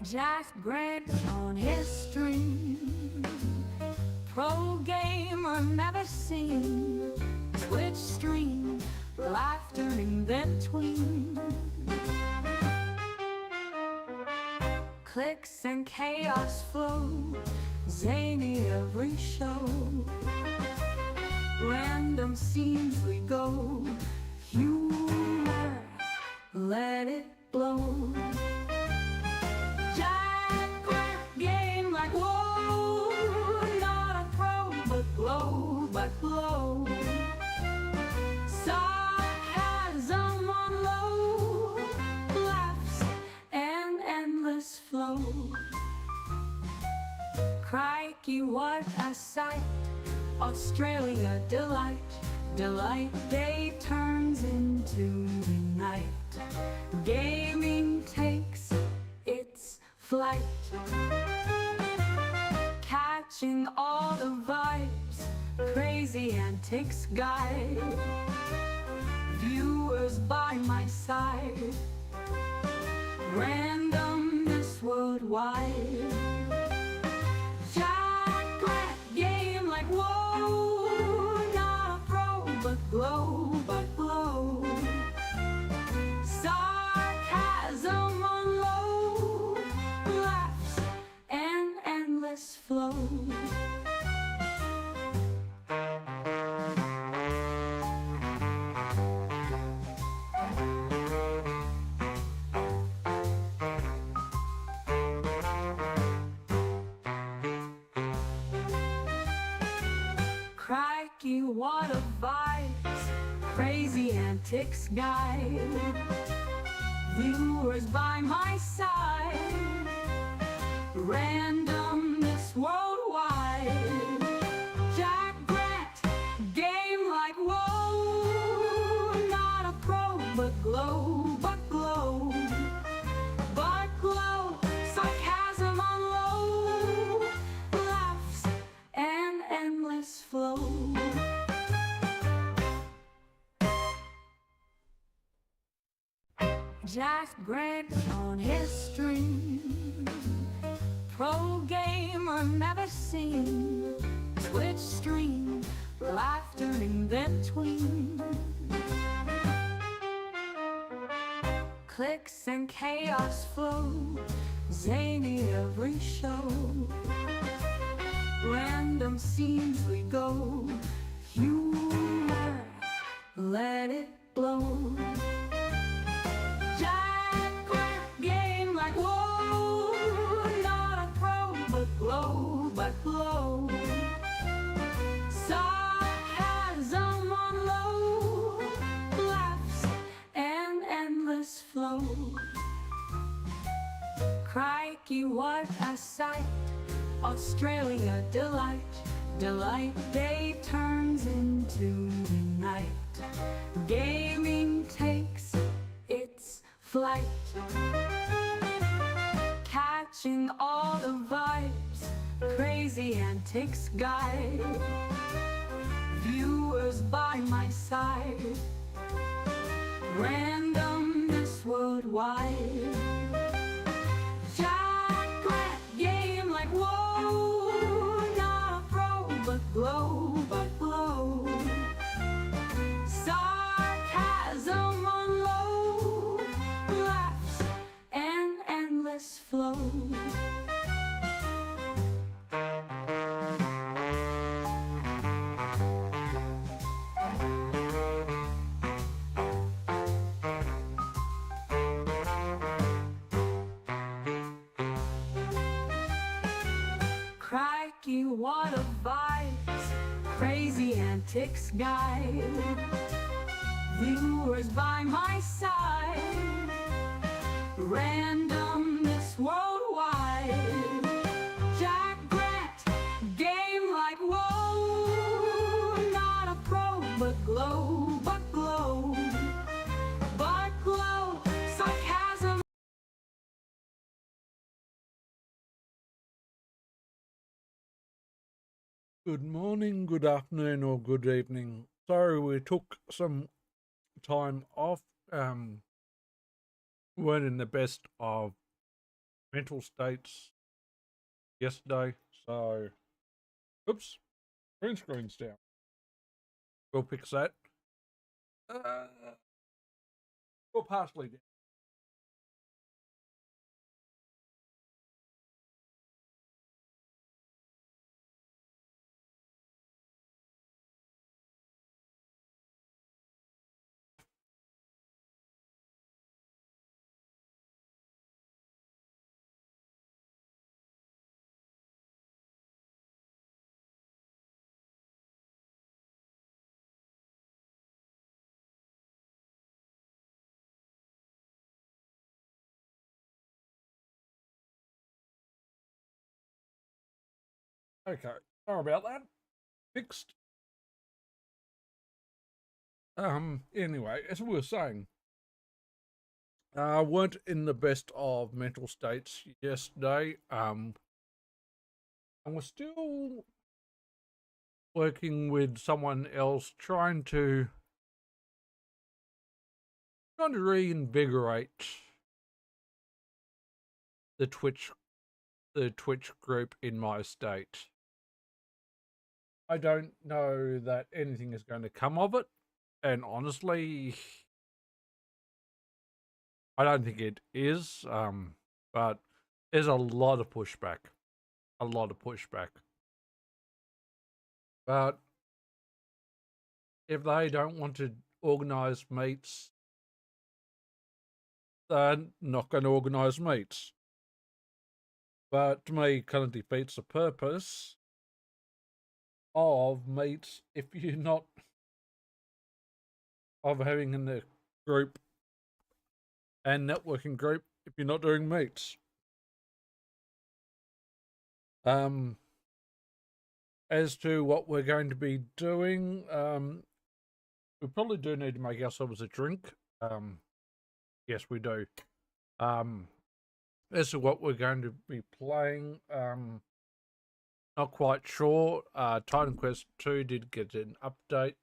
Jack Grant on his stream. Pro gamer never seen. Twitch stream, laughter in between. Clicks and chaos flow, zany every show. Random scenes we go, humor, let it blow. Jack Grant game like whoa, not a pro but glow. Sarcasm on low, laughs and endless flow. Crikey, what a sight! Australia delight. Day turns into the night. Gaming takes its flight. Catching all the vibes, crazy antics guide. Viewers by my side, randomness worldwide. Jack Grant game like whoa, not a pro but glow. Sarcasm on low, laughs and endless flow. Crikey, what a vibes, crazy antics guide. Viewers by my side, randomness worldwide. Jack Grant, game like whoa, not a pro but glow. Sarcasm on low, laughs and endless flow. Jack Grant on his stream. Pro gamer never seen. Twitch stream, laughter in between. Clicks and chaos flow, zany every show. Random scenes we go, humor, let it blow. Jack Grant game like whoa, not a pro but glow. Sarcasm on low, laughs and endless flow. Crikey, what a sight! Australia delight. Day turns into the night. Gaming takes its flight. Catching all the vibes, crazy antics guide. Viewers by my side, randomness worldwide. Jack Grant game like whoa, not a pro but glow. Sarcasm on low, laughs and endless flow. Crikey, what a vibes, crazy antics guide. Viewers by my side, randomness worldwide. Jack Grant, game like whoa, not a pro but glow. Sarcasm. Good morning, good afternoon, or good evening. Sorry we took some time off. Weren't in the best of mental states yesterday. So, oops, green screen's down. We'll fix that. Uh, or partially down. Okay, sorry about that. Fixed. Anyway, as we were saying, weren't in the best of mental states yesterday. And we're still working with someone else trying to reinvigorate the Twitch group in my state. I don't know that anything is going to come of it, and honestly, I don't think it is. But there's a lot of pushback, a lot of pushback. But if they don't want to organise meets, they're not going to organise meets. But to me, it kind of defeats the purpose of meets if you're not of having in the group and networking group if you're not doing meets. As to what we're going to be doing, we probably do need to make ourselves a drink. Yes, we do. As to what we're going to be playing, not quite sure. Titan Quest 2 did get an update.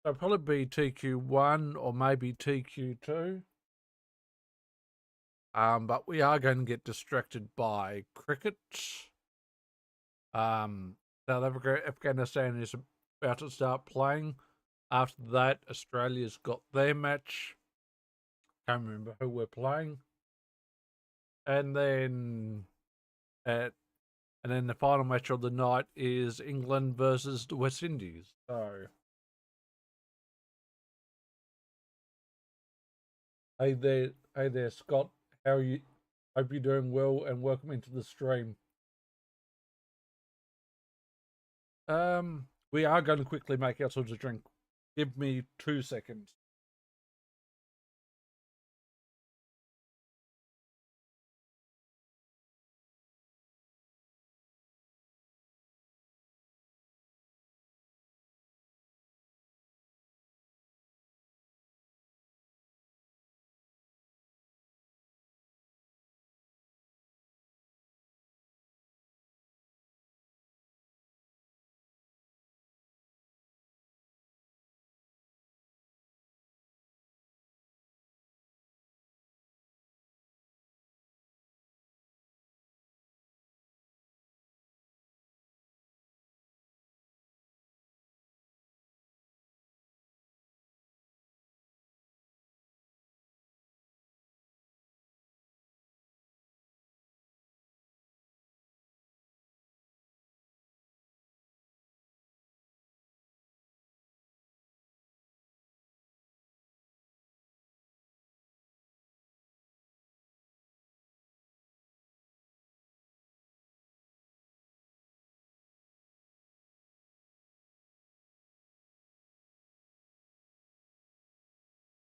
So probably be TQ1 or maybe TQ2. But we are going to get distracted by cricket. South Africa, Afghanistan is about to start playing. After that, Australia's got their match. Can't remember who we're playing. And then the final match of the night is England versus the West Indies. So, hey there, Scott. How are you? Hope you're doing well, and welcome into the stream. We are going to quickly make ourselves a drink. Give me 2 seconds.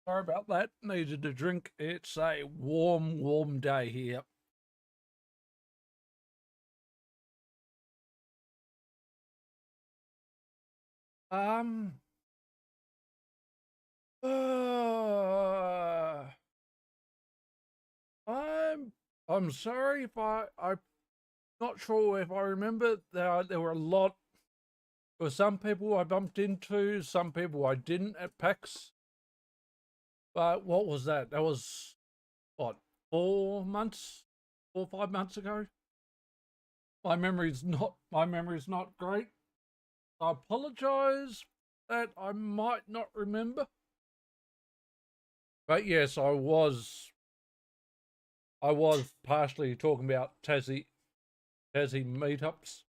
Sorry about that. Needed a drink. It's a warm day here. Um, uh, I'm sorry if I'm not sure if I remember. There were a lot. There were some people I bumped into, some people I didn't at PAX. But what was that? That was what, 4 months 4 or 5 months ago. My memory's not great. I apologise that I might not remember. But yes, I was partially talking about Tassie meetups.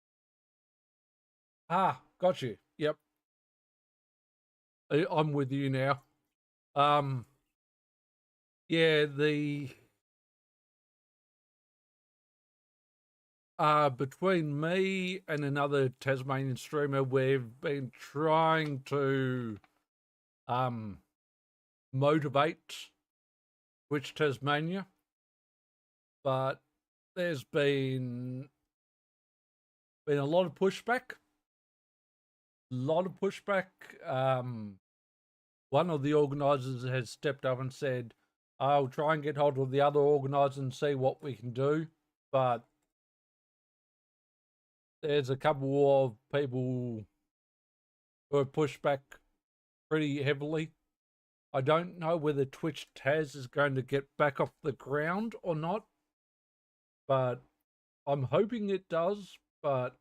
Ah, got you. Yep. I'm with you now. Um yeah, the between me and another Tasmanian streamer, we've been trying to um motivate Twitch Tasmania, but there's been a lot of pushback. One of the organisers has stepped up and said, "I'll try and get hold of the other organiser and see what we can do." But there's a couple of people who have pushed back pretty heavily. I don't know whether Twitch Taz is going to get back off the ground or not, but I'm hoping it does. But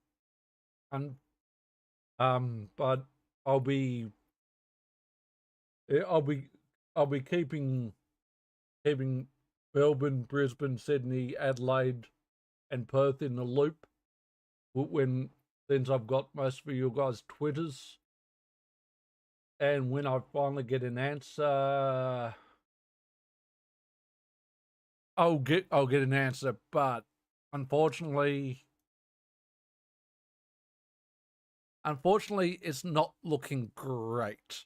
but I'll be I'll be I'll be keeping Melbourne, Brisbane, Sydney, Adelaide, and Perth in the loop when since I've got most of you guys' Twitters, and when I finally get an answer, I'll get an answer. But unfortunately, it's not looking great.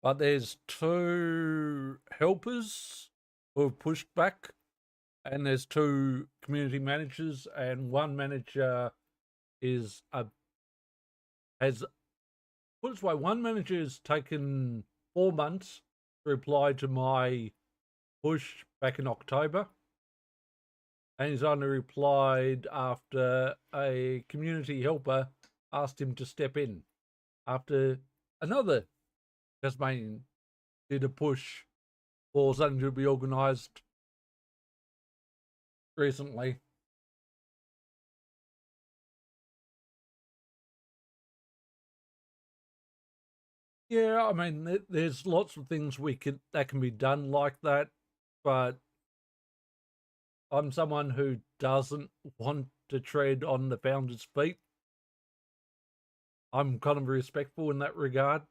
But there's two helpers who have pushed back, and there's two community managers, and one manager is has put this way. One manager has taken 4 months to reply to my push back in October, and he's only replied after a community helper asked him to step in after another Tasmanian did a push for something to be organised recently. Yeah, I mean, there's lots of things that can be done like that, but I'm someone who doesn't want to tread on the founder's feet. I'm kind of respectful in that regard,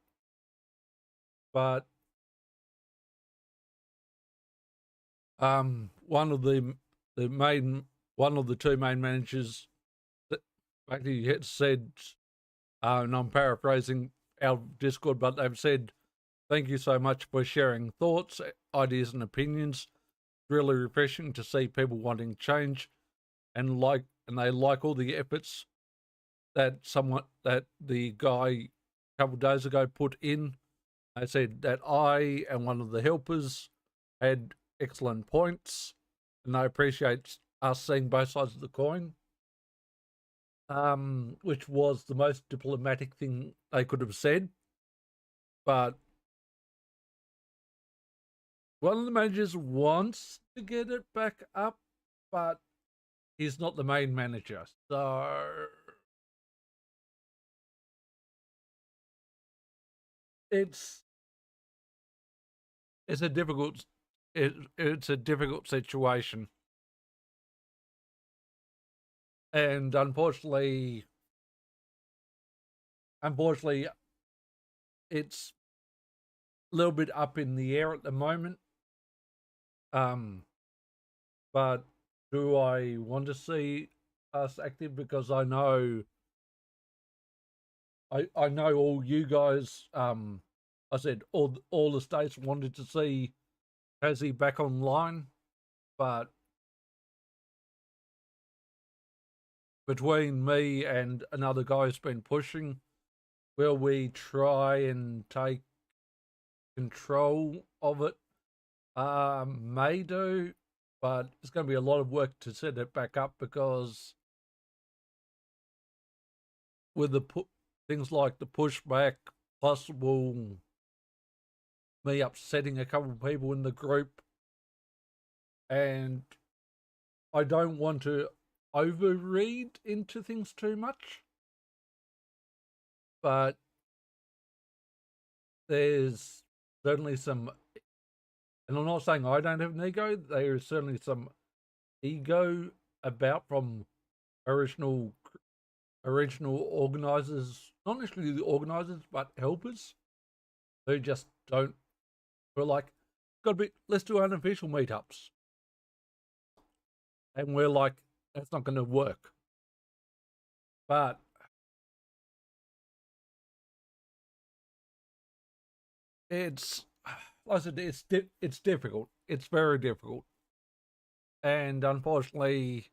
but one of the two main managers that actually had said, and I'm paraphrasing our Discord, but they've said, "Thank you so much for sharing thoughts, ideas, and opinions. Really refreshing to see people wanting change, and they like all the efforts that the guy a couple of days ago put in." I said that I and one of the helpers had excellent points, and I appreciate us seeing both sides of the coin. Which was the most diplomatic thing they could have said. But one of the managers wants to get it back up, but he's not the main manager. So it's it's a difficult it's a difficult situation. And unfortunately it's a little bit up in the air at the moment. But do I want to see us active? Because I know all you guys. I said all the states wanted to see Tassie back online, but between me and another guy who's been pushing, will we try and take control of it? May do, but it's going to be a lot of work to set it back up because with things like the pushback, possible me upsetting a couple of people in the group, and I don't want to overread into things too much, but there's certainly some, and I'm not saying I don't have an ego, there is certainly some ego about from original organisers, not necessarily the organisers, but helpers who just don't. We're like, got to be. Let's do unofficial meetups, and we're like, that's not going to work. But it's, like I said, it's difficult. It's very difficult, and unfortunately,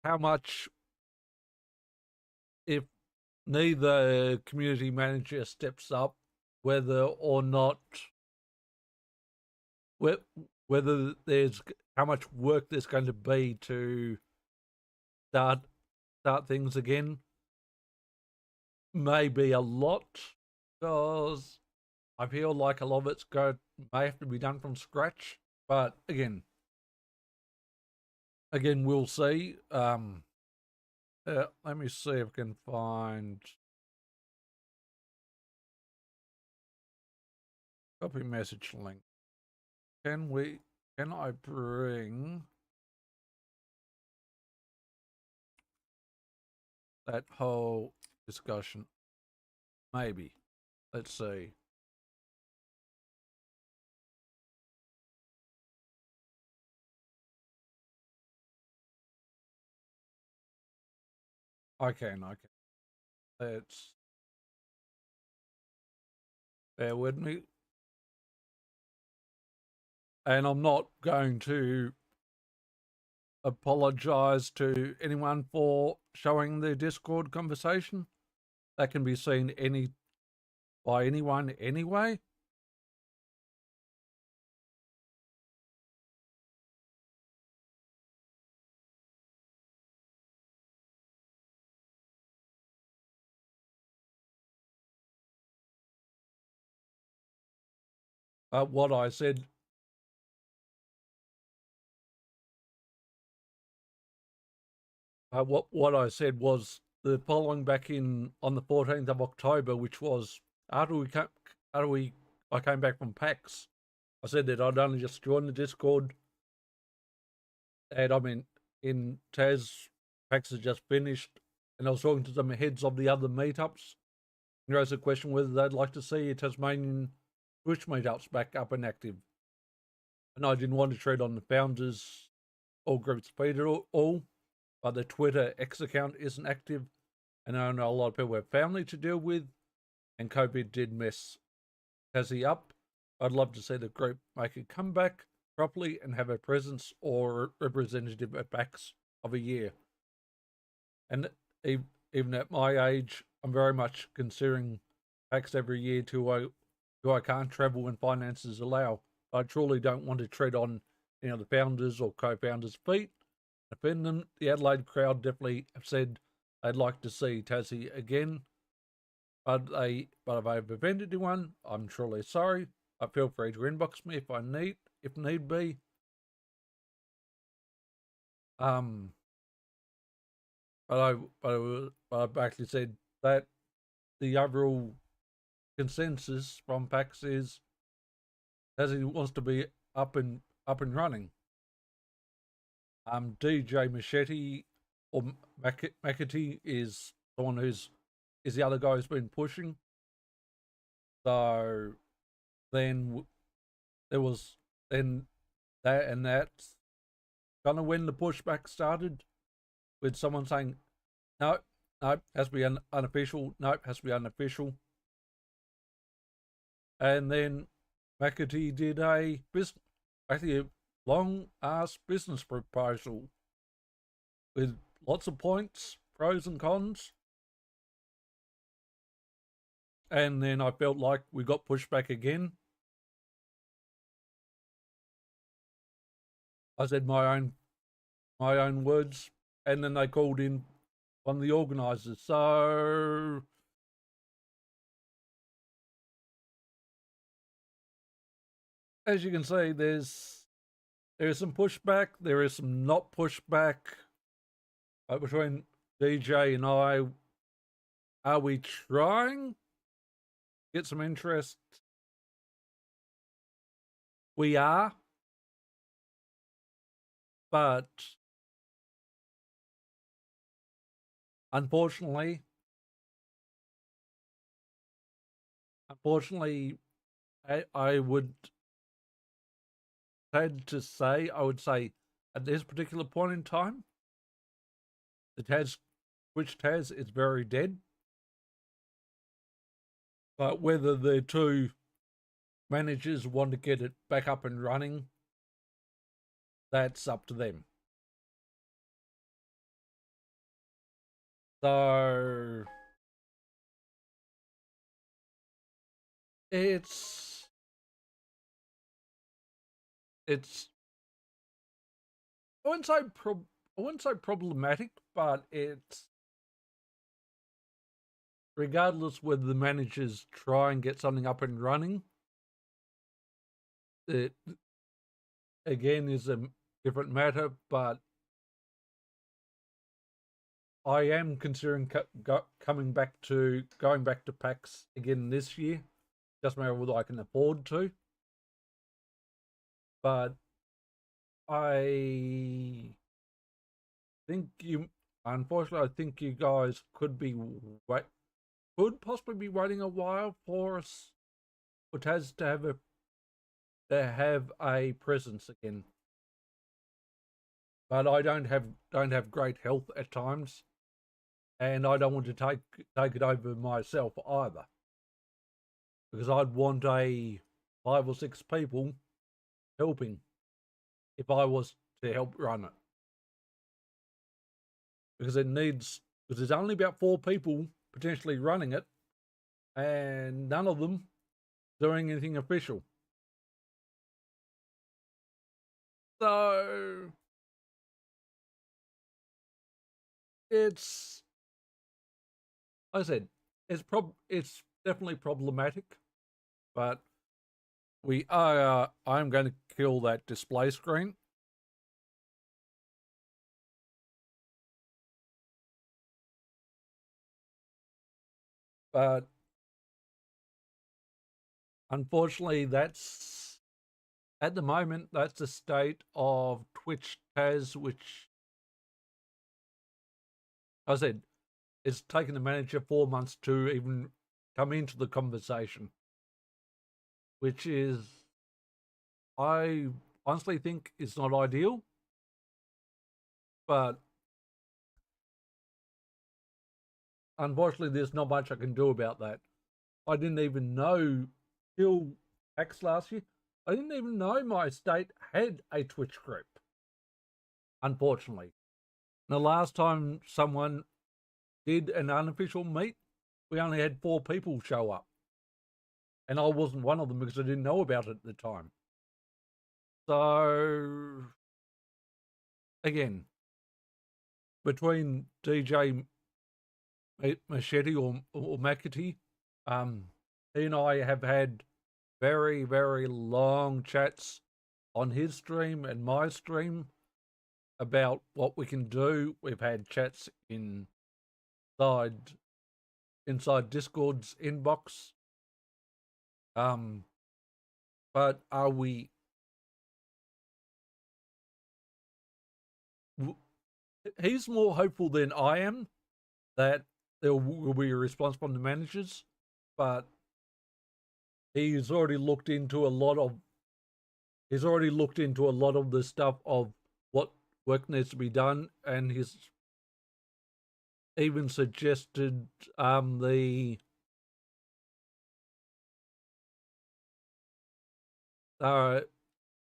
how much if neither community manager steps up, whether or not whether there's how much work there's going to be to start things again, may be a lot, because I feel like a lot of it's may have to be done from scratch. But again, we'll see. Let me see if I can find copy message link. Can I bring that whole discussion? Maybe. Let's see. I can. Let's bear with me. And I'm not going to apologize to anyone for showing their Discord conversation. That can be seen by anyone anyway. What I said what I said was the following back on the 14th of October, which was after I came back from PAX. I said that I'd only just joined the Discord, and I mean in Tas, PAX has just finished, and I was talking to some heads of the other meetups. And raised a question whether they'd like to see Tasmanian Twitch meetups back up and active. And I didn't want to tread on the founders or groups feed at all, but the Twitter X account isn't active, and I know a lot of people have family to deal with, and COVID did mess Tassie up. I'd love to see the group make a comeback properly and have a presence or representative at PAX of a year. And even at my age, I'm very much considering PAX every year to I can't travel when finances allow. I truly don't want to tread on the founders or co-founders' feet. Offend them. The Adelaide crowd definitely have said they'd like to see Tassie again, but if I've offended anyone, I'm truly sorry. Feel free to inbox me if need be. But I've actually said that the overall consensus from PAX is Tassie wants to be up and running. DJ Machete or McAtee is someone is the other guy who's been pushing. So then there was that's kind of when the pushback started, with someone saying, no, has to be unofficial. No, has to be unofficial. And then McAtee did actually a long ass business proposal with lots of points, pros and cons. And then I felt like we got pushed back again. I said my own words, and then they called in one of the organisers. So as you can see, there is some pushback, there is some not pushback between DJ and I. Are we trying to get some interest? We are, but unfortunately, I would had to say, I would say at this particular point in time, the Twitch Taz is very dead. But whether the two managers want to get it back up and running, that's up to them. So it's I wouldn't say problematic, but it's regardless whether the managers try and get something up and running, it again is a different matter. But I am considering going back to PAX again this year. Just matter whether I can afford to. But I think unfortunately, I think you guys could possibly be waiting a while for us, for Taz to have a presence again. But I don't have great health at times, and I don't want to take it over myself either, because I'd want 5 or 6 people helping if I was to help run it, because there's only about 4 people potentially running it, and none of them doing anything official. So it's, like I said, it's definitely problematic, but I'm going to kill that display screen. But unfortunately, at the moment, that's the state of Twitch Taz, which I said, it's taken the manager 4 months to even come into the conversation, which is, I honestly think it's not ideal, but unfortunately, there's not much I can do about that. I didn't even know till PAX last year. I didn't even know my state had a Twitch group. Unfortunately, the last time someone did an unofficial meet, we only had 4 people show up, and I wasn't one of them because I didn't know about it at the time. So again, between DJ Machete or McAtee, he and I have had very, very long chats on his stream and my stream about what we can do. We've had chats inside Discord's inbox. But are we? He's more hopeful than I am that there will be a response from the managers, but he's already looked into a lot of the stuff of what work needs to be done, and he's even suggested the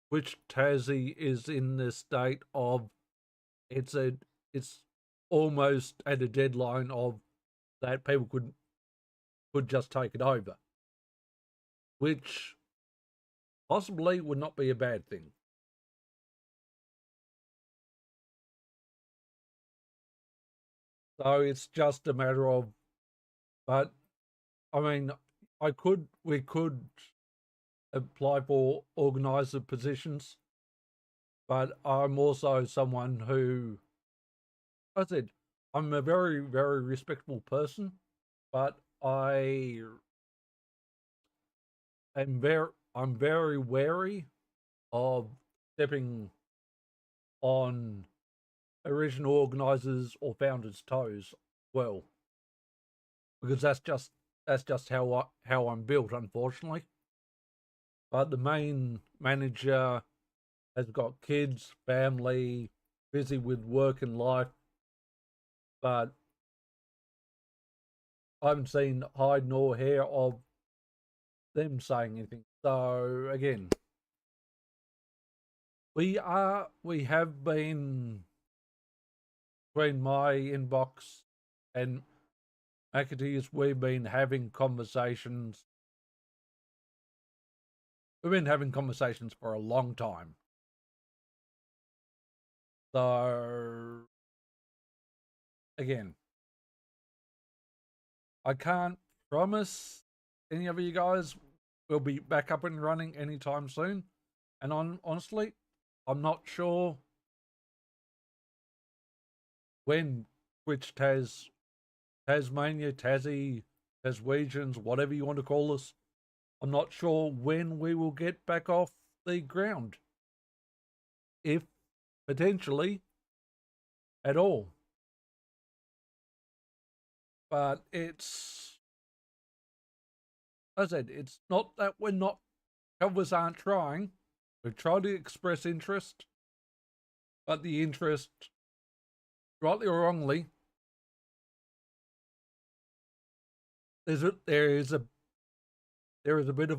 which Tassie is in the state of it's almost at a deadline of that people could just take it over, which possibly would not be a bad thing. So it's just a matter of, but I mean, we could apply for organizer positions, but I'm also someone who, I said, I'm a very, very respectful person, but I'm very wary of stepping on original organizers or founders' toes. Well, because that's just how I'm built, unfortunately. But the main manager has got kids, family, busy with work and life, but I haven't seen hide nor hair of them saying anything. So again, we have been between my inbox and McAtee's, we've been having conversations. We've been having conversations for a long time. So again, I can't promise any of you guys will be back up and running anytime soon. And honestly, I'm not sure when Twitch Tasmania, Tassie, Taswegians, whatever you want to call us, I'm not sure when we will get back off the ground. If potentially at all. But as I said, it's not that we're not, covers aren't trying. We've tried to express interest, but the interest, rightly or wrongly, there is a little bit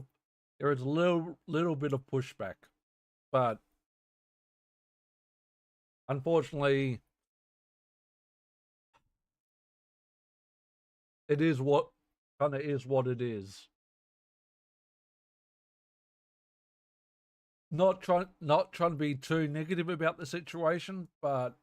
of pushback, but unfortunately, it is what kind of is what it is. Not trying to be too negative about the situation, but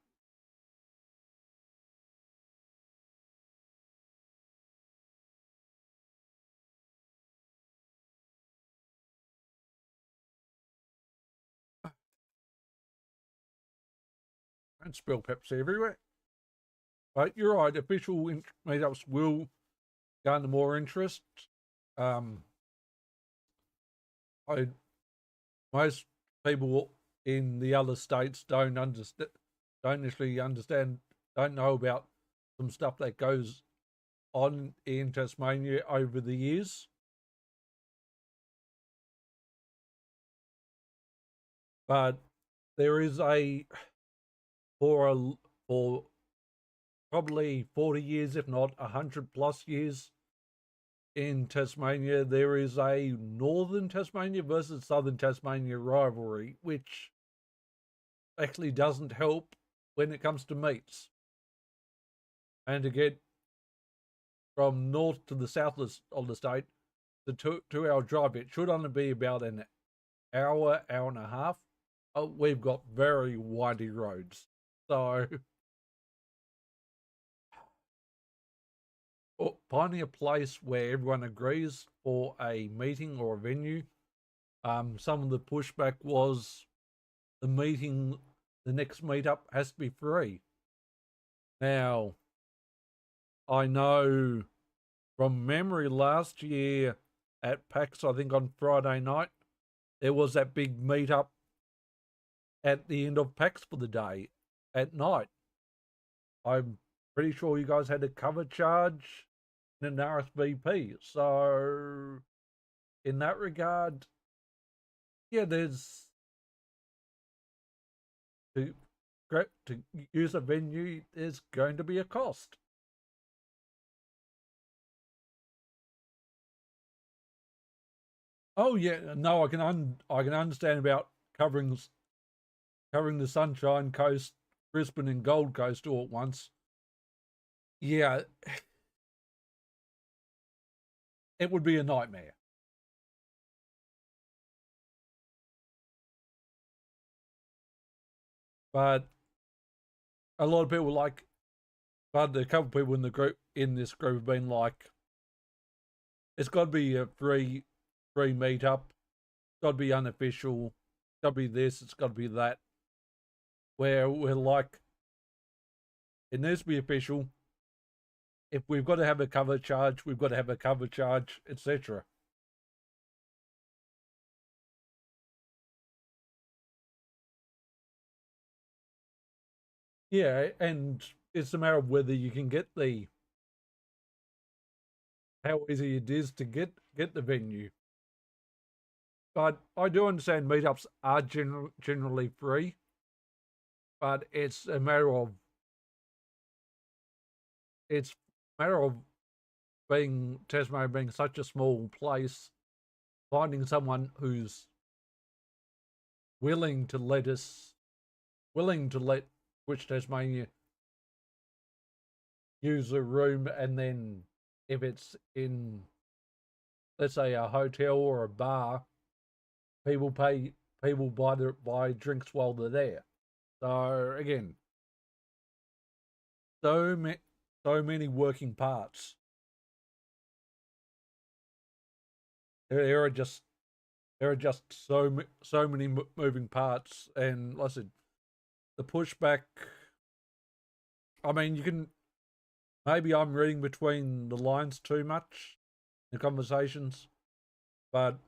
don't spill Pepsi everywhere. But you're right, official meetups will garner more interest. Um, I Most people in the other states don't initially understand, don't know about some stuff that goes on in Tasmania over the years. But there is for probably 40 years, if not 100+ years, in Tasmania, there is a northern Tasmania versus southern Tasmania rivalry, which actually doesn't help when it comes to meats. And to get from north to the south of the state, the 2 hour drive, it should only be about an hour and a half. We've got very windy roads. So finding a place where everyone agrees for a meeting or a venue. Some of the pushback was the next meetup has to be free. Now, I know from memory last year at PAX, I think on Friday night, there was that big meetup at the end of PAX for the day at night. I'm pretty sure you guys had a cover charge and an RSVP. So, in that regard, yeah, there's to use a venue. There's going to be a cost. Oh yeah, no, I can understand about covering the Sunshine Coast, Brisbane, and Gold Coast all at once. Yeah, it would be a nightmare. But a lot of people like, but a couple of people in this group have been like, it's got to be a free meetup. got to be unofficial, it's got to be this, it's got to be that. Where we're like, it needs to be official. If we've got to have a cover charge, we've got to have a cover charge, etc. Yeah, and it's a matter of whether you can get the how easy it is to get the venue. But I do understand meetups are generally free, but it's a matter of being Tasmania being such a small place, finding someone who's willing to let us willing to let Twitch Tasmania use a room, and then if it's in, let's say, a hotel or a bar, people pay people buy drinks while they're there. So again, so many working parts. There are just so many moving parts, and like I said, the pushback. I mean, you can maybe I'm reading between the lines too much in conversations, but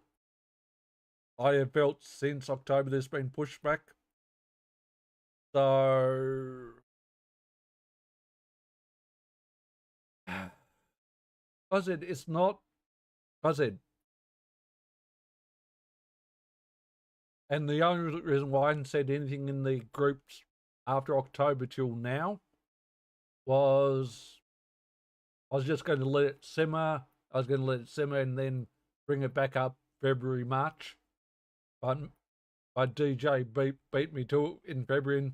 I have felt since October there's been pushback. So I said it's not. I said, and the only reason why I hadn't said anything in the groups after October till now was I was just going to let it simmer. I was going to let it simmer and then bring it back up February, March. But DJ beat me to it in February and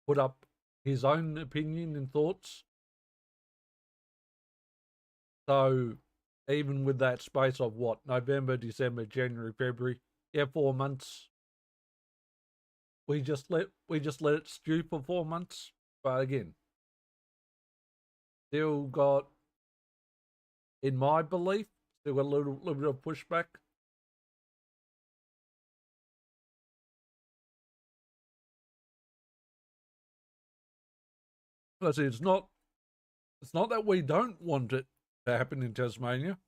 put up his own opinion and thoughts. So even with that space of what, November, December, January, February, yeah, 4 months. We just let it stew for 4 months. But again, still got, in my belief, still got a little bit of pushback. But it's not that we don't want it to happen in Tasmania.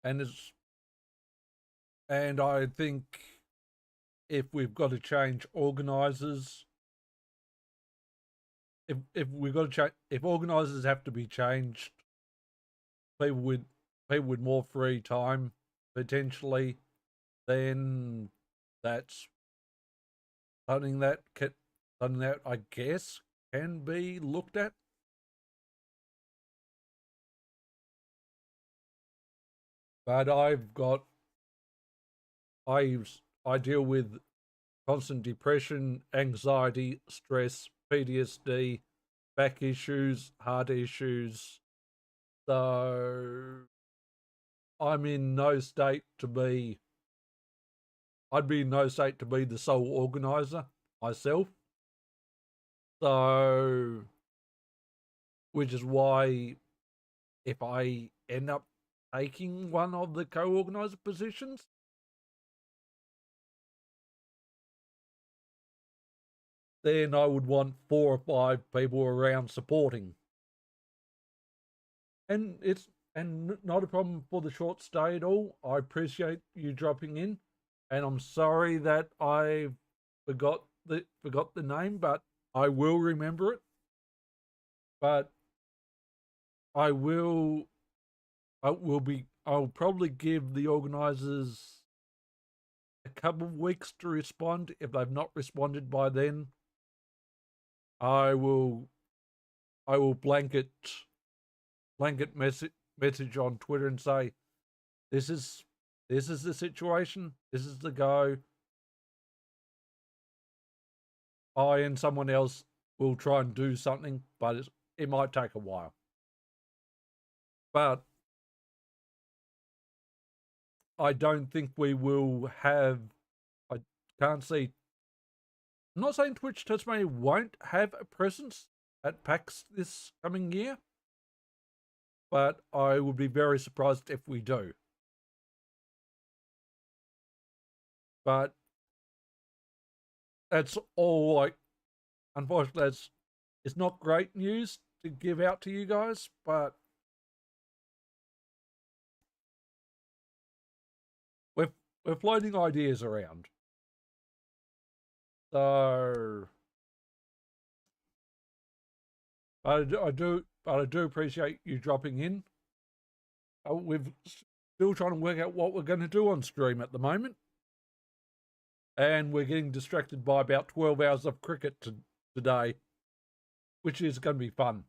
And I think if we've got to change organisers, if we've got to change, if organisers have to be changed, people with more free time potentially, then that's something that I guess can be looked at. But I deal with constant depression, anxiety, stress, PTSD, back issues, heart issues. So I'm in no state to be. I'd be in no state to be the sole organizer myself. So, which is why if I end up taking one of the co-organizer positions, then I would want 4 or 5 people around supporting. And it's not a problem for the short stay at all. I appreciate you dropping in, and I'm sorry that I forgot the name, but I will remember it. But I will I'll probably give the organisers a couple of weeks to respond. If they've not responded by then, I will blanket message on Twitter and say, this is the situation, this is the go. I and someone else will try and do something, but it might take a while. But I don't think we will have. I can't see. I'm not saying Twitch Tasmania won't have a presence at PAX this coming year, but I would be very surprised if we do. But that's all, like, unfortunately, it's not great news to give out to you guys, but we're, we're floating ideas around. So, I do appreciate you dropping in. We've still trying to work out what we're going to do on stream at the moment, and we're getting distracted by about 12 hours of cricket today, which is going to be fun.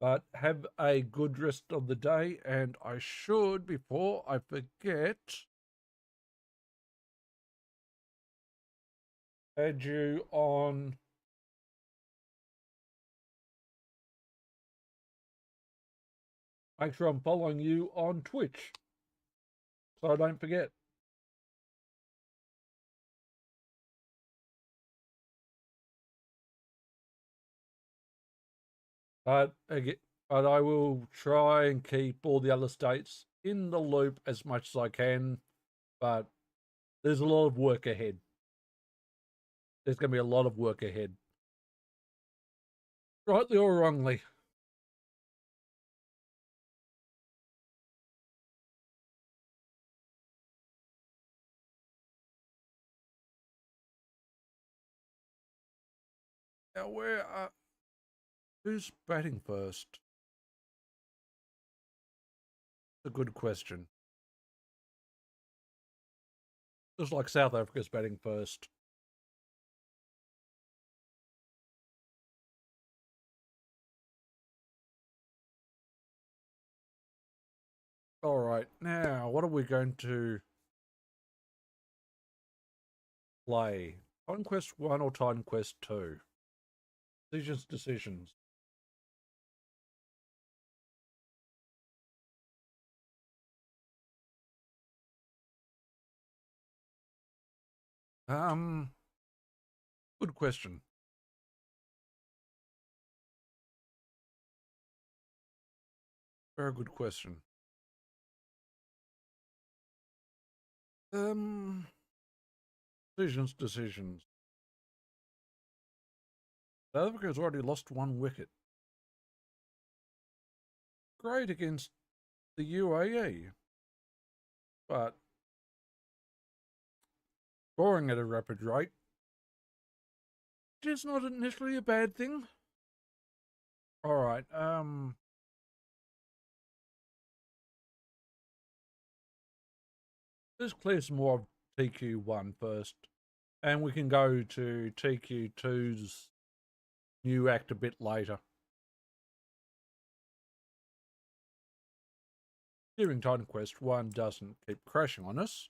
But have a good rest of the day, and I should, before I forget, add you on. Make sure I'm following you on Twitch, so I don't forget. But again, but I will try and keep all the other states in the loop as much as I can. But there's a lot of work ahead. There's going to be a lot of work ahead. Rightly or wrongly. Now, who's batting first? A good question. Looks like South Africa's batting first. All right, now what are we going to play? Titan Quest 1 or Titan Quest 2? Decisions. Good question. Very good question. Decisions. South Africa has already lost 1 wicket. Great against the UAE, but scoring at a rapid rate, which is not initially a bad thing. All right, let's clear some more of TQ1 first, and we can go to TQ2's new act a bit later. Hearing Titan Quest 1 doesn't keep crashing on us.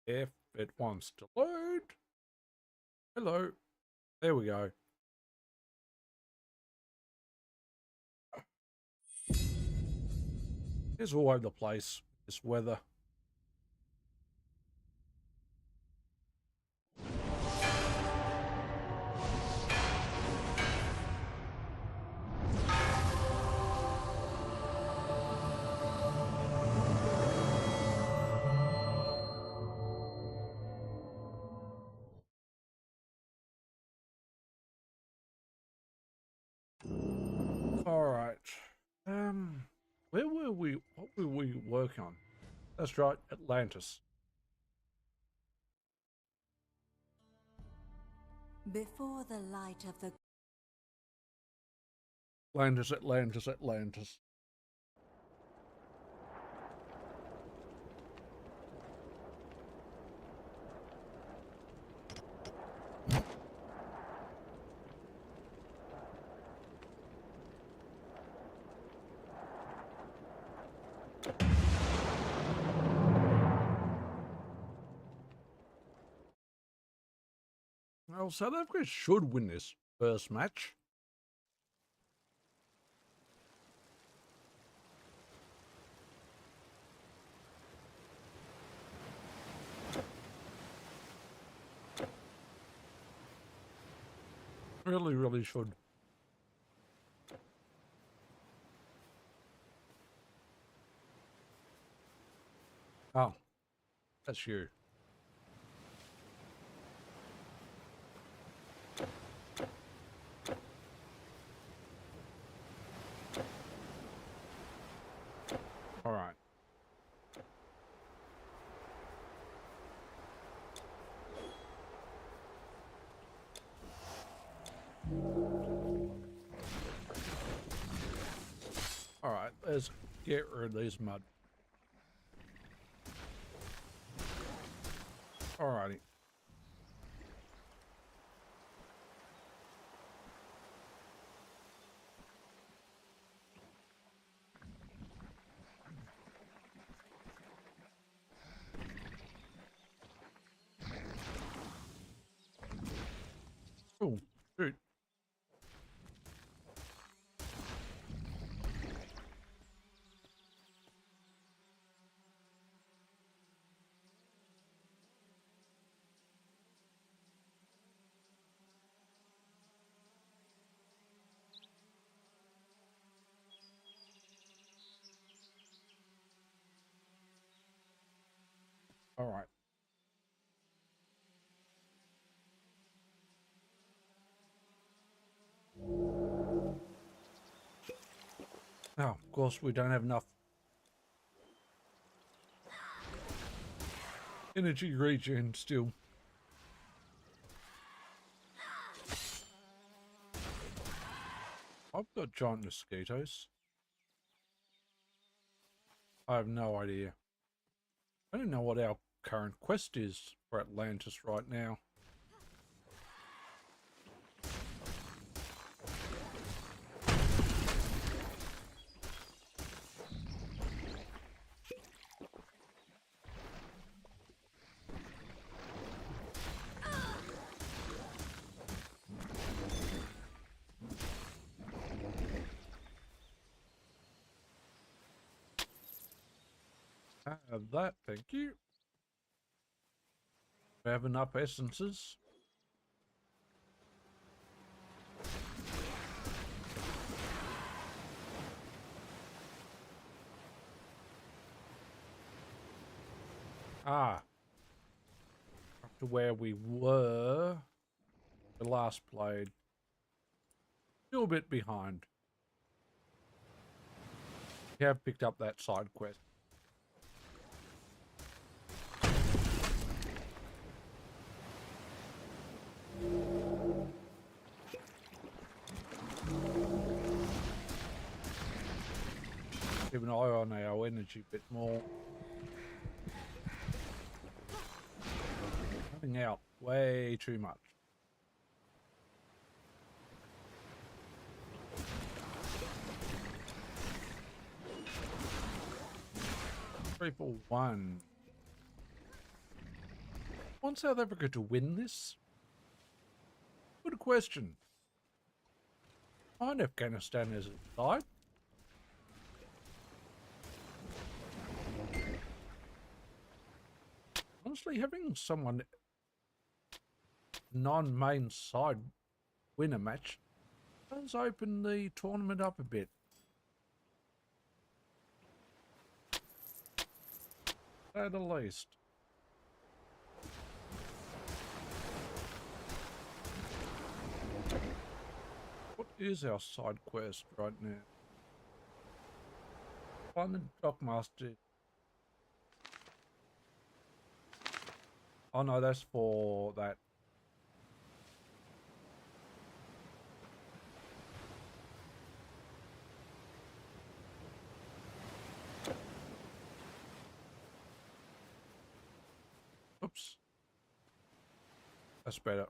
If it wants to load. Hello. There we go. It's all over the place, this weather. All right. Where were we? What were we working on? That's right, Atlantis. Before the light of the Atlantis. Well, South Africa should win this first match. Really, really should. Oh, that's you. All right. All right, let's get rid of these mud. All righty. Oh, shoot. All right. Oh, of course, we don't have enough energy regen still. I've got giant mosquitoes. I have no idea. I don't know what our current quest is for Atlantis right now. Have that, thank you. We have enough essences. Ah, up to where we were. The last played. Still a bit behind. We have picked up that side quest. Keep an eye on our energy a bit more. Running out way too much. Three for one. Want South Africa to win this? Good question. Find Afghanistan as a side. Honestly, having someone non-main side win a match does open the tournament up a bit. At the least. What is our side quest right now? Find the Dockmaster. Oh no, that's for that. Oops. That's better.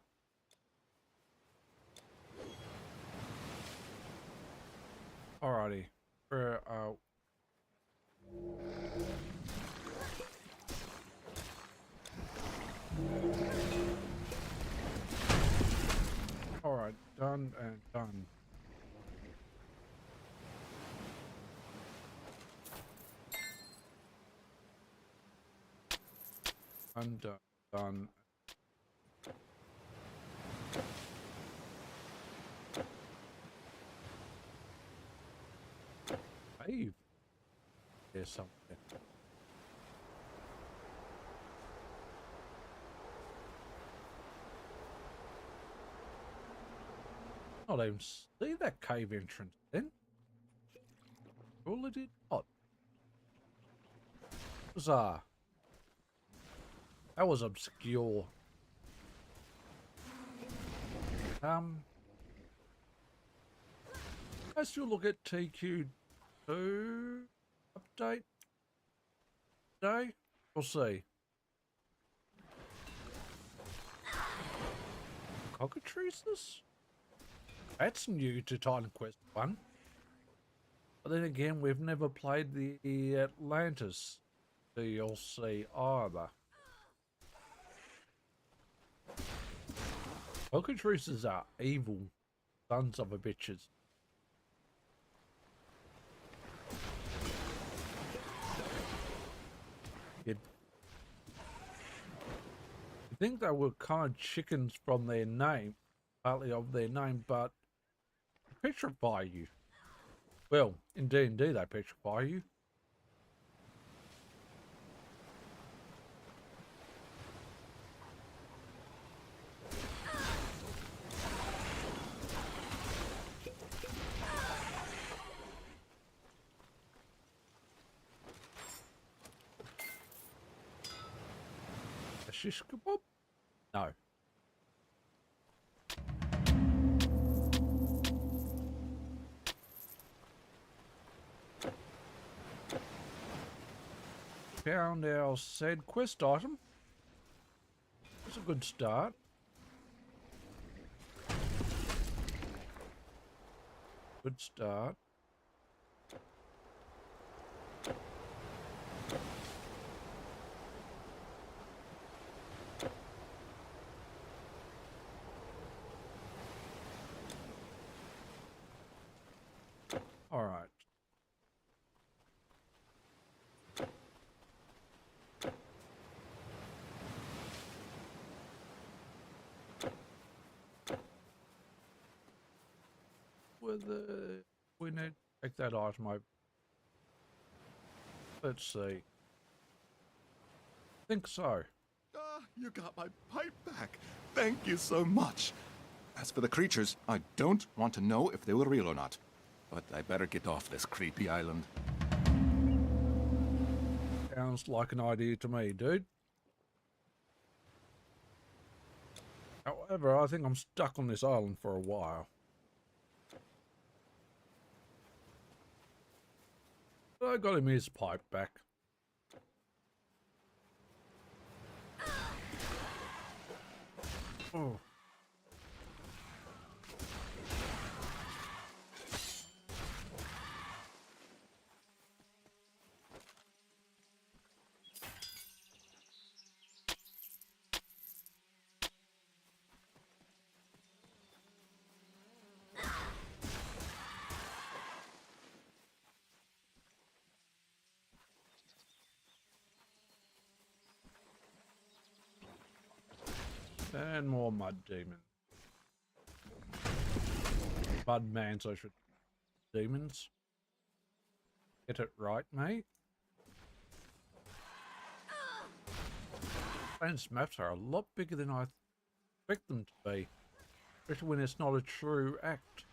Alrighty. For done and done. Undone, done. Save. There's something. Not even see that cave entrance then. Surely did not. Bizarre. That was obscure. Let's you look at TQ2 update today. We'll see. Cockatrices? That's new to Titan Quest 1. But then again, we've never played the Atlantis DLC either. Cockatrices are evil sons of a bitches. You'd think they were kind of chickens from their name, partly of their name, but they petrify you. Well, in D&D they petrify you. A shish kebab? No. Found our said quest item. It's a good start. Good start. All right. Whether we need to take that item over. Let's see. I think so. Ah, you got my pipe back. Thank you so much. As for the creatures, I don't want to know if they were real or not. But I better get off this creepy island. Sounds like an idea to me, dude. However, I think I'm stuck on this island for a while. But I got him his pipe back. Oh. And more mud demons. Mudmans, I should. Demons. Get it right, mate. These maps are a lot bigger than I expect them to be. Especially when it's not a true act.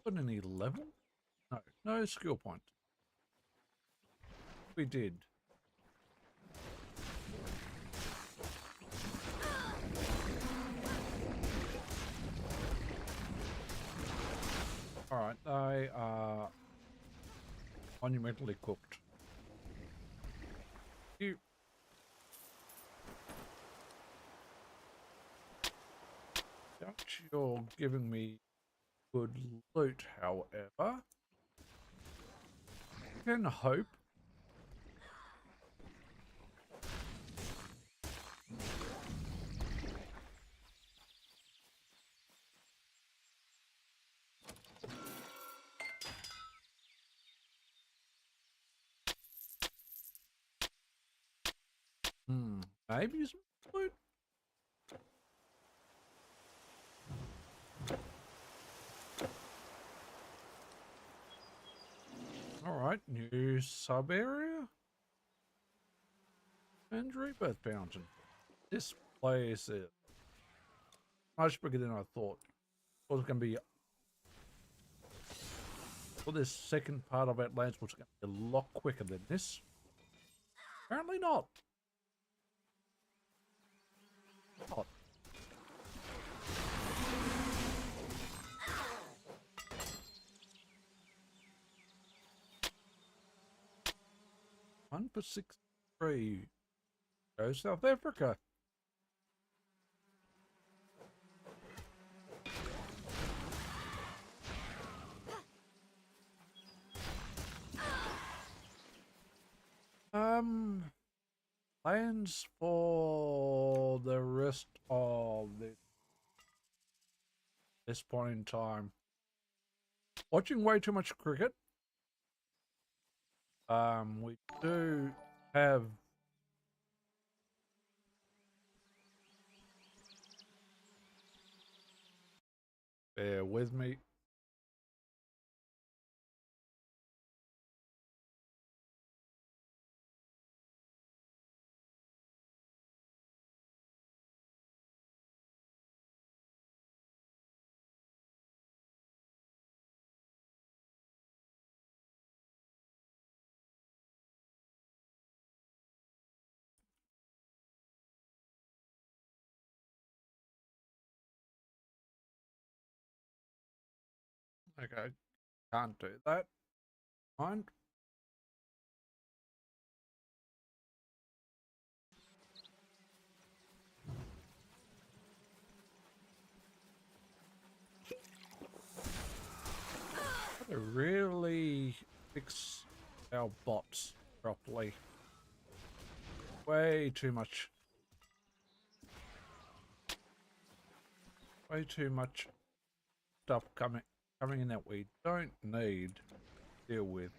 Got any level? No, no skill point. We did. Alright, they are monumentally cooked. You. Don't you're giving me good loot, however. Can hope. Maybe some loot. Alright, new sub area. And rebirth fountain. This place is much bigger than I thought. It was going to be. Well, this second part of Atlantis was going to be a lot quicker than this. Apparently not. Not. One for 6-3. Go South Africa. Plans for the rest of this point in time. Watching way too much cricket. We do have bear with me. Okay, can't do that. Mind. Gotta really fix our bots properly. Way too much. Way too much stuff coming in that we don't need to deal with.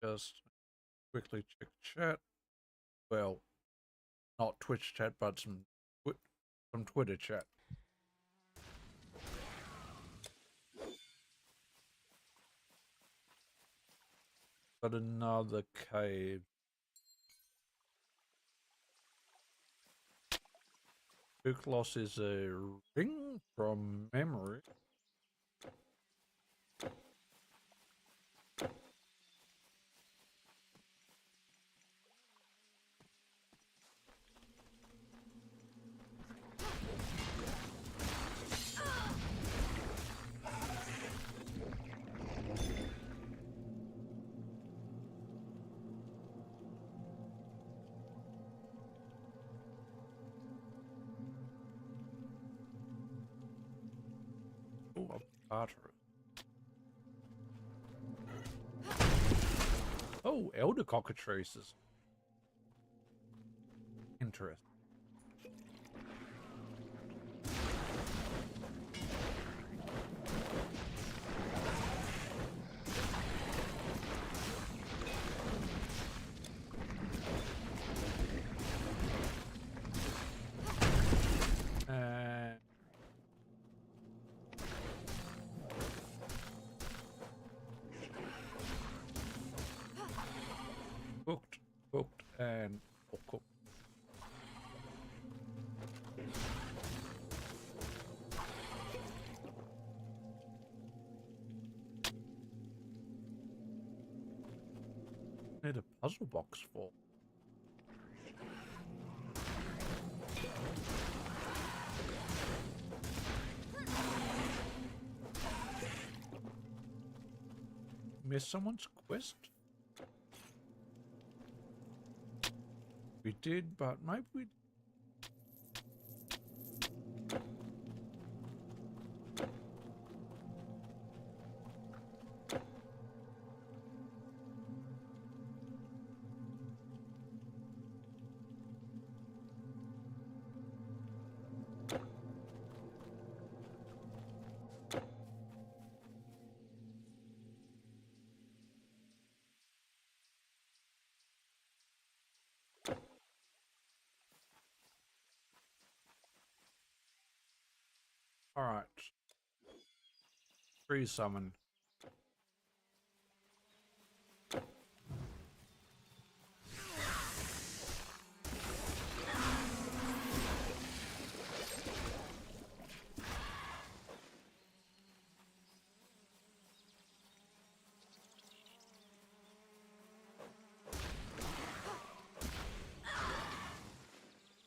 Just quickly check chat. Well, not Twitch chat, but some Twitter chat. Got another cave. Book loss is a ring from memory. Oh, barter. Oh, elder cockatrices. Interesting. Cooked, and cooked. Need a puzzle box for. Miss someone's quest? We did, but maybe we... Alright. Free summon.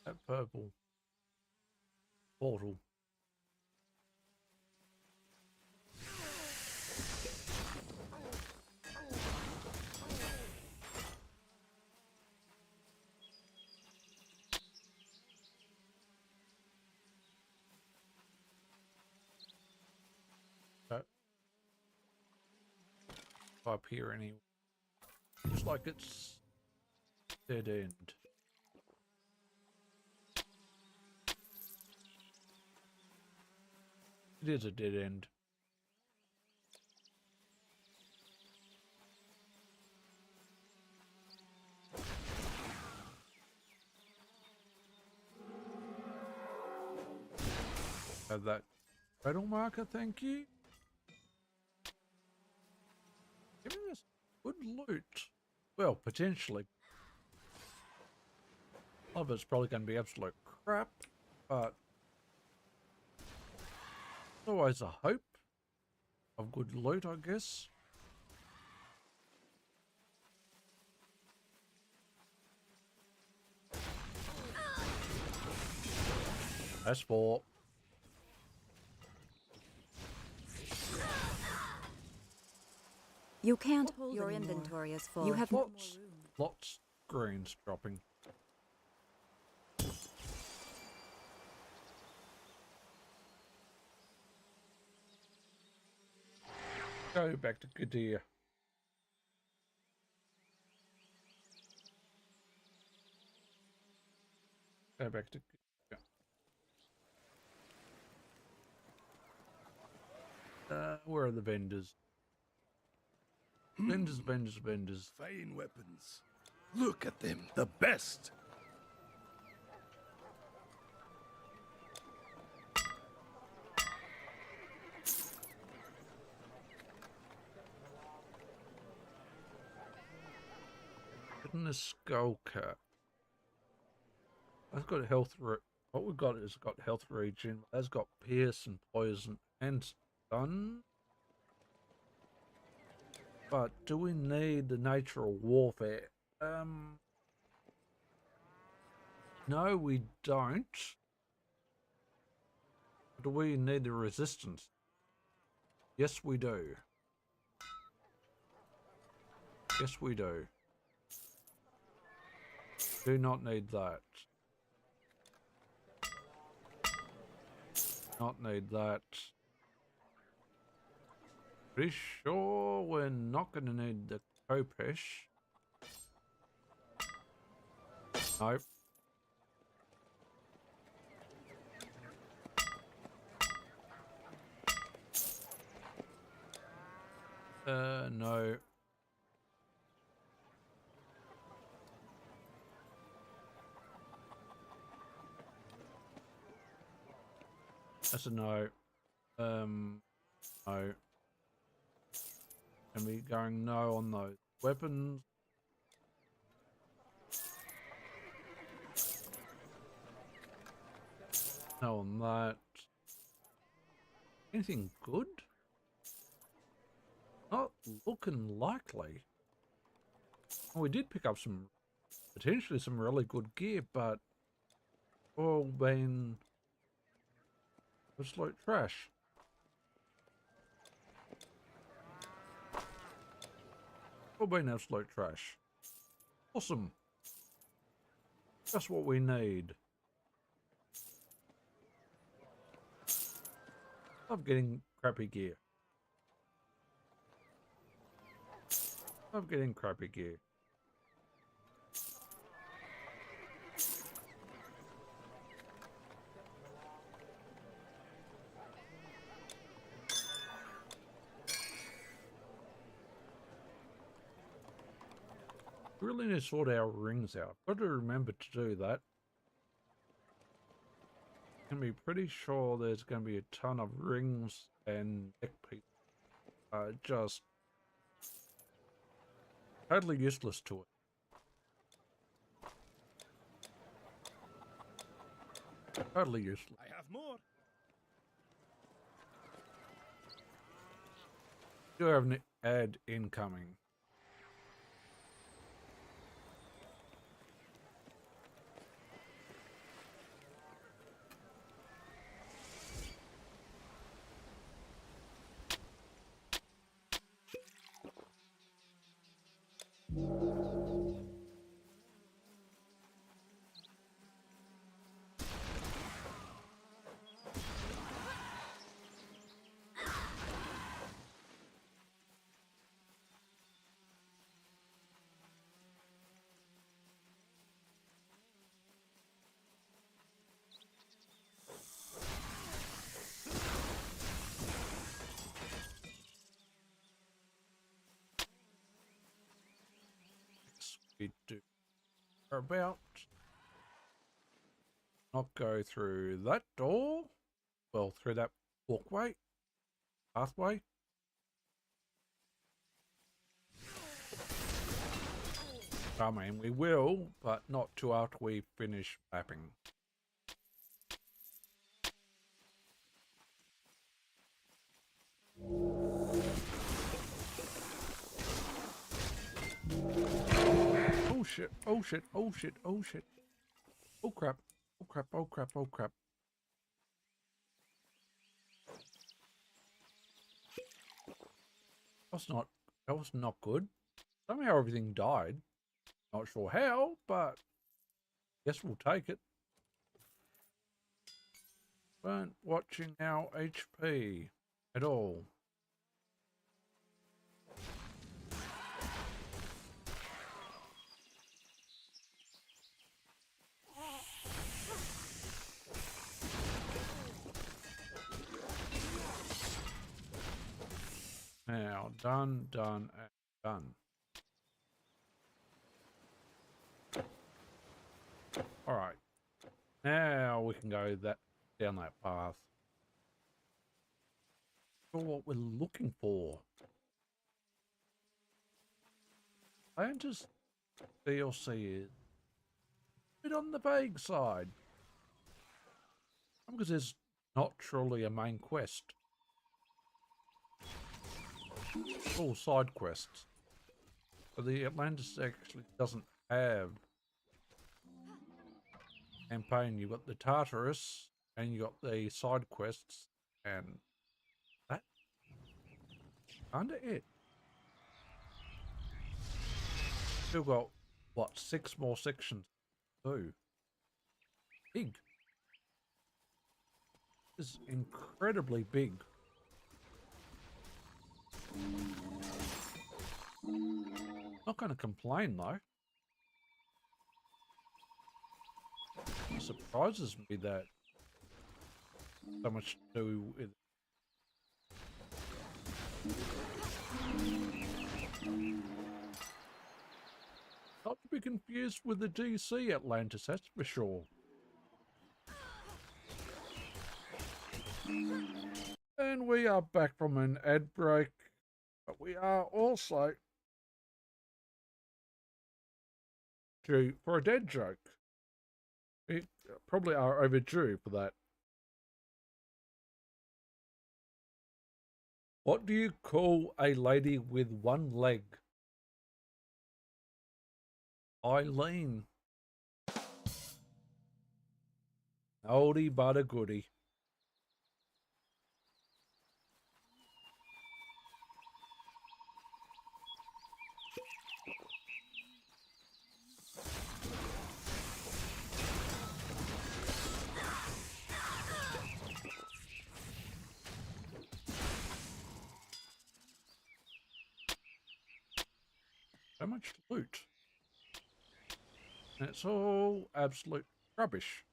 That purple portal. Up here anyway. Looks like it's dead end. It is a dead end. Have that battle marker, thank you. Giving us good loot. Well, potentially. A lot of it's probably going to be absolute crap, but there's always a hope of good loot, I guess. That's four. You can't hold your inventory is full. You have Lots greens dropping. Go back to Kadir. Go back to Kadir. Where are the vendors? Vendors. Fine weapons. Look at them, the best. Getting a skull cat. That's got health. What we've got is got health regen. That's got pierce and poison and stun. But do we need the nature of warfare? No, we don't. Do we need the resistance? Yes, we do. Yes, we do. Do not need that. Not need that. Pretty sure we're not going to need the Kopesh. Nope. No. That's a no. No. And we going no on those weapons. No on that. Anything good? Not looking likely. We did pick up some, potentially some really good gear, but all been absolute trash. All been absolute trash. Awesome. That's what we need. Love getting crappy gear. Love getting crappy gear. We really need to sort our rings out. Got to remember to do that. Can be pretty sure there's going to be a ton of rings and neck pieces. Just totally useless to it. Totally useless. I have more. Do have an ad incoming. We do about not go through that door, well, through that walkway, pathway. I mean, we will, but not till after we finish mapping. Oh shit, oh shit, oh shit, oh shit. Oh crap, oh crap, oh crap, oh crap. That was not good. Somehow everything died. Not sure how, but guess we'll take it. Weren't watching our HP at all. Now, done, done, and done. All right. Now we can go down that path. For what we're looking for. Atlantis DLC is a bit on the vague side. Because there's not truly a main quest. All side quests. But the Atlantis actually doesn't have campaign. You've got the Tartarus and you got the side quests, and that's kinda it. Still got what, 6 more sections to do. Big. This is incredibly big. Not going to complain though. It surprises me that so much to do with not to be confused with the DC Atlantis, that's for sure. And we are back from an ad break, but we are also due for a dead joke. We probably are overdue for that. What do you call a lady with one leg? Eileen. Oldie but a goodie. So much loot. And it's all absolute rubbish.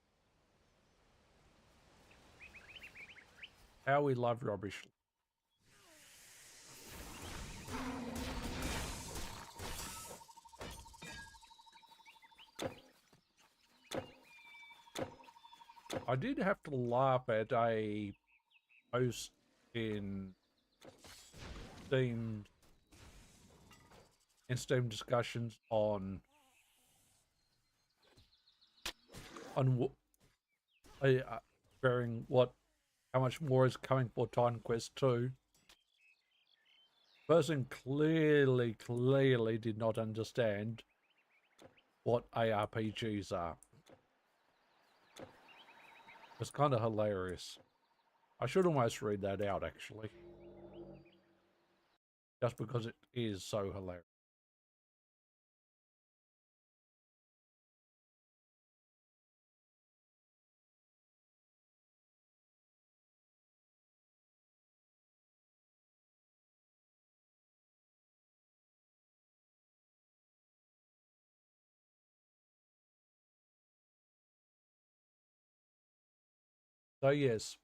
How we love rubbish. I did have to laugh at a post in Steam discussions on varying how much more is coming for Titan Quest 2. Person clearly did not understand what ARPGs are. It's kind of hilarious. I should almost read that out, actually. Just because it is so hilarious. So yes,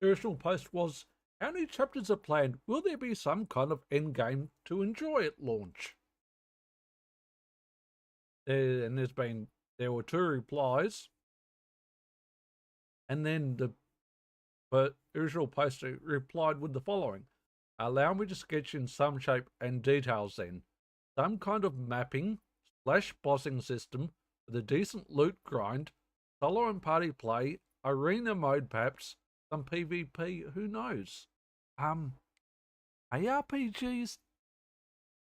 the original post was, how many chapters are planned? Will there be some kind of end game to enjoy at launch? And there were 2 replies. And then the original poster replied with the following. Allow me to sketch in some shape and details then. Some kind of mapping / bossing system with a decent loot grind, solo and party play, arena mode perhaps, some PvP, who knows? ARPGs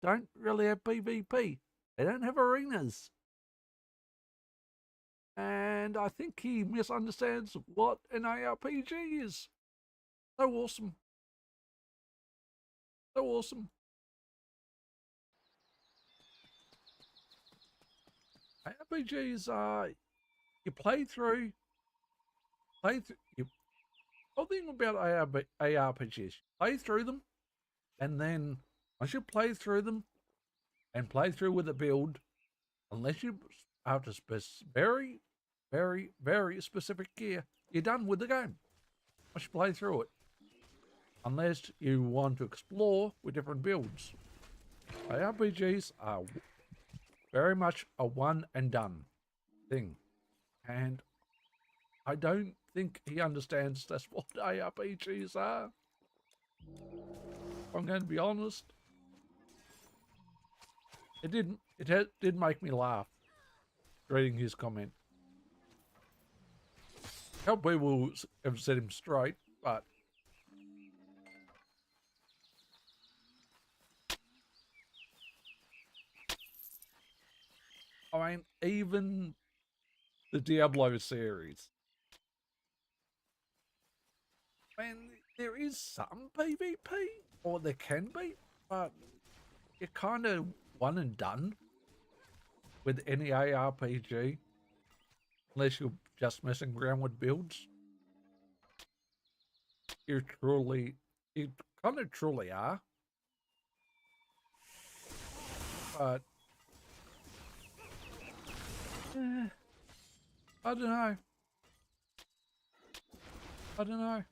don't really have PvP. They don't have arenas. And I think he misunderstands what an ARPG is. So awesome. So awesome. ARPGs are, you play through, whole thing about ARPGs, play through them, and then once you play through them and play through with a build, unless you after very, very, very specific gear, you're done with the game. Once you play through it, unless you want to explore with different builds. ARPGs are very much a one and done thing, and I don't think he understands that's what ARPGs are. I'm going to be honest. It did make me laugh reading his comment. A couple people have set him straight, but I mean, even the Diablo series. I mean, there is some PvP, or there can be, but you're kind of one and done with any ARPG, unless you're just messing around with builds. You kind of truly are. But I don't know. I don't know.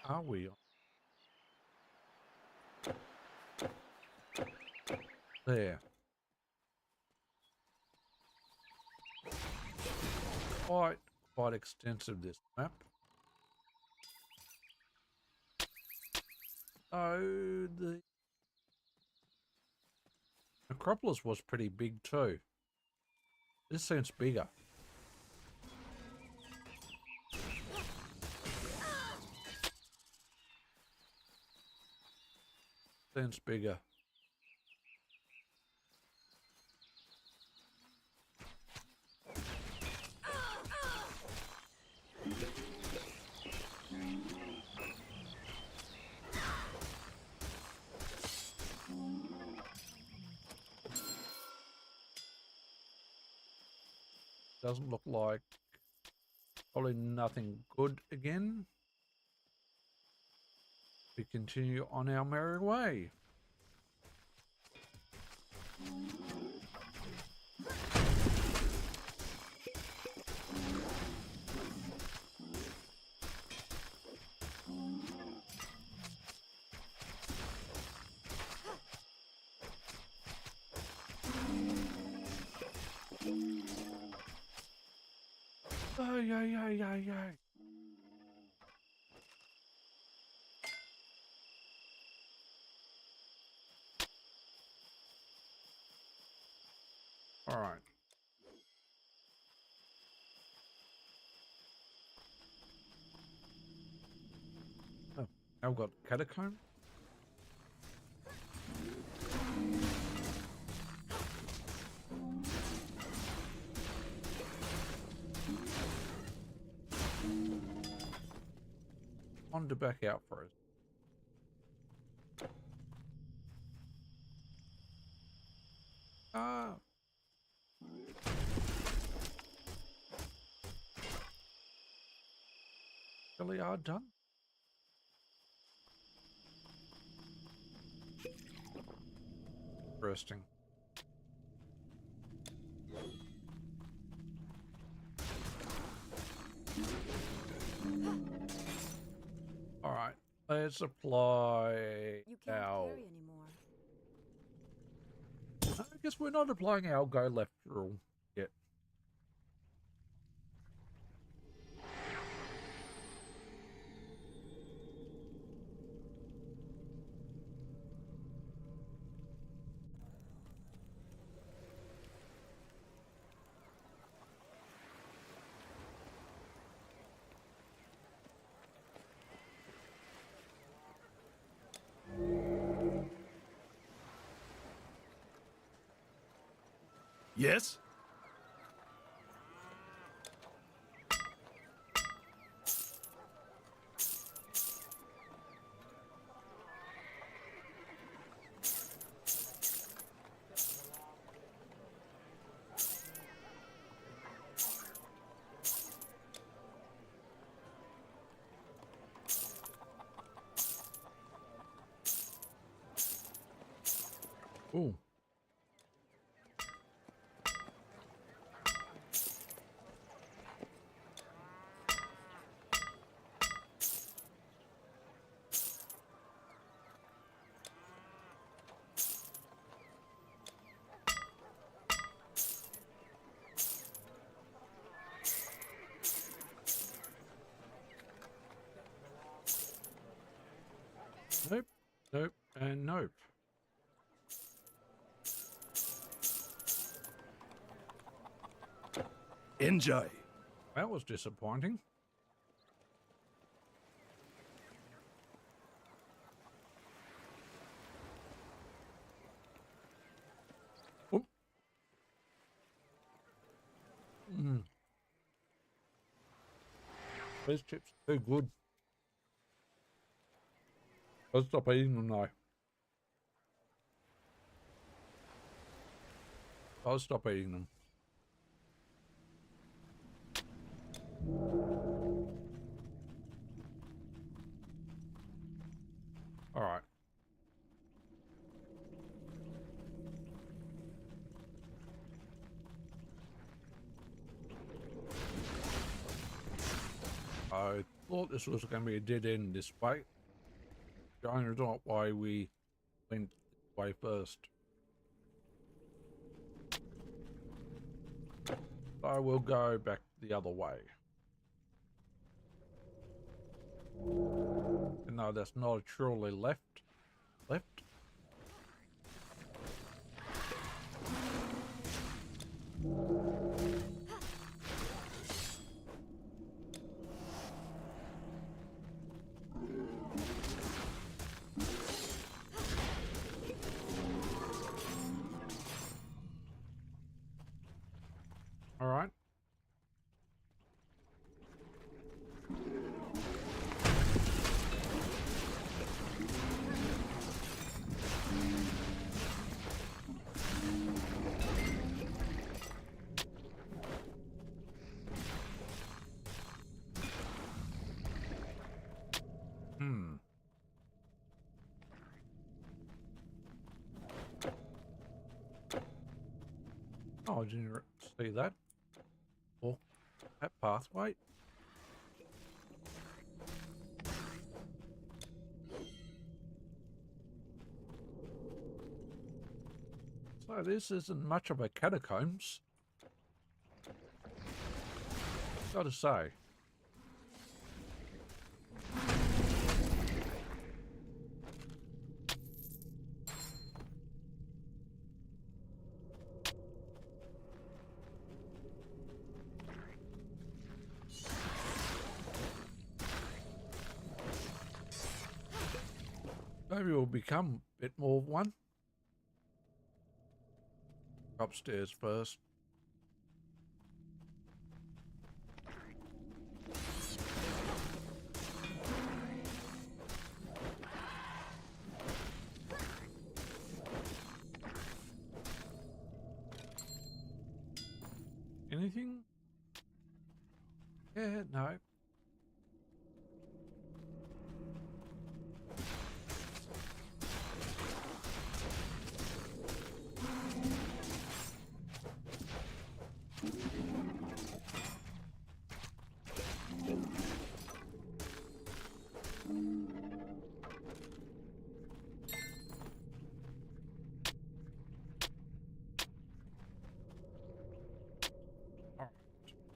Are we? There. Quite extensive, this map. Oh, the Acropolis was pretty big too. This seems bigger. Sense bigger. Doesn't look like probably nothing good again. We continue on our merry way. Ay, ay, ay, ay, ay. All right. Oh, I've got catacomb. On to back out for us. Ah. Really are done. Interesting. All right, let's apply You can't our... carry anymore. I guess we're not applying our go left rule yet. Yes? Ooh. Nope, nope, and nope. Enjoy. That was disappointing. Oop. These chips are too good. I'll stop eating them now. I'll stop eating them. All right. I thought this was going to be a dead end this way. China's not why we went this way first. I will go back the other way. No, that's not truly left. Left. I didn't see that. Or that pathway. So this isn't much of a catacombs. Gotta say. Maybe we'll become a bit more of one. Upstairs first. Anything? Yeah, no.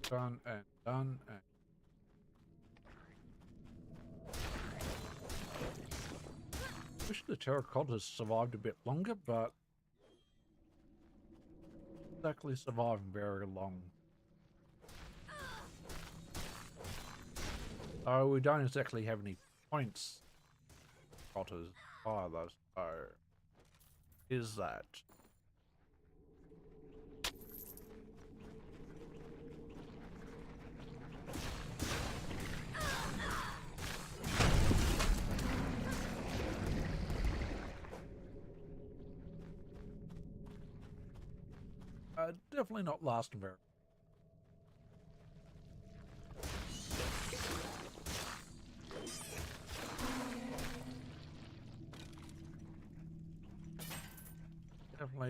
Done and done and wish the terracottas survived a bit longer, but exactly surviving very long. Oh, we don't exactly have any points. Cotters either, so is that? Definitely not lasting very.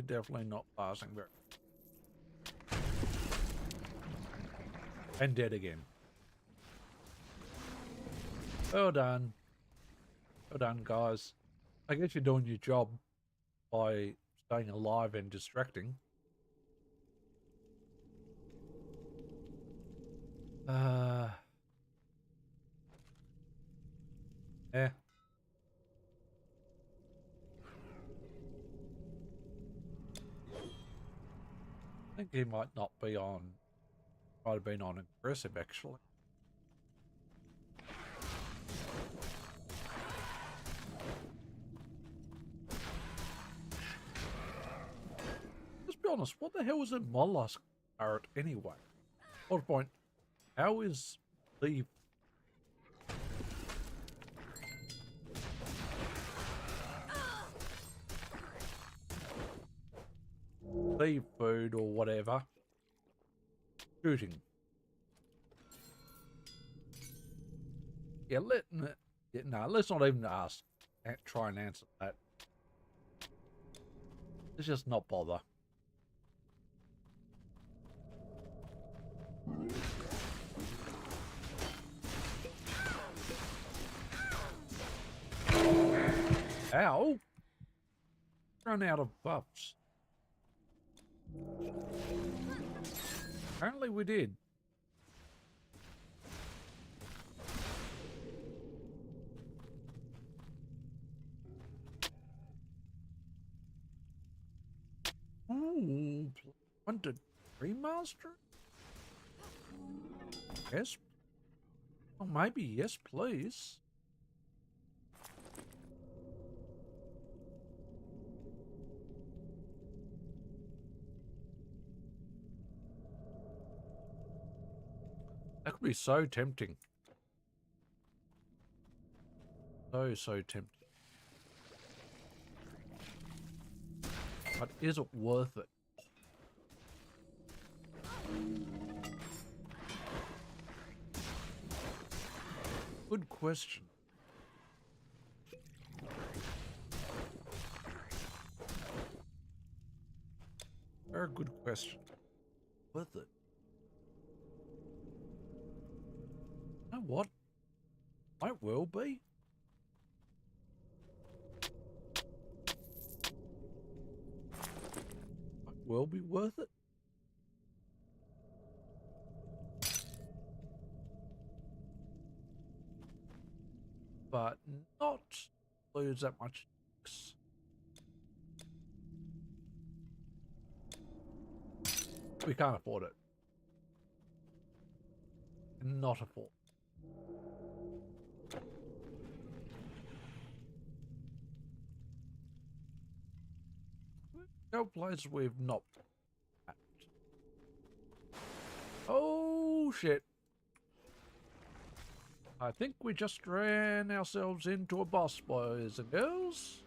Definitely not lasting very. And dead again. Well done. Well done, guys. I guess you're doing your job by staying alive and distracting. Yeah. I think he might not be on. Might have been on aggressive, actually. Let's be honest, what the hell is a mollusk turret anyway? What point? How is the food or whatever shooting? Yeah, no, let's not even ask. Try and answer that. Let's just not bother. Ow! Run out of buffs. Apparently we did. Ooh, 1 to 3 master? Yes. Oh, maybe yes, please. That could be so tempting. So tempting. But is it worth it? Good question. Very good question. worth it. You know what? Might well be. Might well be worth it. But not lose that much. We can't afford it. Not afford. No places we've not at. Oh shit. I think we just ran ourselves into a boss, boys and girls.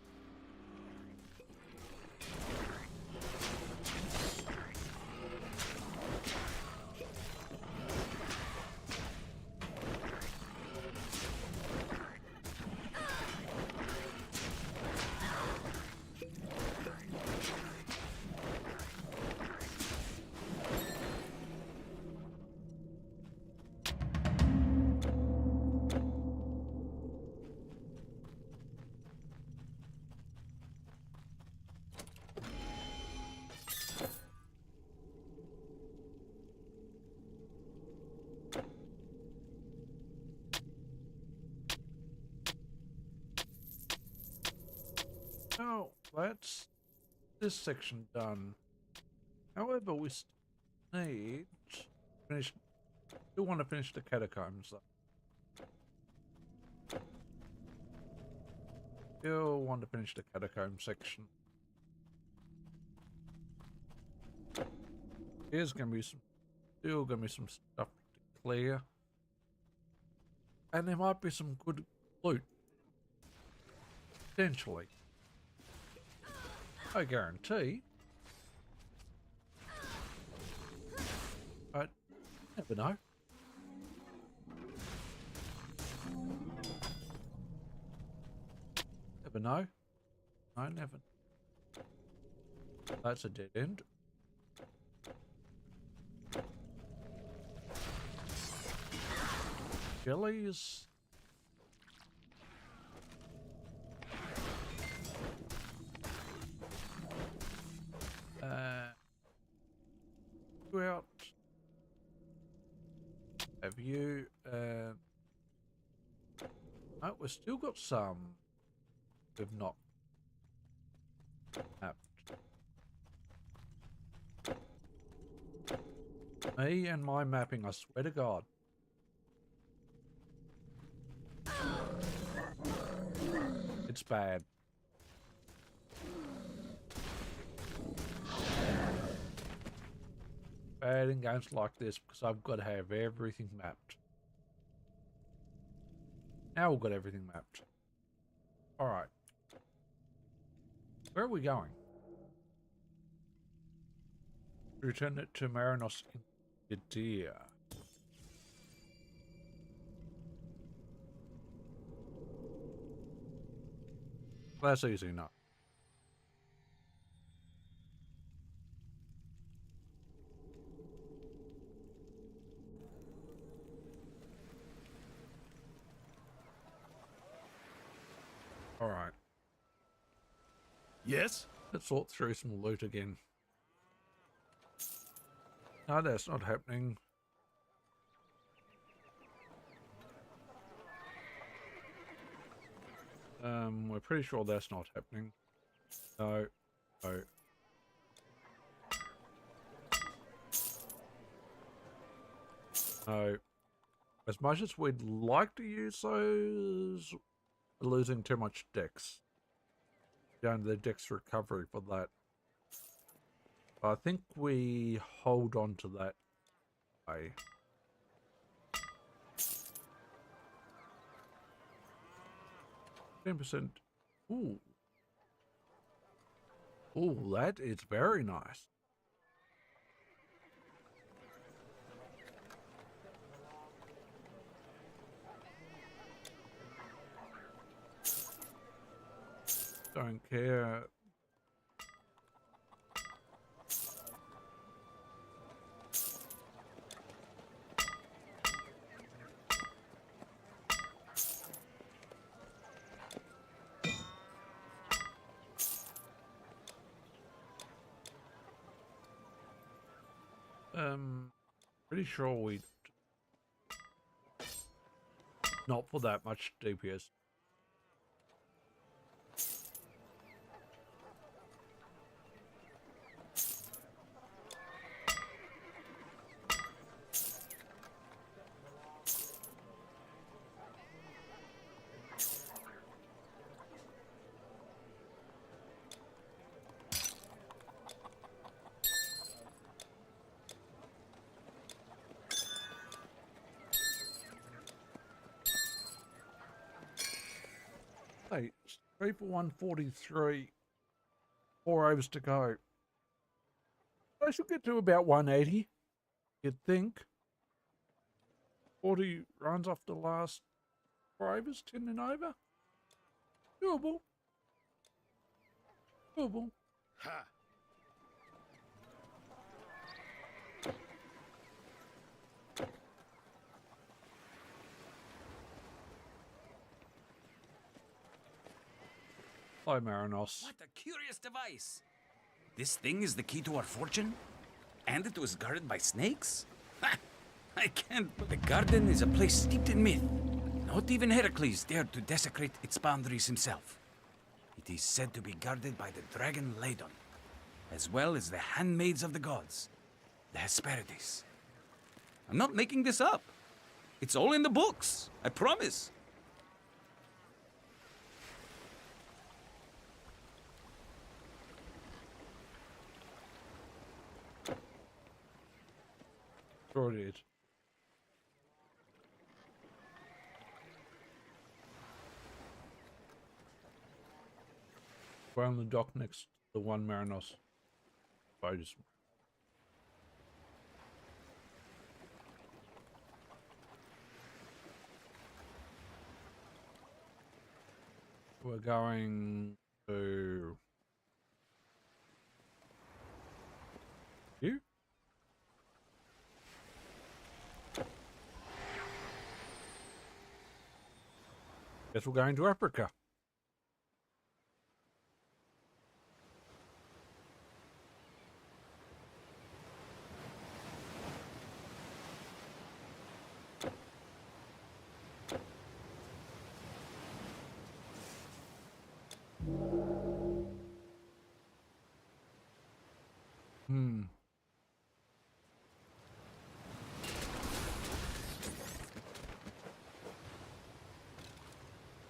Now, that's this section done. However, we need to finish. Still want to finish the catacombs though. Still want to finish the catacomb section. Here's gonna be some. Still gonna be some stuff to clear, and there might be some good loot. Potentially. I guarantee. But never know. Never know. I never. That's a dead end. Jellies. Go out. Have you? Oh, we've still got some. We've not mapped. Me and my mapping, I swear to God. It's bad. Bad in games like this because I've got to have everything mapped. Now we've got everything mapped. Alright. Where are we going? Return it to Marinos in Judea. That's easy enough. All right. Yes? Let's sort through some loot again. No, that's not happening. We're pretty sure that's not happening. No. No. No. As much as we'd like to use those, we're losing too much dex. Down to the dex recovery for that. But I think we hold on to that way. %. Ooh. Ooh, that is very nice. Don't care. Pretty sure we not for that much DPS. Hey, 3 for 143. 4 overs to go. I should get to about 180. You'd think. 40 runs off the last 4 overs, 10 and over. Doable. Doable. Ha! Hi, Marinos. What a curious device. This thing is the key to our fortune? And it was guarded by snakes? Ha! I can't. The garden is a place steeped in myth. Not even Heracles dared to desecrate its boundaries himself. It is said to be guarded by the dragon Ladon, as well as the handmaids of the gods, the Hesperides. I'm not making this up. It's all in the books, I promise. Sure it is. We're on the dock next to the one Marinos. Boats. We're going to you? Guess we're going to Africa.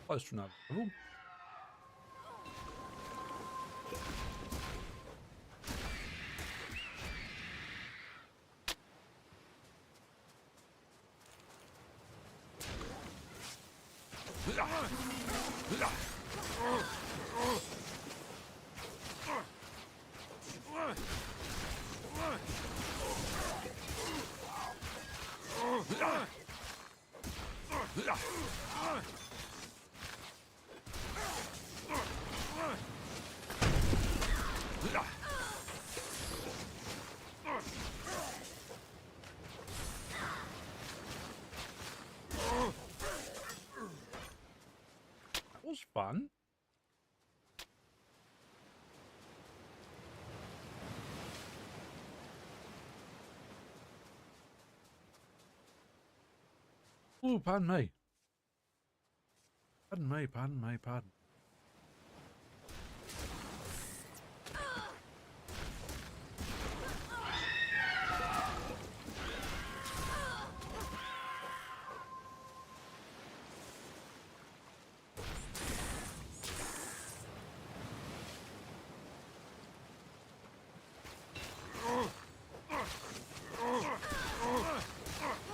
Close to another level. That was fun. Oh, pardon me. Pardon me, pardon me, pardon.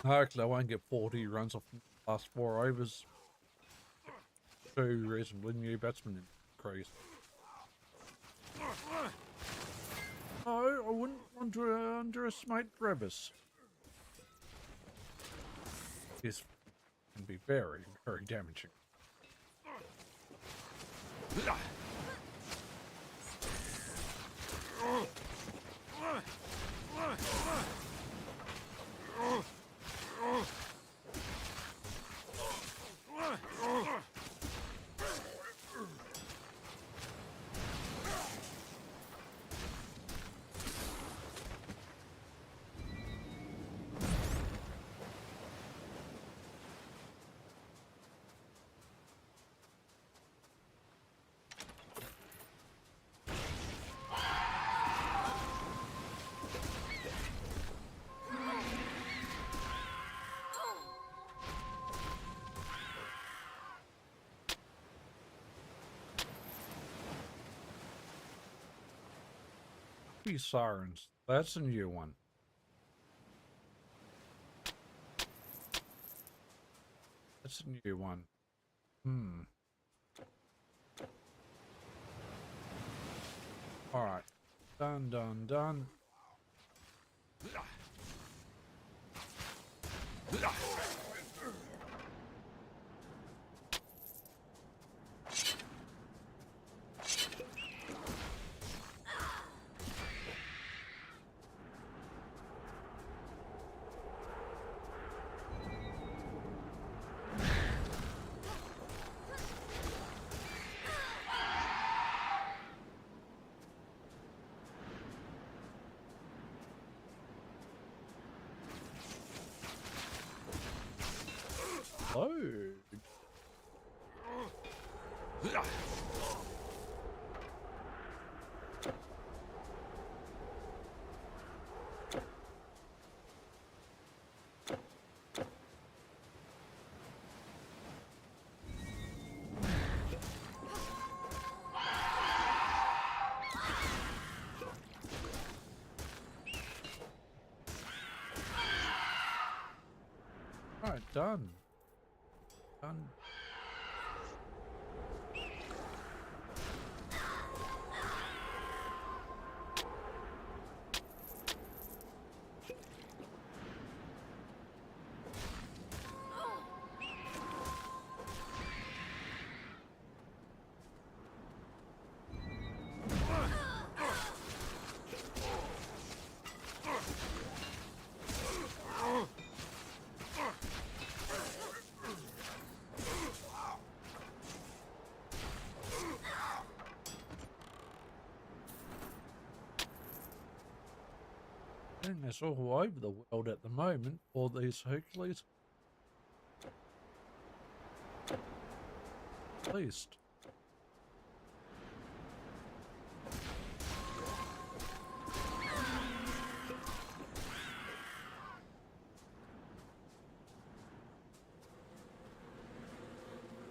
Hopefully I won't get 40 runs off the last 4 overs. 2 reasonably new batsmen increase. Oh, I wouldn't want to underestimate Brevis. This can be very, very damaging. Baby sirens. That's a new one. That's a new one. Alright. Done, done, done. Load. Alright, done. Done. And it's all over the world at the moment, all these Hercules. At least.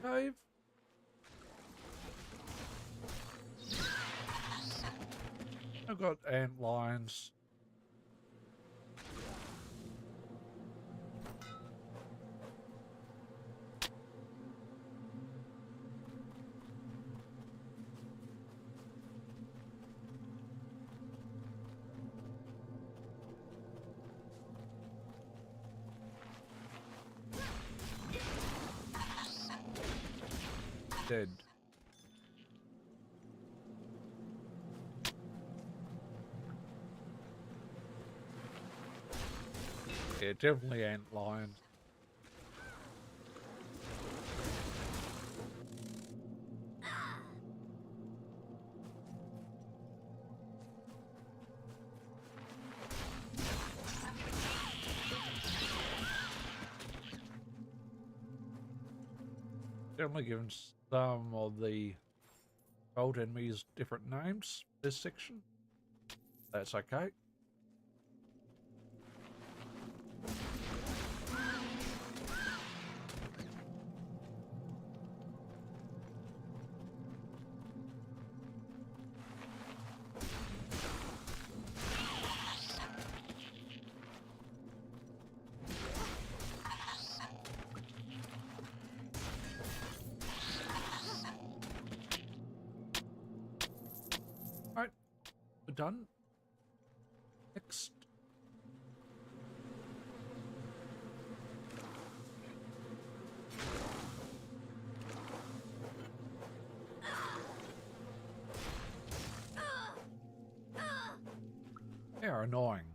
Cave. I've got ant lions. Dead. Yeah, definitely ant lions. Definitely given some of the old enemies different names this section. That's okay. Alright, we're done. Next. They are annoying.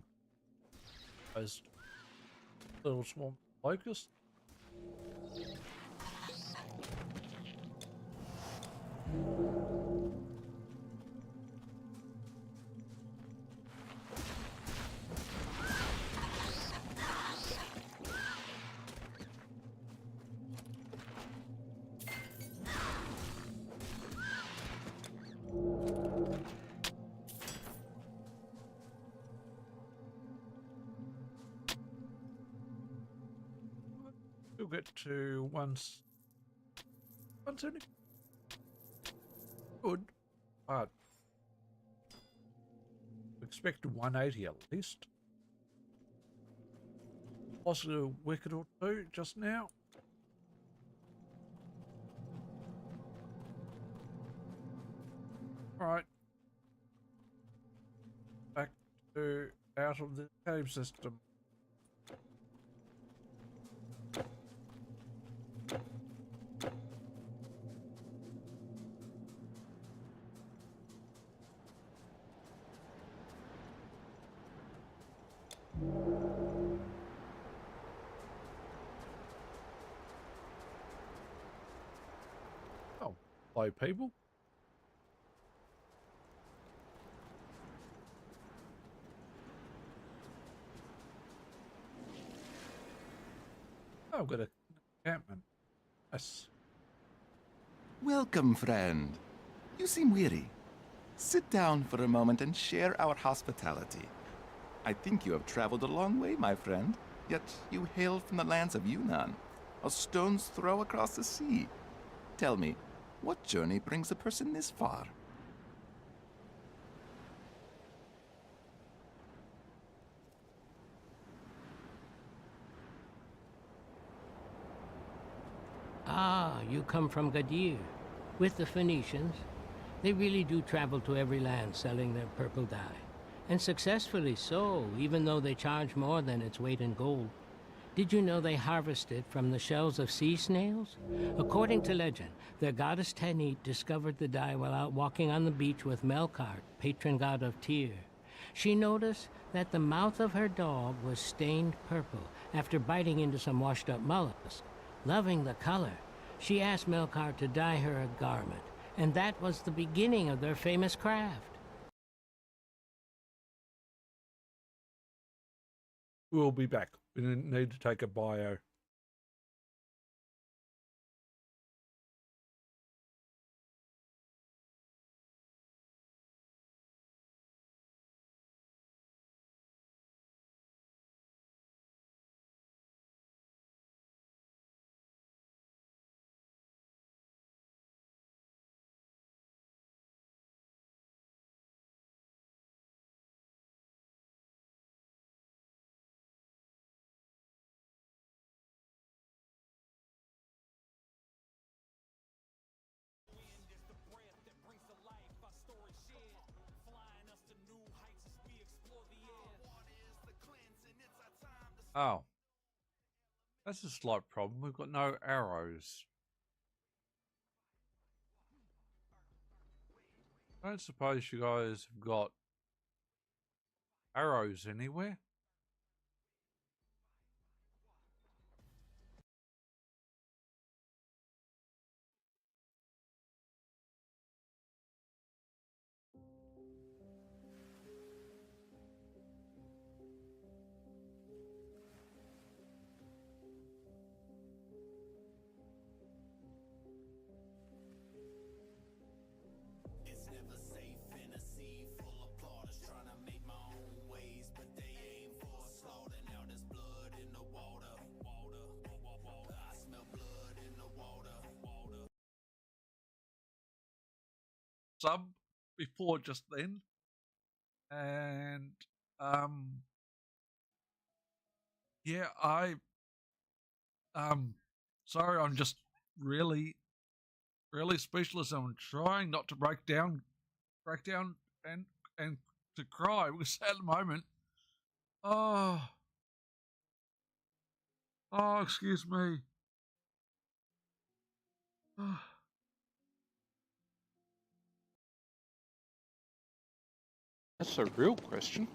Those little small locusts. We'll get to 170. Good, but expect 180 at least. Possibly a wicket or two just now. Alright. Back to out of the cave system. Oh, hello people. Oh, I've got a encampment. Yes. Welcome, friend. You seem weary. Sit down for a moment and share our hospitality. I think you have traveled a long way, my friend, yet you hail from the lands of Yunnan, a stone's throw across the sea. Tell me, what journey brings a person this far? Ah, you come from Gadir. With the Phoenicians, they really do travel to every land selling their purple dye. And successfully so, even though they charge more than its weight in gold. Did you know they harvest it from the shells of sea snails? According to legend, their goddess Tanit discovered the dye while out walking on the beach with Melkart, patron god of Tyr. She noticed that the mouth of her dog was stained purple after biting into some washed-up mollusks. Loving the color, she asked Melkart to dye her a garment, and that was the beginning of their famous craft. We'll be back. We need to take a bio. Oh. That's a slight problem. We've got no arrows. I don't suppose you guys have got arrows anywhere? Sub before just then, and yeah, sorry, I'm just really speechless. I'm trying not to break down and to cry because at the moment, oh, excuse me. That's a real question.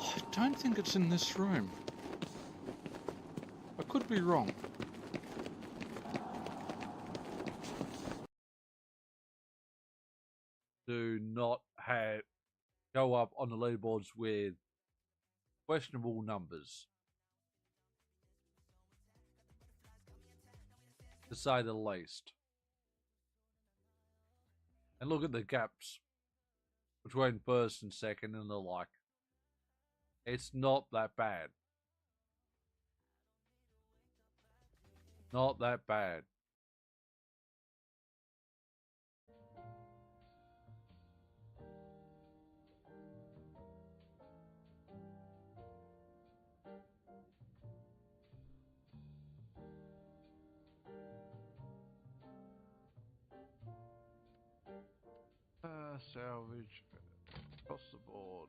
I don't think it's in this room. I could be wrong. Do not go up on the leaderboards with questionable numbers, to say the least. And look at the gaps between first and second and the like. It's not that bad. Not that bad. Salvage across the board.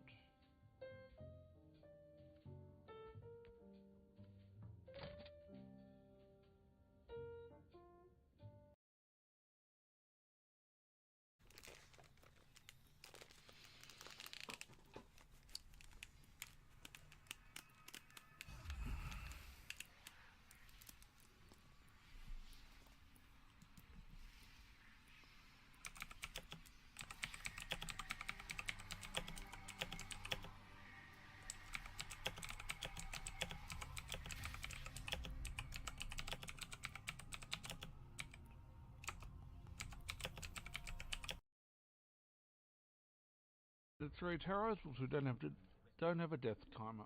The 3 towers also don't have a death timer.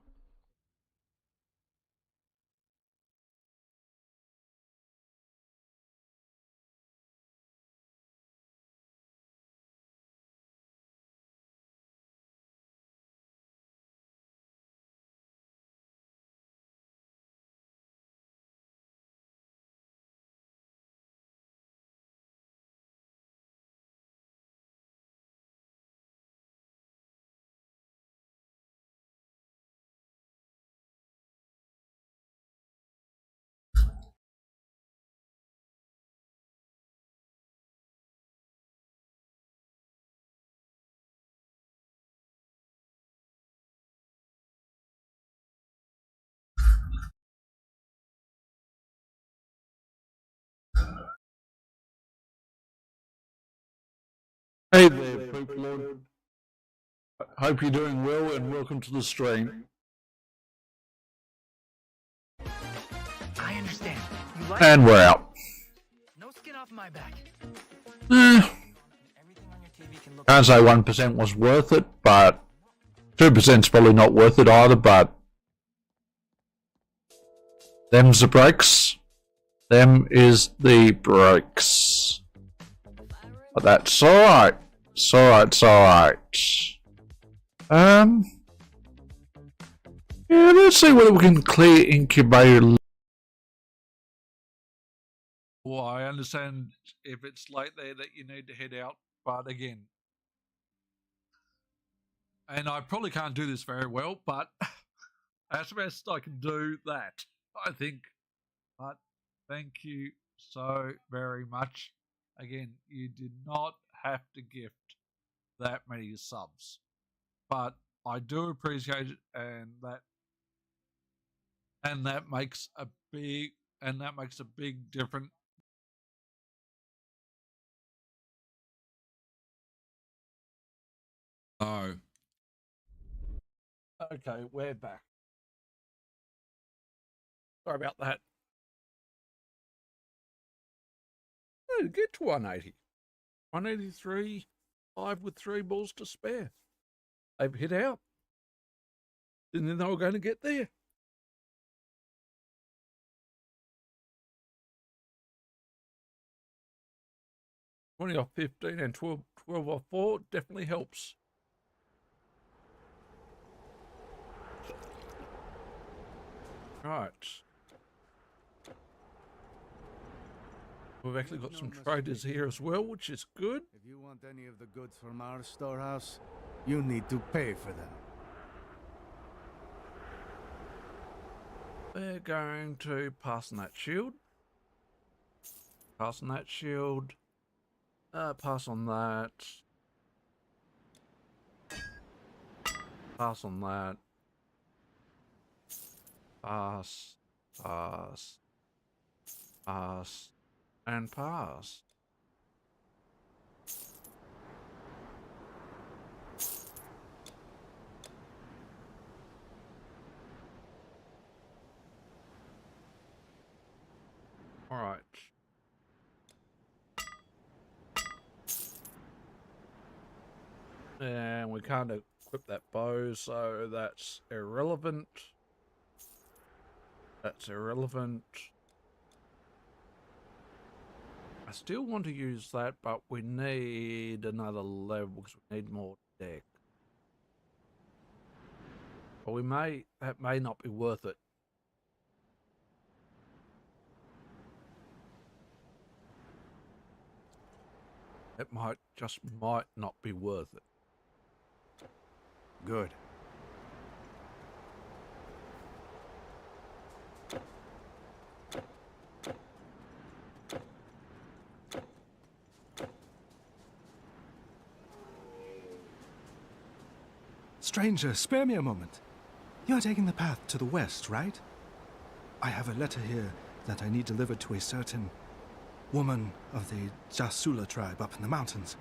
Hey there, Poop Lord. Hope you're doing well and welcome to the stream. I understand. You like And we're out. no skin off my back. Can't say 1% was worth it, but 2%'s probably not worth it either, but them's the breaks. Them is the breaks. But that's alright. It's alright, it's alright. Yeah, let's see whether we can clear incubator. Well, I understand if it's late there that you need to head out, but again, and I probably can't do this very well, but as best I can do that, I think. But thank you so very much. Again, you did not have to gift that many subs, but I do appreciate it, and that makes a big difference. Oh, okay, we're back. Sorry about that. No, get to 180. 183, 5 with 3 balls to spare. They've hit out. Didn't think they were going to get there. Twenty off 15 and 12 off 4 definitely helps. Right. We've actually got some traders here as well, which is good. If you want any of the goods from our storehouse, you need to pay for them. We're going to pass on that shield. Pass on that shield. Pass on that. Pass on that. Pass. Pass. Pass. And pass. All right. And we can't equip that bow, so that's irrelevant. That's irrelevant. I still want to use that, but we need another level because we need more deck. But that may not be worth it. It might not be worth it. Good. Stranger, spare me a moment. You're taking the path to the west, right? I have a letter here that I need delivered to a certain woman of the Jasula tribe up in the mountains.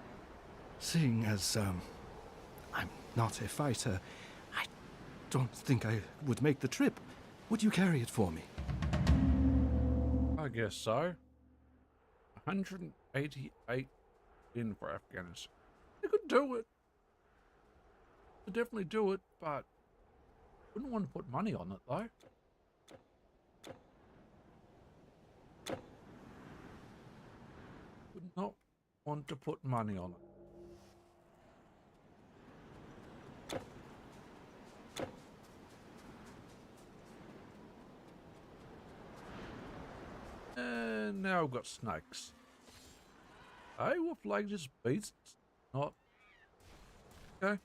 Seeing as, I'm not a fighter, I don't think I would make the trip. Would you carry it for me? I guess so. 188 in for Afghanistan. They could do it. Could definitely do it, but wouldn't want to put money on it though. Would not want to put money on it. And now we've got snakes. Hey, what flag just beasts? Not. Okay.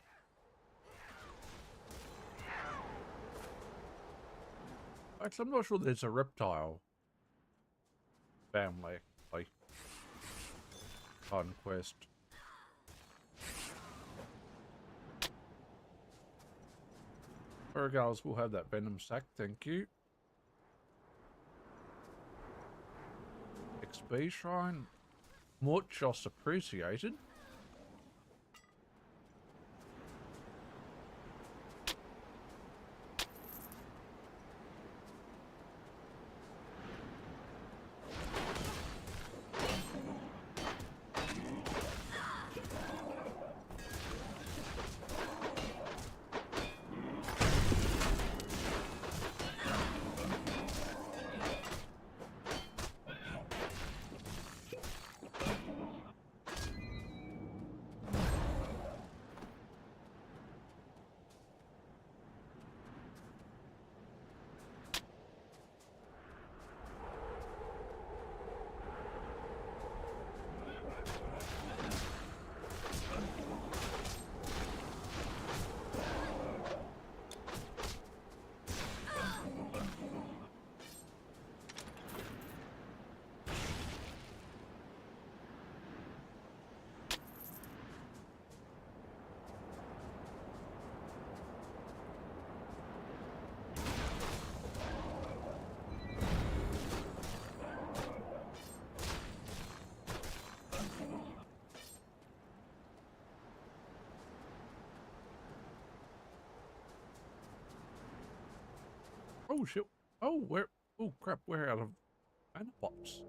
Actually, I'm not sure there's a reptile family, like, conquest. Regardless, we'll have that venom sack, thank you. XP shrine, much appreciated. Oh shit. Oh, oh crap, we're out of mana pops.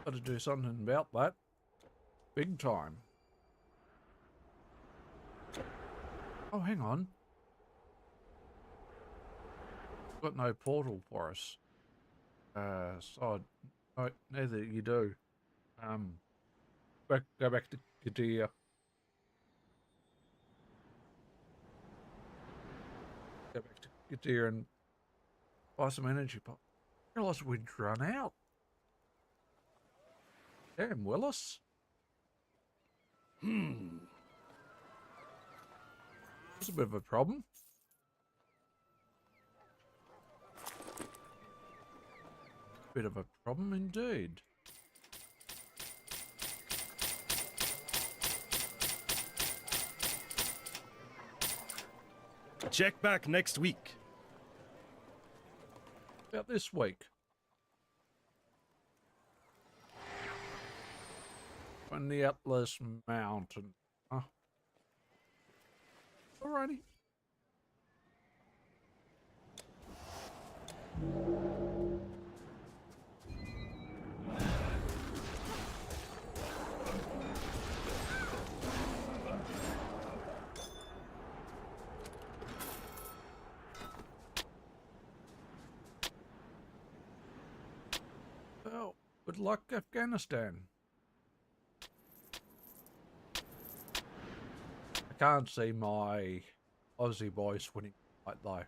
Gotta do something about that. Big time. Oh, hang on. Got no portal for us. So, no, neither you do. Go back to Gadir. Go back to Gadir and buy some energy pop. Realised we'd run out. Damn, Willis. That's a bit of a problem. Bit of a problem indeed. Check back next week. About this week. On the Atlas Mountain. Huh? Alrighty. Good luck, Afghanistan. I can't see my Aussie boys winning like though.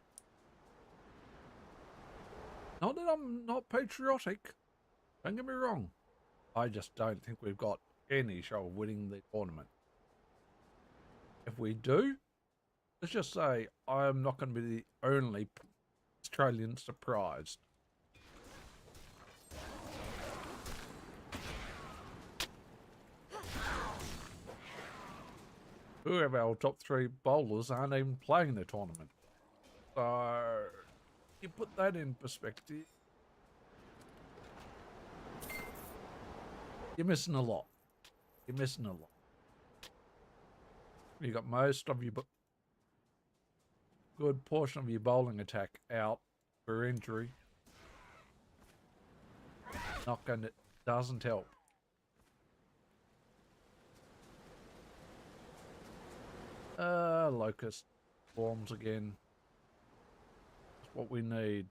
Not that I'm not patriotic. Don't get me wrong. I just don't think we've got any show of winning the tournament. If we do, let's just say I'm not going to be the only Australian surprised. Two of our top 3 bowlers aren't even playing the tournament. So, you put that in perspective, you're missing a lot. You're missing a lot. You got most of your good portion of your bowling attack out for injury. Not going to, doesn't help. Locust swarms again. That's what we need.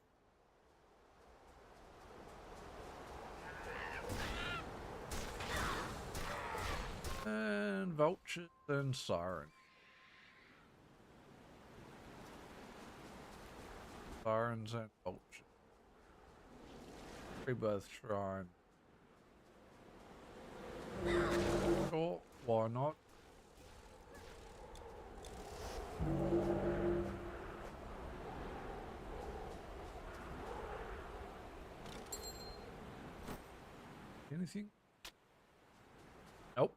And vultures and siren. Sirens and vultures. Rebirth shrine. Sure, why not? Anything? Nope.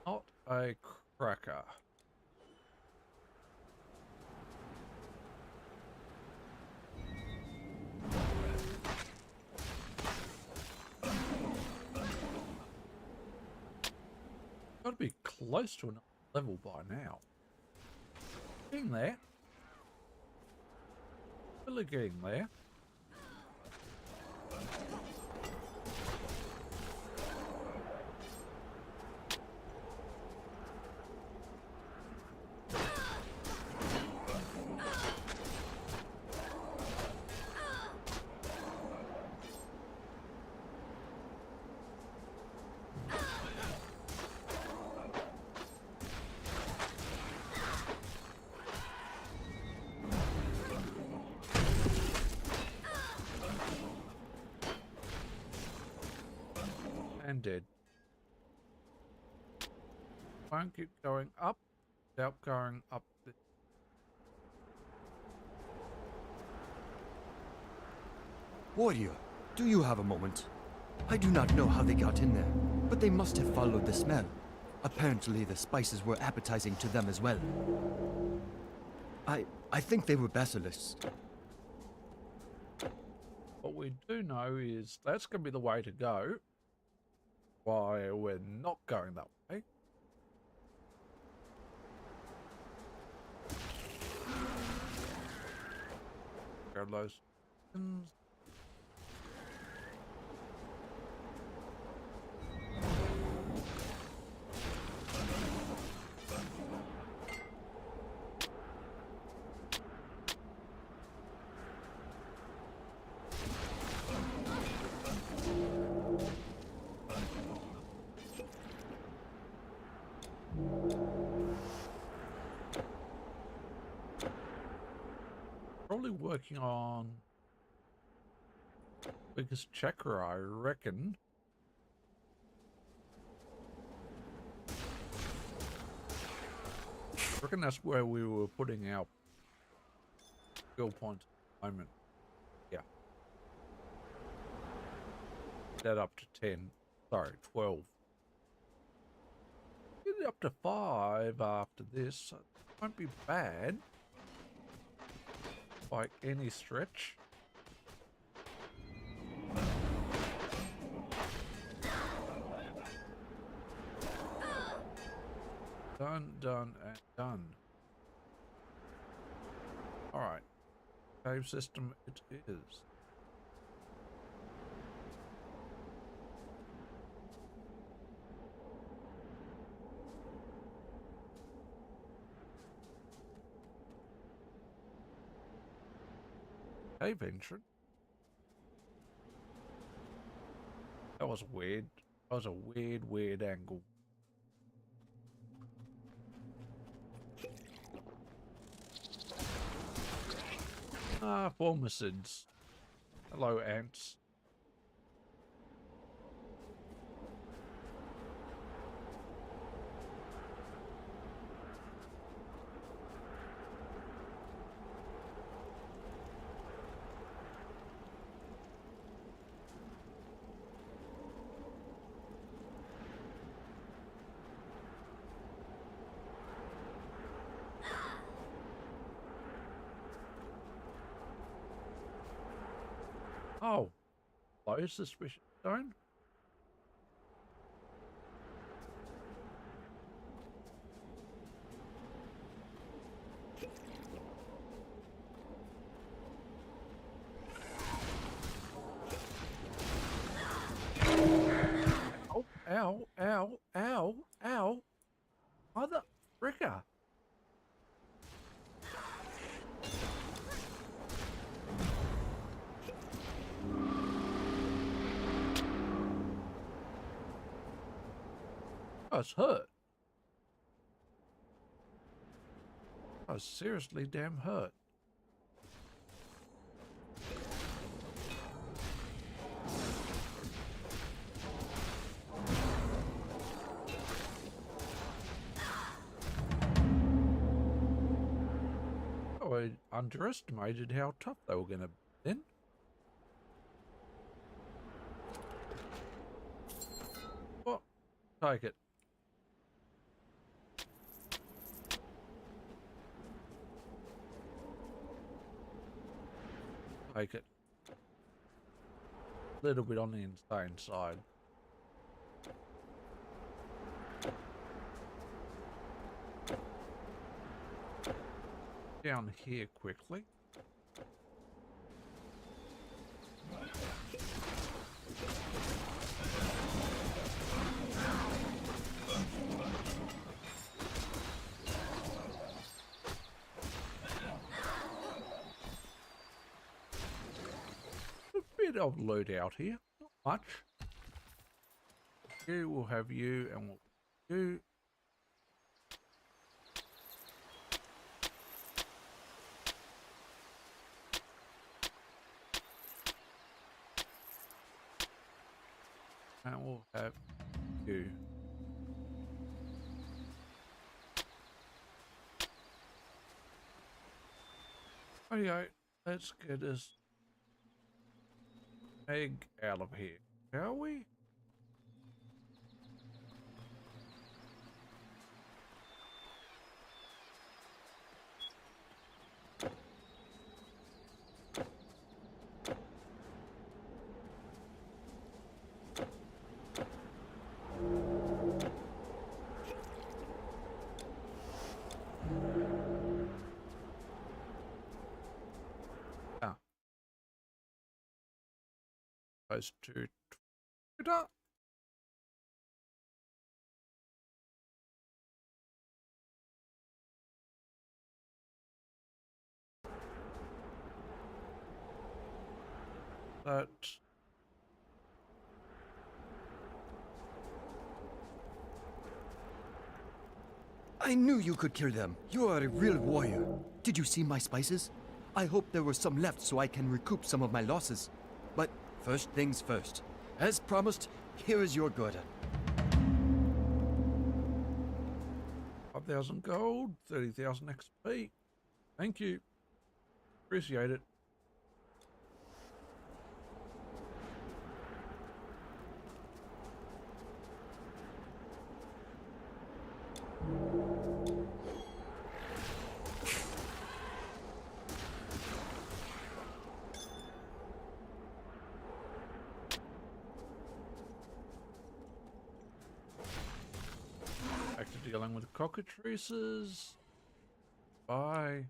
Not a cracker. Gotta be close to another level by now. Getting there. Really getting there. And dead. Won't keep going up without going up. Warrior, do you have a moment? I do not know how they got in there, but they must have followed the smell. Apparently the spices were appetizing to them as well. I think they were basilisks. What we do know is that's going to be the way to go. Why we're not going that way. Grab those. Probably working on biggest chakra, I reckon. I reckon that's where we were putting our skill points at the moment. Yeah. That up to 10. Sorry, 12. Get it up to 5 after this. So it won't be bad. By any stretch. Done, done, and done. Alright. Cave system it is. Cave entrance. That was weird. That was a weird angle. Ah, formicids. Hello, ants. Oh, low suspicion zone. Oh, ow, ow, ow, ow. Mother fricker. I was hurt. I was seriously damn hurt. Oh, I underestimated how tough they were going to be then. What? Take it. Take it. A little bit on the insane side. Down here quickly. A bit of loot out here, not much. You will have you, and we'll do. And we'll have you. Okay, let's get this egg out of here, shall we? Goes to Twitter. But I knew you could kill them. You are a real warrior. Did you see my spices? I hope there was some left so I can recoup some of my losses. But first things first. As promised, here is your guerdon. 5,000 gold, 30,000 XP. Thank you. Appreciate it. Back to dealing with cockatrices. Bye.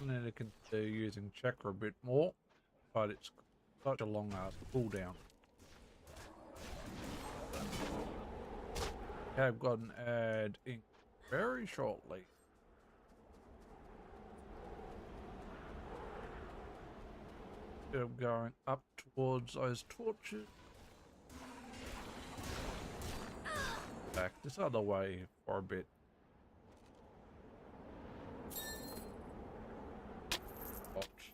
Something I can do using chakra a bit more, but it's such a long ass cooldown. Okay, I've got an ad in very shortly. I'm going up towards those torches. Back this other way for a bit. Watch.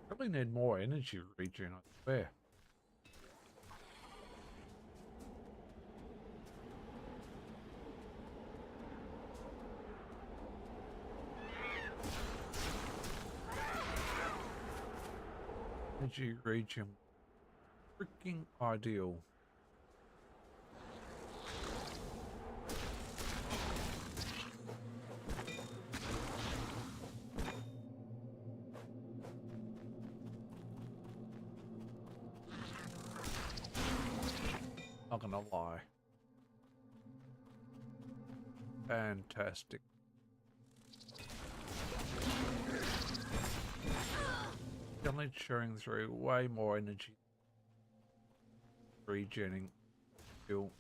Probably need more energy regen, I swear. Energy regen, freaking ideal. Not gonna lie. Fantastic. Definitely chewing through way more energy. Regenning. Fuel.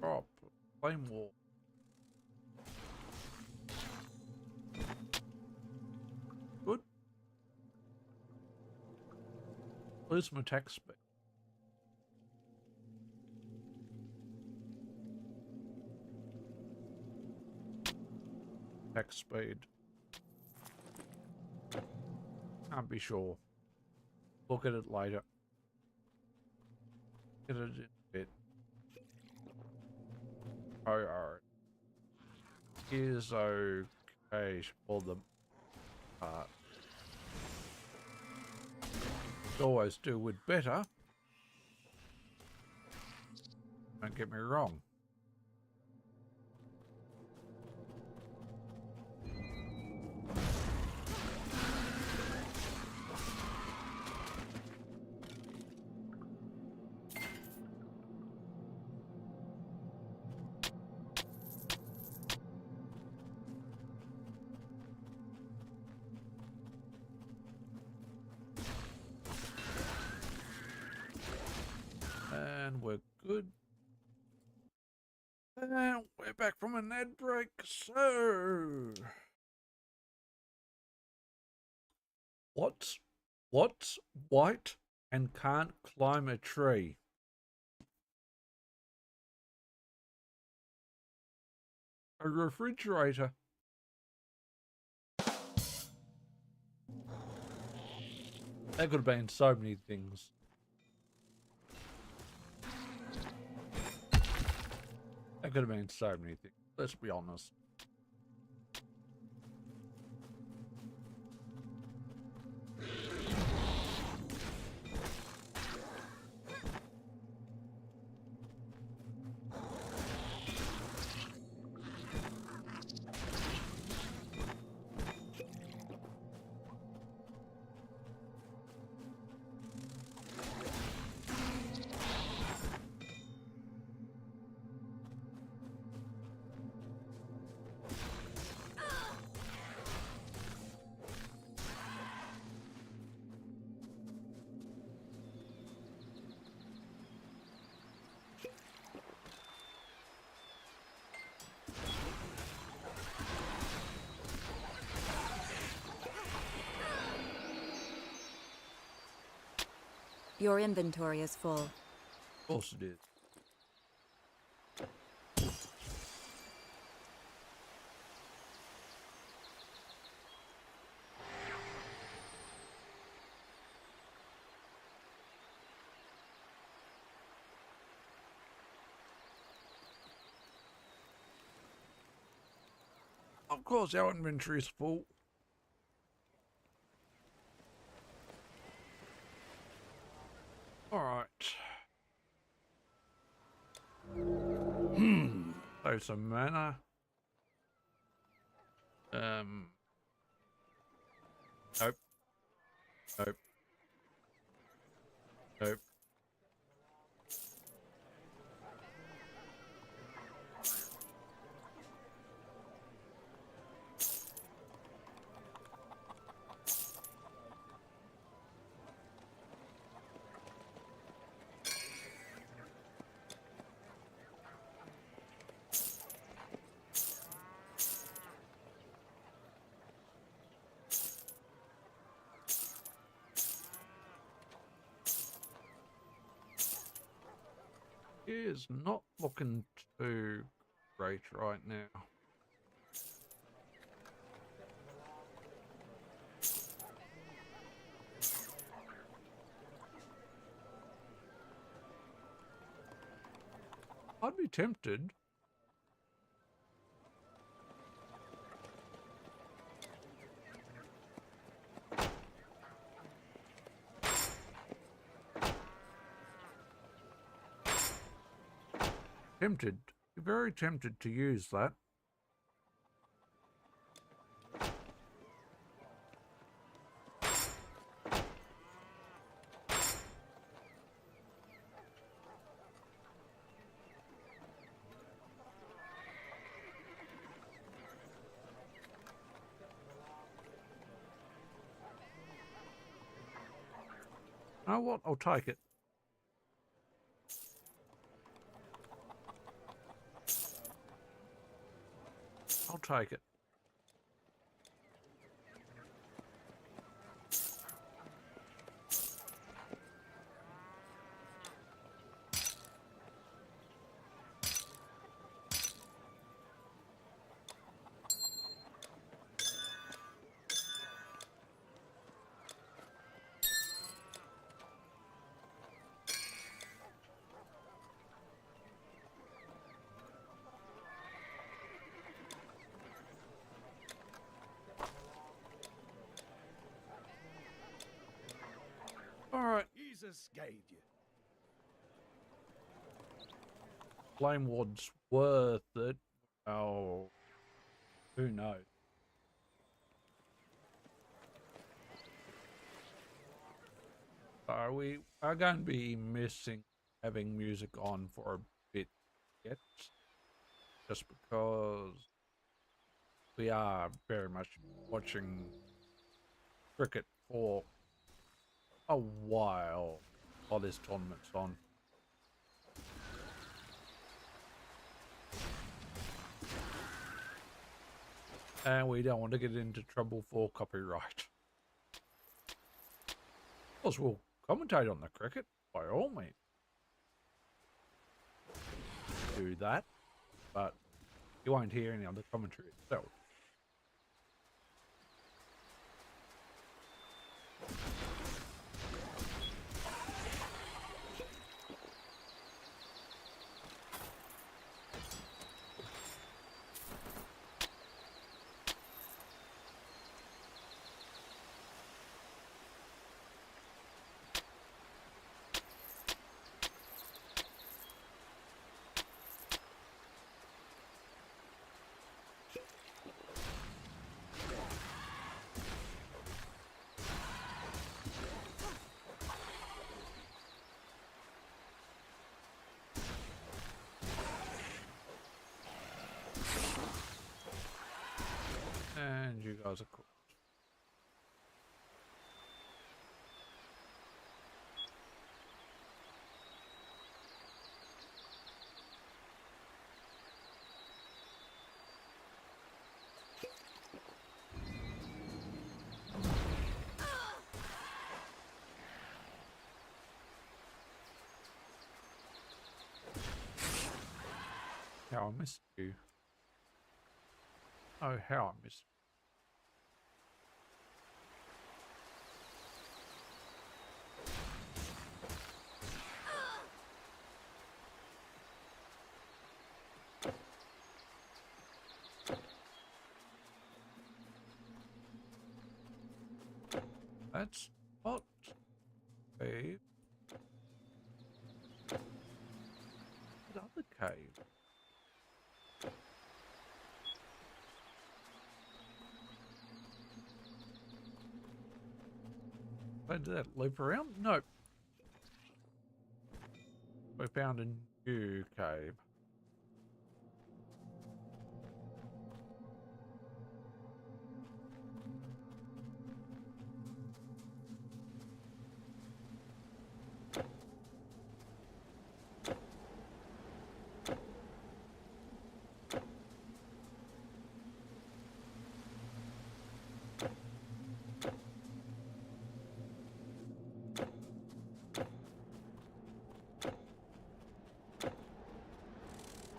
Drop. Flame wall. Good. Lose some attack speed. Attack speed. Can't be sure. Look at it later. Get it in a bit. Alright. Is okay for them. Always do with better. Don't get me wrong. And we're good. And we're back from an ad break, so what's white and can't climb a tree? A refrigerator. That could have been so many things. That could have been so many things. Let's be honest. Your inventory is full. Of course it is. Of course, our inventory is full. All right. Save some mana. Nope. Nope. Nope. Is not looking too great right now. I'd be tempted. Very tempted to use that. You know what? I'll take it. I'll take it. All right. Jesus guide you. Flame Ward's worth it. Oh, who knows? We are going to be missing having music on for a bit yet, just because we are very much watching cricket for a while this tournament's on. And we don't want to get into trouble for copyright. Of course, we'll commentate on the cricket, by all means. Do that, but you won't hear any of the commentary itself. And you guys are cool. how I missed you. Oh, how I missed you. That's not cave. The other cave. Where did that loop around? Nope. We found a new cave.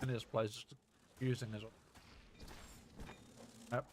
And this place is confusing as well. Yep.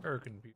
Very confusing.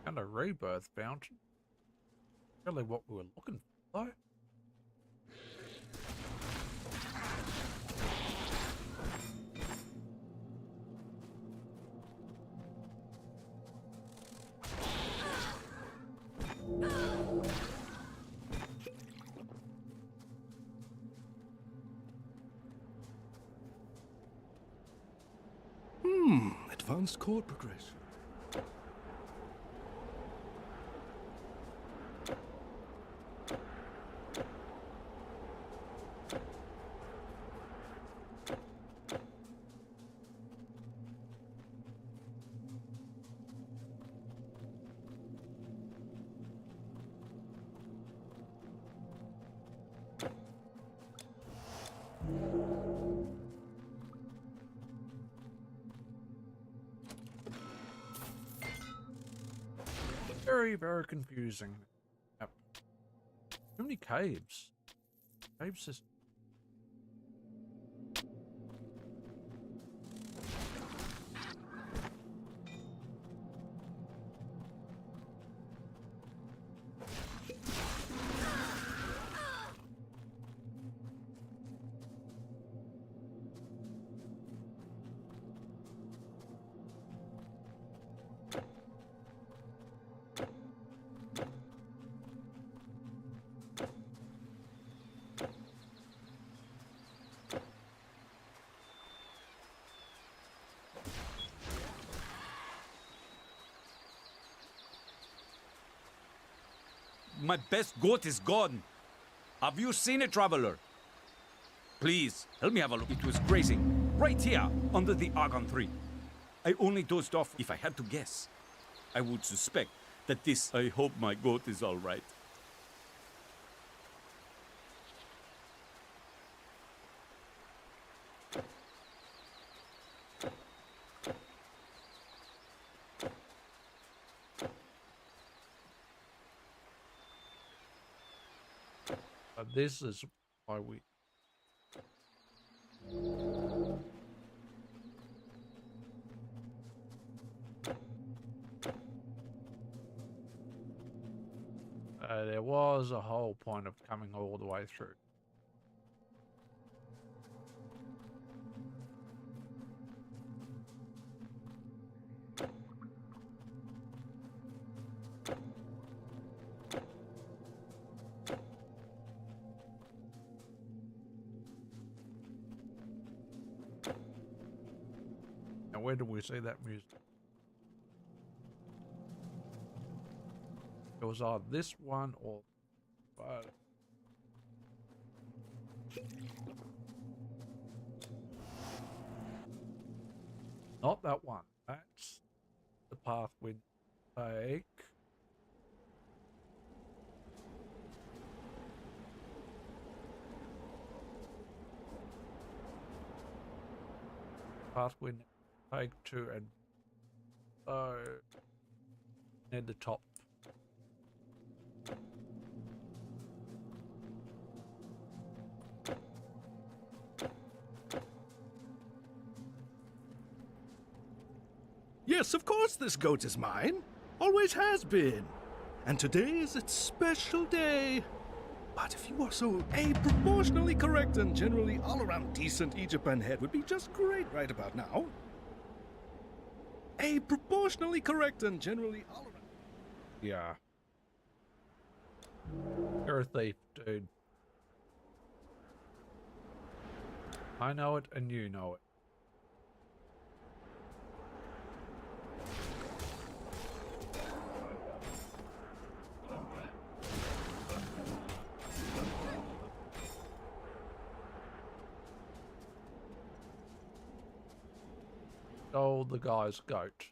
And a rebirth fountain. Really what we were looking for, though. Advanced chord progression. Very, very confusing. Yep. Too many caves. Cave system. My best goat is gone. Have you seen it, traveler? Please, help me have a look. It was grazing right here under the argon tree. I only dozed off. If I had to guess, I would suspect that this... I hope my goat is all right. This is why we. There was a whole point of coming all the way through. Now, where do we see that music? It was either this one or. Not that one. That's the path we take. Path we take to and near the top. Yes, of course this goat is mine. Always has been. And today is its special day. But if you are so proportionally correct and generally all-around decent, Egyptian head would be just great right about now. Proportionally correct and generally all-around... Yeah. You're a thief, dude. I know it and you know it. Stole the guy's goat.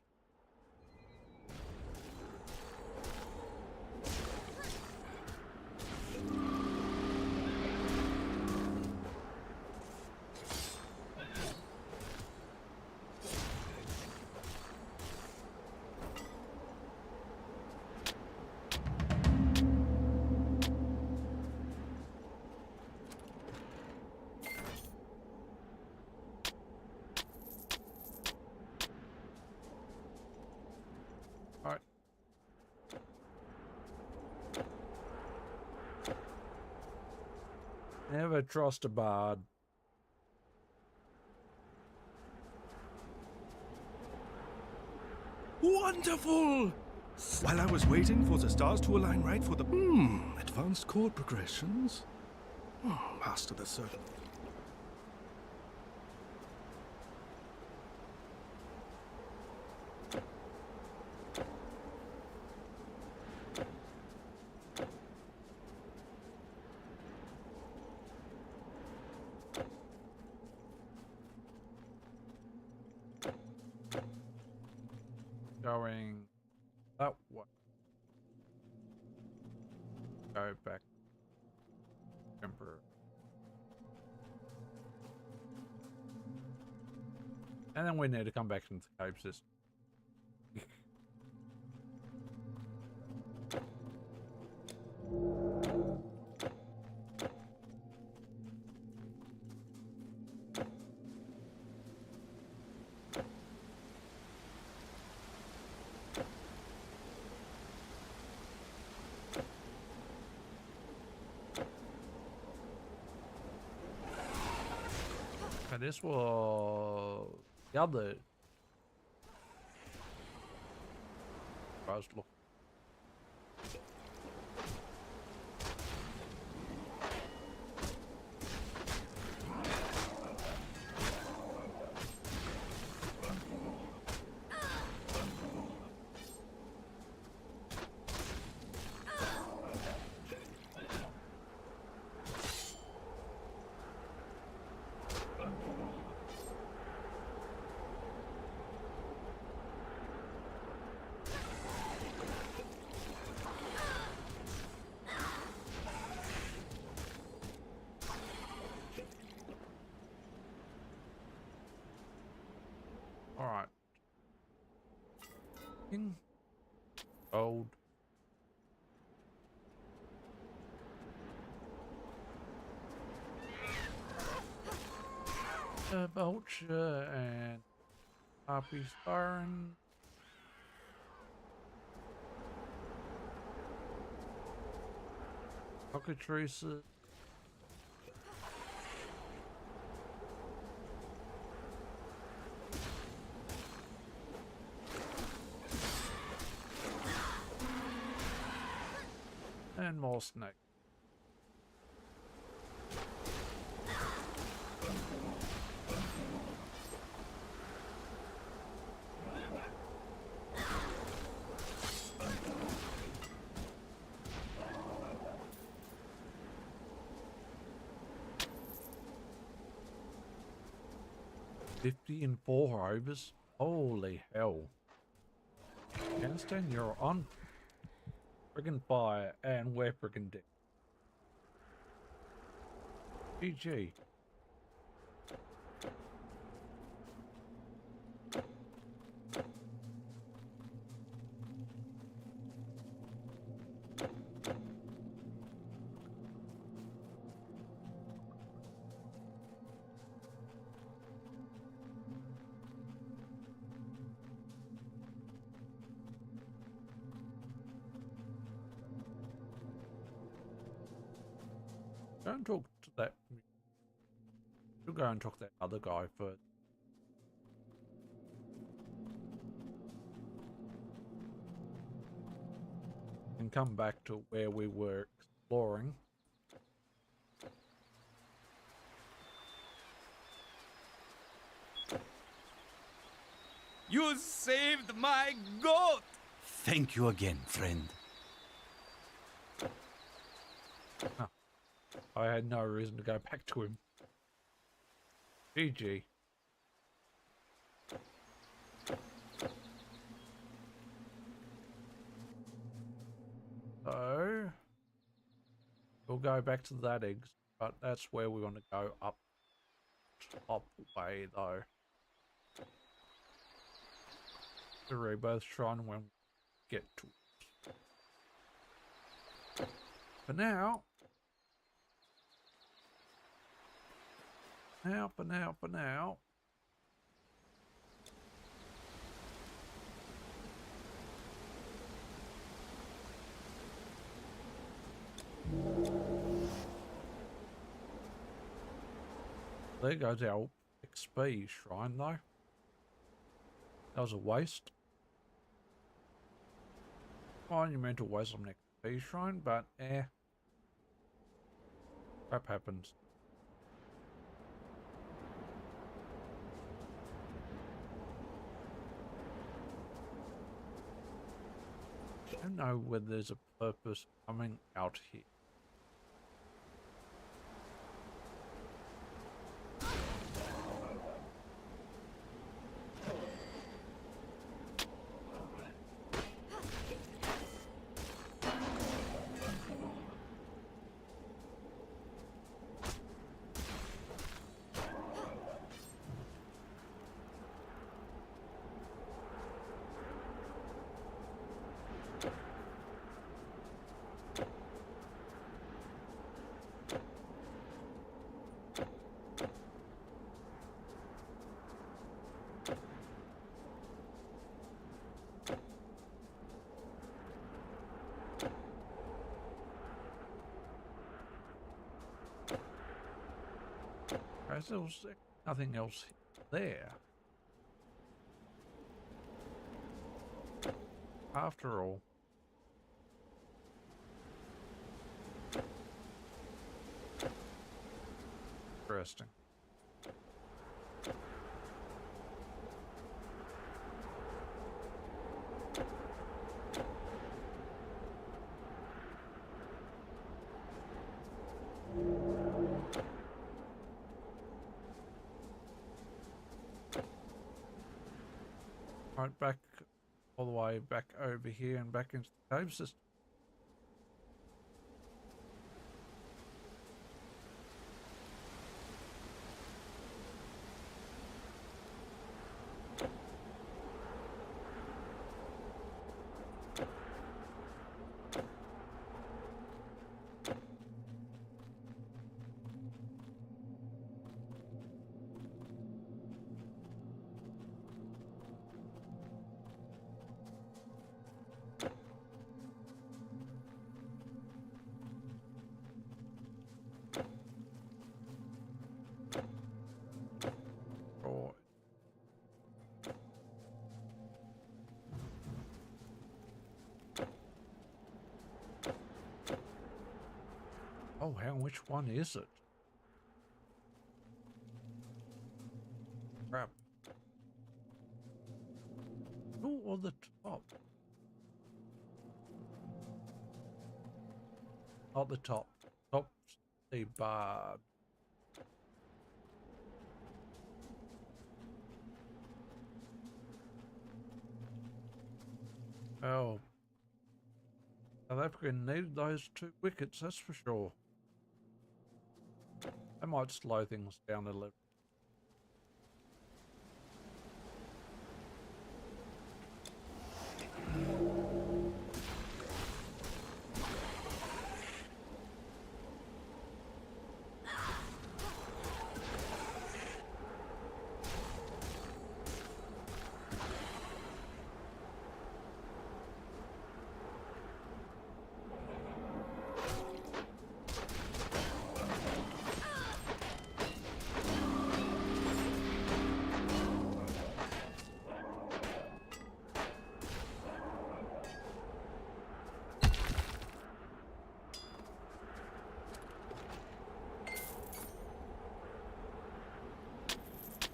Alright. Never trust a bard. Wonderful! While I was waiting for the stars to align right for the advanced chord progressions, master the circle. Going that way. Go back. Emperor. And then we need to come back into the cave system. And this was the other. I was looking. All right. Gold. A vulture and harpy siren. Cockatrices. And more snakes. $50 and 4 overs. Holy hell. Afghanistan, you're on friggin' fire and we're friggin' dead. GG. Don't talk to that. You'll go and talk to that other guy first. And come back to where we were exploring. You saved my goat! Thank you again, friend. I had no reason to go back to him. GG. So, we'll go back to that exit, but that's where we want to go up top way though. The Rebirth Shrine when we get to it. For now, for now. There goes our XP shrine though. That was a waste. Monumental waste on an XP shrine, but crap happens. I don't know whether there's a purpose coming out here. Okay, so there's nothing else there. After all. Interesting. Right, back all the way back over here and back into the cave system. which one is it? Crap. Oh, on the top. Not the top. Top the bar. Oh. South Africa needed those 2 wickets, that's for sure. They might slow things down a little.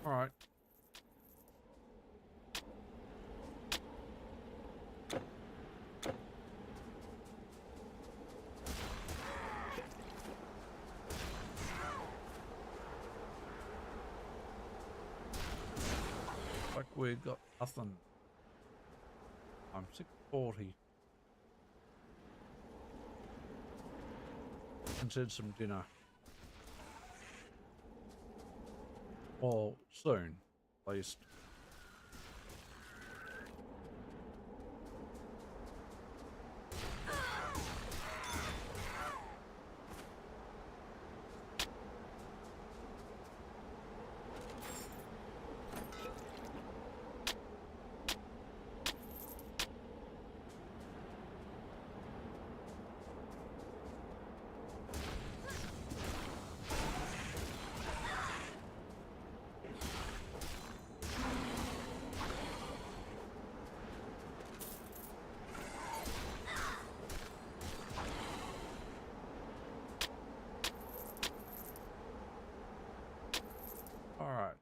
All right. Like we got nothing. I'm 640. Consider some dinner. Or soon, at least. All right.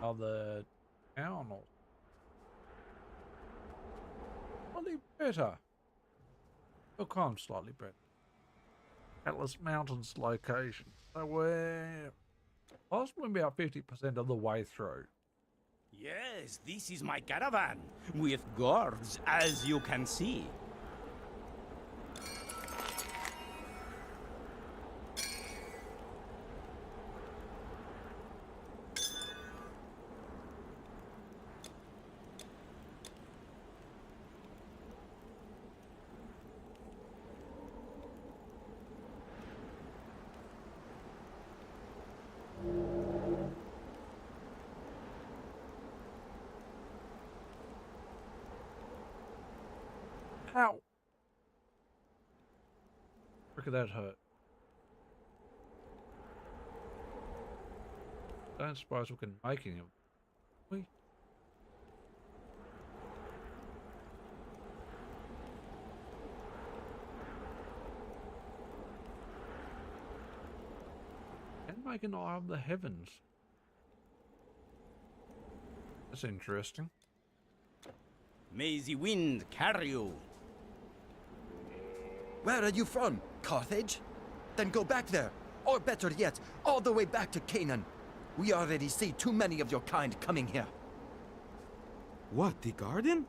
Other town or slightly better. Look, I'm slightly better. Atlas Mountains location. So we're possibly about 50% of the way through. Yes, this is my caravan, with guards, as you can see. Ow! Look at that hurt. Don't suppose we can make any of them. We? Can make an eye of the heavens. That's interesting. May the wind carry you. Where are you from? Carthage? Then go back there. Or better yet, all the way back to Canaan. We already see too many of your kind coming here. What, the garden?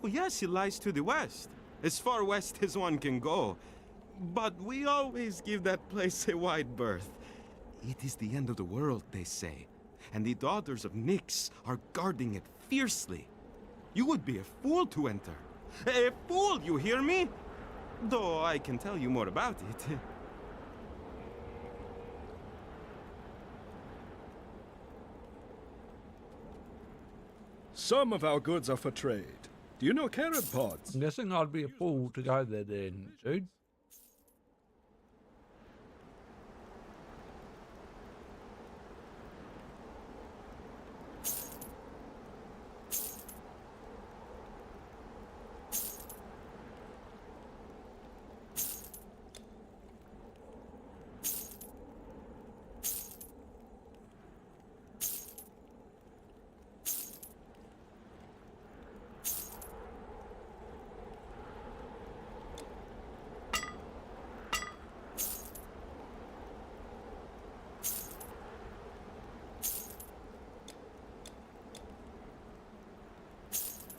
Oh, yes, it lies to the west. As far west as one can go. But we always give that place a wide berth. It is the end of the world, they say. and the daughters of Nyx are guarding it fiercely. You would be a fool to enter. A fool, you hear me? Though I can tell you more about it. Some of our goods are for trade. Do you know carrot pods? I'm guessing I'd be a fool to go there then, dude.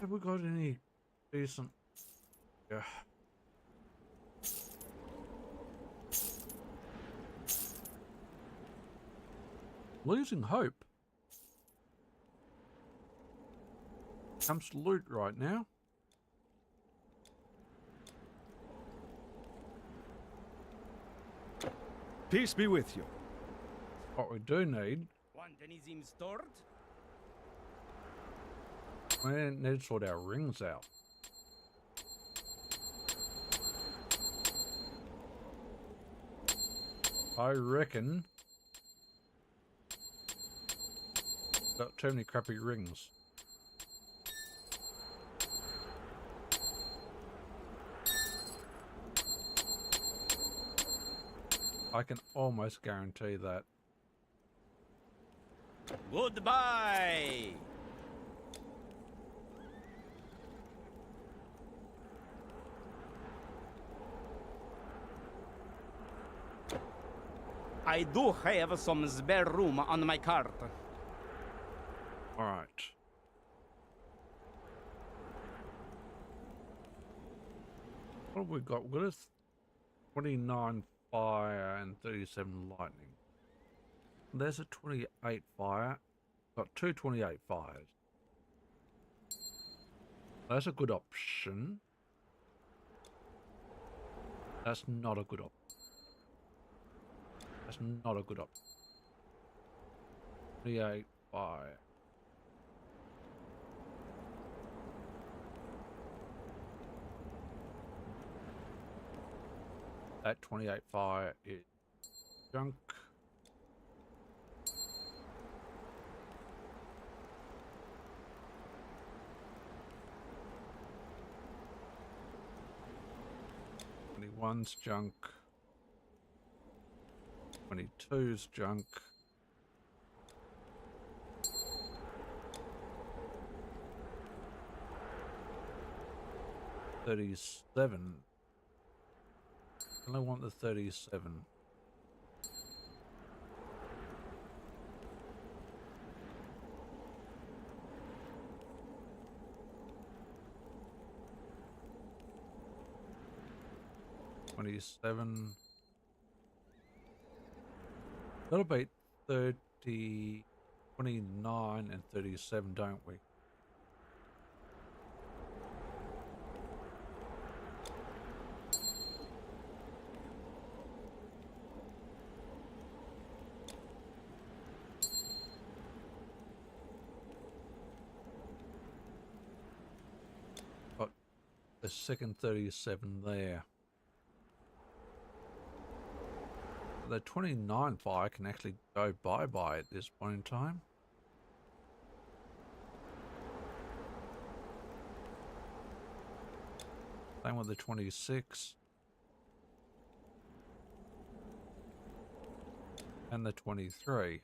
Have we got any decent? Yeah. Losing hope. Comes to loot right now. Peace be with you. What we do need, Want anything stored? we need to sort our rings out. I reckon got too many crappy rings. I can almost guarantee that. Goodbye! I do have some spare room on my cart. All right. What have we got? We've got a 29 fire and 37 lightning. There's a 28 fire. Got two 28 fires. That's a good option. That's not a good option. That's not a good option. 28 fire. That 28 fire is junk. One's junk. 22's junk. $37. I want the 37. $27. Gotta beat 30, 29 and 37, don't we? Got the second 37 there. The 29 fire can actually go bye-bye at this point in time. Same with the 26. And the 23.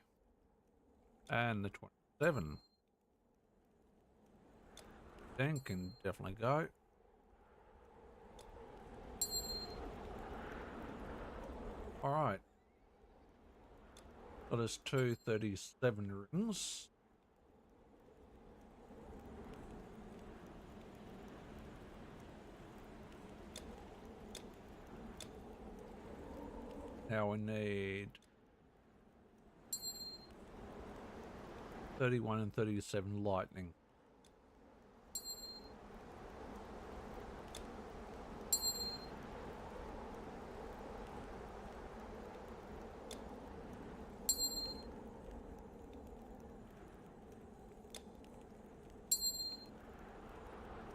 And the 27. Then can definitely go. Alright. Got us 237 rings. Now we need 31 and 37 lightning.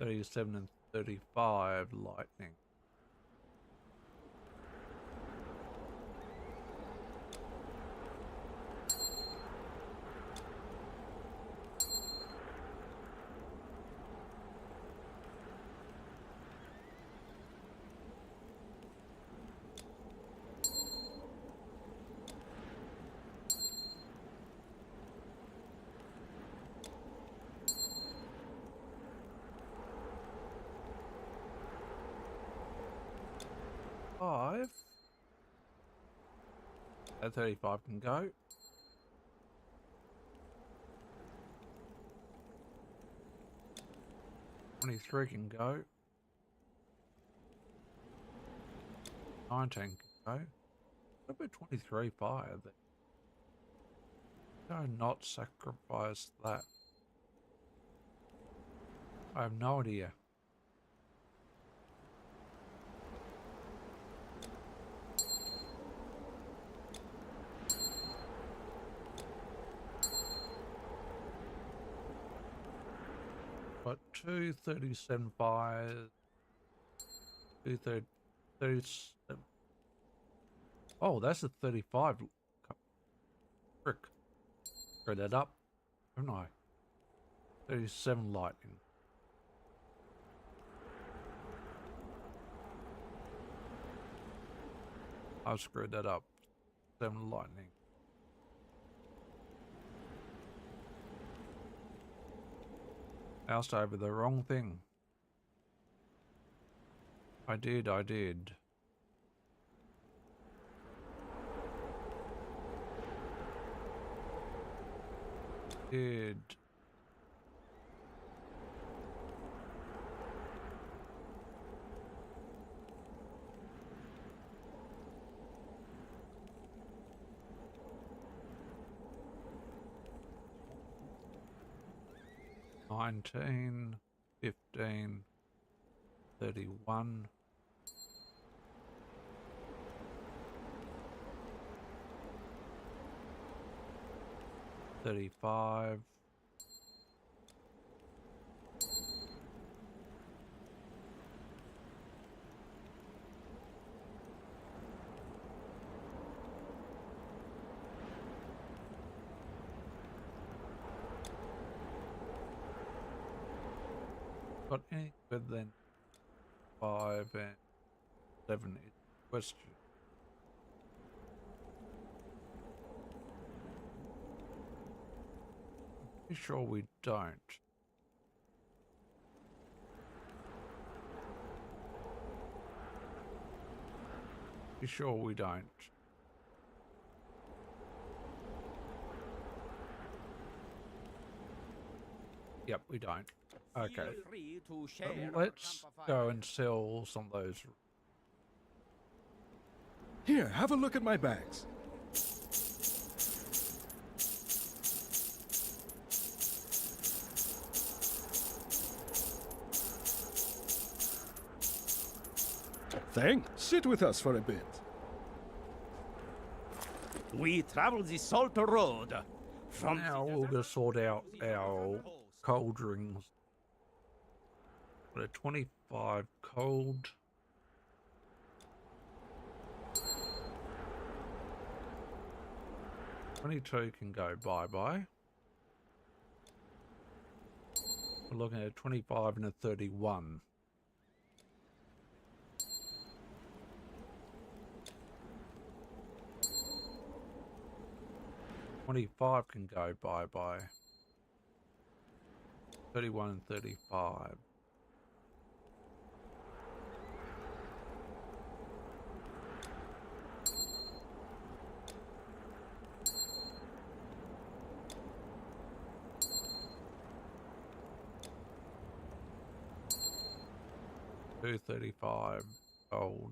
$37 and $35 lightning. Five. That 35 can go. $23 can go. 19 can go. What about 23 fire then? Do not sacrifice that. I have no idea. Got 237 fires. 37. Oh, that's a 35. Frick. Throw that up. Haven't I? 37 lightning. I screwed that up. 7 lightning. Moused over the wrong thing. I did. $19, $15, $31. $35. Got any good then? 5 and 7 is the question. Pretty sure we don't. Pretty sure we don't. Yep, we don't. Okay. Let's go and sell some of those. Here, have a look at my bags. Thang, sit with us for a bit. We travel the Salt Road from Now we'll just sort out our cold drinks. Got a 25 cold. $22 can go bye-bye. We're looking at a 25 and a 31. $25 can go bye-bye. 31 and 35. $235 gold.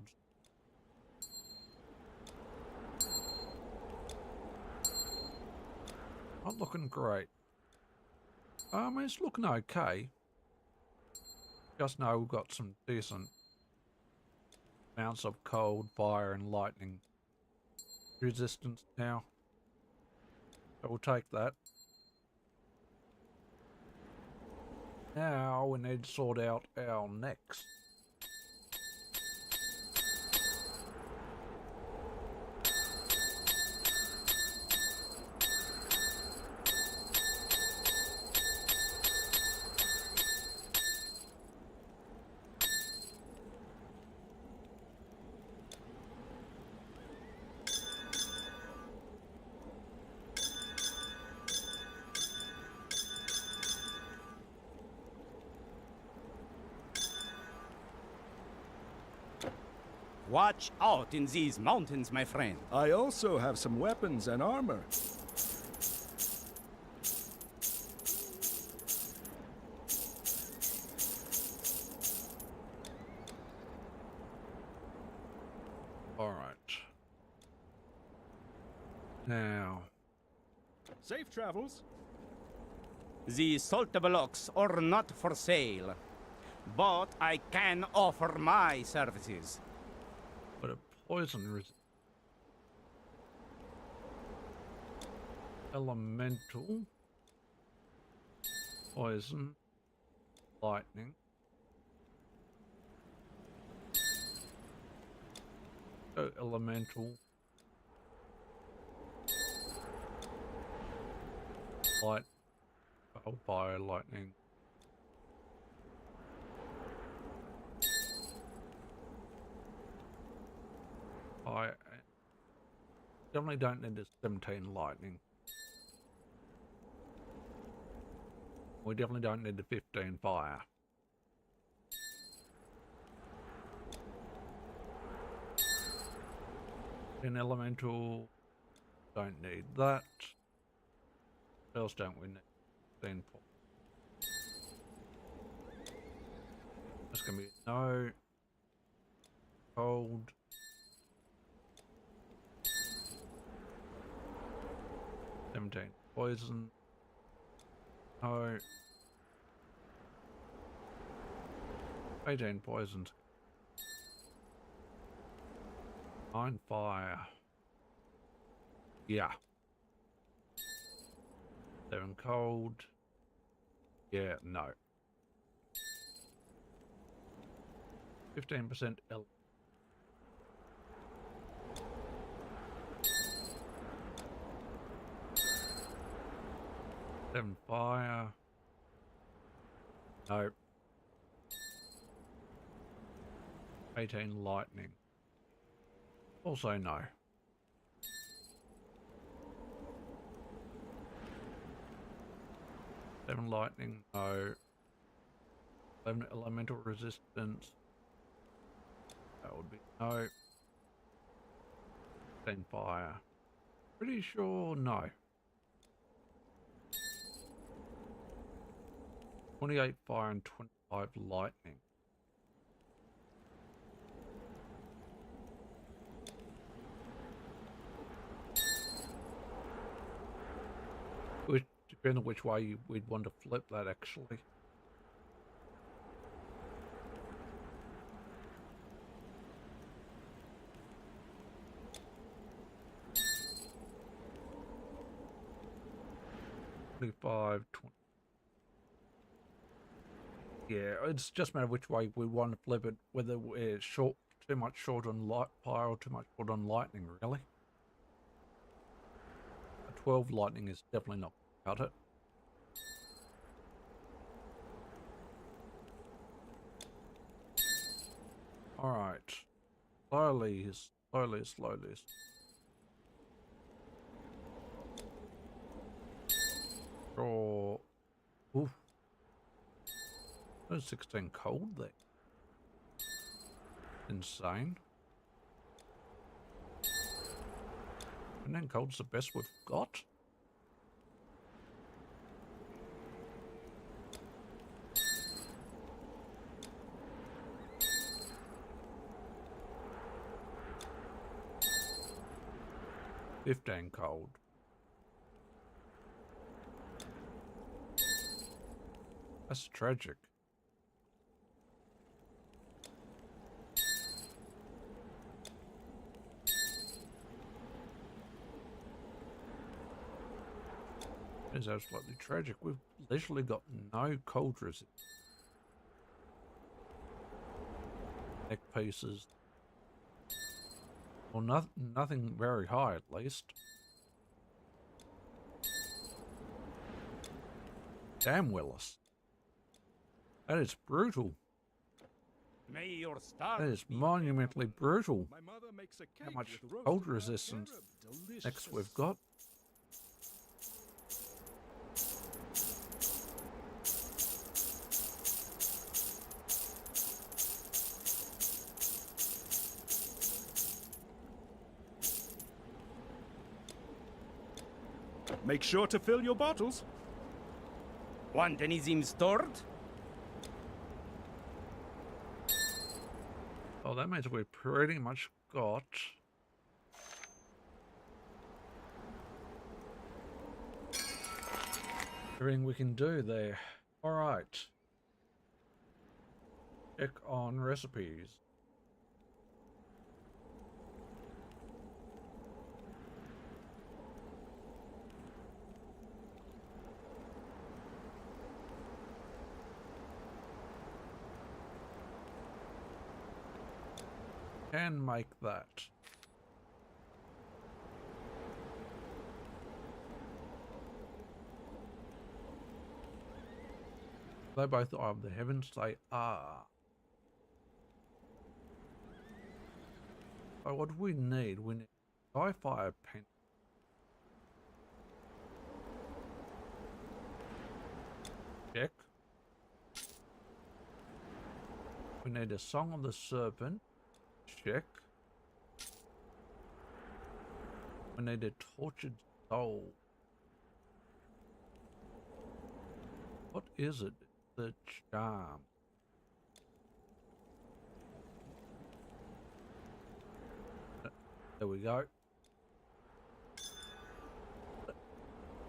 Not looking great. It's looking okay. Just know we've got some decent amounts of cold, fire, and lightning resistance now. So we'll take that. Now we need to sort out our next. Watch out in these mountains, my friend. I also have some weapons and armor. All right. Now. Safe travels. The salt blocks are not for sale, but I can offer my services. But a poison elemental, poison, lightning. So elemental, light, fire, lightning. I definitely don't need a 17 lightning. We definitely don't need a 15 fire. In elemental, don't need that. What else don't we need? 15 fire. That's gonna be no cold. 17 poison. No. 18 poisons. 9 fire. Yeah. 7 cold. Yeah, no. 15% L. Seven fire. No. 18 lightning. Also no. Seven lightning, no. 11 elemental resistance. That would be no. 10 fire. Pretty sure no. 28 fire and 25 lightning. Which depends on which way we'd want to flip that actually. $25, 20. Yeah, it's just a matter of which way we want to flip it, whether we're too much short on light fire or too much short on lightning, really. A 12 lightning is definitely not cut it. Alright. Slowly. Draw. Oof. There's 16 cold there. Insane. And then cold's the best we've got. $15 cold. That's tragic. It is absolutely tragic. We've literally got no cold resist. Neck pieces. Well, nothing very high at least. Damn, Willis. That is brutal. May your stars That is be monumentally brutal. My mother makes a How cake much with roasted cold red resistance carob. Delicious. next we've got. Make sure to fill your bottles. Want anything stored? Oh, that means we've pretty much got everything we can do there. All right. Check on recipes. Can make that. They both are of the heavens, they are. So what do we need? We need sci-fi pen. Check. We need a Song of the Serpent. Check. We need a Tortured Soul. What is it? The charm. There we go. I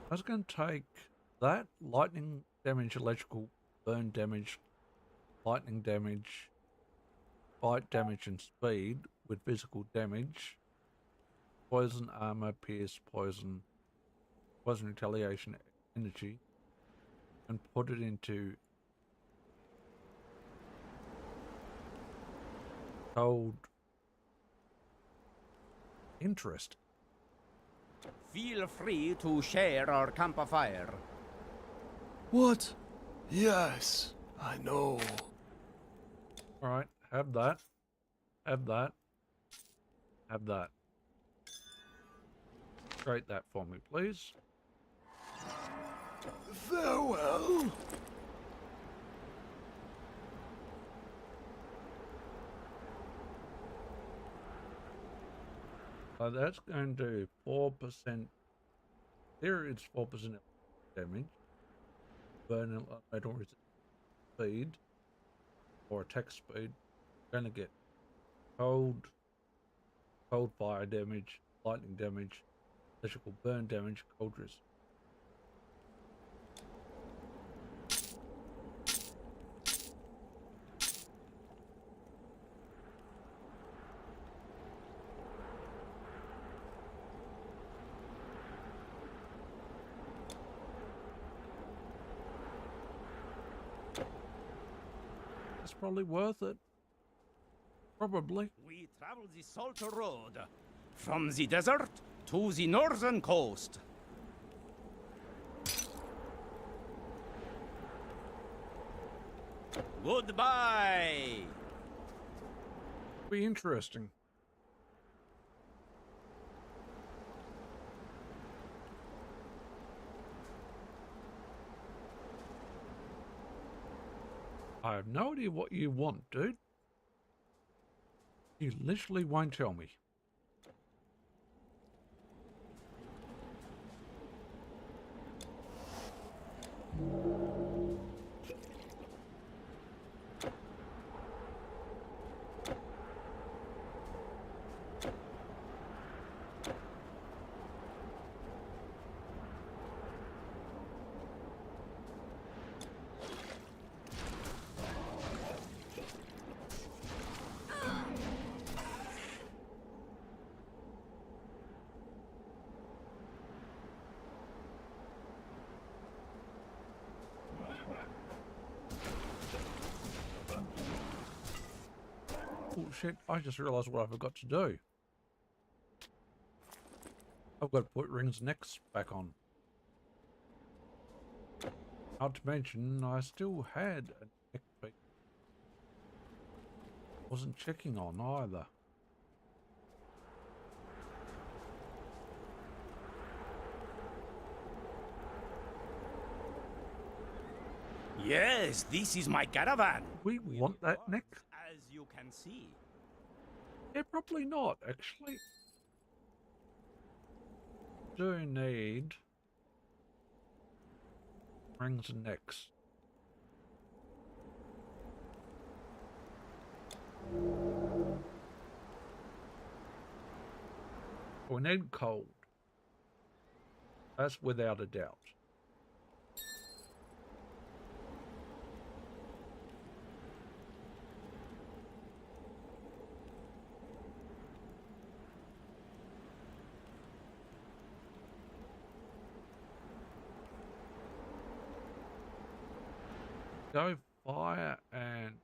was going to take that lightning damage, electrical burn damage, lightning damage, bite damage and speed with physical damage, poison armor, pierce, poison retaliation, energy, and put it into cold interest. Feel free to share our campfire. What? Yes, I know. All right, have that. Have that. Have that. Create that for me, please. Farewell. So that's going to do 4%. There it's 4% damage. Burn metal resist speed or attack speed. Going to get cold fire damage, lightning damage, electrical burn damage, cold resist. It's probably worth it. Probably. We travel the Salt Road, from the desert to the northern coast. Goodbye! Be interesting. I have no idea what you want, dude. You literally won't tell me. Oh shit, I just realised what I forgot to do. I've got to put Ring's necks back on. Not to mention, I still had a neck piece. Wasn't checking on either. Yes, this is my caravan. We want that neck? As you can see. Yeah, probably not, actually. Do need Rings and necks. We need cold. That's without a doubt. Go fire and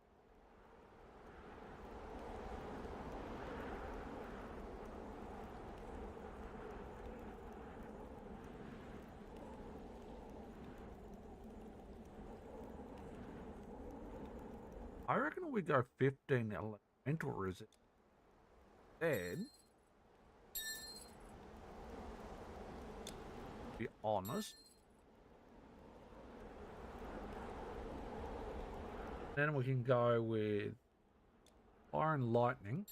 I reckon we go 15 elemental resist. Then, be honest. Then we can go with fire and lightning.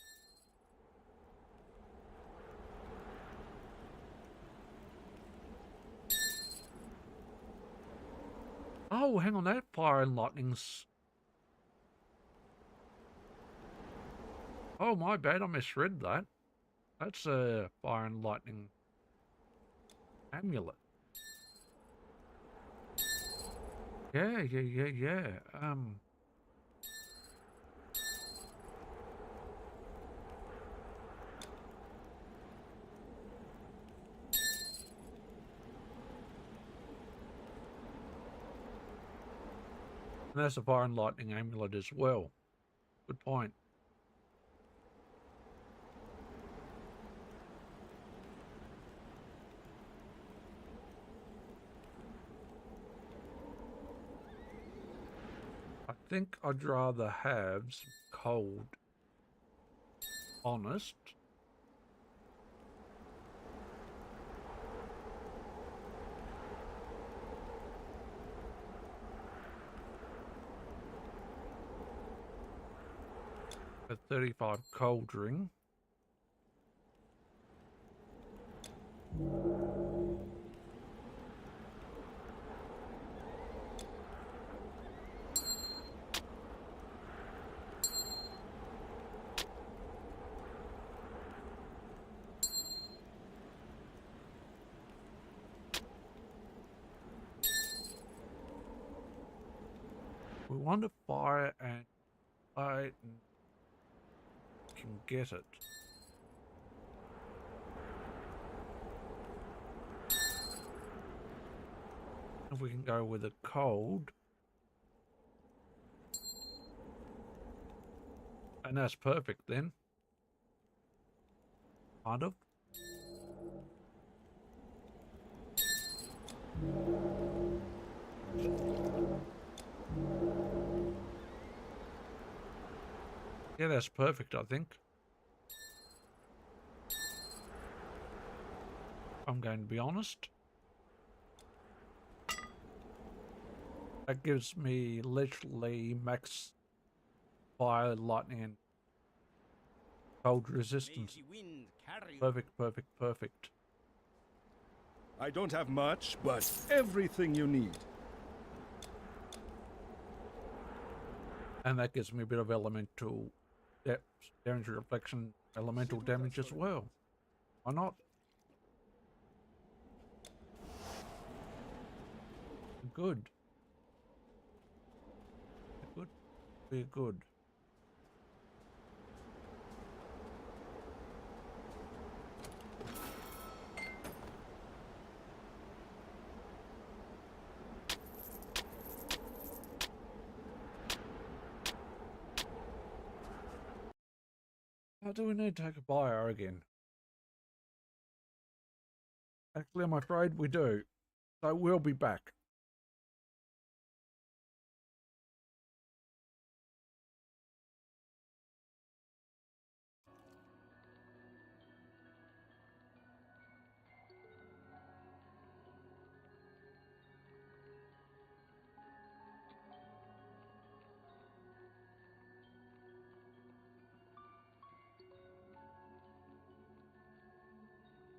Oh, hang on, that fire and lightning's... Oh, my bad, I misread that. That's a fire and lightning amulet. Yeah. And that's a fire and lightning amulet as well. Good point. I think I'd rather have some cold. Honest. A 35 cold ring. We want to fire and I can get it. If we can go with a cold. And that's perfect then. Kind of. Yeah, that's perfect, I think. I'm going to be honest. That gives me literally max fire, lightning, and cold resistance. Perfect. I don't have much, but everything you need. And that gives me a bit of elemental damage reflection, elemental damage as well. Why not? Good. Be good. Do we need to take a bio again? Actually, I'm afraid we do. So we'll be back.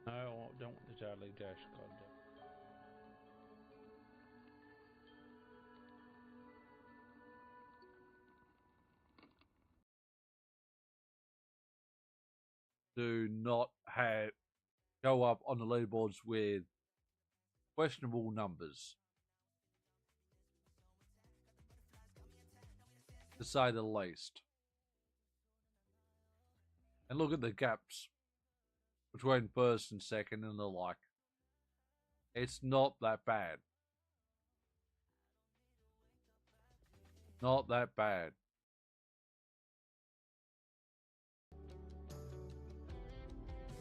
No, I don't want the Charlie Dash content. Do not go up on the leaderboards with questionable numbers, to say the least. And look at the gaps between first and second and the like. It's not that bad. Not that bad.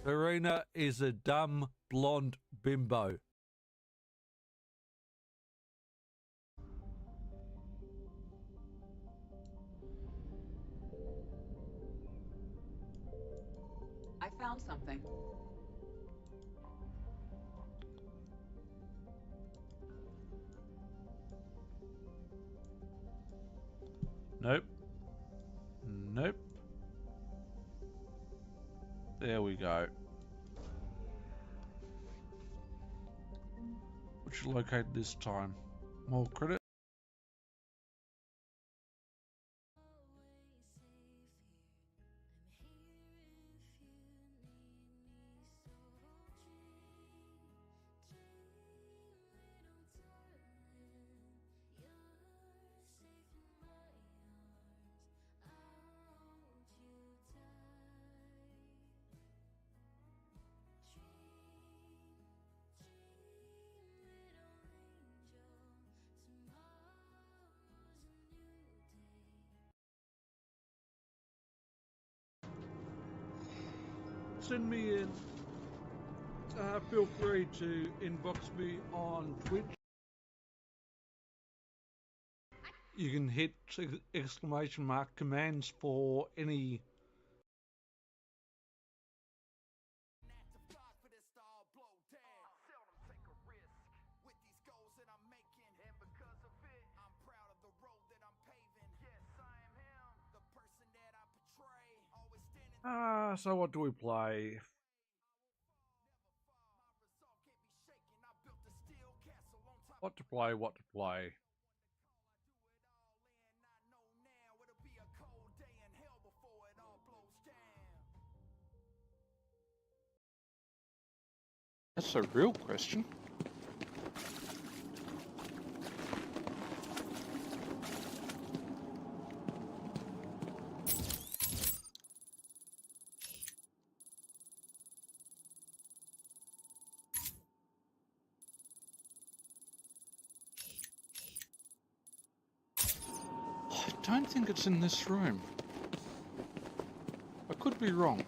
Serena is a dumb blonde bimbo. I found something. Nope. Nope. There we go. Which located this time? More credit. Send me in. Feel free to inbox me on Twitch. You can hit exclamation mark commands for any so what do we play? What to play, what to play. That's a real question. I don't think it's in this room. I could be wrong.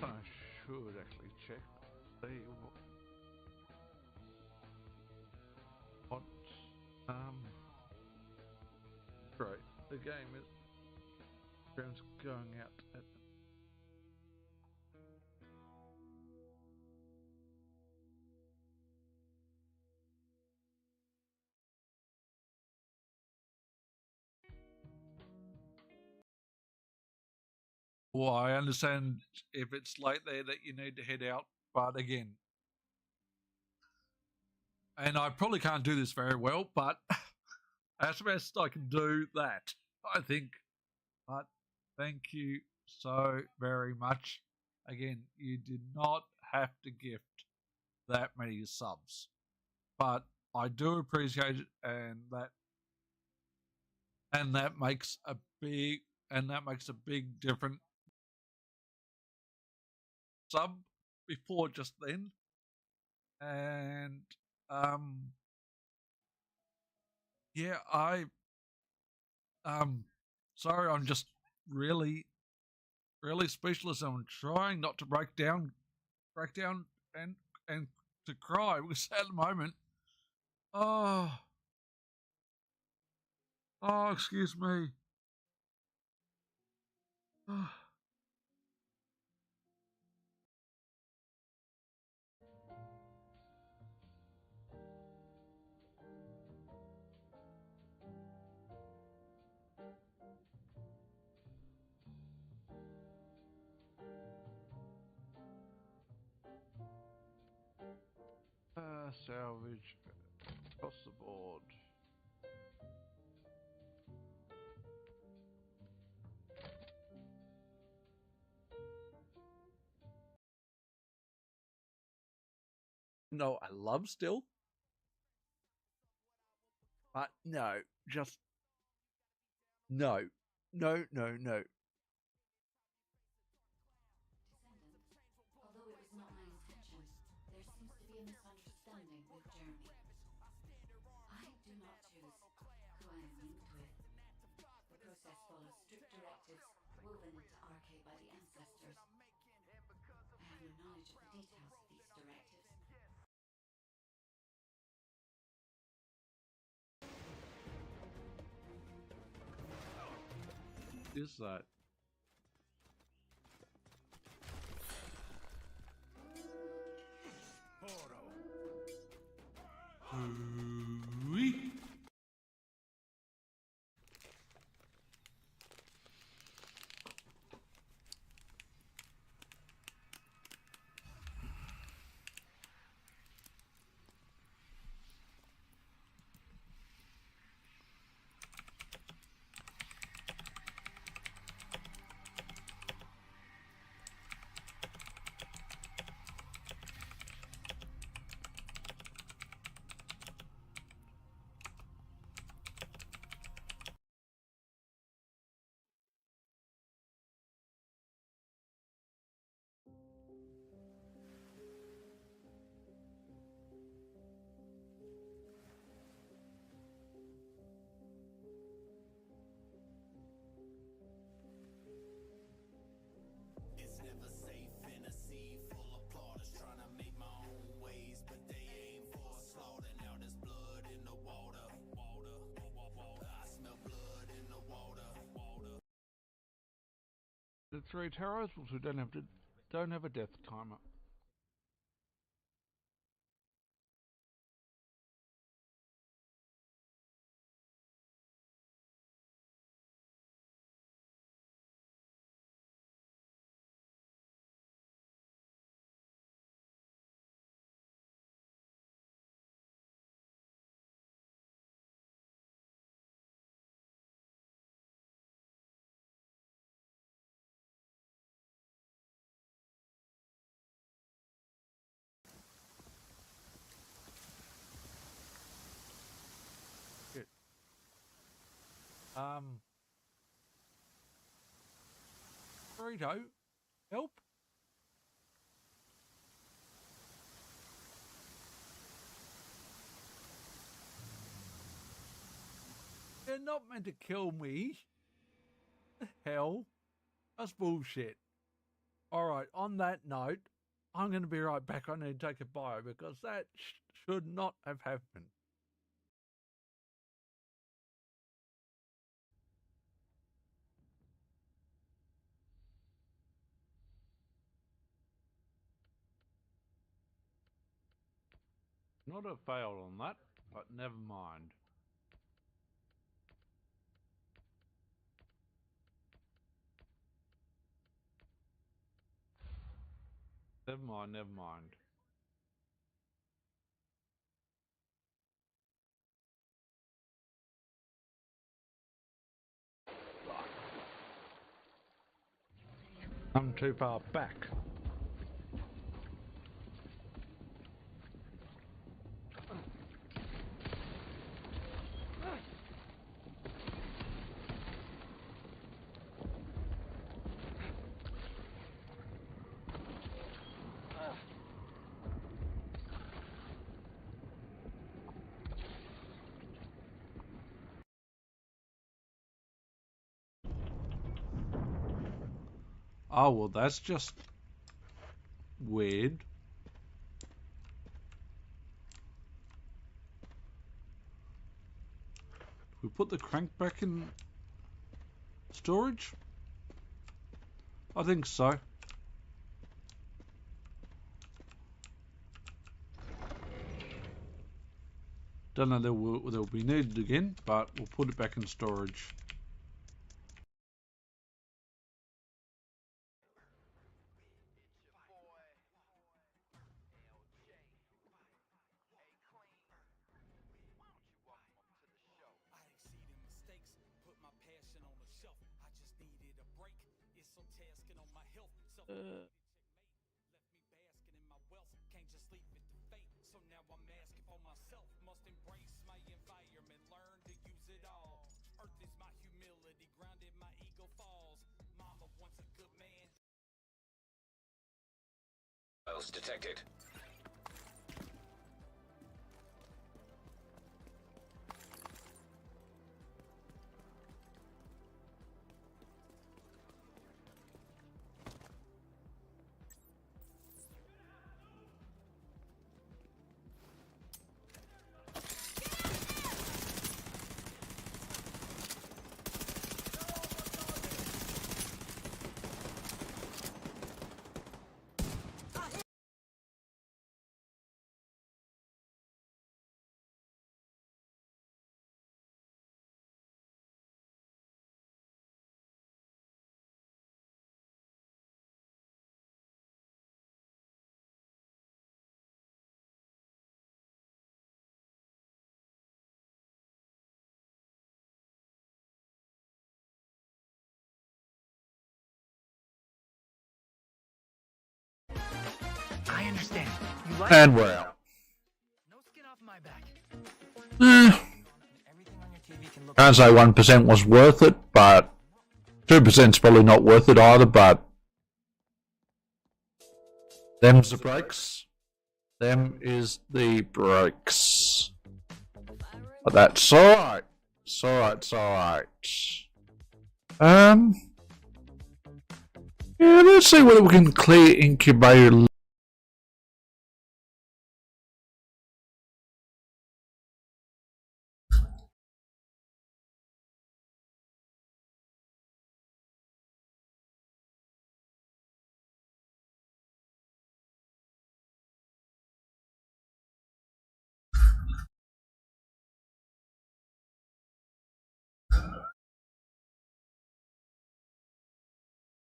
I should actually check. See what right. The game is going out at well, I understand if it's late there that you need to head out, but again, and I probably can't do this very well, but as best I can do that, I think. But thank you so very much. Again, you did not have to gift that many subs, but I do appreciate it, and that makes a big difference. Sub before just then, and Yeah, sorry, I'm just really, really speechless. I'm trying not to break down and and to cry because at the moment, oh, oh, excuse me. Salvage across the board. No, I love still, but no, just no, no, no, no. Descendant, although it was not my intention, there seems to be a misunderstanding with Jeremy. I do not choose who I am linked with. The process follows strict directives woven into RK by the ancestors. I have no knowledge of the details of these directives. Is that? Ooh-wee. The three terrorists who don't have a death timer. Good. Burrito, help. They're not meant to kill me. The hell? That's bullshit. Alright, on that note, I'm going to be right back. I need to take a bio because that should not have happened. Not a fail on that, but never mind. Never mind, never mind. I'm too far back. Oh, well, that's just weird. We put the crank back in storage? I think so. Don't know they'll be needed again, but we'll put it back in storage. Detected. I understand. You like And we're out. No skin off my back. Can't say 1% was worth it, but 2%'s probably not worth it either, but them's the breaks. Them is the breaks. But that's alright. It's alright, it's alright. Yeah, let's see whether we can clear incubator.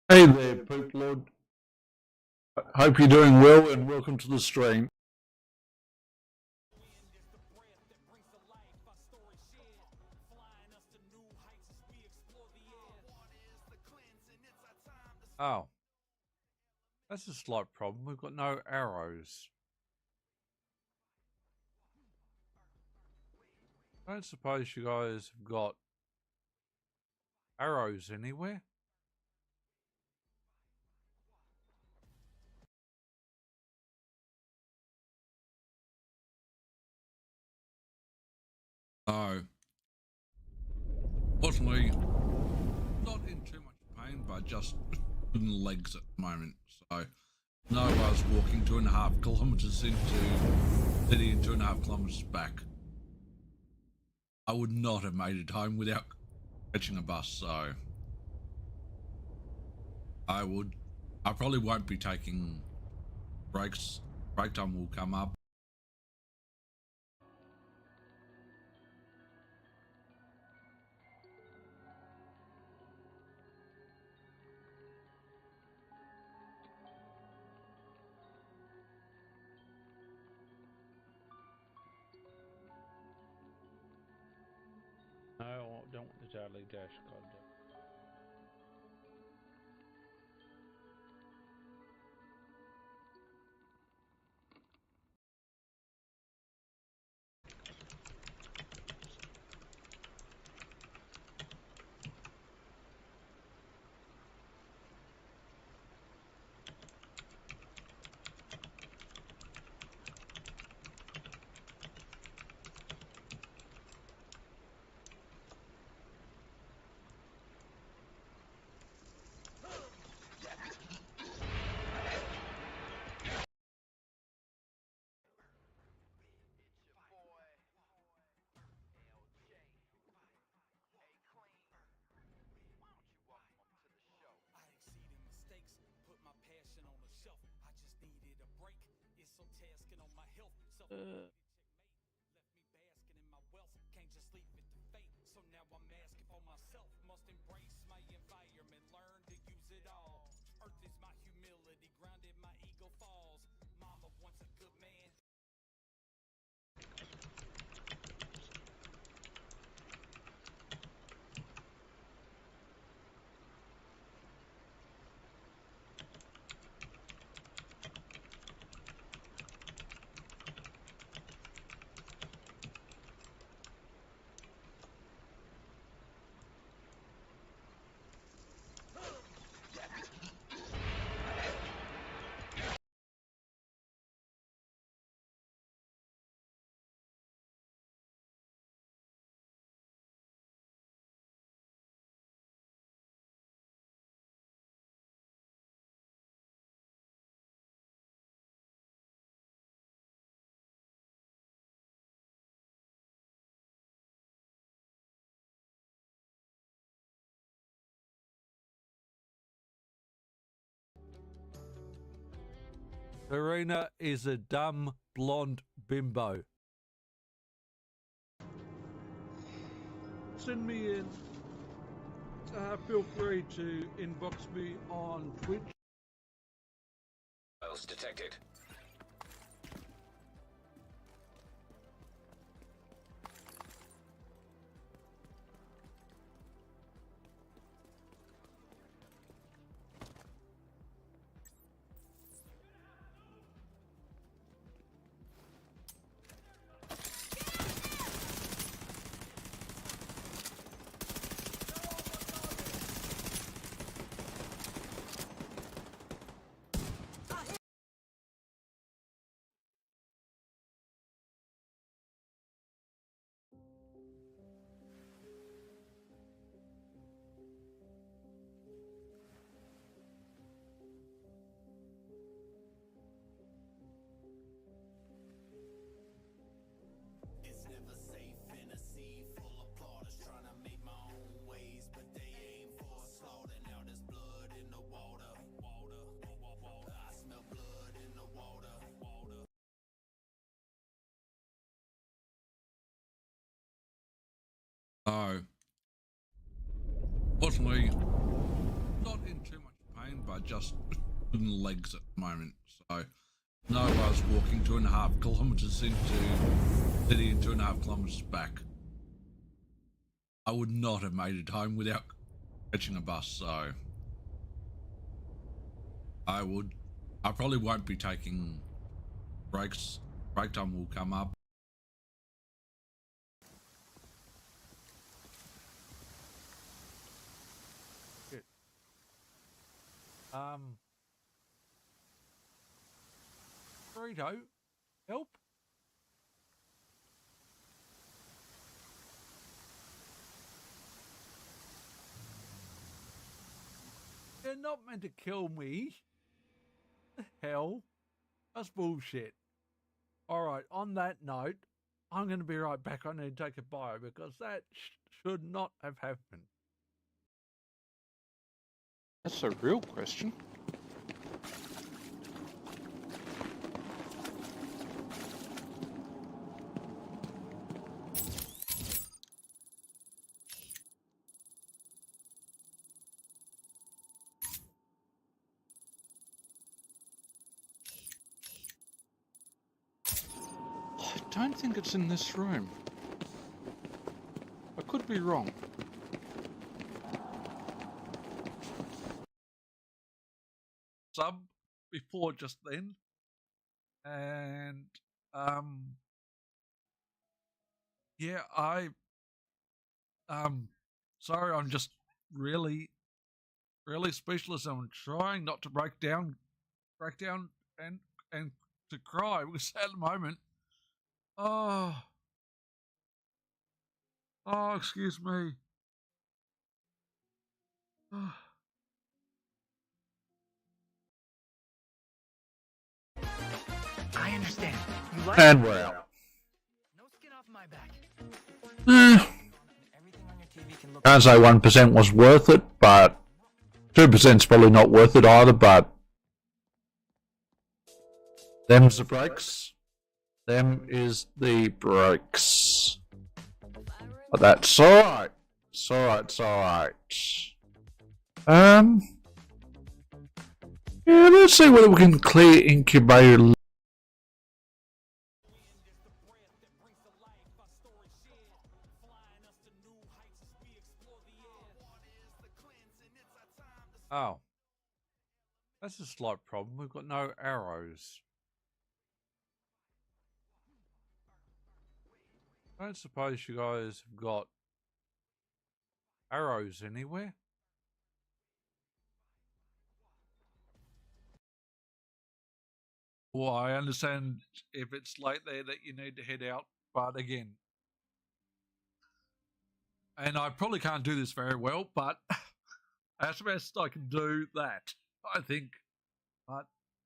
Hey there, Poop Lord. Hope you're doing well and welcome to the stream. Oh. That's a slight problem. We've got no arrows. I don't suppose you guys have got arrows anywhere? No. Fortunately, not in too much pain, but just in the legs at the moment. So, no, I was walking 2.5 kilometers into city and 2.5 kilometers back. I would not have made it home without catching a bus, so I probably won't be taking breaks. Break time will come up. No, I don't want the daily dash card. Serena is a dumb blonde bimbo. Send me in. Feel free to inbox me on Twitch. Files detected. So, fortunately, not in too much pain, but just in legs at the moment. So, no, I was walking 2.5 kilometers into city and 2.5 kilometers back. I would not have made it home without catching a bus. So, I probably won't be taking breaks. Break time will come up. Burrito, help. They're not meant to kill me. The hell? That's bullshit. Alright, on that note, I'm going to be right back. I need to take a bio because that should not have happened. That's a real question. I don't think it's in this room. I could be wrong. Sub before just then, and yeah, sorry, I'm just really speechless. I'm trying not to break down and to cry because at the moment, oh, excuse me. I understand. You like And we're out. No skin off my back. Can't say 1% was worth it, but 2%'s probably not worth it either, but Them's the breaks. Them is the breaks. But that's alright. It's alright, it's alright. Yeah, let's see whether we can clear incubator. Oh. That's a slight problem. We've got no arrows. I don't suppose you guys have got arrows anywhere? Well, I understand if it's late there that you need to head out, but again, and I probably can't do this very well, but as best I can do that, I think. But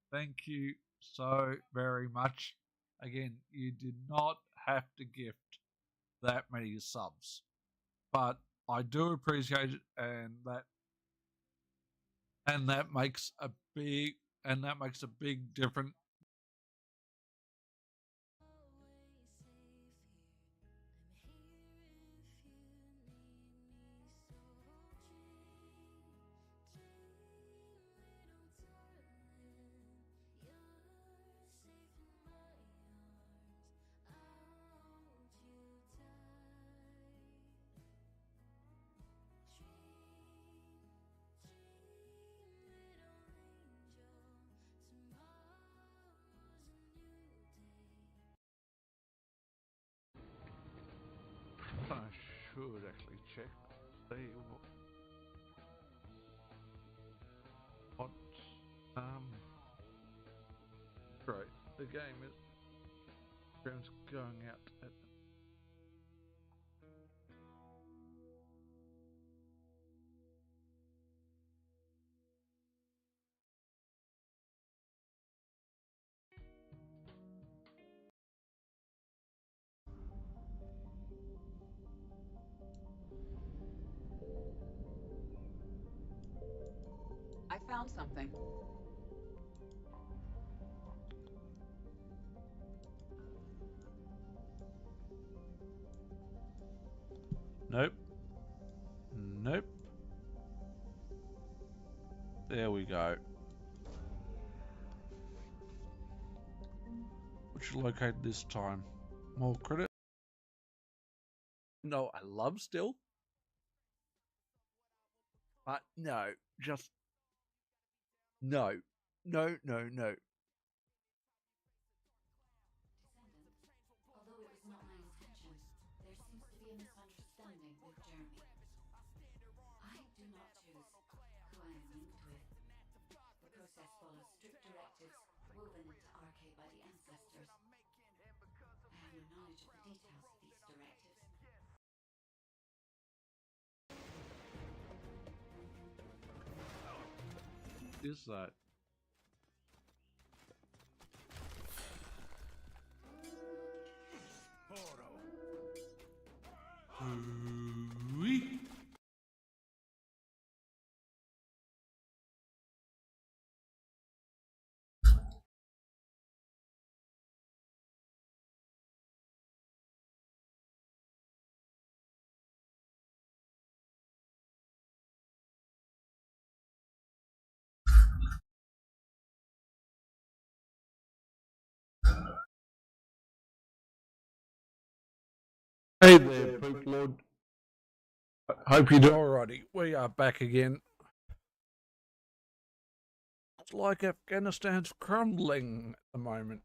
thank you so very much. Again, you did not have to gift that many subs, but I do appreciate it, and that makes a big difference. I should actually check. See what great. The game is going out at I found something. Nope. Nope. There we go. Which located this time? More credit? No, I love still. But no, just no. No, no, no. Although it was not my intention, there seems to be a misunderstanding with Jeremy. I do not choose who I am linked with. The process follows strict directives woven into arche by the ancestors. I have no knowledge of the details of these directives. Is that? Ooh-wee. Hey there, Poop Lord. Hope you're doing alrighty. We are back again. It's like Afghanistan's crumbling at the moment.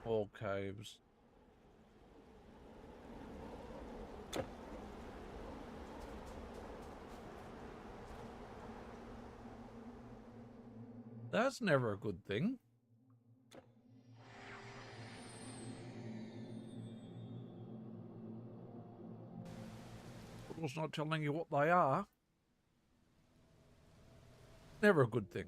All caves. That's never a good thing. Portal's not telling you what they are. Never a good thing.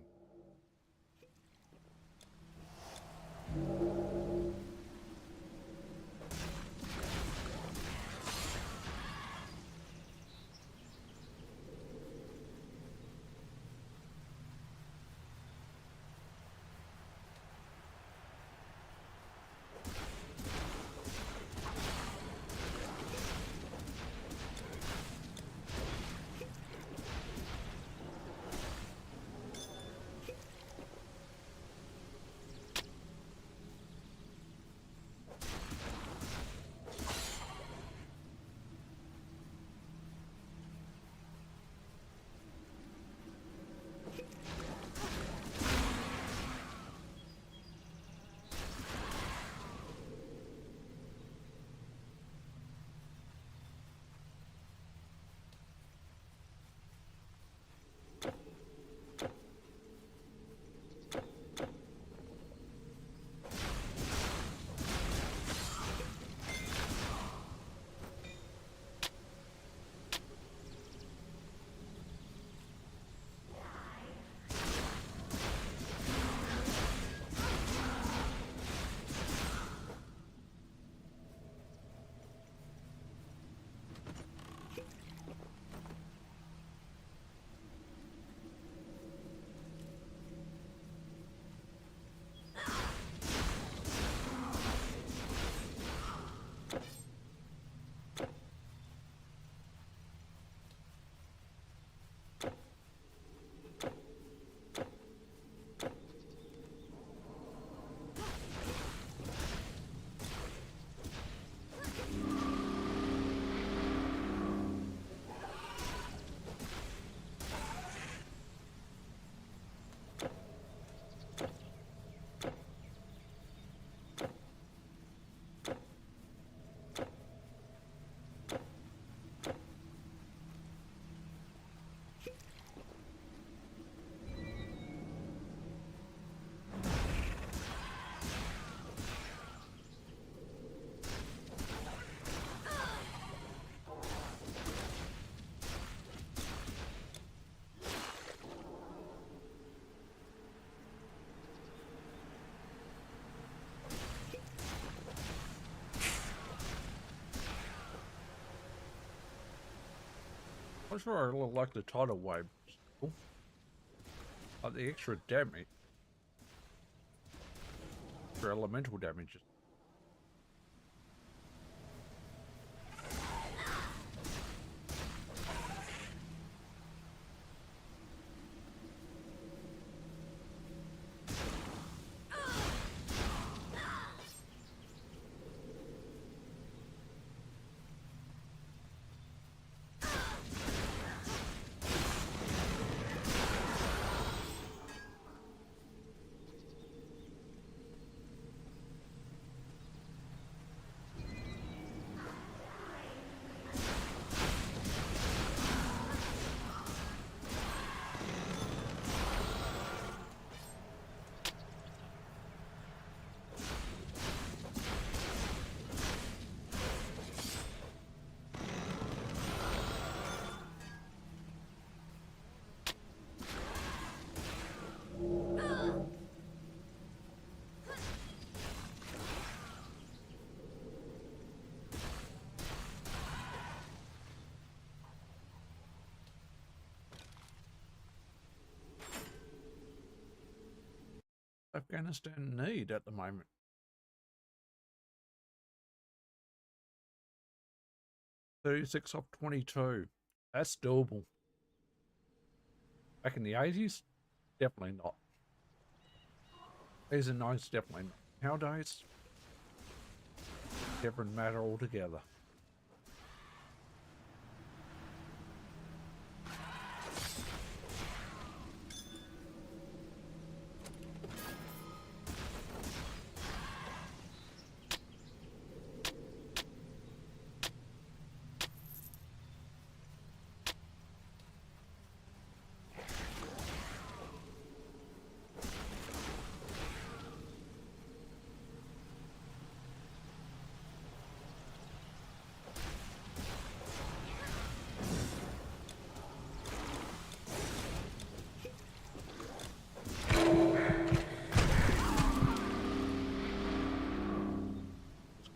I'm sure I look like the tidal wave. Like the extra damage. For elemental damages. Afghanistan need at the moment. 36 off 22. That's doable. Back in the 80s, definitely not. 80s and 90s, definitely not. Nowadays, different matter altogether.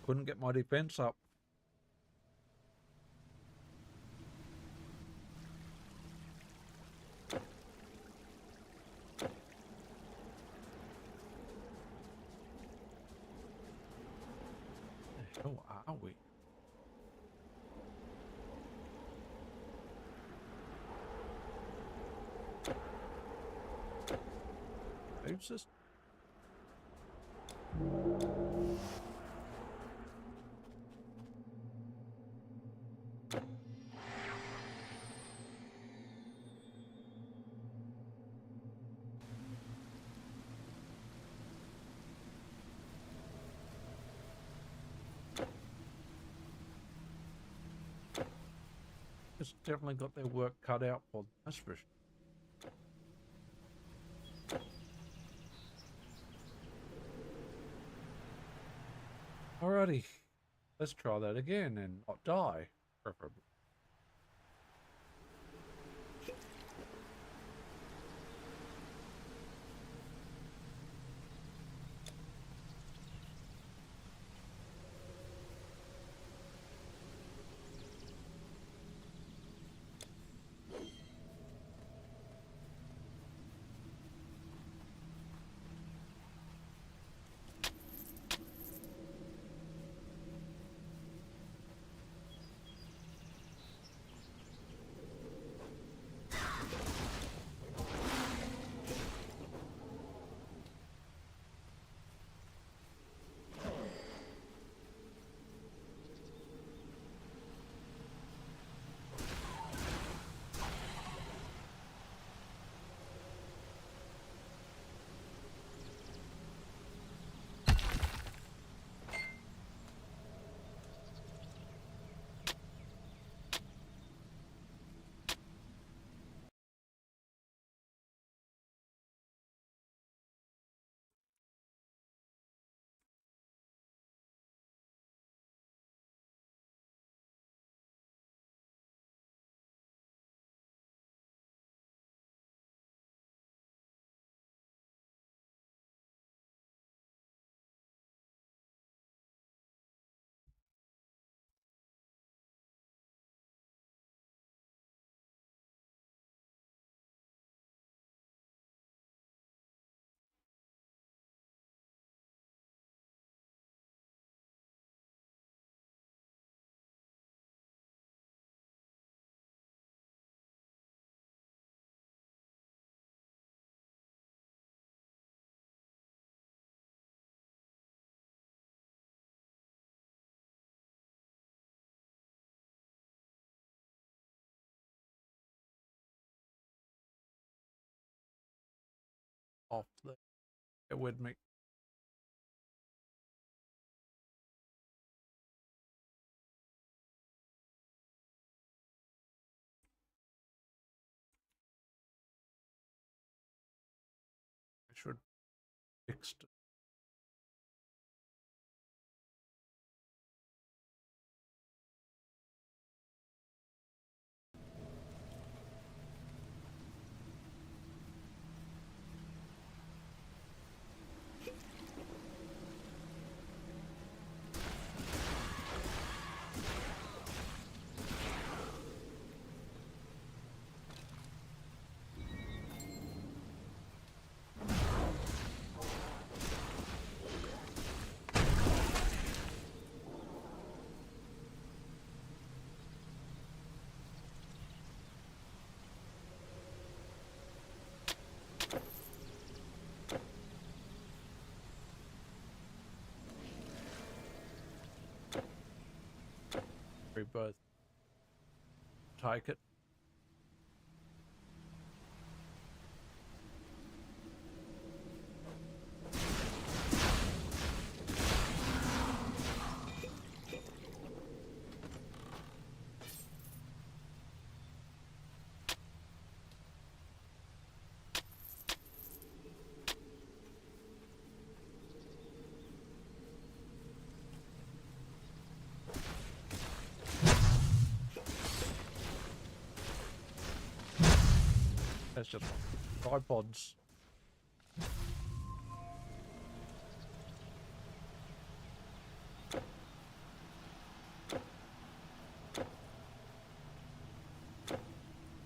couldn't get my defense up. The hell are we? Who's this? It's definitely got their work cut out for them, that's for sure. Alrighty, let's try that again and not die, preferably. Off there with me. I should fix it. We both take it. That's just tripods.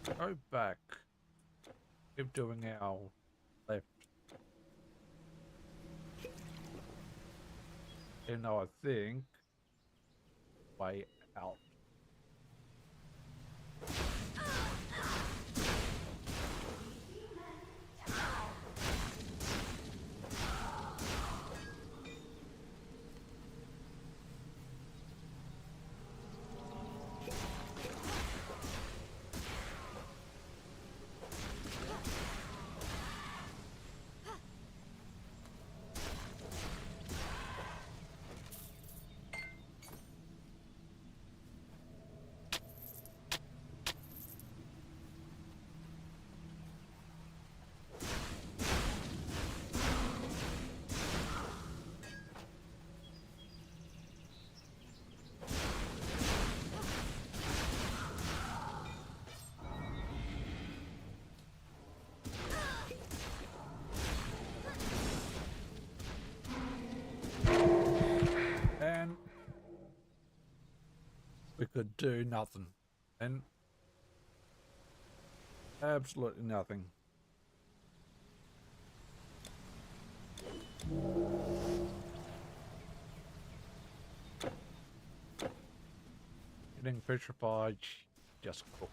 Go back. Keep doing our left. You know, I think way out. And we could do nothing. And absolutely nothing. Getting petrified, just cooked.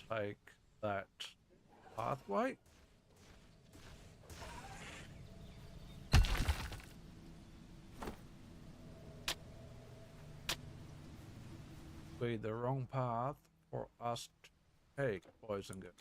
Take that pathway. Be the wrong path for us to take, boys and girls.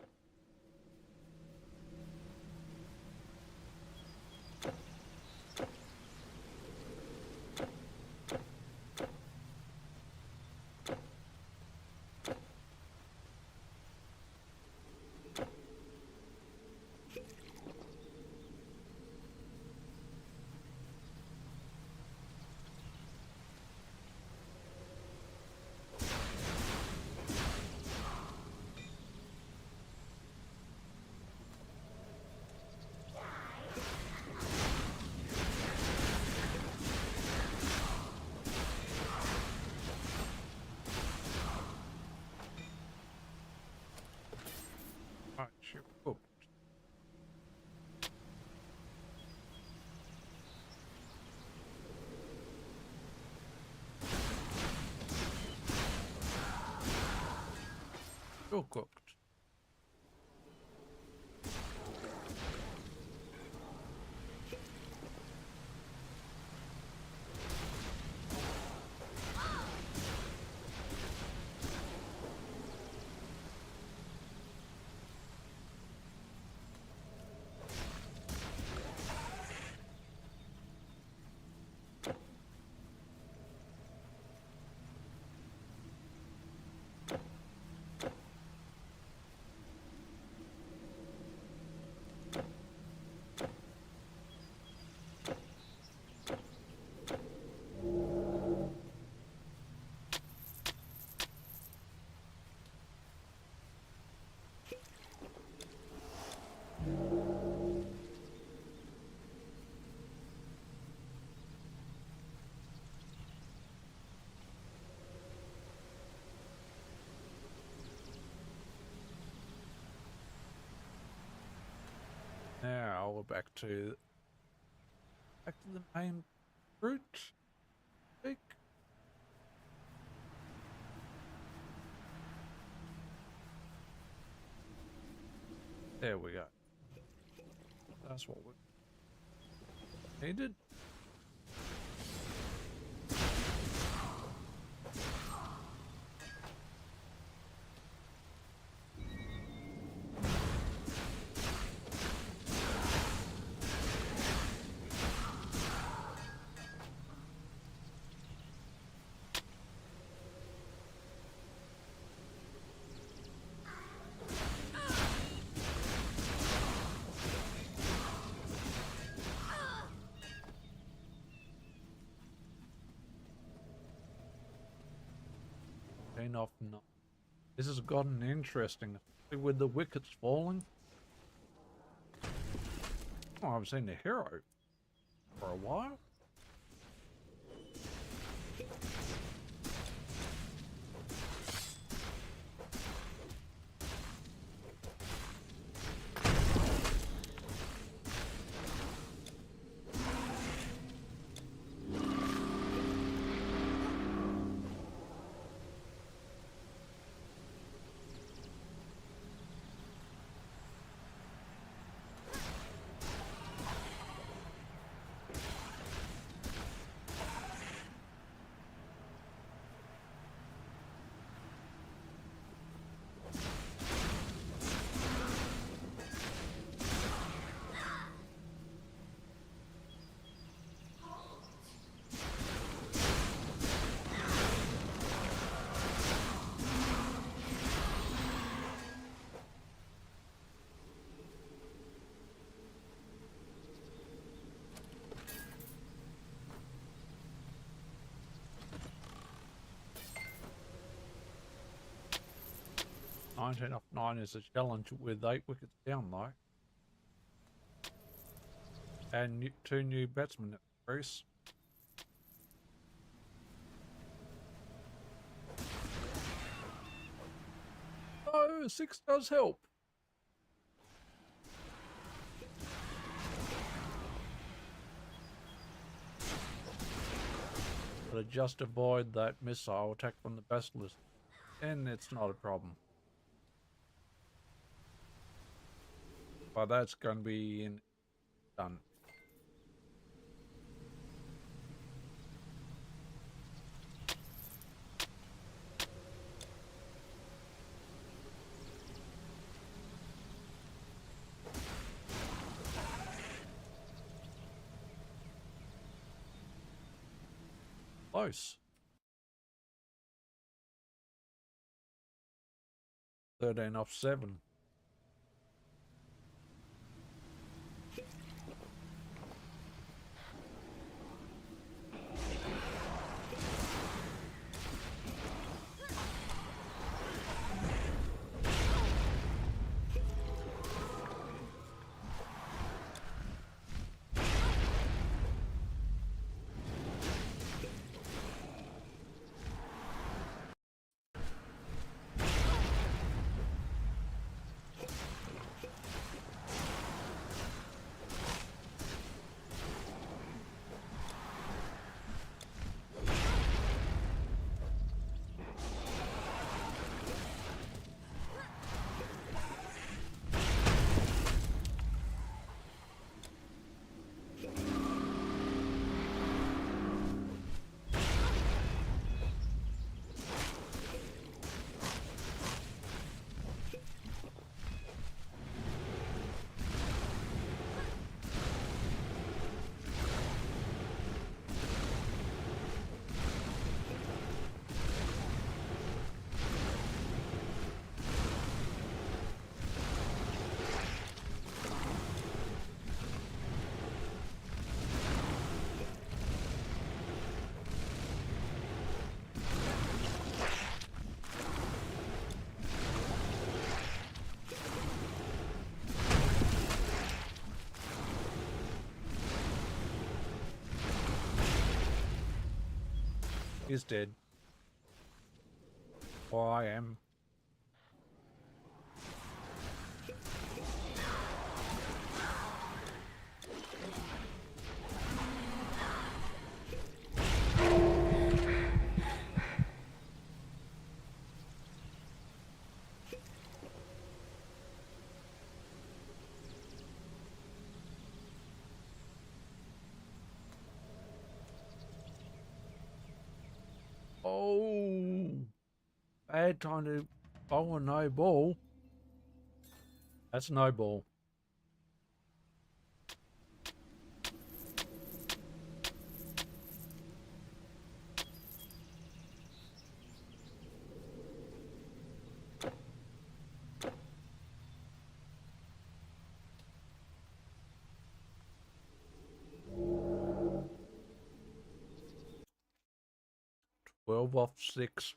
Right, you're cooked. You're cooked. Now we're back to the main route. Big. There we go. That's what we needed. 19 off 9. This has gotten interesting, especially with the wickets falling. Oh, I haven't seen the hero for a while. Nineteen off 9 is a challenge with 8 wickets down though. And 2 new batsmen at the crease. Oh, 6 does help. But just avoid that missile attack from the basilisk, and it's not a problem. But that's going to be done. Close. 13 off 7. He's dead. Or I am. Oh, bad time to bowl a no ball. That's no ball. Off 6.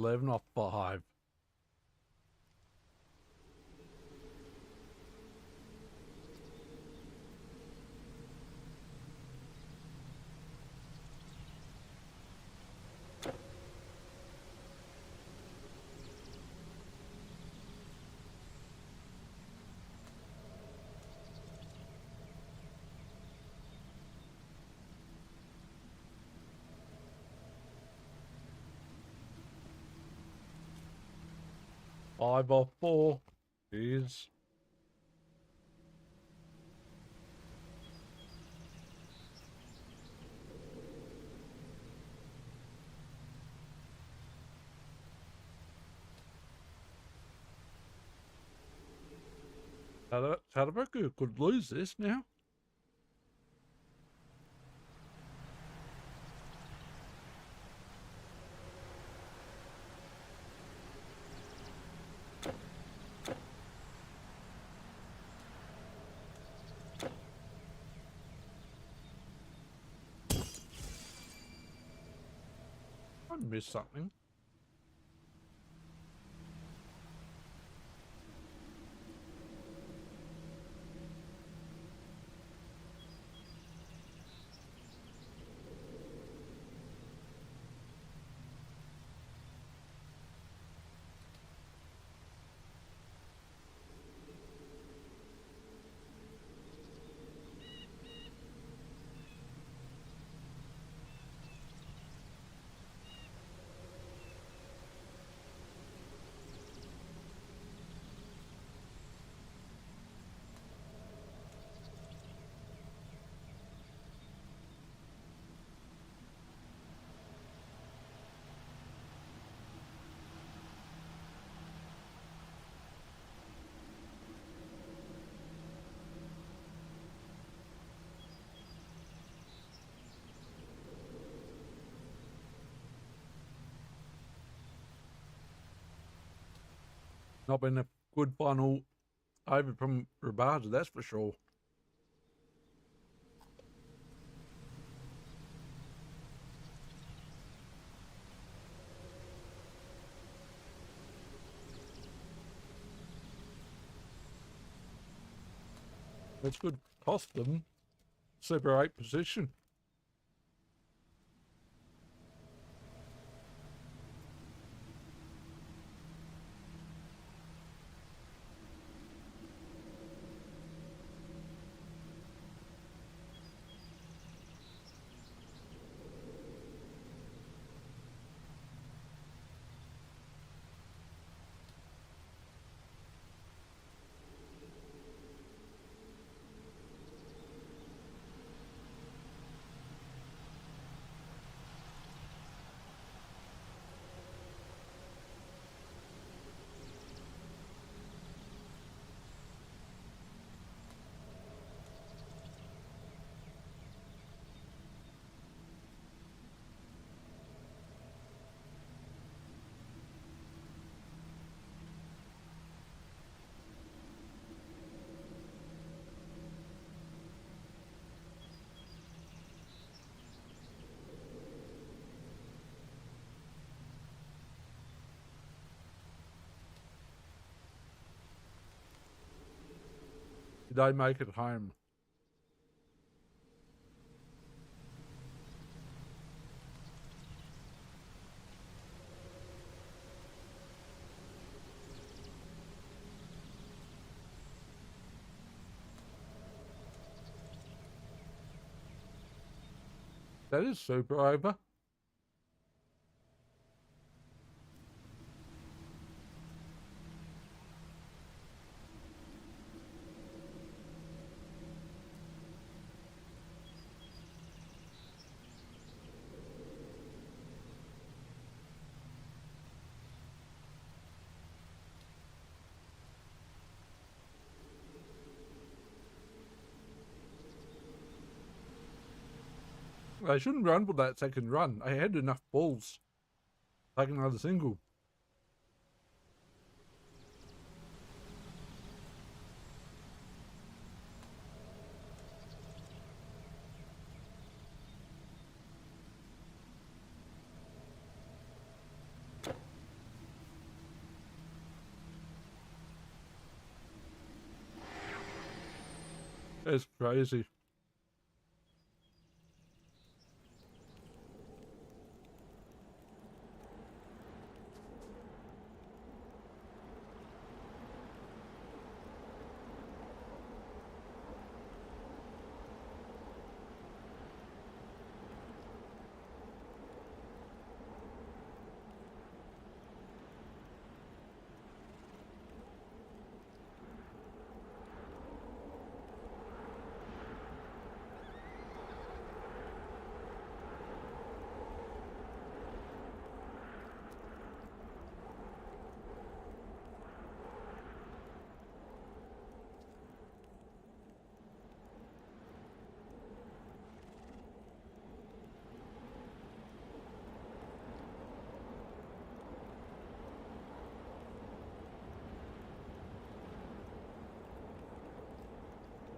11 off 5. Five off 4 is Tadabaka could lose this now. I missed something. Not been a good final over from Rabaza, that's for sure. Which could cost them Super 8 position. Did I make it home? That is super over. I shouldn't run for that second run. I had enough balls. Take another single. It's crazy.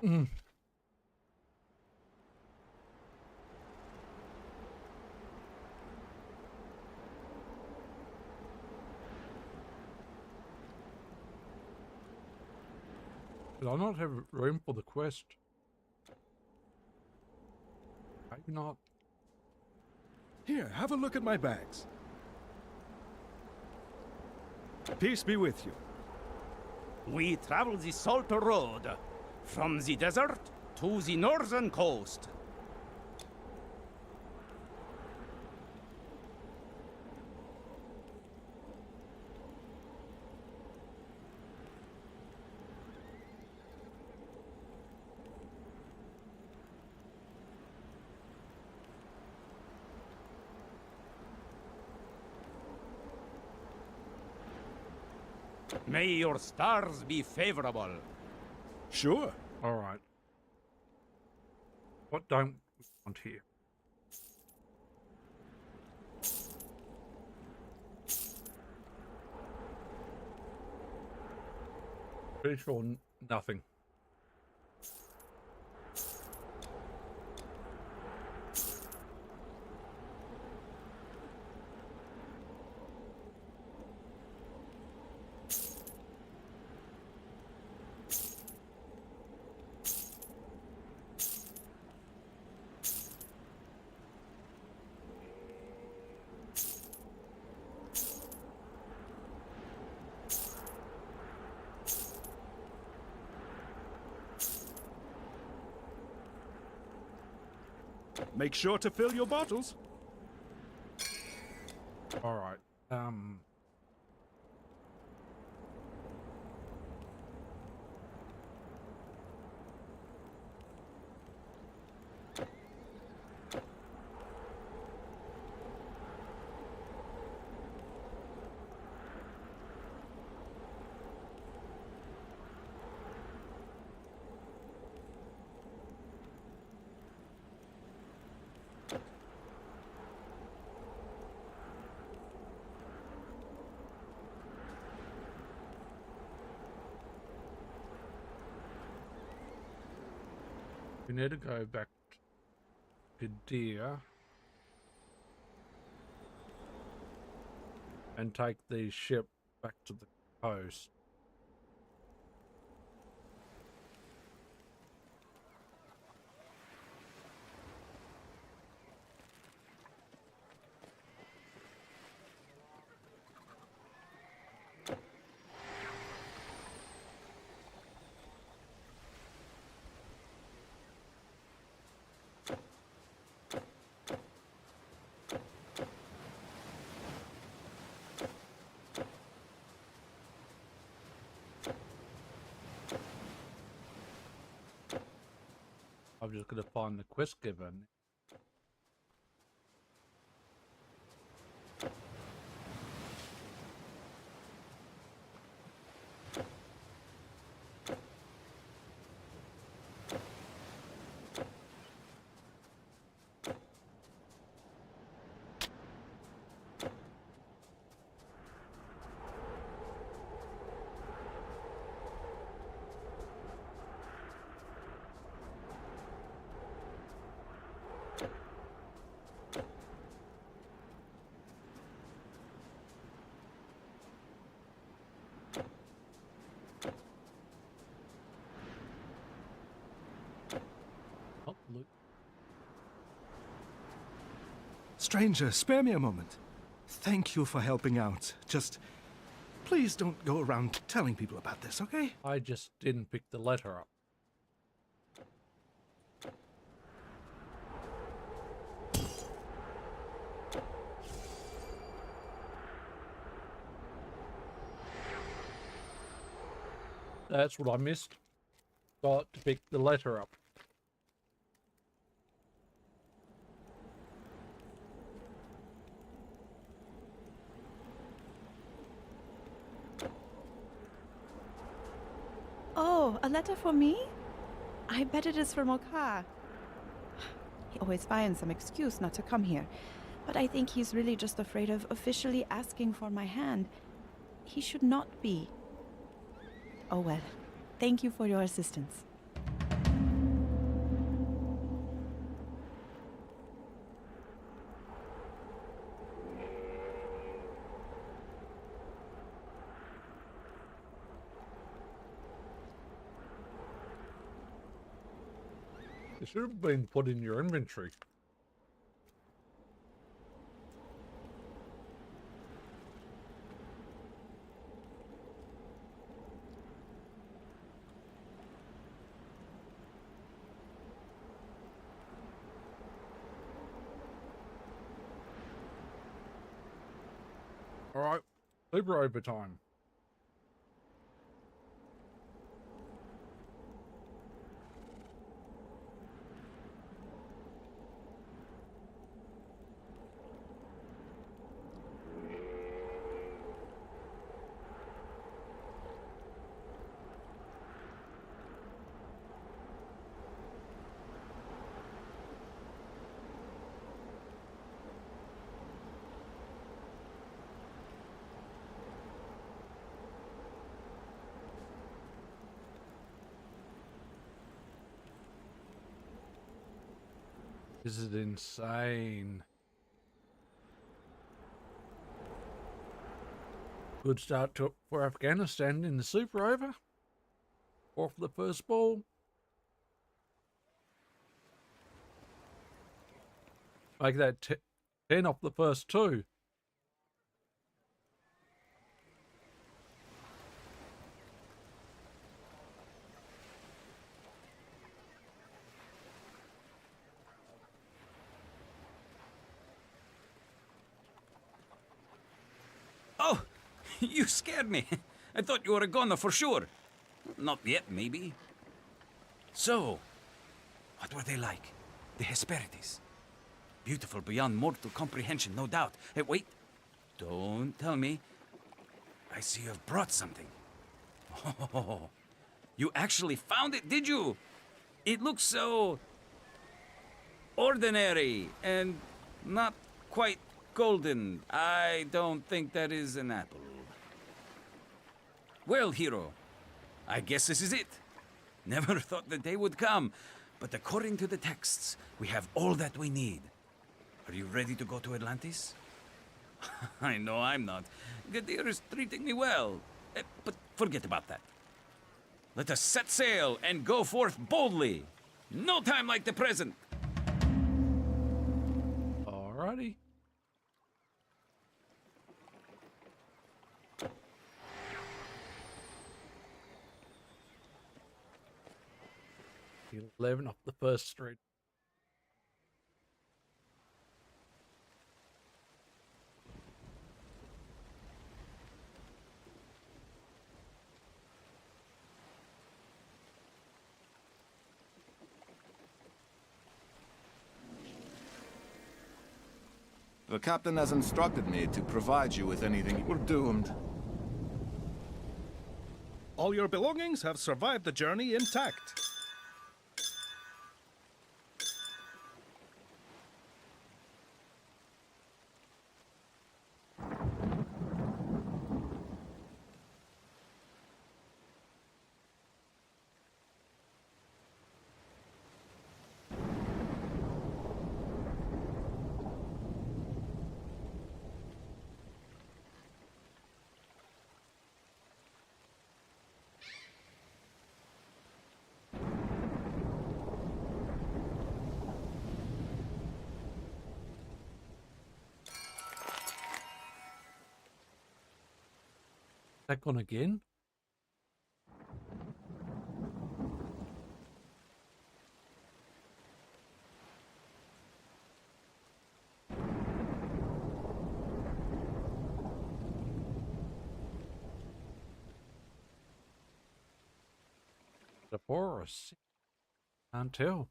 Mm. Did I not have room for the quest? Maybe not. Here, have a look at my bags. Peace be with you. We travel the Salt Road, from the desert to the northern coast. May your stars be favorable. Sure. All right. What don't we want here? Pretty sure nothing. Make sure to fill your bottles. All right. We need to go back to Deer and take the ship back to the coast. I'm just going to find the quest given. Stranger, spare me a moment. Thank you for helping out. Just please don't go around telling people about this, okay? I just didn't pick the letter up. That's what I missed. Got to pick the letter up. Oh, a letter for me? I bet it is from Okar. He always finds some excuse not to come here, but I think he's really just afraid of officially asking for my hand. He should not be. Oh well, thank you for your assistance. It should have been put in your inventory. All right, super overtime. This is insane. Good start for Afghanistan in the super over. Off the first ball. Make that 10 off the first two. Oh, you scared me. I thought you were a goner for sure. Not yet, maybe. So, what were they like? The Hesperides. Beautiful beyond mortal comprehension, no doubt. Hey, wait. Don't tell me. I see you have brought something. Oh, you actually found it, did you? It looks so ordinary and not quite golden. I don't think that is an apple. Well, hero, I guess this is it. Never thought the day would come, but according to the texts, we have all that we need. Are you ready to go to Atlantis? I know I'm not. Gadir is treating me well, but forget about that. Let us set sail and go forth boldly. No time like the present. Alrighty. The 11 off the first street. The captain has instructed me to provide you with anything. We're doomed. All your belongings have survived the journey intact. that gone again? The 4 or 6? Can't tell.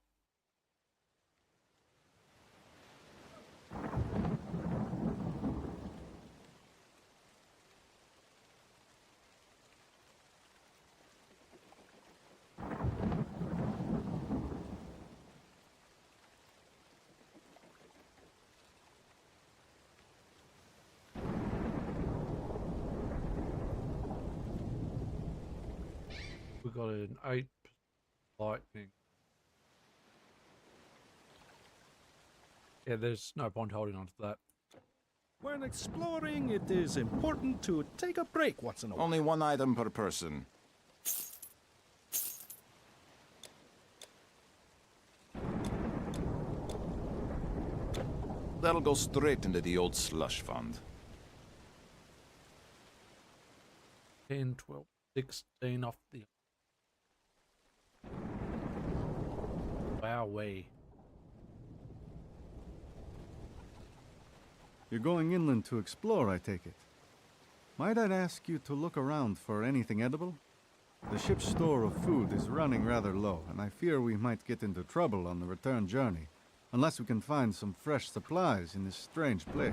We got an 8 lightning. Yeah, there's no point holding on to that. When exploring, it is important to take a break once in a while. Only one item per person. That'll go straight into the old slush fund. 10, 12, 16 off the... Wowee. You're going inland to explore, I take it. Might I ask you to look around for anything edible? The ship's store of food is running rather low, and I fear we might get into trouble on the return journey, unless we can find some fresh supplies in this strange place.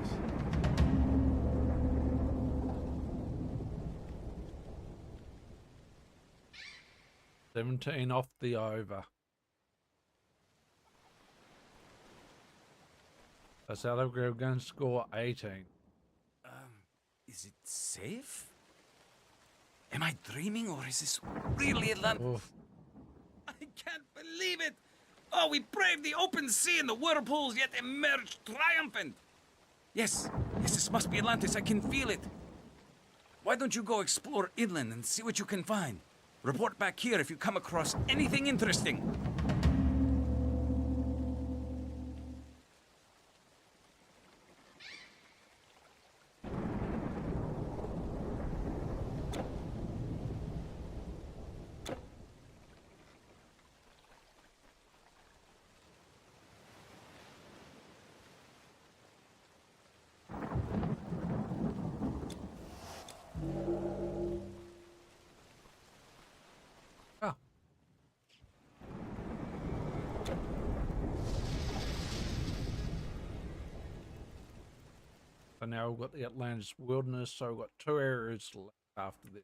$17 off the over. That's how they're going to score 18. Is it safe? Am I dreaming, or is this really Atlantis? I can't believe it! Oh, we braved the open sea and the whirlpools, yet emerged triumphant! Yes, this must be Atlantis, I can feel it. Why don't you go explore inland and see what you can find? Report back here if you come across anything interesting. So now we've got the Atlantis Wilderness, so we've got 2 areas left after this.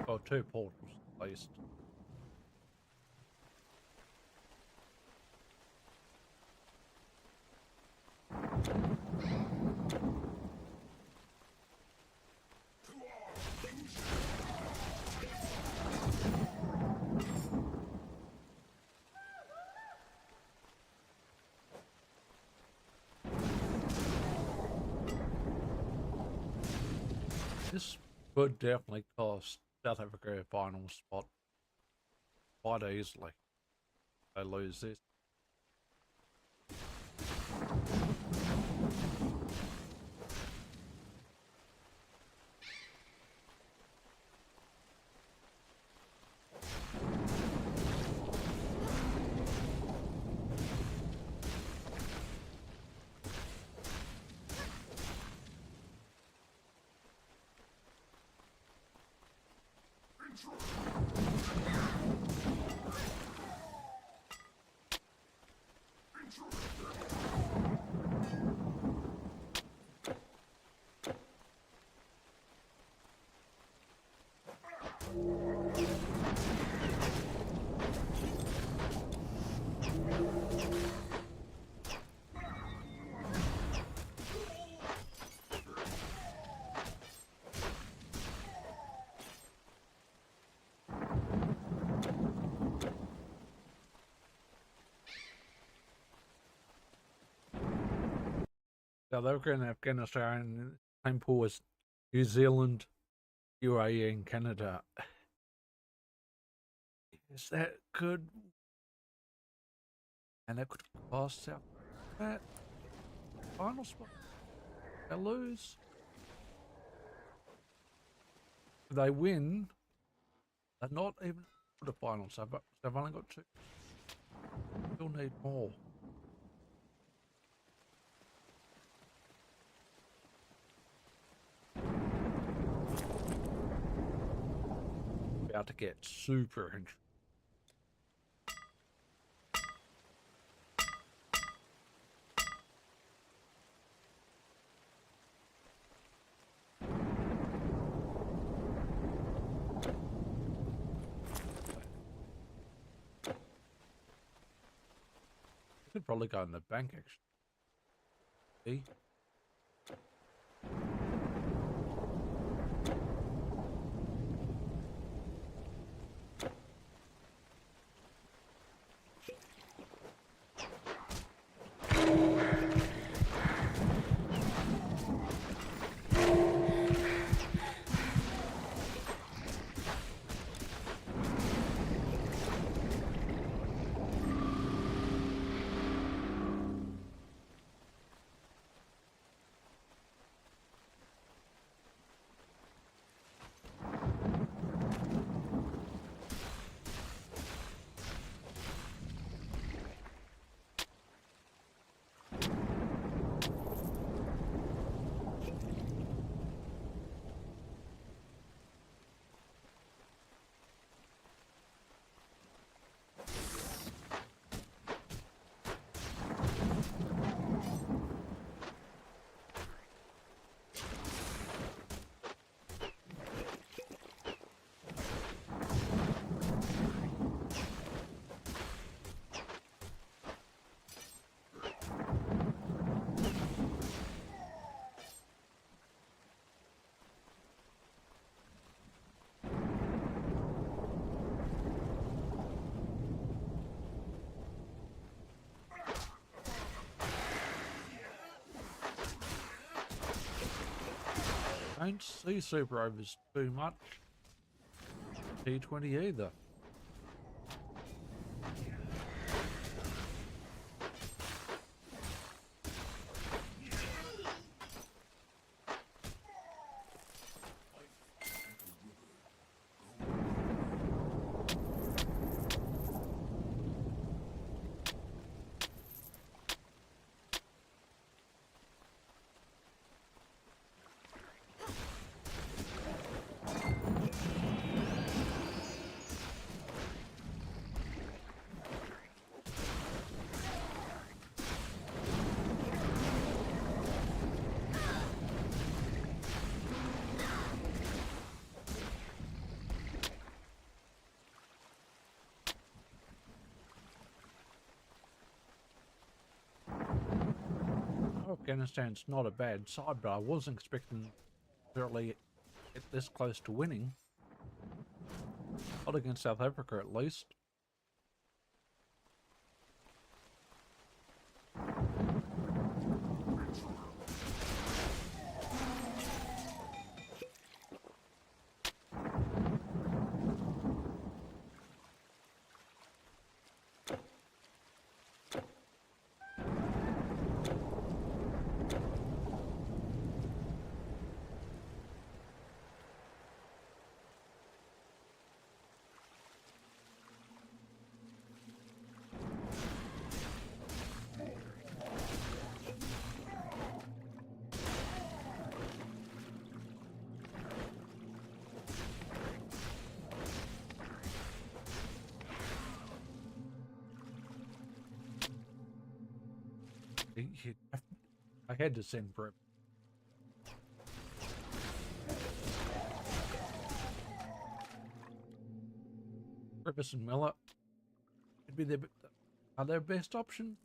Well, 2 portals at least. This would definitely cost South Africa a final spot quite easily. They lose this. South Africa and Afghanistan, same pool as New Zealand, UAE and Canada. Is that good? And that could cost South that final spot. They lose. If they win, they're not even the finals. They've only got 2. Still need more. About to get super interesting. Could probably go in the bank actually. See? Don't see super overs too much. T20 either. Afghanistan's not a bad side, but I wasn't expecting to really get this close to winning. Not against South Africa, at least. I had to send for it. Griffiths and Miller could be their best option.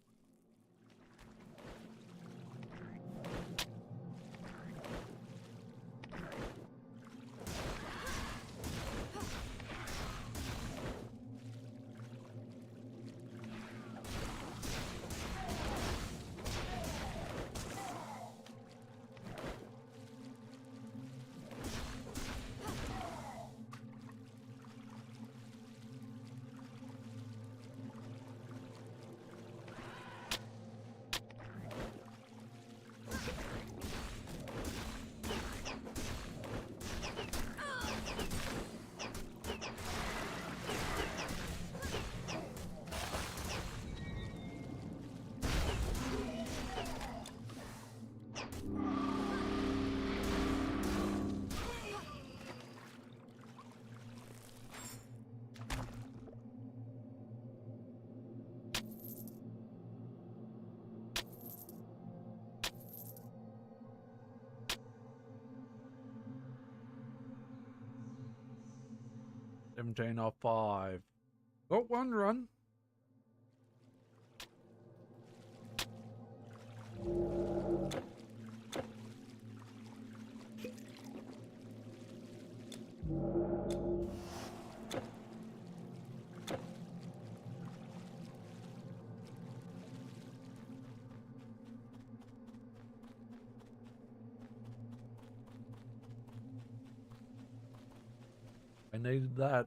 17 off 5. Got one run. I needed that.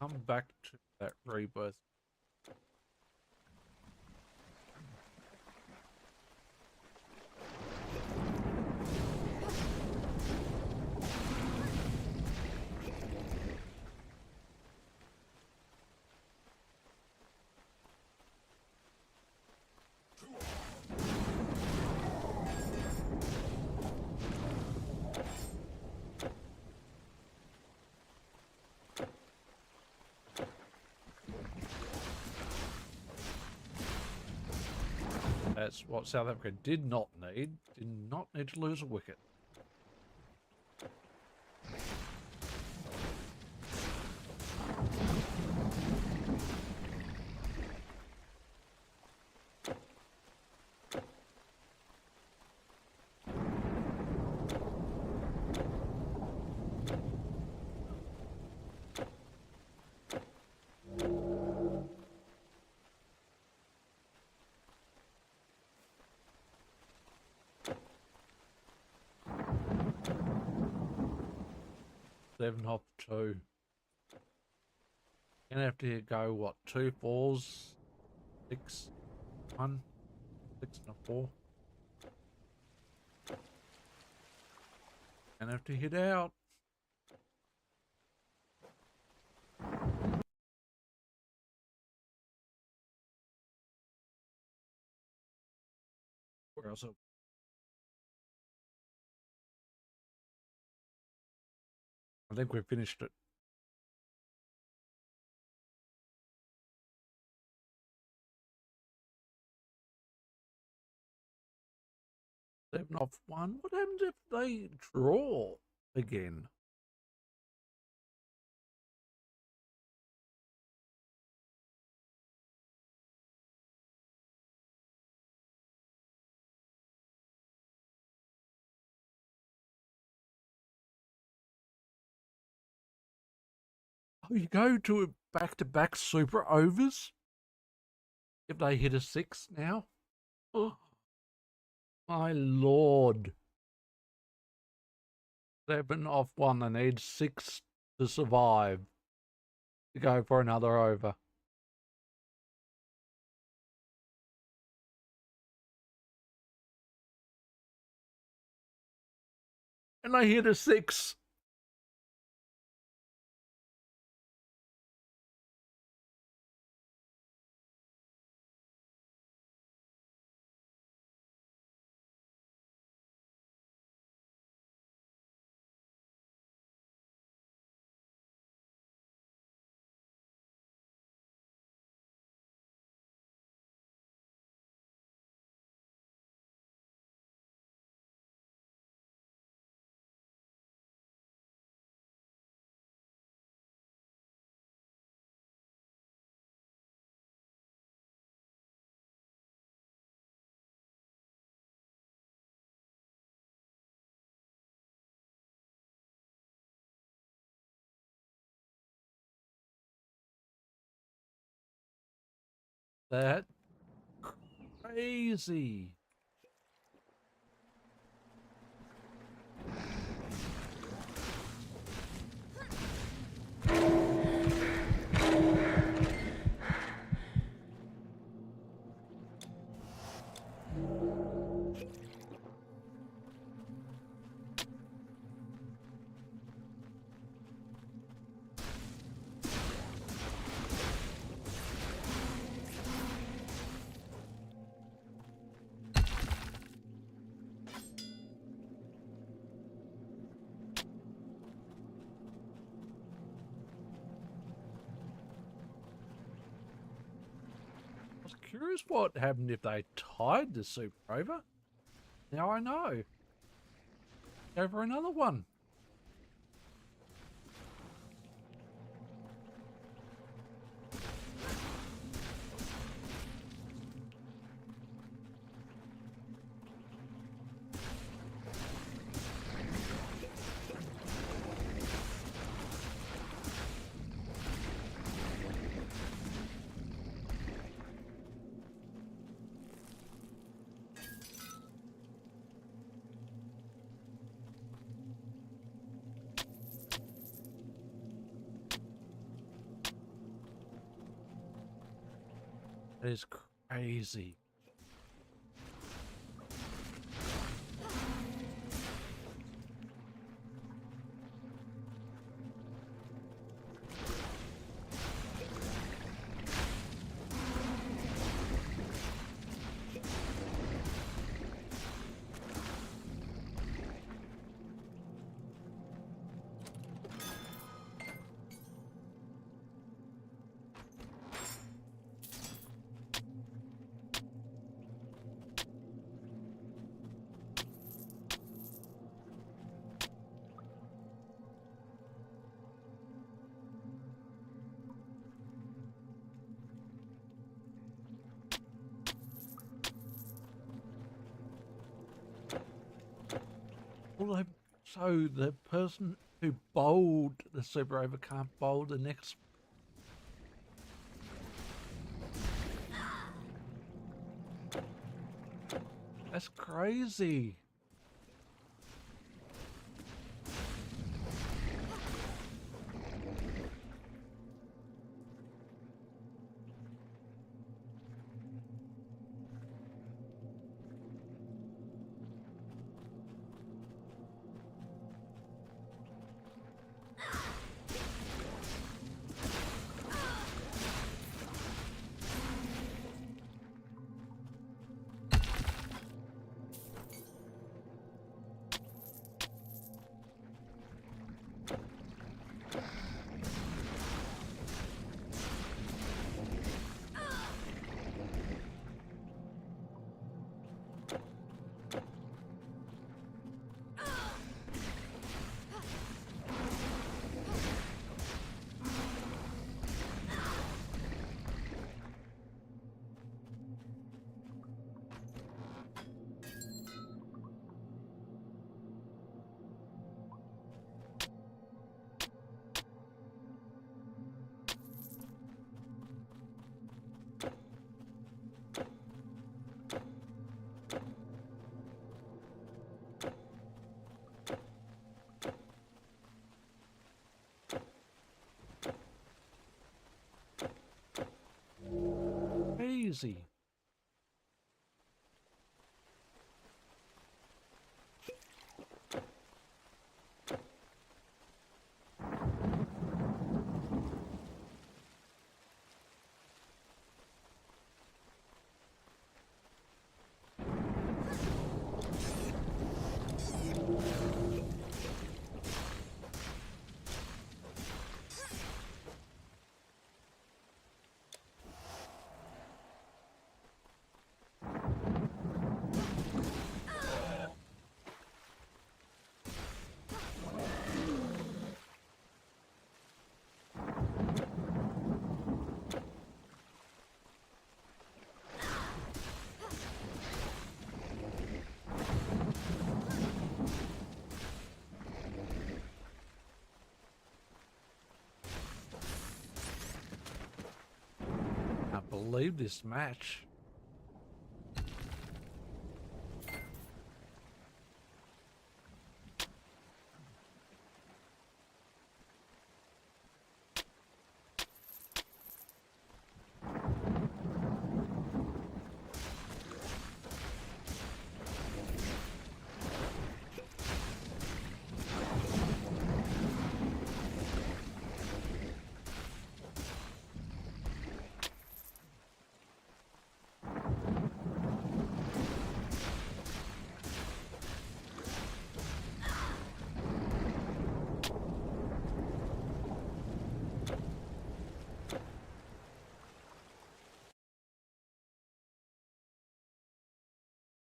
Come back to that rebirth. That's what South Africa did not need. Did not need to lose a wicket. Seven off 2. Gonna have to go what? 2 4s, 6, 1, 6 and a 4. Gonna have to hit out. Where else? I think we finished it. Seven off 1. What happens if they draw again? Oh, you go to back-to-back super overs if they hit a 6 now? Oh, my lord. 7 off 1. They need 6 to survive. To go for another over. And they hit a 6. That crazy. I was curious what happened if they tied the super over. Now I know. Go for another one. That is crazy. Well, so the person who bowled the super over can't bowl the next. That's crazy. Crazy. believe this match.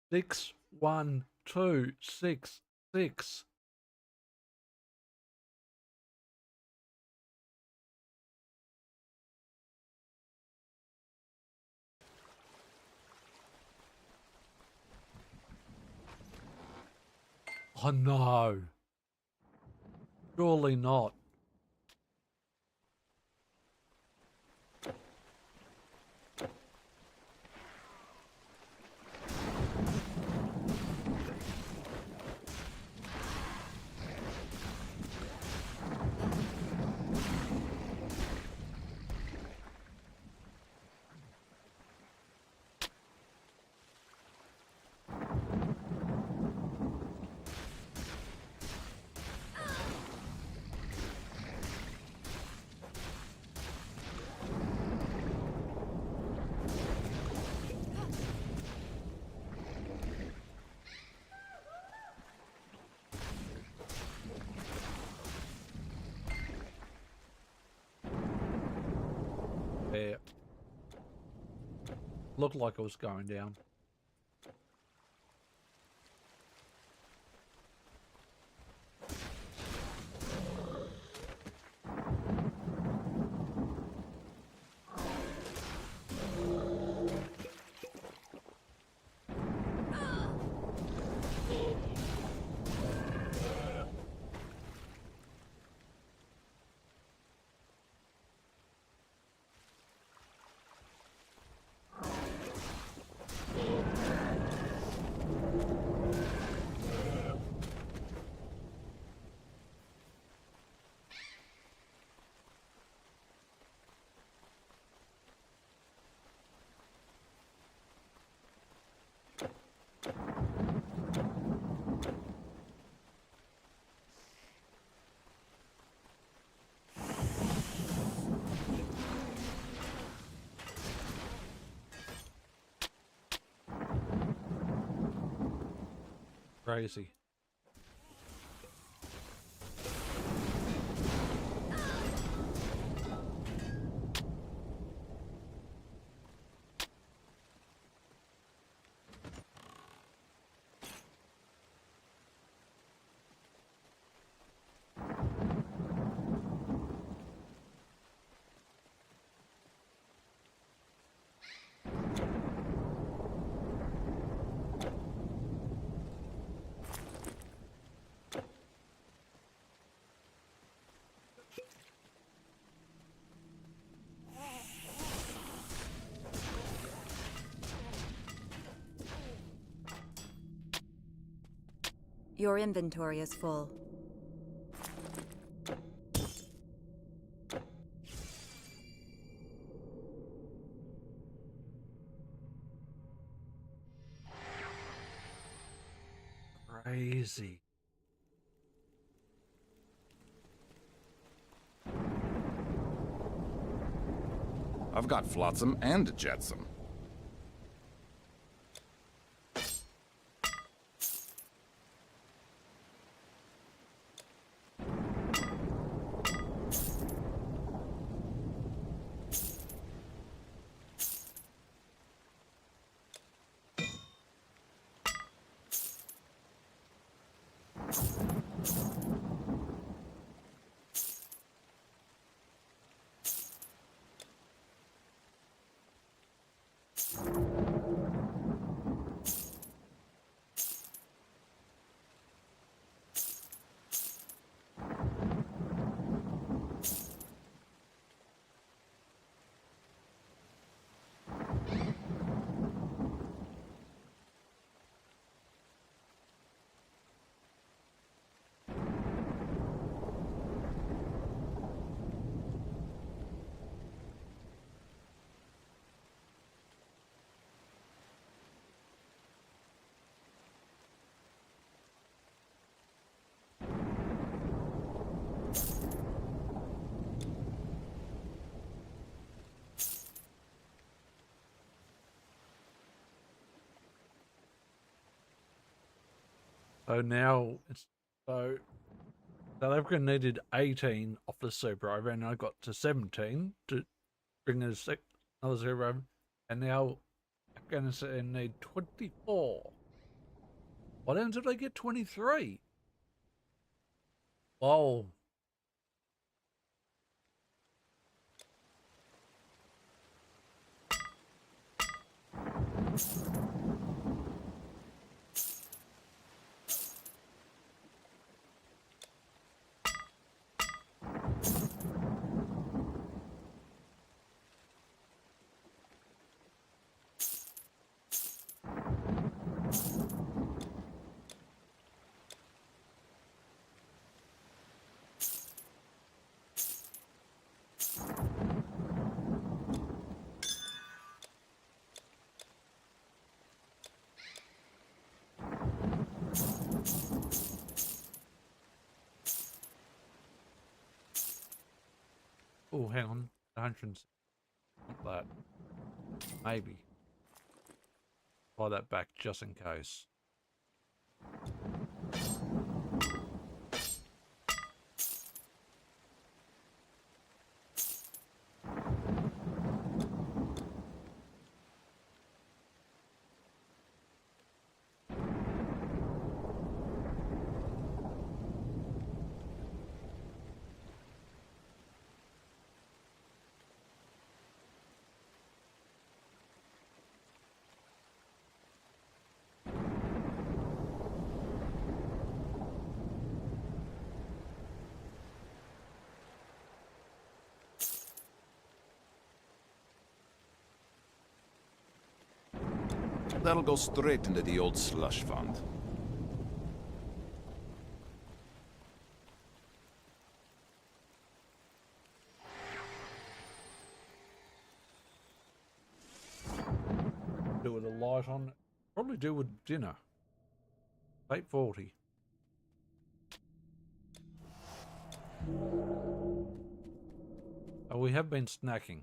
Six, 1, 2, 6, 6. Oh no. Surely not. Yeah. Looked like it was going down. Crazy. Your inventory is full. Crazy. I've got flotsam and jetsam. So now it's so South Africa needed 18 off the super over, and I got to 17 to bring another super over, and now Afghanistan need 24. What happens if they get 23? Whoa. Oh, hang on. 100. Not that. Maybe. Buy that back just in case. That'll go straight into the old slush fund. Do with a light on. Probably do with dinner. 8:40. Oh, we have been snacking.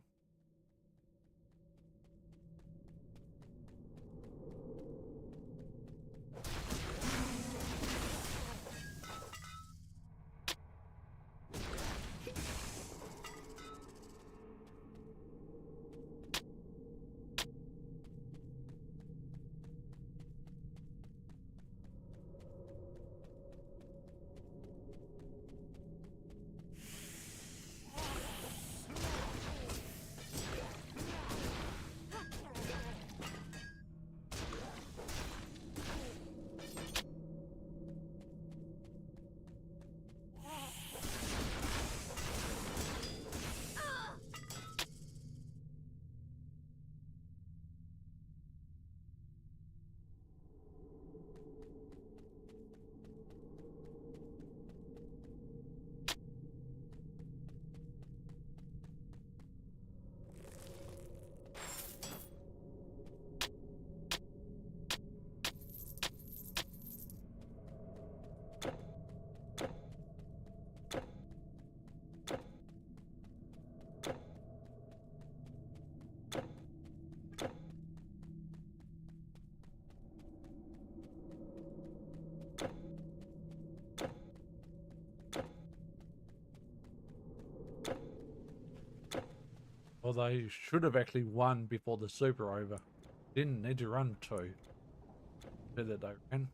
Well, they should have actually won before the super over. Didn't need to run two. Better they ran.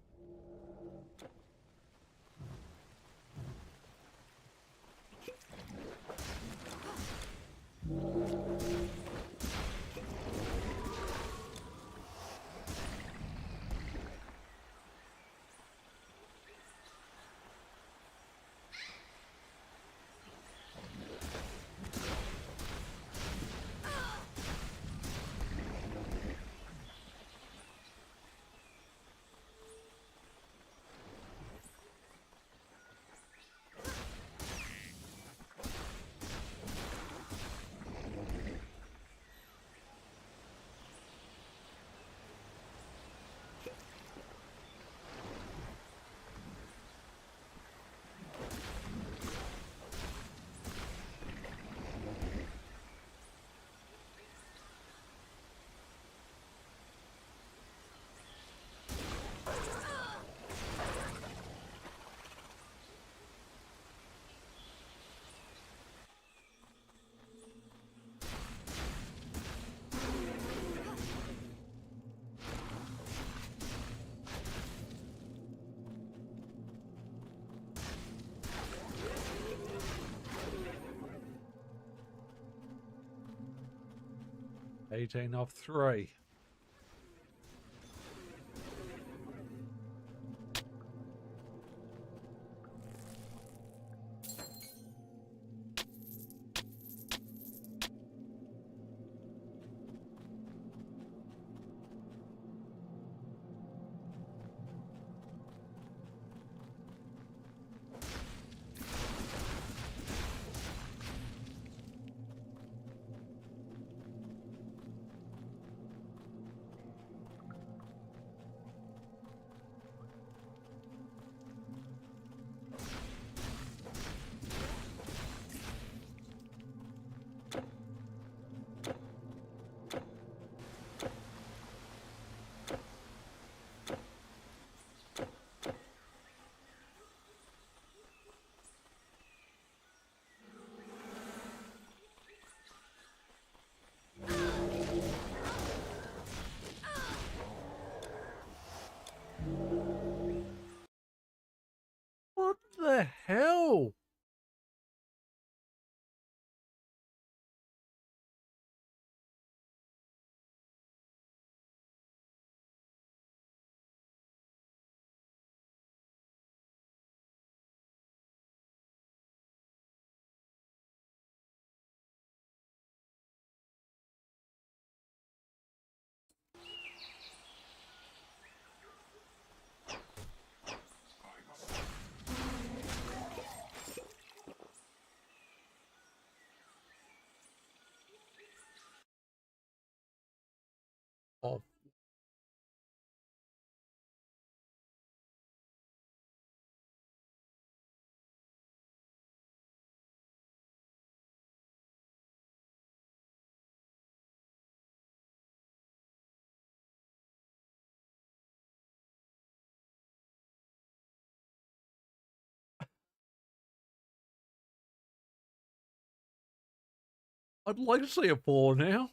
18 off 3. What the hell? Oh, I'd like to see a 4 now.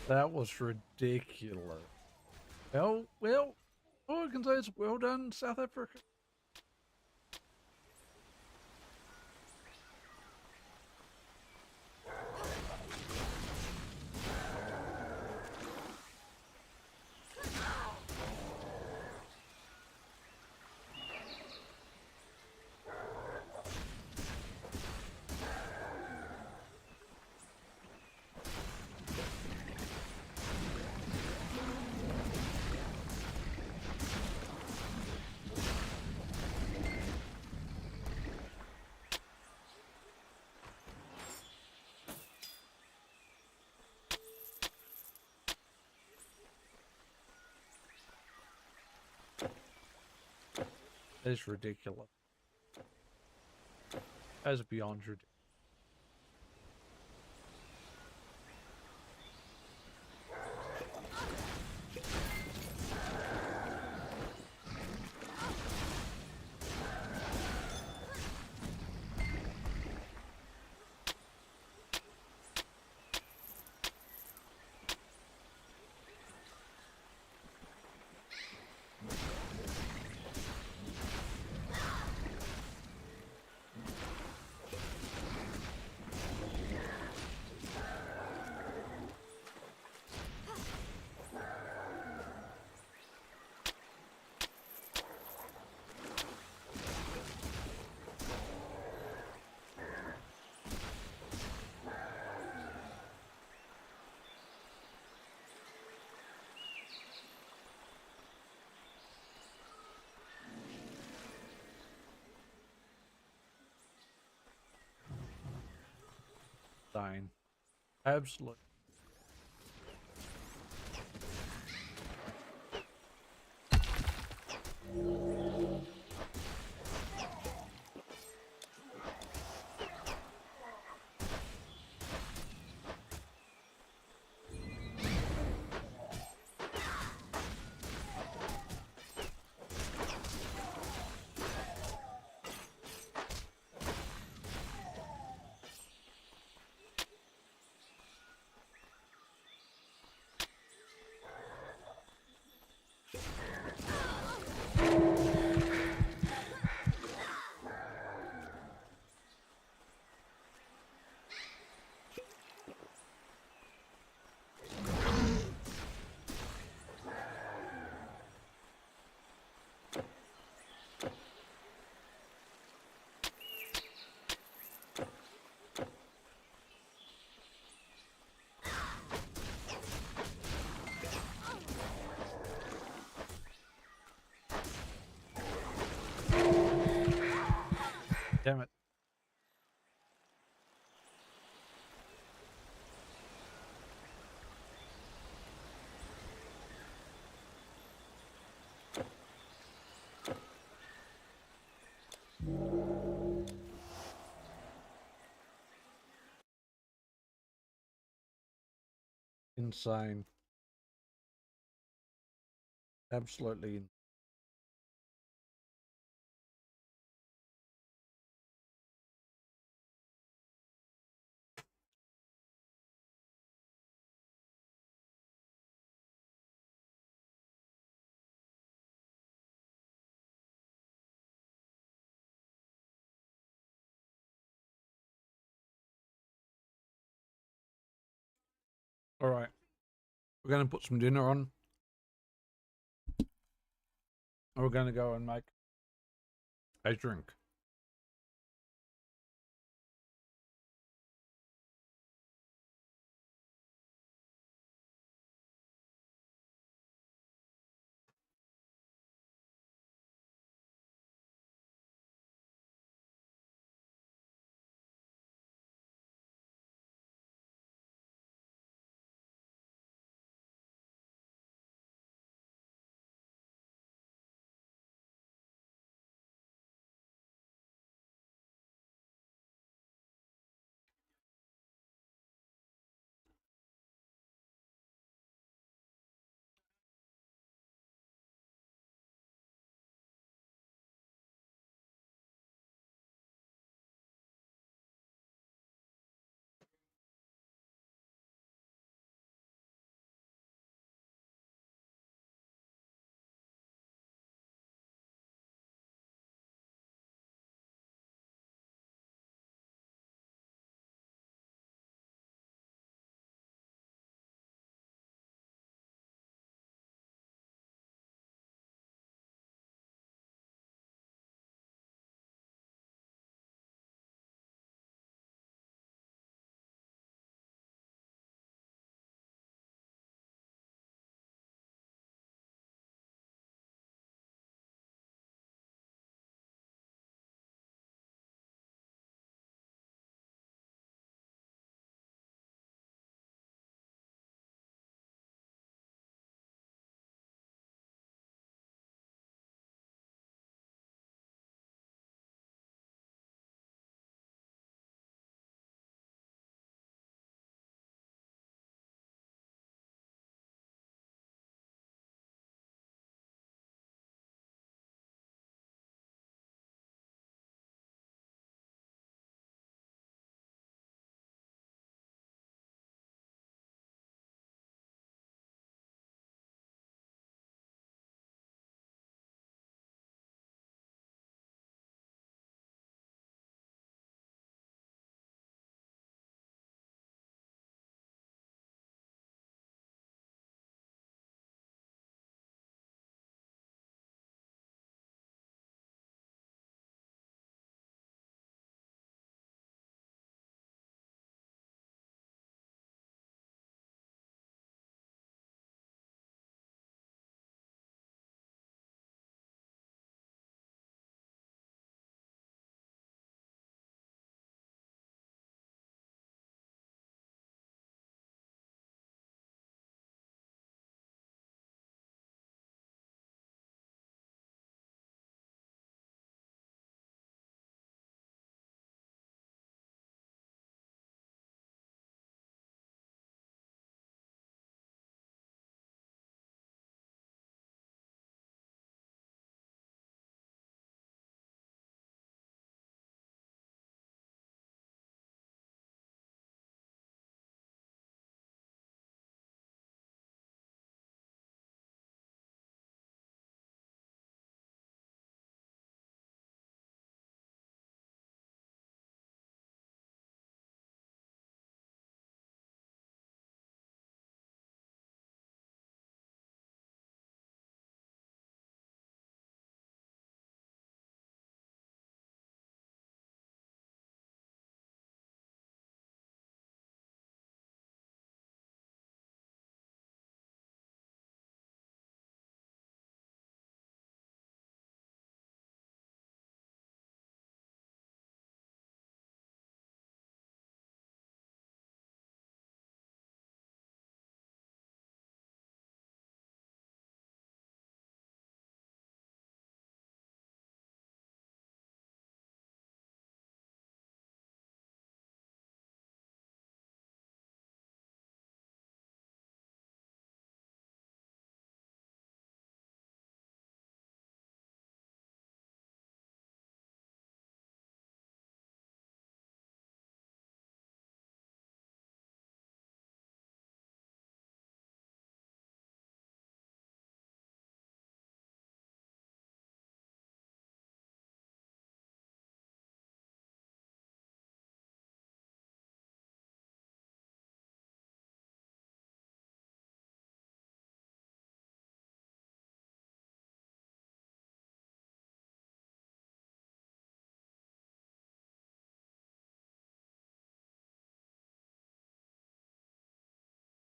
That was ridiculous. Well, all I can say is well done, South Africa. It's ridiculous. That's beyond ridiculous. Dying. Absolutely. Damn it. Insane. Absolutely. All right. We're going to put some dinner on. And we're going to go and make a drink.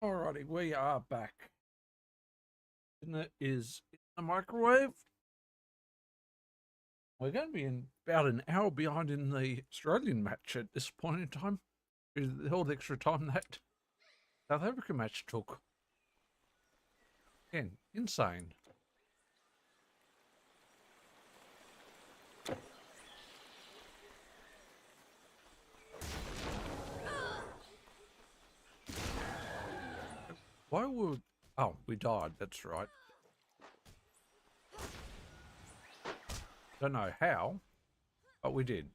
Alrighty, we are back. Dinner is in the microwave. We're going to be in about an hour behind in the Australian match at this point in time. With all the extra time that South Africa match took. Again, insane. Why would... Oh, we died, that's right. Don't know how, but we did.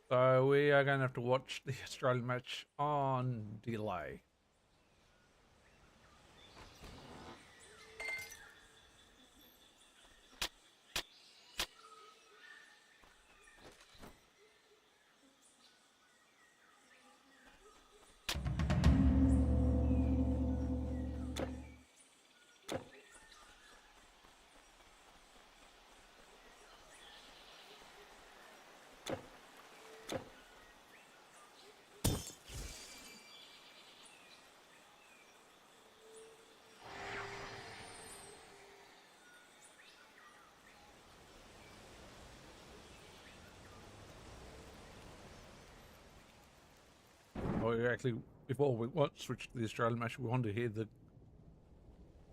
So we are going to have to watch the Australian match on delay. Well, actually, before we switch to the Australian match, we wanted to hear the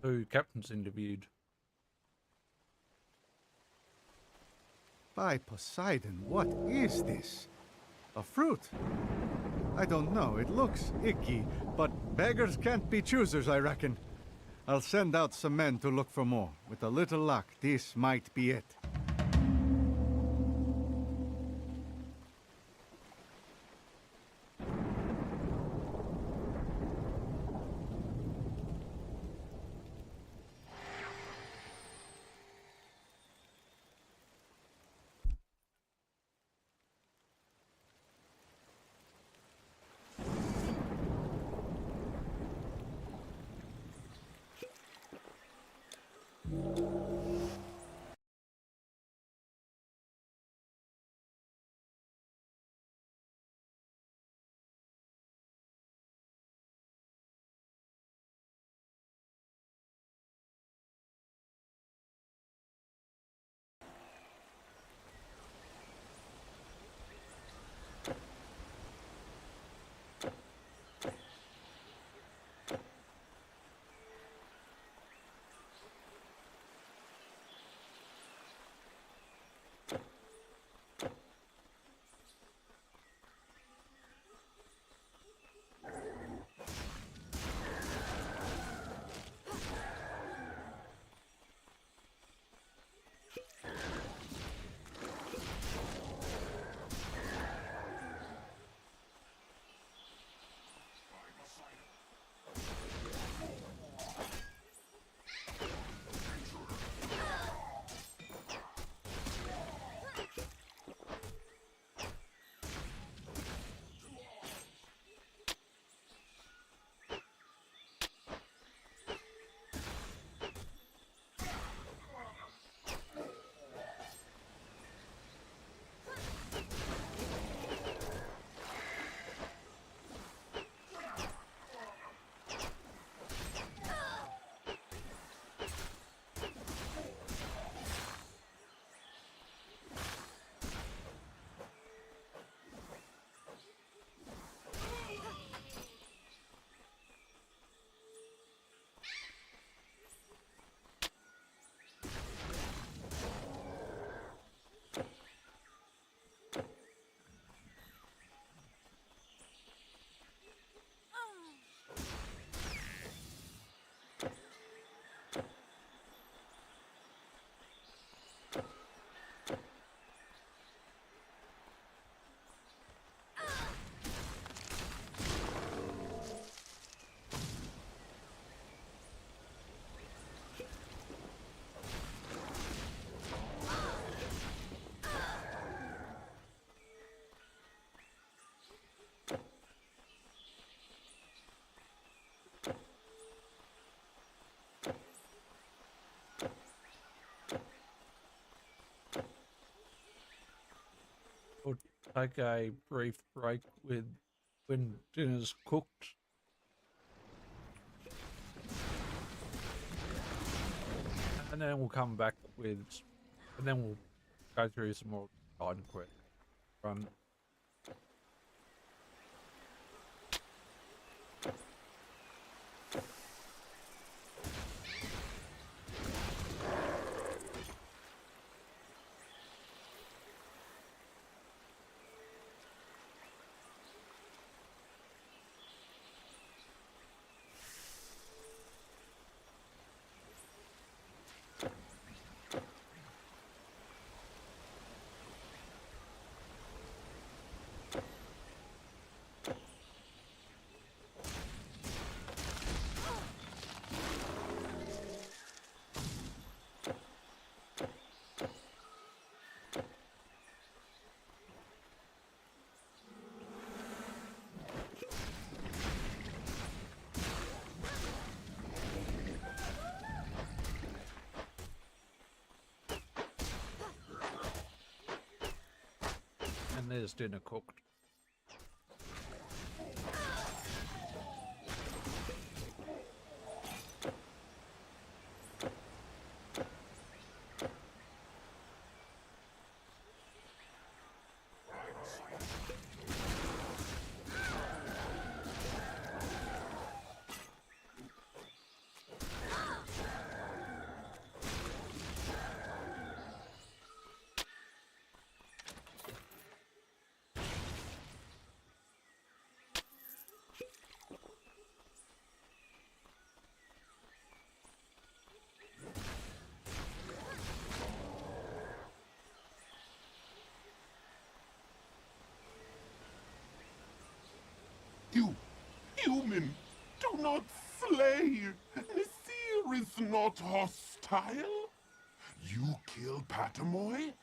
two captains interviewed. By Poseidon, what is this? A fruit? I don't know, it looks icky, but beggars can't be choosers, I reckon. I'll send out some men to look for more. With a little luck, this might be it. We'll take a brief break with when dinner's cooked And then we'll come back with, and then we'll go through some more Titan Quest run. And there's dinner cooked. You, human, do not slay. Nasir is not hostile. You kill Patamoy?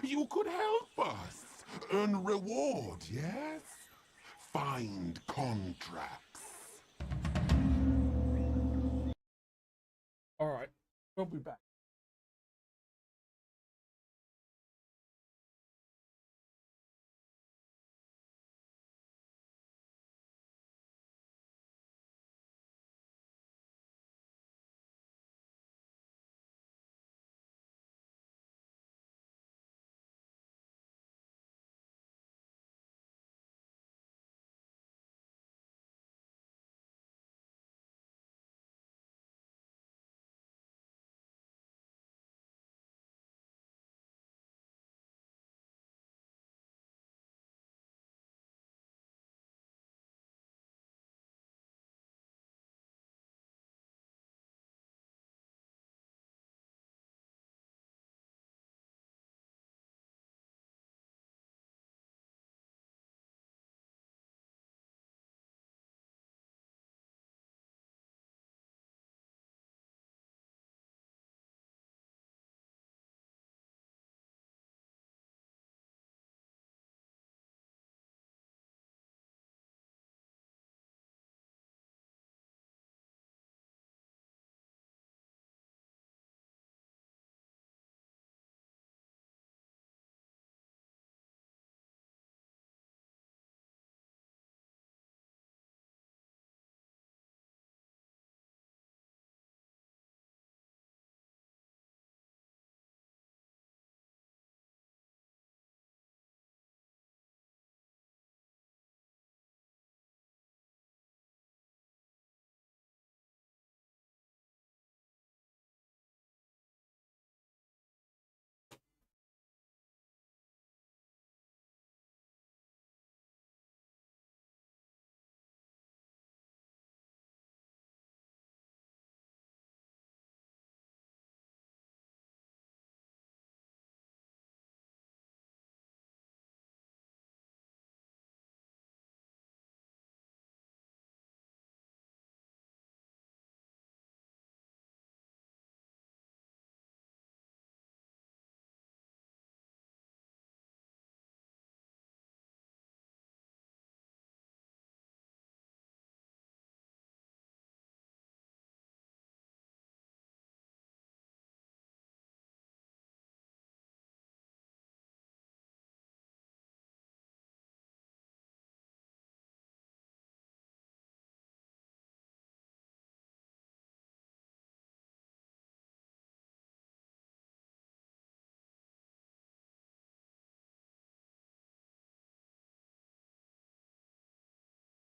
You could help us. Earn reward, yes? Find contracts. Alright, we'll be back.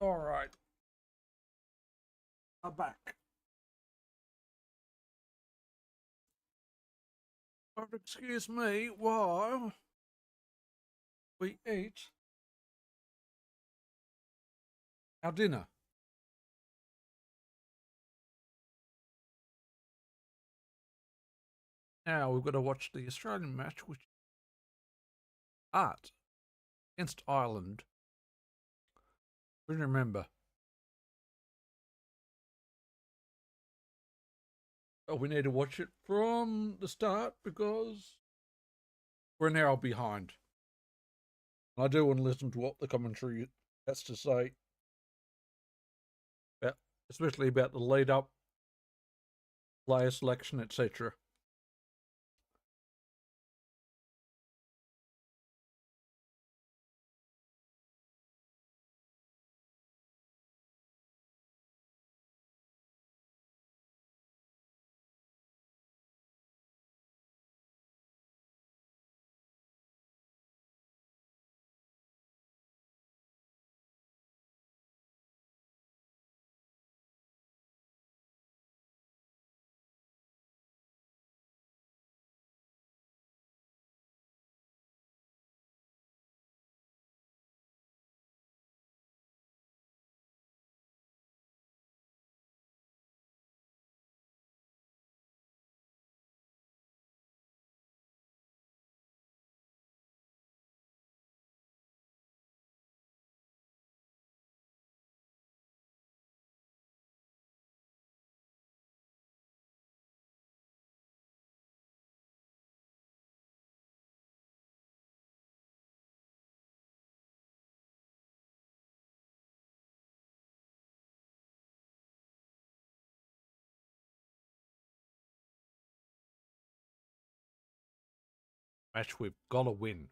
All right. I'm back. But excuse me while we eat our dinner. Now we've got to watch the Australian match, which Art against Ireland. We remember. Oh, we need to watch it from the start because we're an hour behind. I do want to listen to what the commentary has to say, especially about the lead up, player selection, etc. Match we've got to win.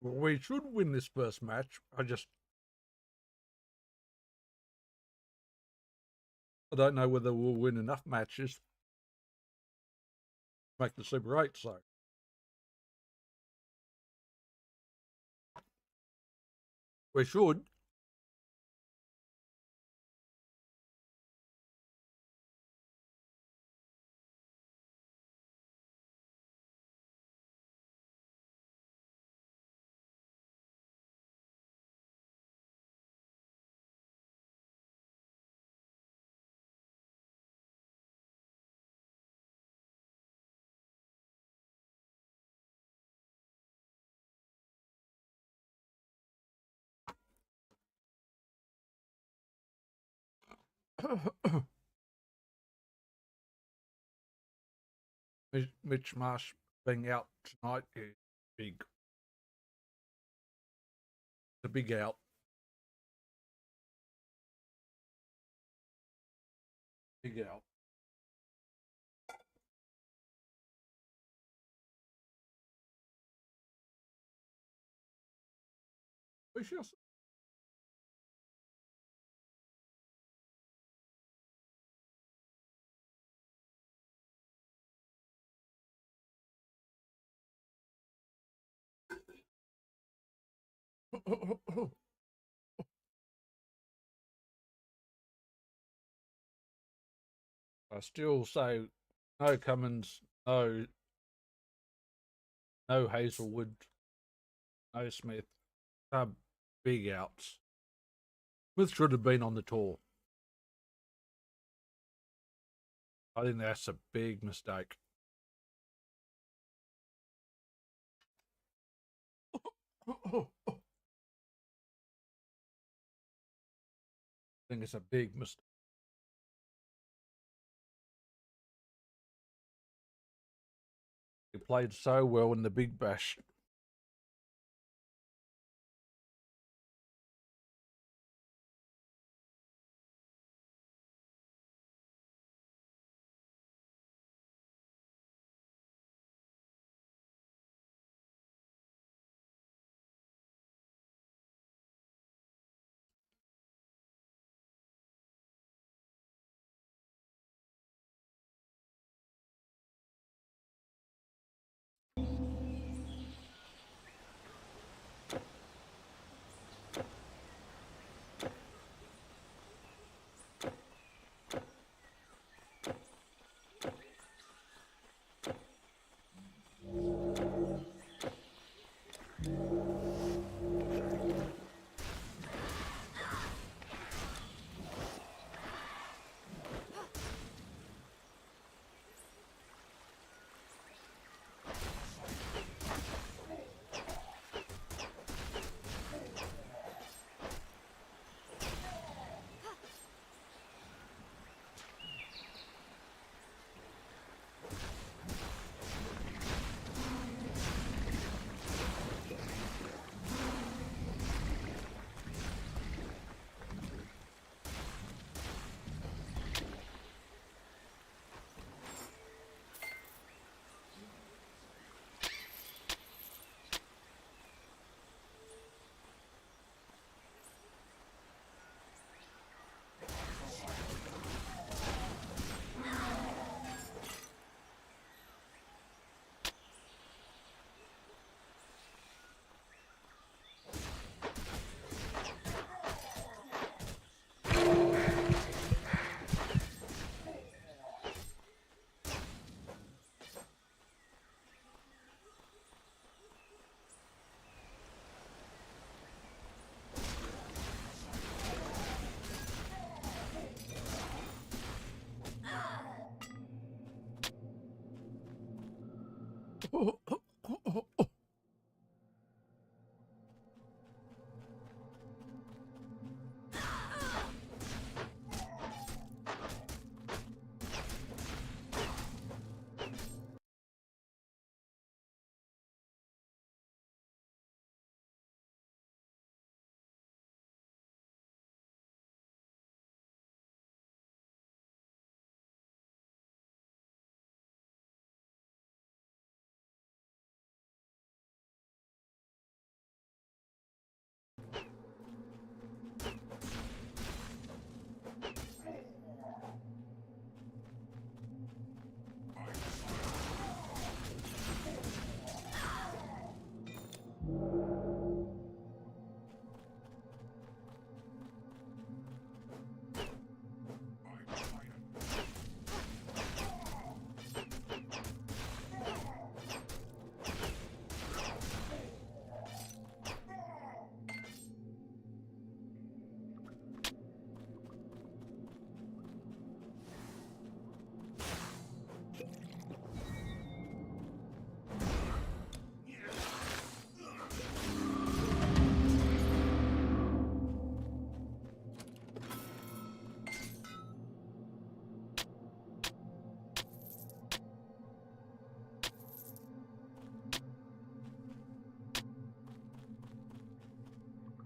We should win this first match. I don't know whether we'll win enough matches to make the Super 8, so. We should. Mitch Marsh being out tonight is big. It's a big out. Big out. We shall see. I still say no Cummins, no Hazelwood, no Smith. Big outs. Smith should have been on the tour. I think that's a big mistake. I think it's a big mistake. He played so well in the Big Bash.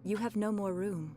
You have no more room.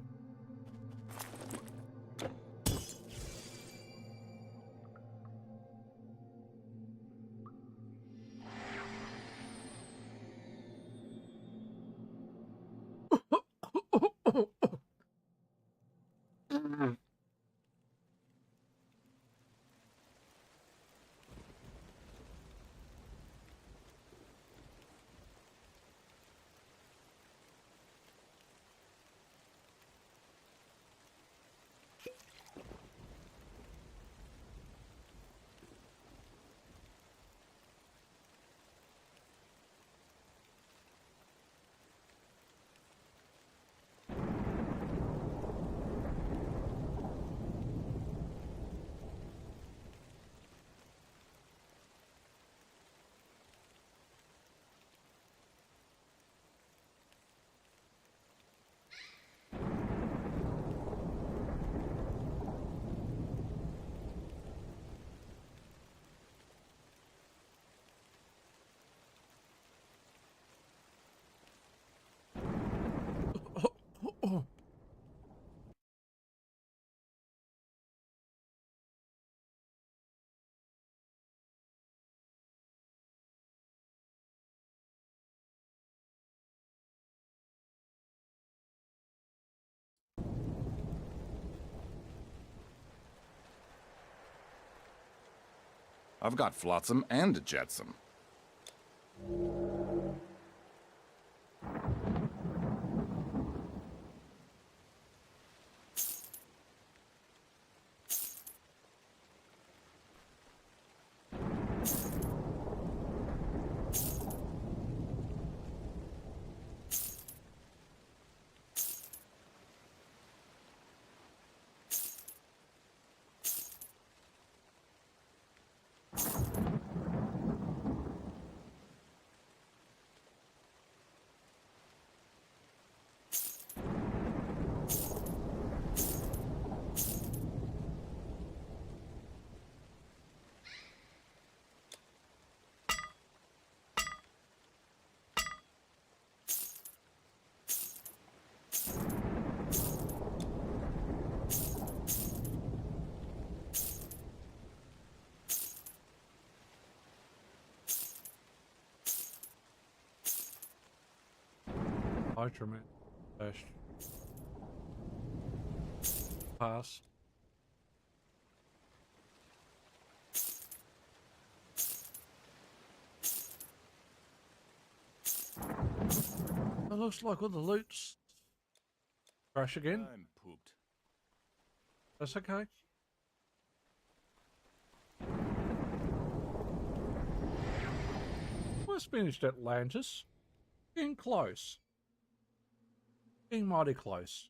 I've got Flotsam and Jetsam. Ultraman dash pass. It looks like all the loot's crash again. I'm pooped. That's okay. We're finished Atlantis. Getting close. Getting mighty close.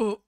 oh.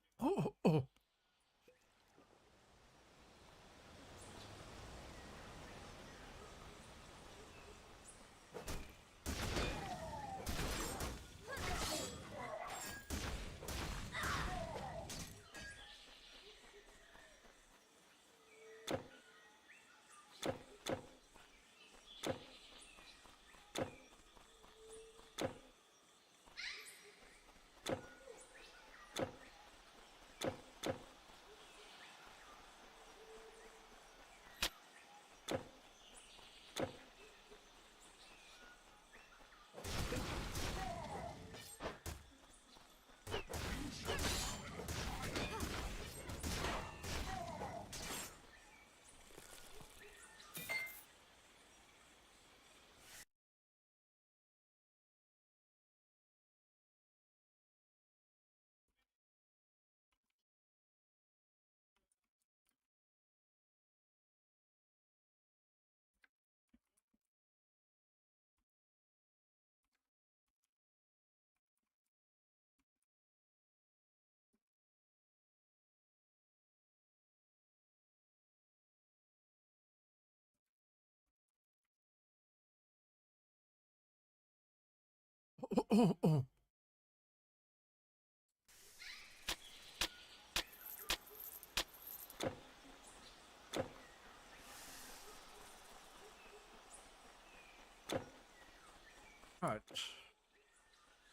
Right.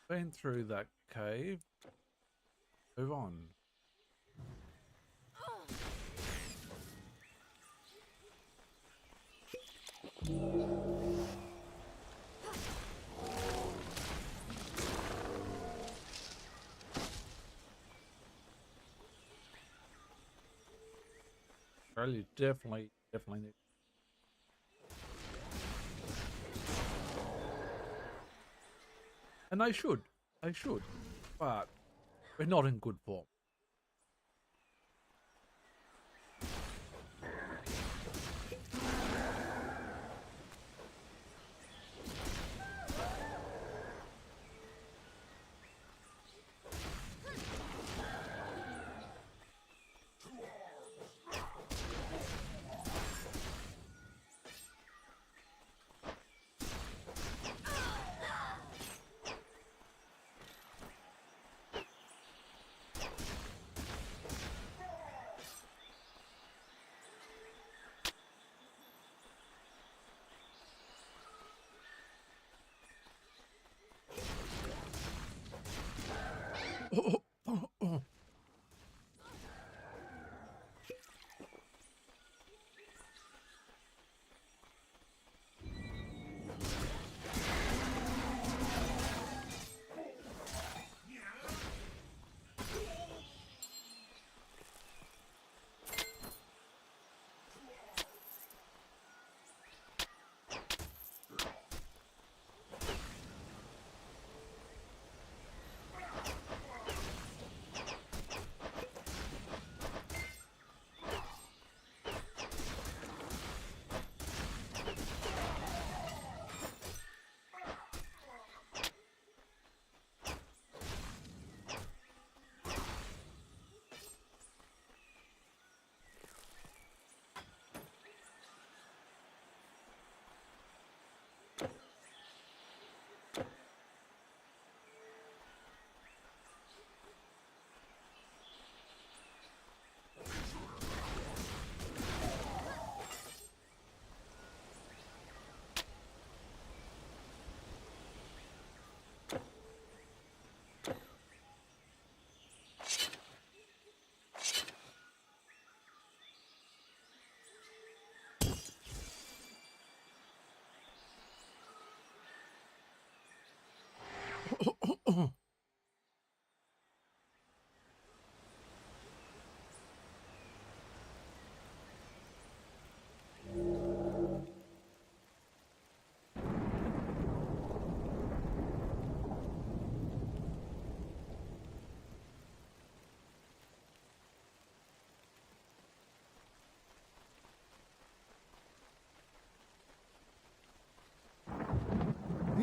Been through that cave. Move on. Australia definitely need. And they should. They should. But we're not in good form.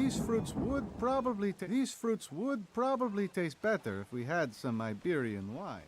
These fruits would probably taste better if we had some Iberian wine.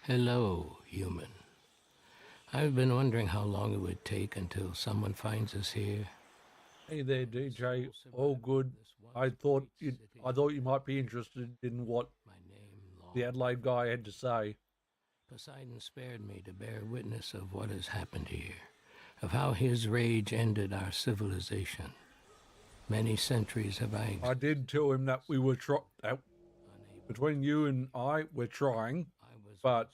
Hello, human. I've been wondering how long it would take until someone finds us here. Hey there, DJ. All good. I thought you might be interested in what the Adelaide guy had to say. Poseidon spared me to bear witness of what has happened here, of how his rage ended our civilization. Many centuries have I did tell him that we were between you and we're trying, but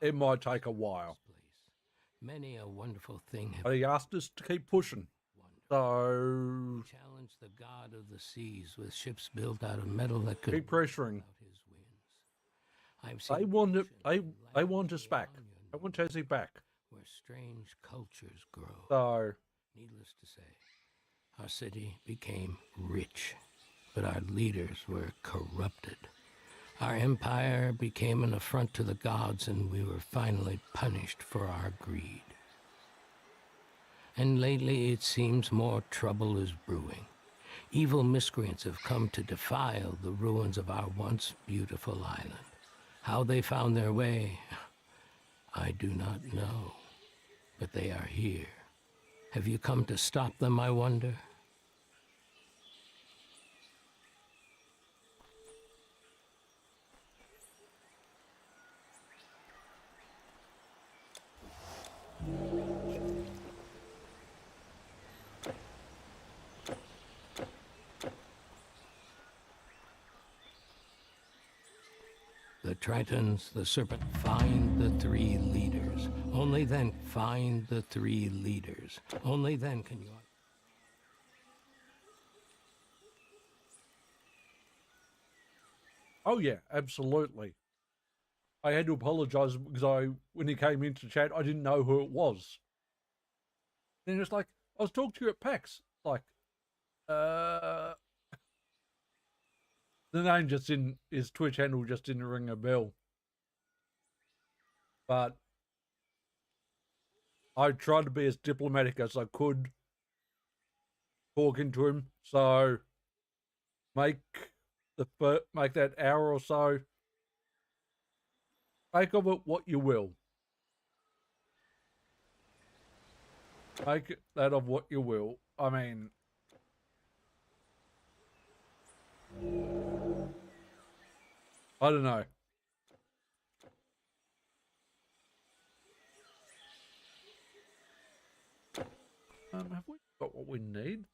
it might take a while. Many a wonderful thing But he asked us to keep pushing. So challenged the god of the seas with ships built out of metal that could keep pressuring. I've They seen want us back. They want Tassie back. where strange cultures grow. So Needless to say, our city became rich, but our leaders were corrupted. Our empire became an affront to the gods, and we were finally punished for our greed. And lately it seems more trouble is brewing. Evil miscreants have come to defile the ruins of our once beautiful island. How they found their way, I do not know. But they are here. Have you come to stop them, I wonder? The Tritons, the Serpent, find the three leaders. Only then find the three leaders. Only then can you... oh yeah, absolutely. I had to apologize because when he came into chat, I didn't know who it was. And it's like, I was talking to you at PAX. Like, the name just didn't, his Twitch handle just didn't ring a bell. But I tried to be as diplomatic as I could talking to him. So make that hour or so. Make of it what you will. Make that of what you will. I mean, I don't know. Have we got what we need?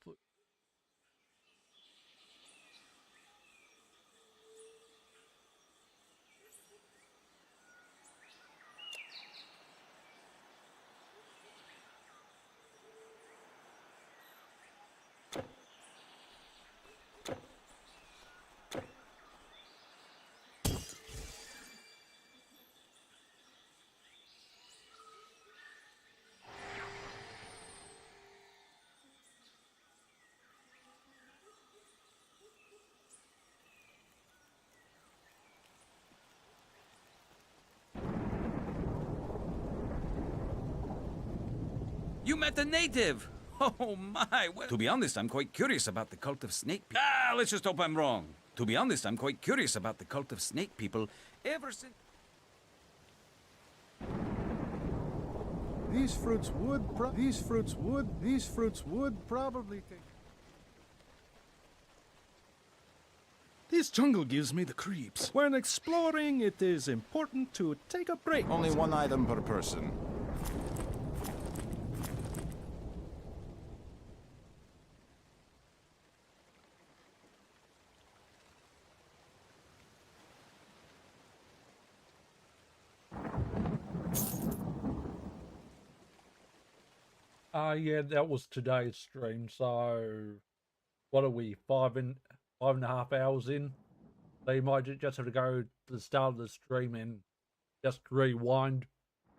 You met a native! Oh my! Well, to be honest, I'm quite curious about the cult of snake people. Let's just hope I'm wrong. To be honest, I'm quite curious about the cult of snake people ever since... These fruits would probably take... This jungle gives me the creeps. When exploring, it is important to take a break. Only one item per person. Yeah, that was today's stream. So, what are we? 5.5 hours in. So you might just have to go to the start of the stream and just rewind,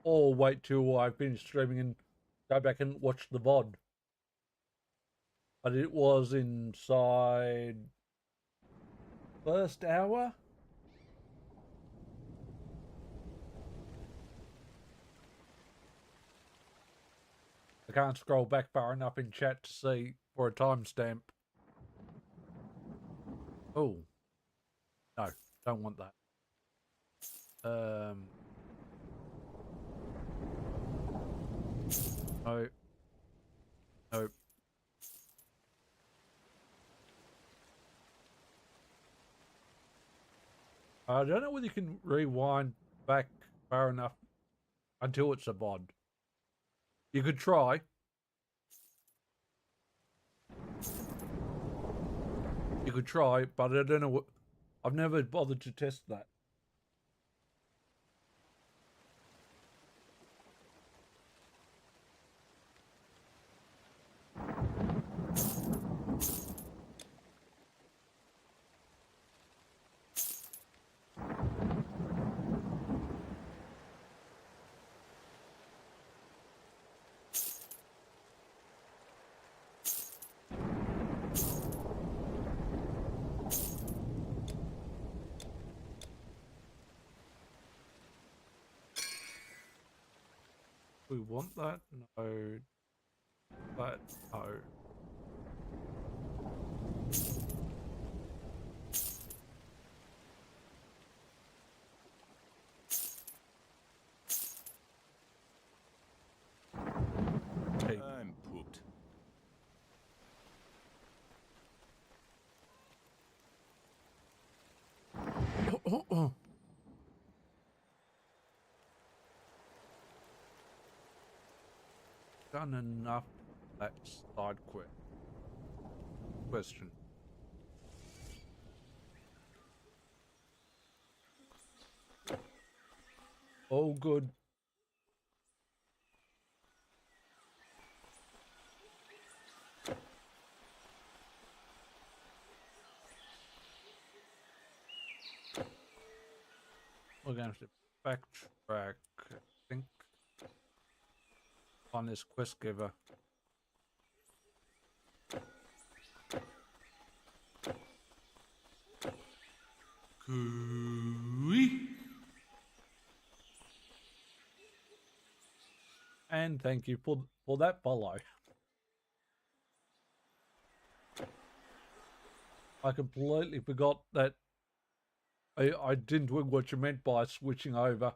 or wait till I finish streaming and go back and watch the VOD. But it was inside first hour. I can't scroll back far enough in chat to see for a timestamp. Oh. No, don't want that. No. Nope. I don't know whether you can rewind back far enough until it's a VOD. You could try. You could try, but I don't know what... I've never bothered to test that. We want that? No. But no. Hey. I'm pooped. Oh. Done enough. That side question. All good. We're going to have to backtrack, I think, on this quest giver. And thank you for that follow. I completely forgot that I didn't know what you meant by switching over.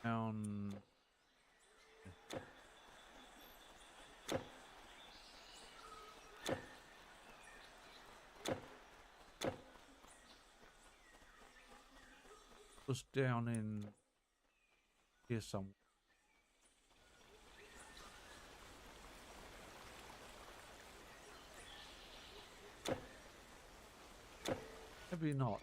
Down. Was down in here somewhere. Maybe not.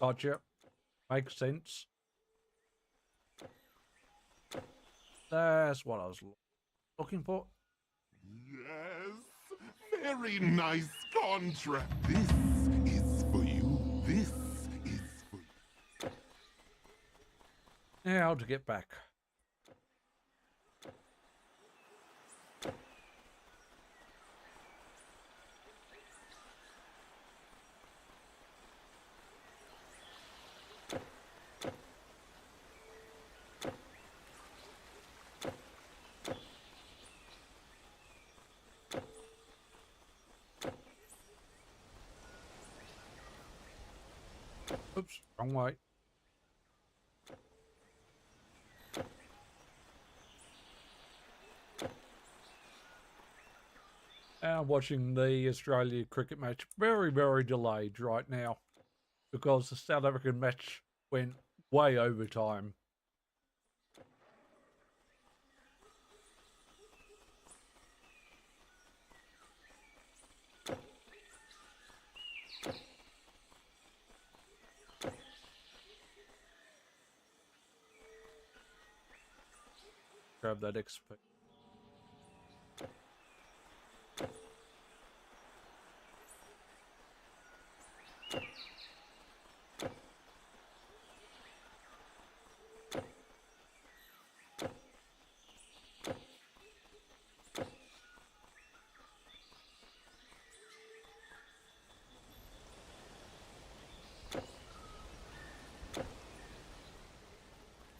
Gotcha. Makes sense. That's what I was looking for. Yes, very nice contract. This is for you. This is for you. Now to get back. Oops, wrong way. I'm watching the Australia cricket match very, very delayed right now because the South African match went way over time. Grab that XP.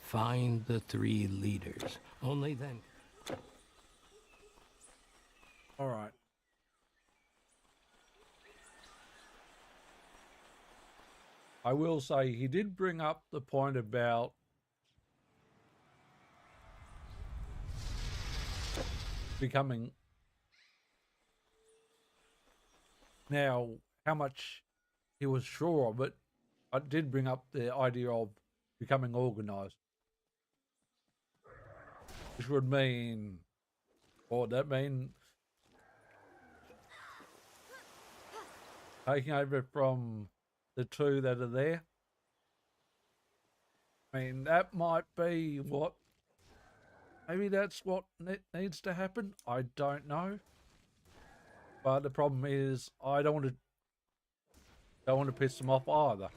Find the 3 leaders. Only then. All right. I will say he did bring up the point about becoming. Now, how much he was sure of it, I did bring up the idea of becoming organized. Which would mean, what would that mean? Taking over from the 2 that are there. I mean, that might be what, maybe that's what needs to happen. I don't know. But the problem is, I don't want to piss them off either.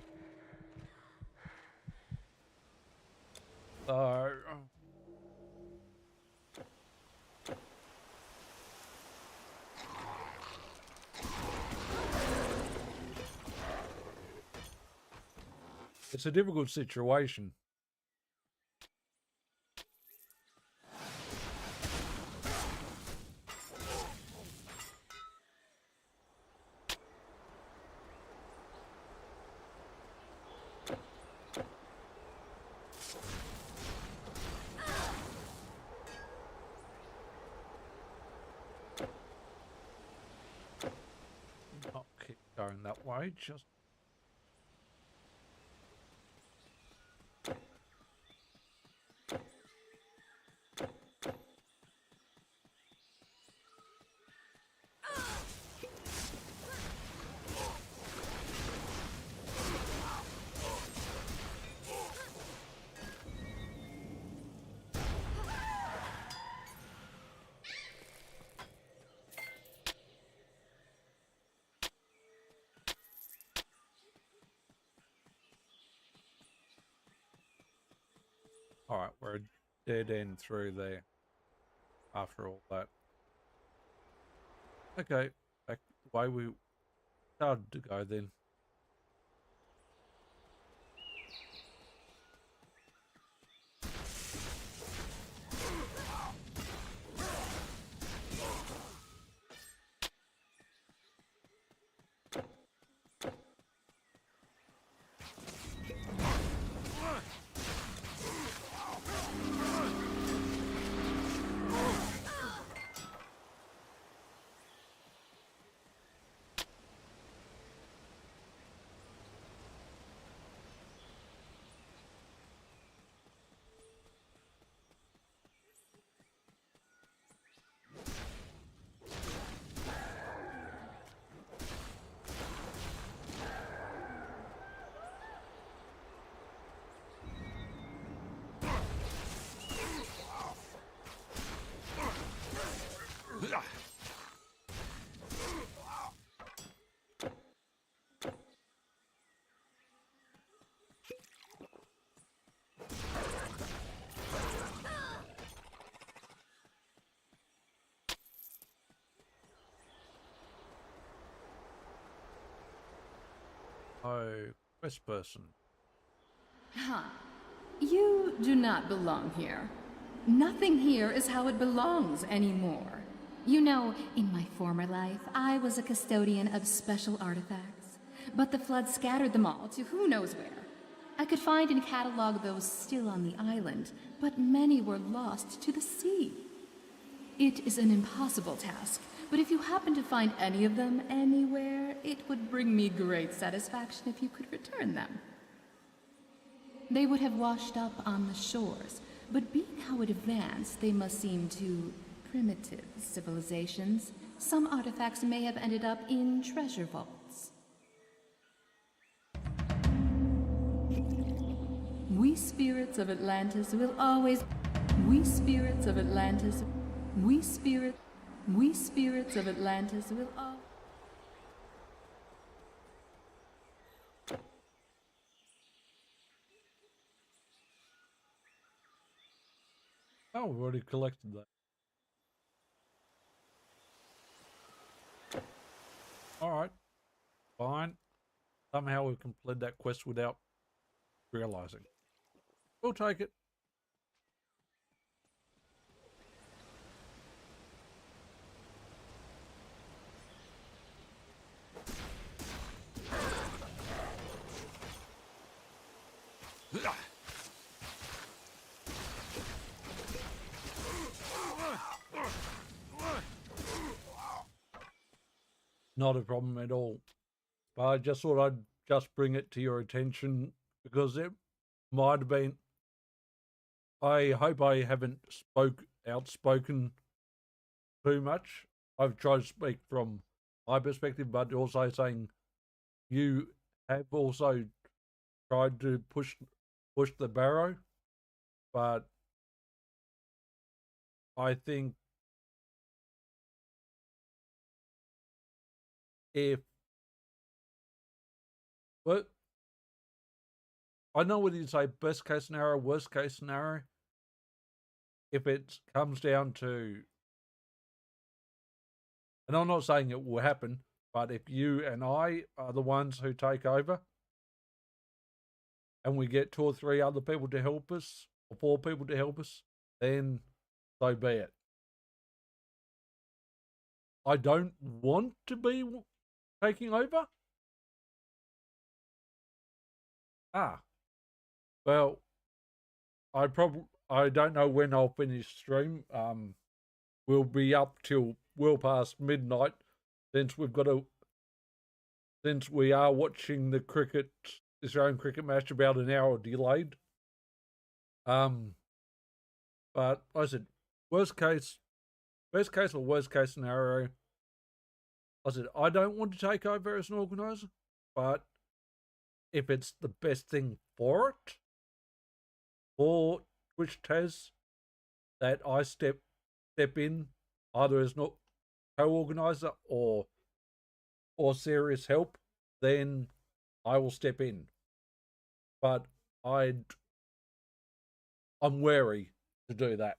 So it's a difficult situation. Not keep going that way, just all right. We're a dead end through there. After all that, okay, back the way we started to go then. Oh, quest person. Huh. You do not belong here. Nothing here is how it belongs anymore. You know, in my former life, I was a custodian of special artifacts, but the flood scattered them all to who knows where. I could find and catalog those still on the island, but many were lost to the sea. It is an impossible task, but if you happen to find any of them anywhere, it would bring me great satisfaction if you could return them. They would have washed up on the shores, but being how it advanced, they must seem to primitive civilizations. Some artifacts may have ended up in treasure vaults. We spirits of Atlantis will always... We spirits of Atlantis... We spirits of Atlantis will always... Oh, we've already collected that. Alright. Fine. Somehow we've completed that quest without realizing. We'll take it. Not a problem at all. But I just thought I'd just bring it to your attention because it might have been. I hope I haven't outspoken too much. I've tried to speak from my perspective, but also saying you have also tried to push the barrow. But I think if but I know what you say, best case scenario, worst case scenario. If it comes down to, and I'm not saying it will happen, but if you and I are the ones who take over and we get 2 or 3 other people to help us, or 4 people to help us, then so be it. I don't want to be taking over. Well, I don't know when I'll finish stream. We'll be up till well past midnight since we are watching the Australian cricket match about an hour delayed. But like I said, best case or worst case scenario. I said I don't want to take over as an organizer, but if it's the best thing for Twitch Taz, that I step in either as not co-organizer or serious help, then I will step in. But I'm wary to do that,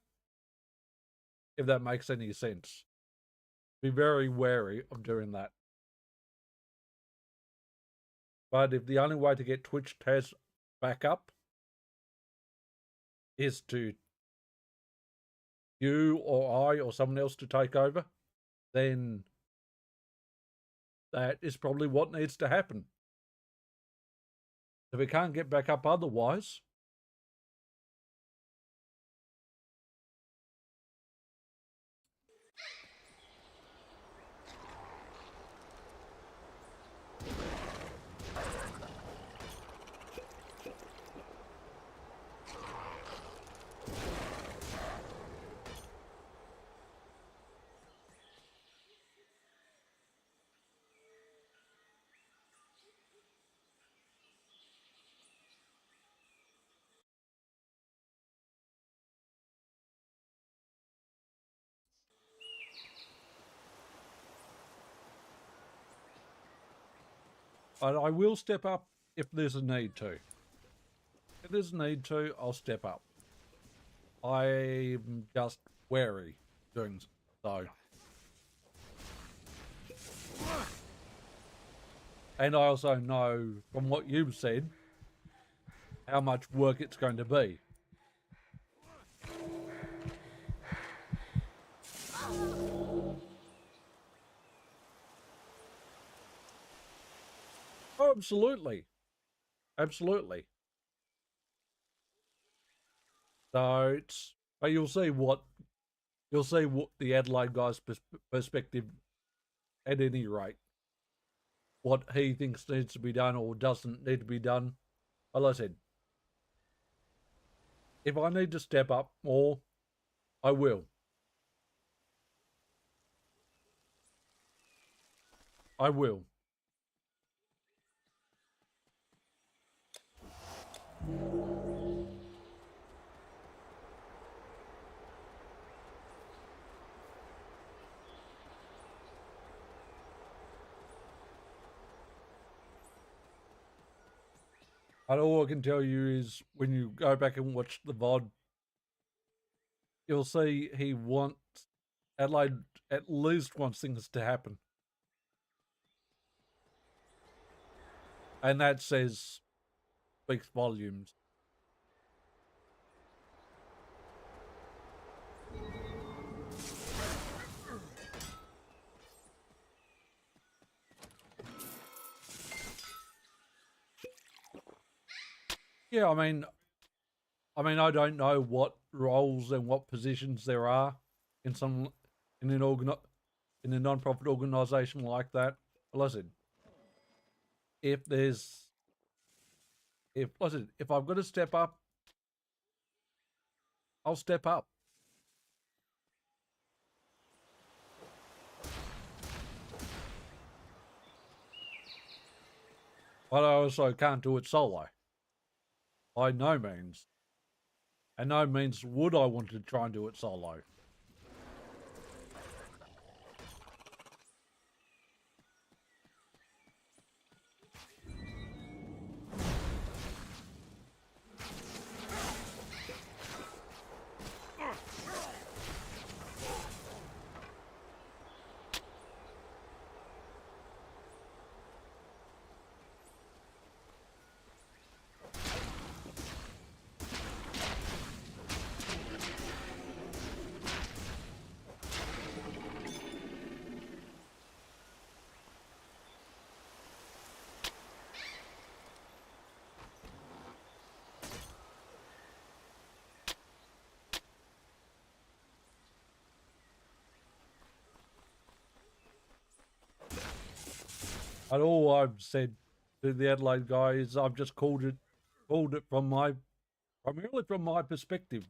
if that makes any sense. Be very wary of doing that. But if the only way to get Twitch Taz back up is to you or I or someone else to take over, then that is probably what needs to happen. If we can't get back up otherwise, I will step up if there's a need to. If there's a need to, I'll step up. I'm just wary doing so. And I also know from what you've said how much work it's going to be. Oh, absolutely. Absolutely. So it's, but you'll see what the Adelaide guy's perspective at any rate. What he thinks needs to be done or doesn't need to be done. Like I said, if I need to step up more, I will. I will. And all I can tell you is when you go back and watch the VOD, you'll see he wants, Adelaide at least wants things to happen. And that speaks volumes. Yeah, I don't know what roles and what positions there are in in a non-profit organisation like that. But listen, if I've got to step up, I'll step up. But I also can't do it solo. By no means. And no means would I want to try and do it solo. And all I've said to the Adelaide guy is I've just called it primarily from my perspective.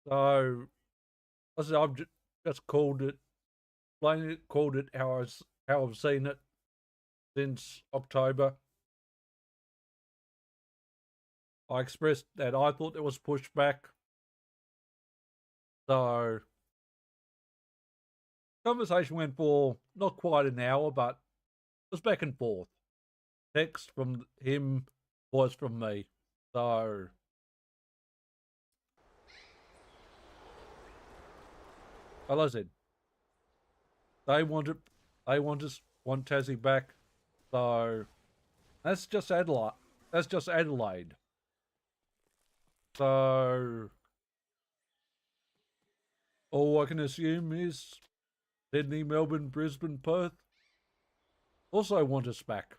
So I said I've just called it, plain it, called it how I've seen it since October. I expressed that I thought there was pushback. So conversation went for not quite an hour, but it was back and forth. Text from him, voice from me. So well, I said they want Tassie back. So that's just Adelaide. That's just Adelaide. So all I can assume is Sydney, Melbourne, Brisbane, Perth also want us back.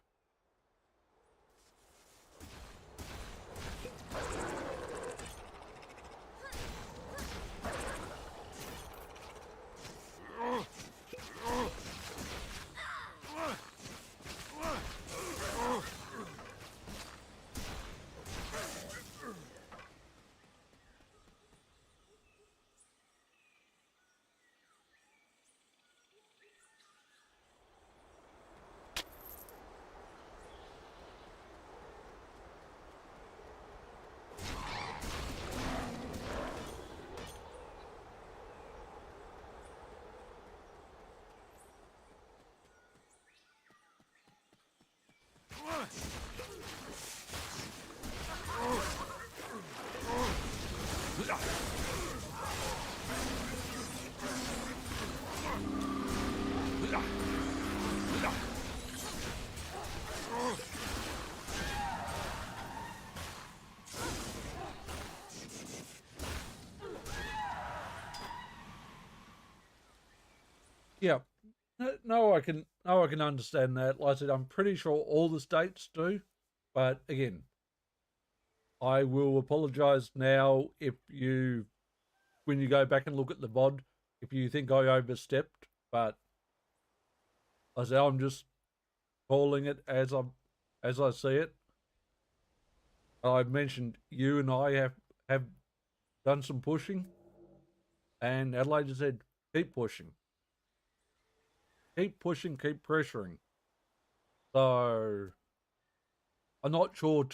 Yeah. No, I can understand that. Like I said, I'm pretty sure all the states do. But again, I will apologise now if you, when you go back and look at the VOD, if you think I overstepped. But I say I'm just calling it as I see it. I've mentioned you and I have done some pushing, and Adelaide just said keep pushing, keep pushing, keep pressuring. So I'm not sure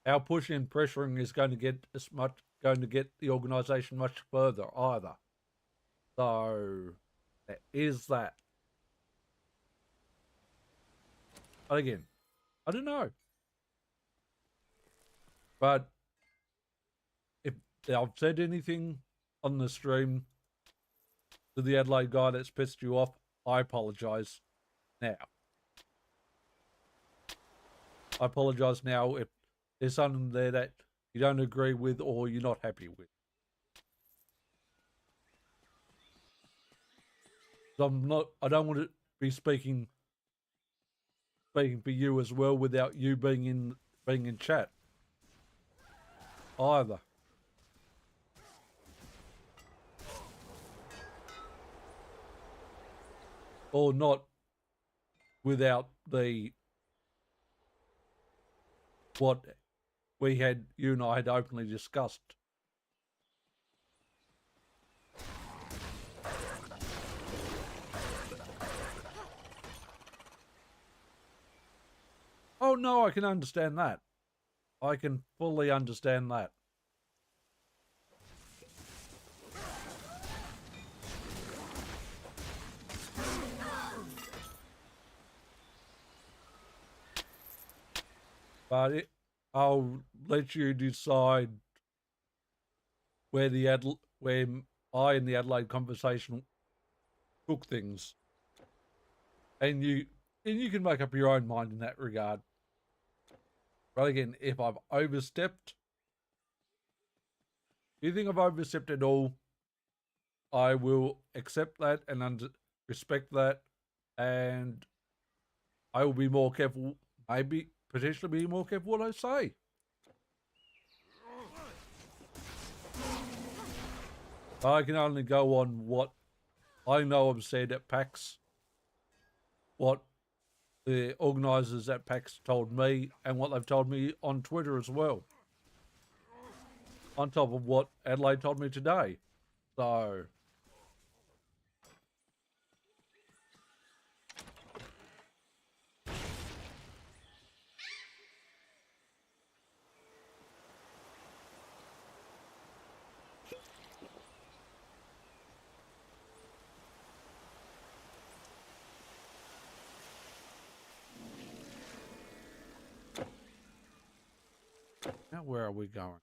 our pushing and pressuring is going to get the organisation much further either. So there is that. But again, I don't know. But if I've said anything on the stream to the Adelaide guy that's pissed you off, I apologise now. I apologise now if there's something there that you don't agree with or you're not happy with. I don't want to be speaking for you as well without you being in chat either. Or not without what you and I had openly discussed. Oh no, I can understand that. I can fully understand that. But I'll let you decide where I and the Adelaide conversation took things, and you can make up your own mind in that regard. But again, if I've overstepped, if you think I've overstepped at all, I will accept that and respect that, and I will be more careful. Maybe potentially be more careful what I say. I can only go on what I know I've said at PAX, what the organisers at PAX told me, and what they've told me on Twitter as well. On top of what Adelaide told me today. So now where are we going?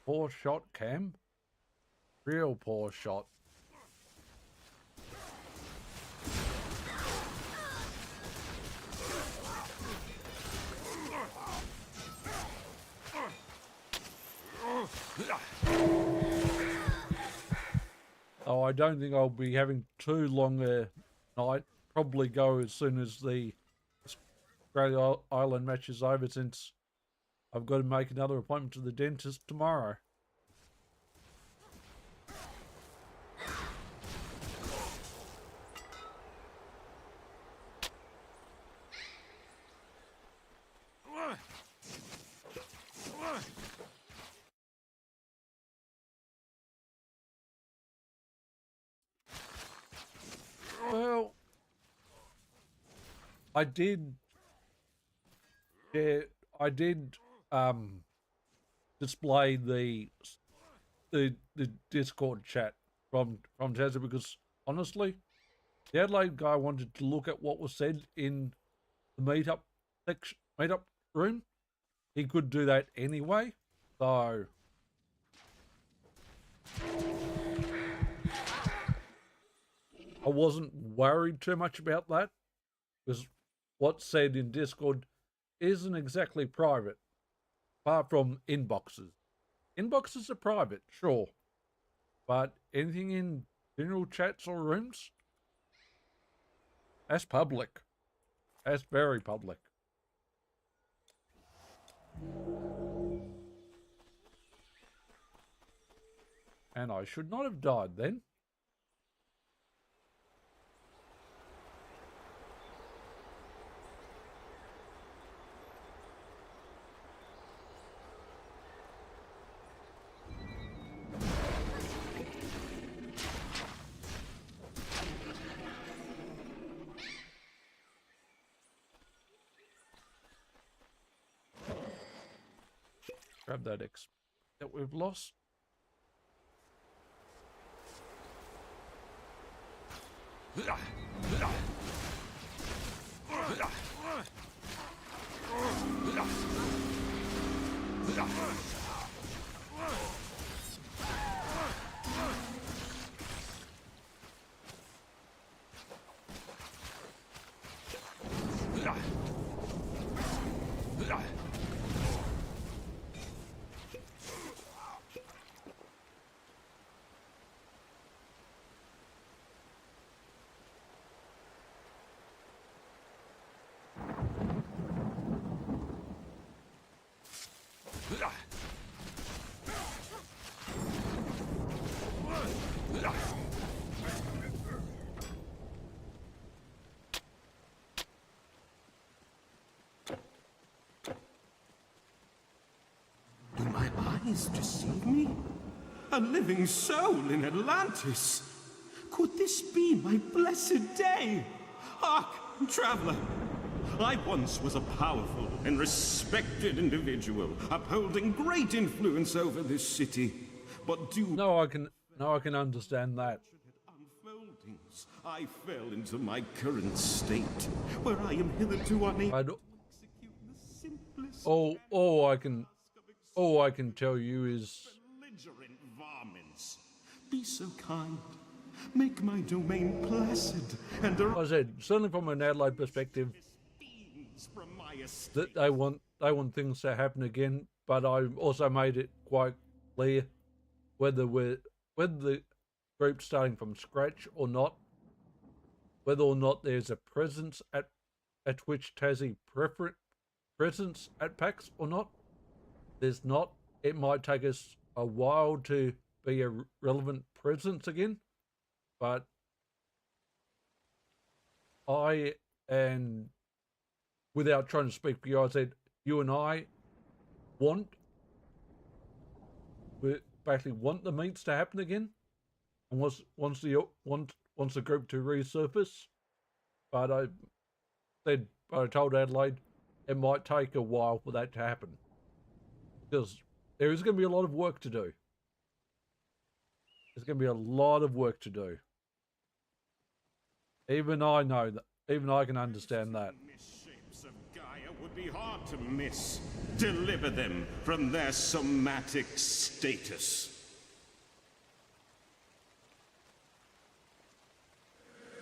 Poor shot, Cam. Real poor shot. Oh, I don't think I'll be having too long a night. Probably go as soon as the Australia Island match is over, since I've got to make another appointment to the dentist tomorrow. Well, I did display the Discord chat from Tazza, because honestly, The Adelaide guy wanted to look at what was said in the meetup room. He could do that anyway, so I wasn't worried too much about that, because what's said in Discord isn't exactly private, apart from inboxes. Inboxes are private, sure, but anything in general chats or rooms, that's public. That's very public. And I should not have died then. Grab that X that we've lost. Do my eyes deceive me? A living soul in Atlantis? Could this be my blessed day? Hark, traveler! I once was a powerful and respected individual, upholding great influence over this city. But due No, I can understand that. unfoldings, I fell into my current state, where I am hitherto unable to execute the simplest All I can tell you is belligerent varmints. Be so kind. Make my domain placid and like I said, certainly from an Adelaide perspective, from my estate. that they want things to happen again, but I also made it quite clear whether the group's starting from scratch or not, whether or not there's a presence at which Tassie presence at PAX or not. There's not. It might take us a while to be a relevant presence again, but without trying to speak for you, I said you and I basically want the meets to happen again, and wants the group to resurface. But I told Adelaide it might take a while for that to happen, because there is going to be a lot of work to do. There's going to be a lot of work to do. Even I know that. Even I can understand that. Shapes of Gaia would be hard to miss. Deliver them from their somatic status.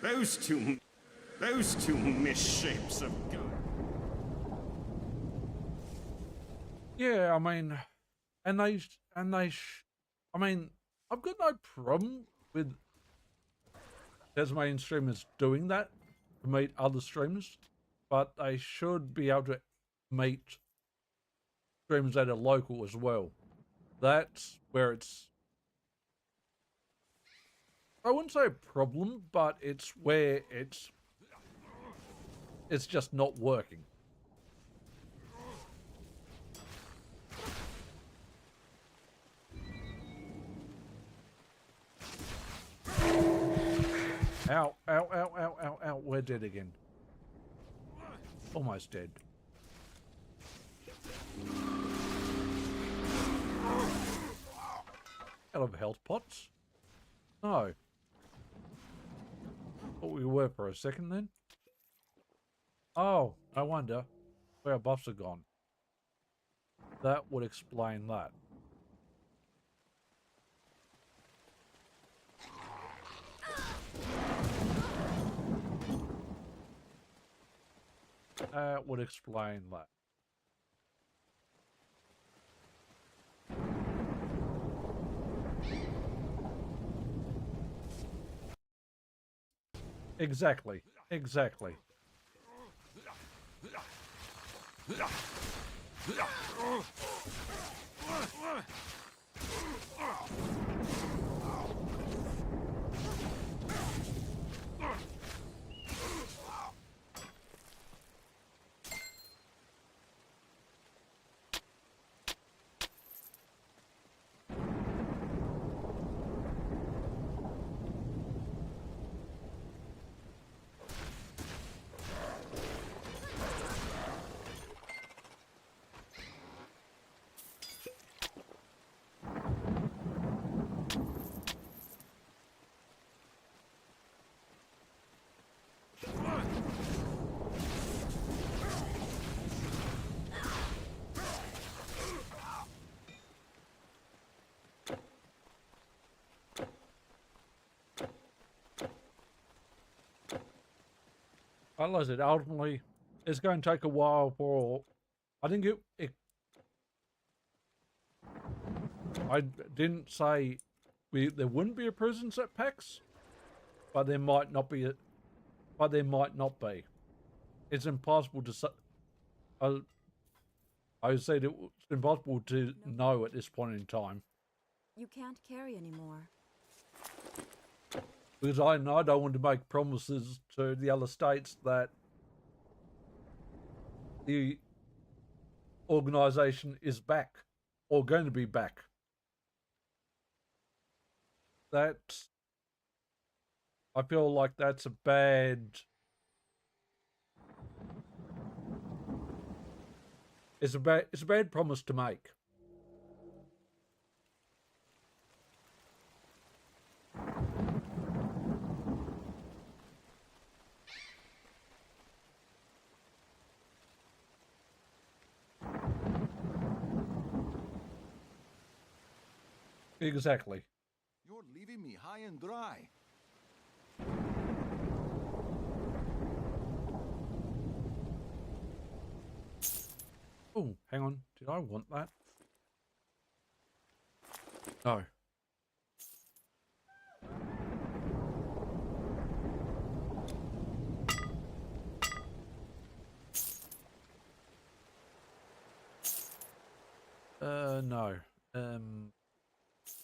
Those two misshapes of Gaia. Yeah, I mean, I mean, I've got no problem with Tasmanian streamers doing that to meet other streamers, but they should be able to meet streamers that are local as well. That's where it's, I wouldn't say a problem, but it's where it's just not working. Ow, ow, ow, ow, ow, ow. We're dead again. Almost dead. Out of health pots? No. Thought we were for a second then. Oh, I wonder where our buffs are gone. That would explain that. That would explain that. Exactly. Exactly. I realize it ultimately it's going to take a while for. I think I didn't say there wouldn't be a presence at PAX, but there might not be. But there might not be. It's impossible to say. I said it's impossible to know at this point in time. You can't carry anymore. Because I don't want to make promises to the other states that the organisation is back or going to be back. That's, I feel like that's a bad, it's a bad promise to make. Exactly. You're leaving me high and dry. Oh, hang on. Did I want that? No. No.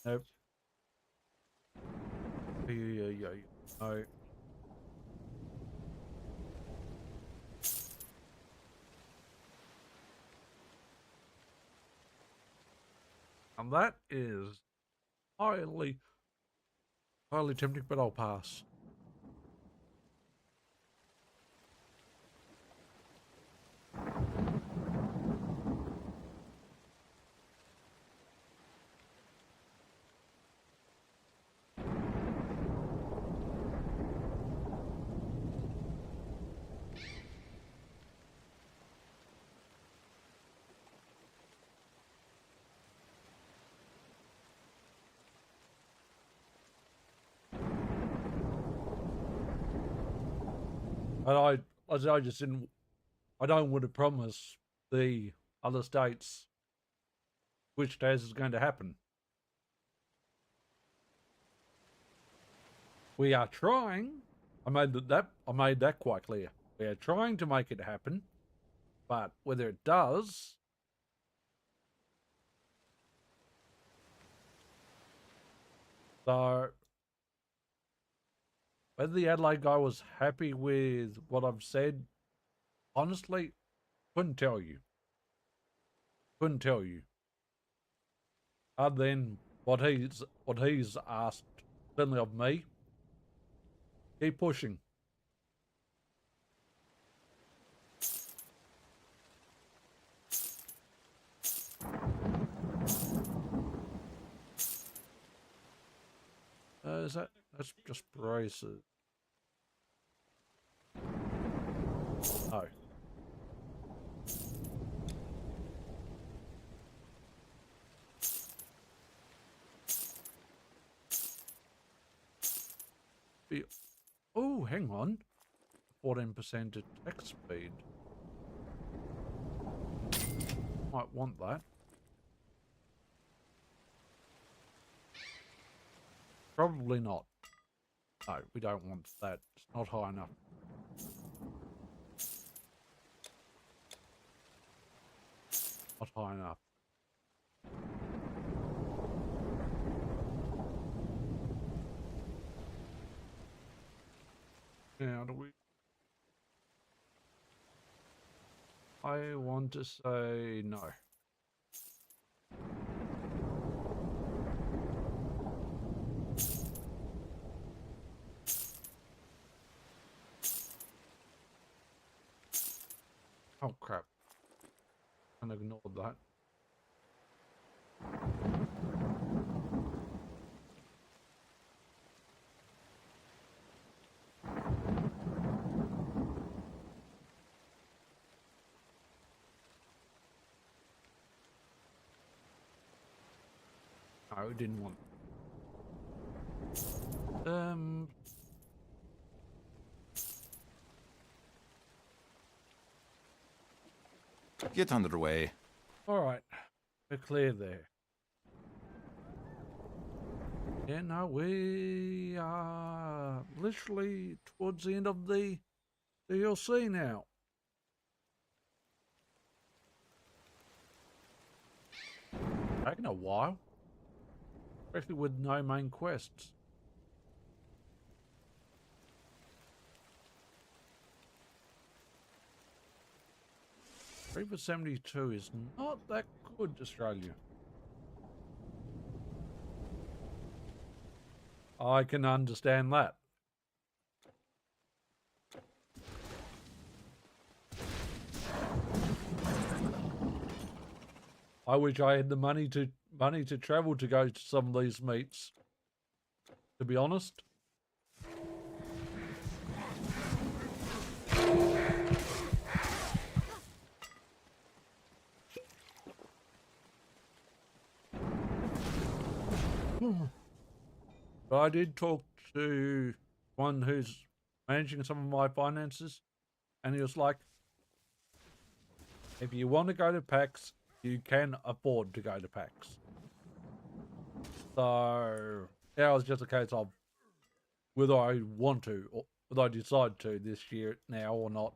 Nope. Yeah. No. And that is highly tempting, but I'll pass. And I just didn't. I don't want to promise the other states which days is going to happen. We are trying. I made that quite clear. We are trying to make it happen, but whether it does, so whether the Adelaide guy was happy with what I've said, honestly, couldn't tell you. Couldn't tell you. Other than what he's asked, certainly of me. Keep pushing. That's just braces. be... Oh, hang on. 14% attack speed. Might want that. Probably not. No, we don't want that. It's not high enough. Not high enough. Now, do we... I want to say no. Oh crap. I ignored that. No, I didn't want. Get underway. All right, we're clear there. Yeah, no, we are literally towards the end of the DLC now. Taking a while, especially with no main quests. Three for 72 is not that good, Australia. I can understand that. I wish I had the money to travel to go to some of these meets. To be honest. But I did talk to one who's managing some of my finances, and he was like, if you want to go to PAX, you can afford to go to PAX. So, yeah, it was just a case of whether I want to, or whether I decide to this year now or not.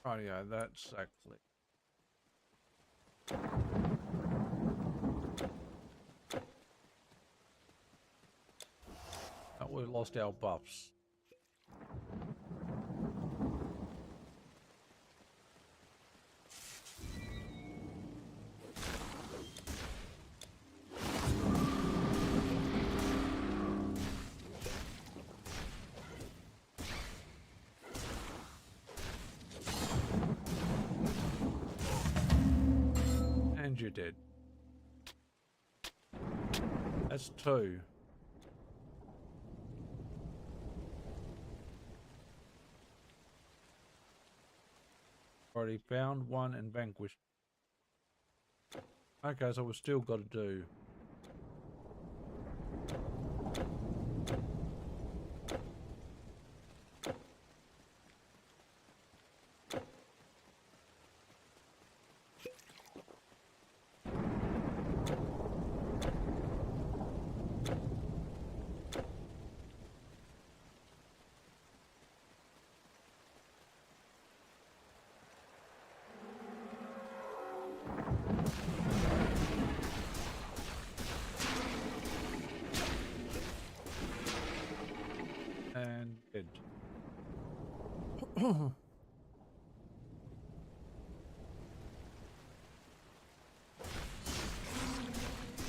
Rightio, that's exactly. Oh, we lost our buffs. And you did. That's two. Already found one and vanquished. Okay, so we've still got to do.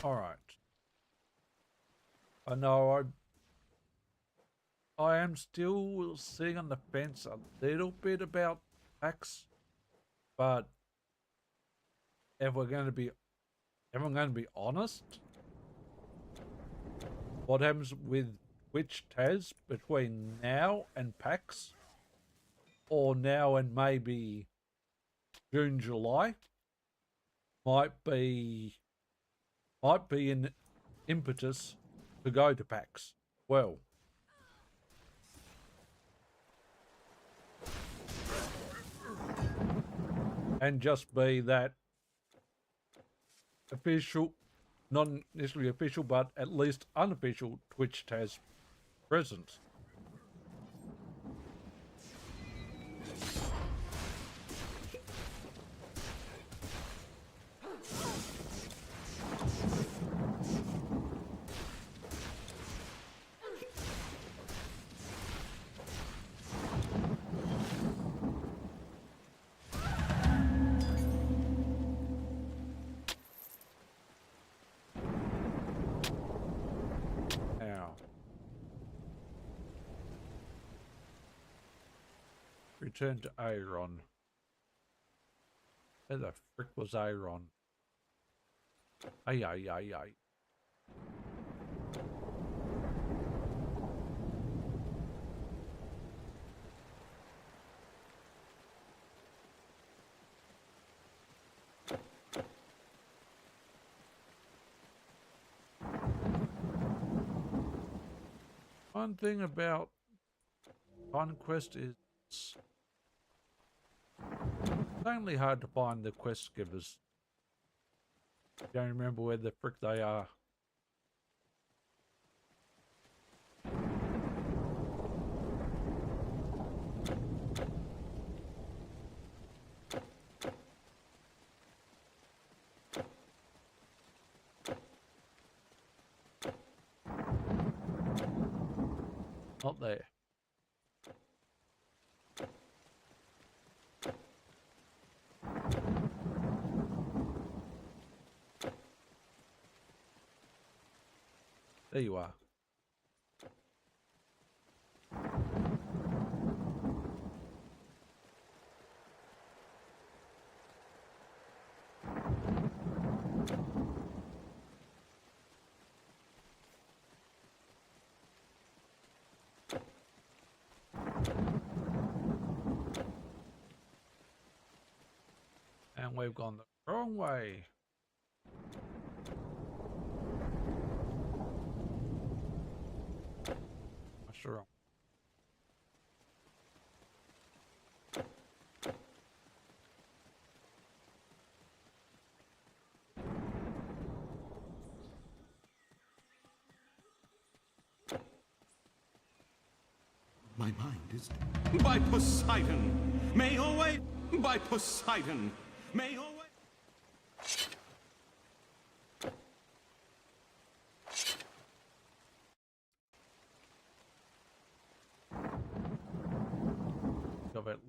Alright. I know I am still sitting on the fence a little bit about PAX, but if I'm going to be honest, what happens with Twitch Taz between now and PAX, or now and maybe June, July, might be an impetus to go to PAX. Well, and just be that official, not necessarily official, but at least unofficial Twitch Taz presence. Now, return to Aaron. Where the frick was Aaron? Ay, ay, ay, ay. One thing about Conquest is it's only hard to find the quest givers. Don't remember where the frick they are. Not there. There you are. And we've gone the wrong way. What's wrong? My mind is... By Poseidon! May always... By Poseidon! May always... Of it.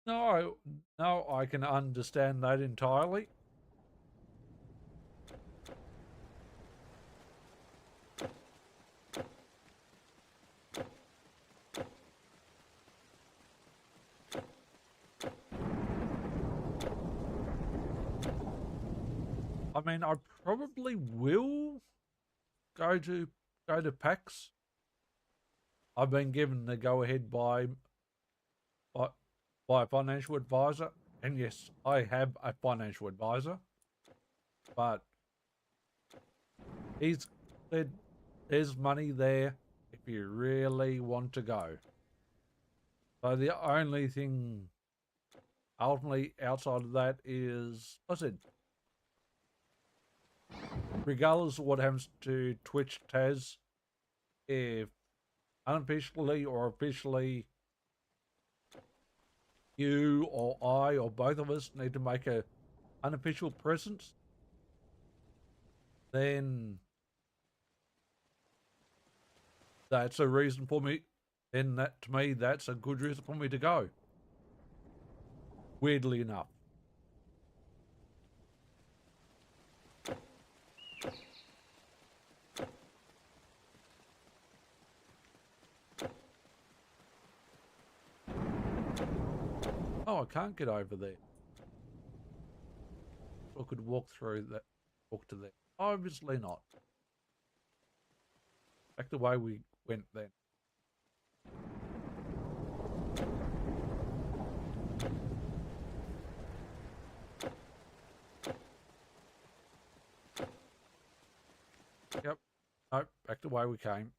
No, I can understand that entirely. I mean, I probably will go to PAX. I've been given the go ahead by a financial advisor, and yes, I have a financial advisor, but he's said there's money there if you really want to go. So the only thing ultimately outside of that is, I said, regardless of what happens to Twitch Taz, if unofficially or officially, you or I or both of us need to make a unofficial presence, then that's a reason for me. Then that, to me, that's a good reason for me to go. Weirdly enough. Oh, I can't get over there. I could walk through that, walk to there. Obviously not. Back the way we went then. Yep. Nope, back the way we came.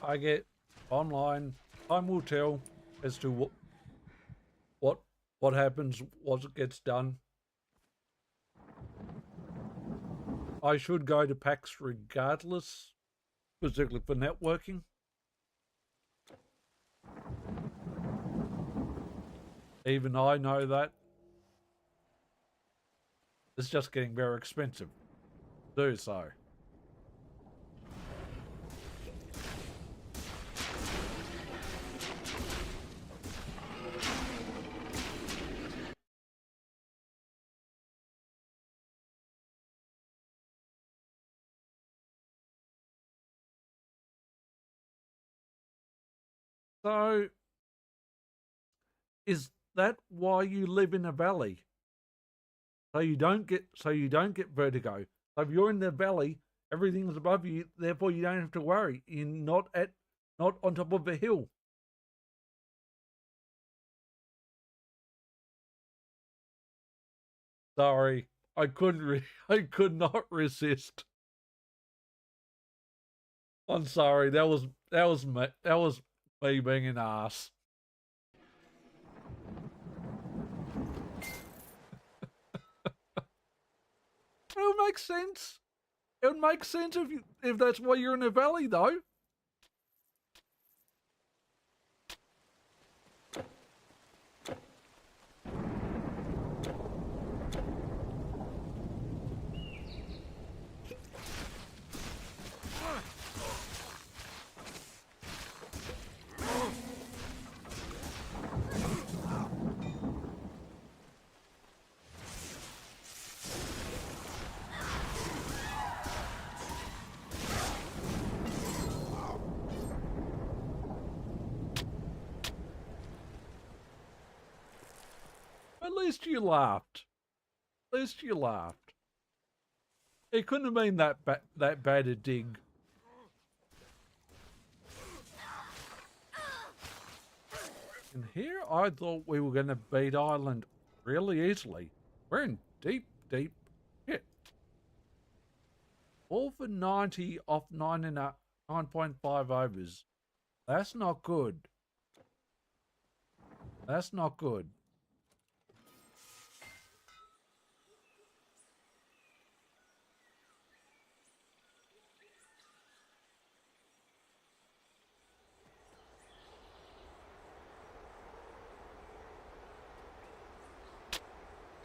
I get online. Time will tell as to what happens once it gets done. I should go to PAX regardless, particularly for networking. Even I know that. It's just getting very expensive to do so. So, is that why you live in a valley? So you don't get vertigo. So if you're in the valley, everything's above you, therefore you don't have to worry. You're not on top of a hill. Sorry, I could not resist. I'm sorry. That was me being an ass. It would make sense. It would make sense if that's why you're in a valley, though. At least you laughed. At least you laughed. It couldn't have been that bad a dig. And here I thought we were going to beat Ireland really easily. We're in deep shit. All for 90 off 9.5 overs. That's not good. That's not good.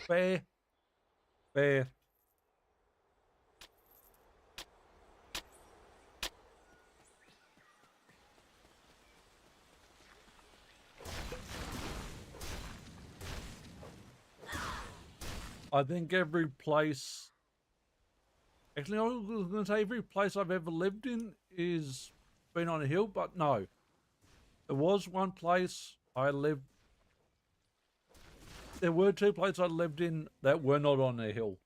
Fair. Fair. I think every place... Actually, I was going to say every place I've ever lived in is been on a hill, but no. There was one place I lived... There were two places I lived in that were not on a hill.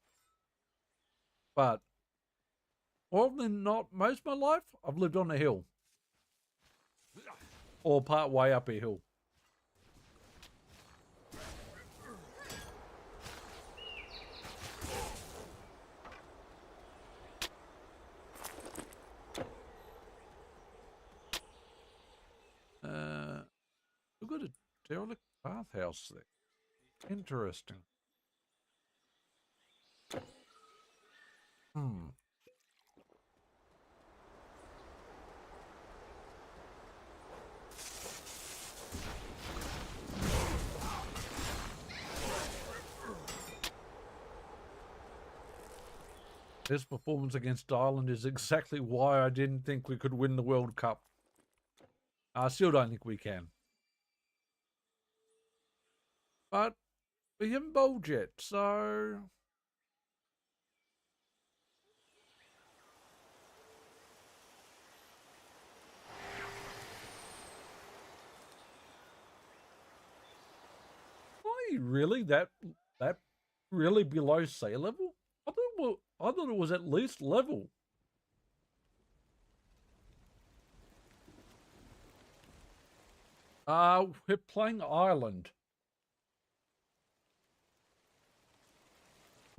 But More than not, most of my life, I've lived on a hill. Or part way up a hill. We've got a derelict bathhouse there. Interesting. Hmm. This performance against Ireland is exactly why I didn't think we could win the World Cup. I still don't think we can. But we haven't bowled yet, so... Are you really that really below sea level? I thought it was at least level. We're playing Ireland.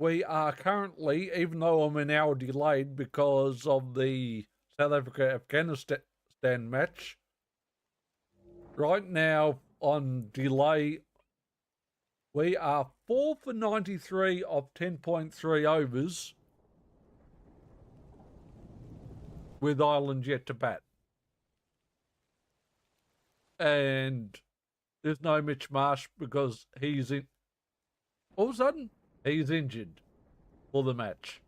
We are currently, even though I'm an hour delayed because of the South Africa-Afghanistan match, right now on delay, we are 4 for 93 of 10.3 overs with Ireland yet to bat. And there's no Mitch Marsh because he's in. All of a sudden, he's injured for the match.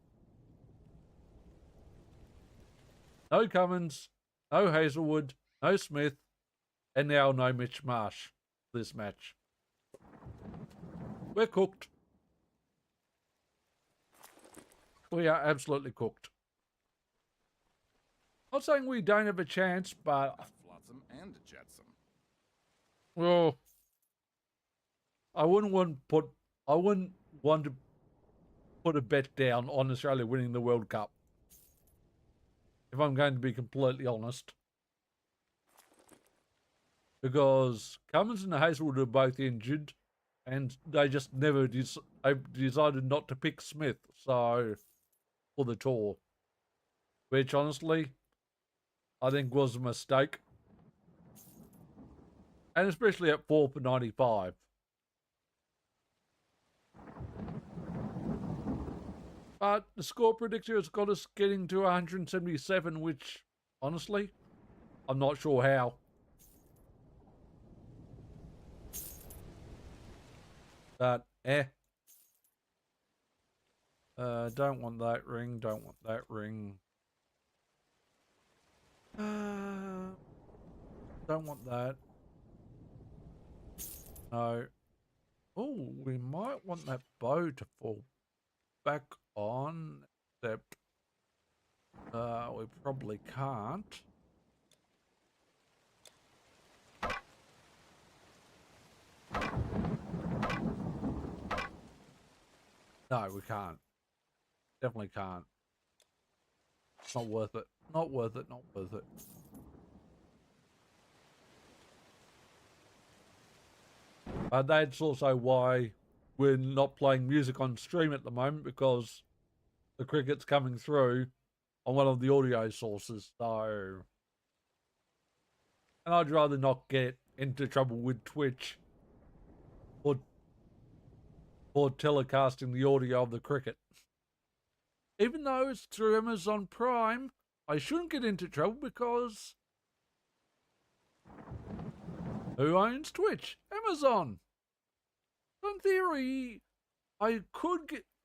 No Cummins, no Hazelwood, no Smith, and now no Mitch Marsh this match. We're cooked. We are absolutely cooked. Not saying we don't have a chance, but... A flotsam and a jetsam. Well, I wouldn't want to put a bet down on Australia winning the World Cup. If I'm going to be completely honest. Because Cummins and Hazelwood are both injured, and they just never decided not to pick Smith, so, for the tour. Which, honestly, I think was a mistake. And especially at 4 for 95. But the score predictor has got us getting to 177, which, honestly, I'm not sure how. But, don't want that ring, don't want that ring. Don't want that. No. Oh, we might want that bow to fall back on, except we probably can't. No, we can't. Definitely can't. Not worth it. Not worth it. Not worth it. That's also why we're not playing music on stream at the moment, because the cricket's coming through on one of the audio sources. So, and I'd rather not get into trouble with Twitch for telecasting the audio of the cricket. Even though it's through Amazon Prime, I shouldn't get into trouble because who owns Twitch? Amazon. In theory, I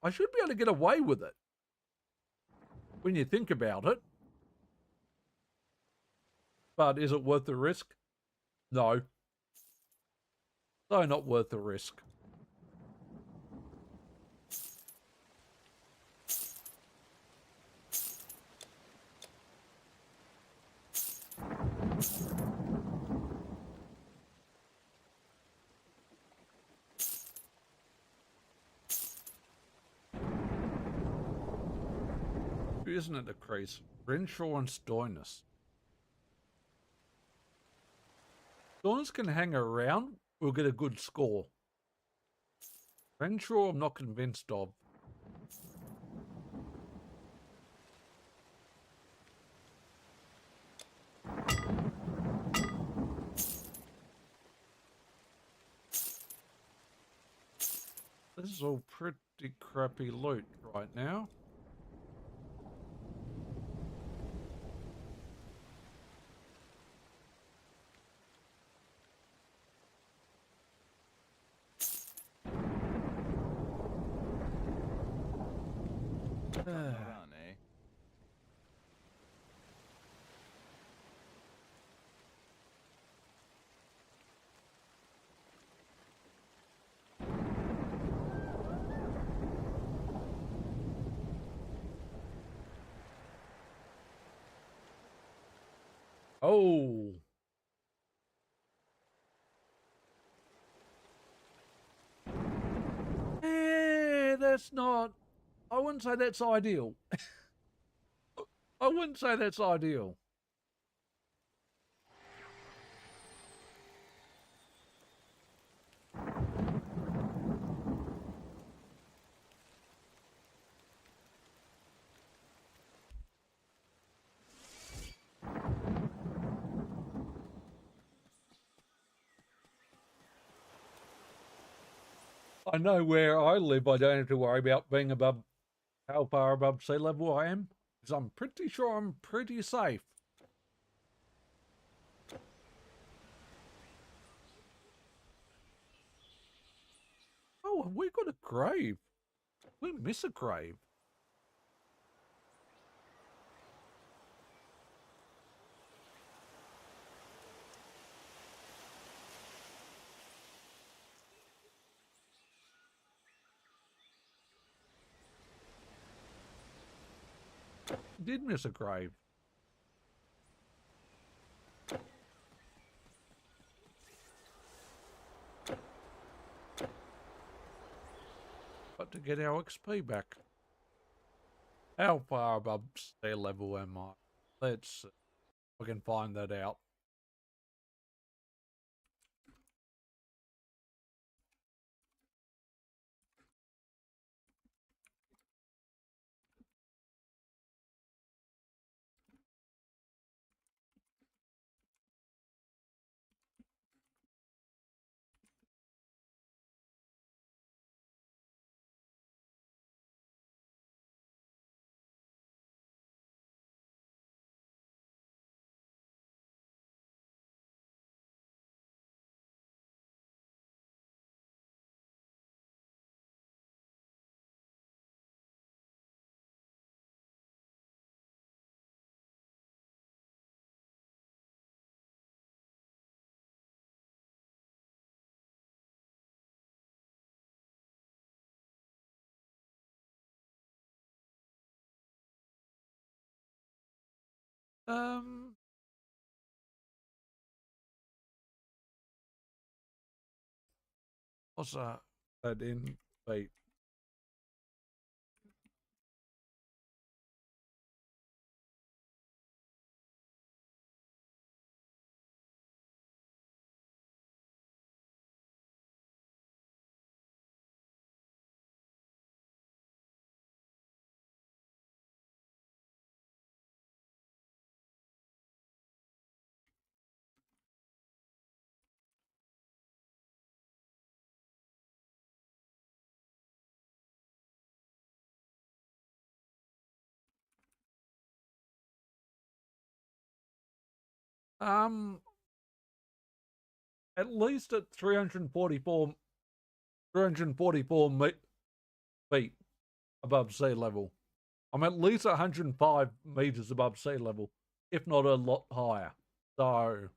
should be able to get away with it when you think about it. But is it worth the risk? No. So not worth the risk. isn't it, a crease? Renshaw and Stoinis. Stoinis can hang around. We'll get a good score. Renshaw, I'm not convinced of. This is all pretty crappy loot right now. Run, eh? Oh. Yeah, that's not... I wouldn't say that's ideal. I wouldn't say that's ideal. I know where I live, I don't have to worry about being above how far above sea level I am, because I'm pretty sure I'm pretty safe. Oh, have we got a grave? We miss a grave. Did miss a grave. Got to get our XP back. How far above sea level am I? Let's see. We can find that out. What's that? That in wait. At least at 344 feet above sea level. I'm at least 105 meters above sea level, if not a lot higher. So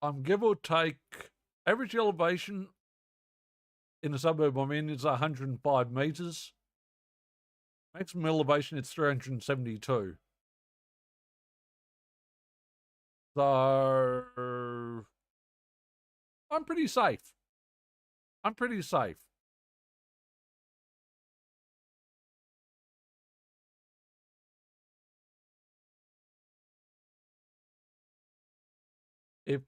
I'm give or take average elevation in the suburb I'm in is 105 meters. Maximum elevation is 372. So I'm pretty safe. I'm pretty safe. if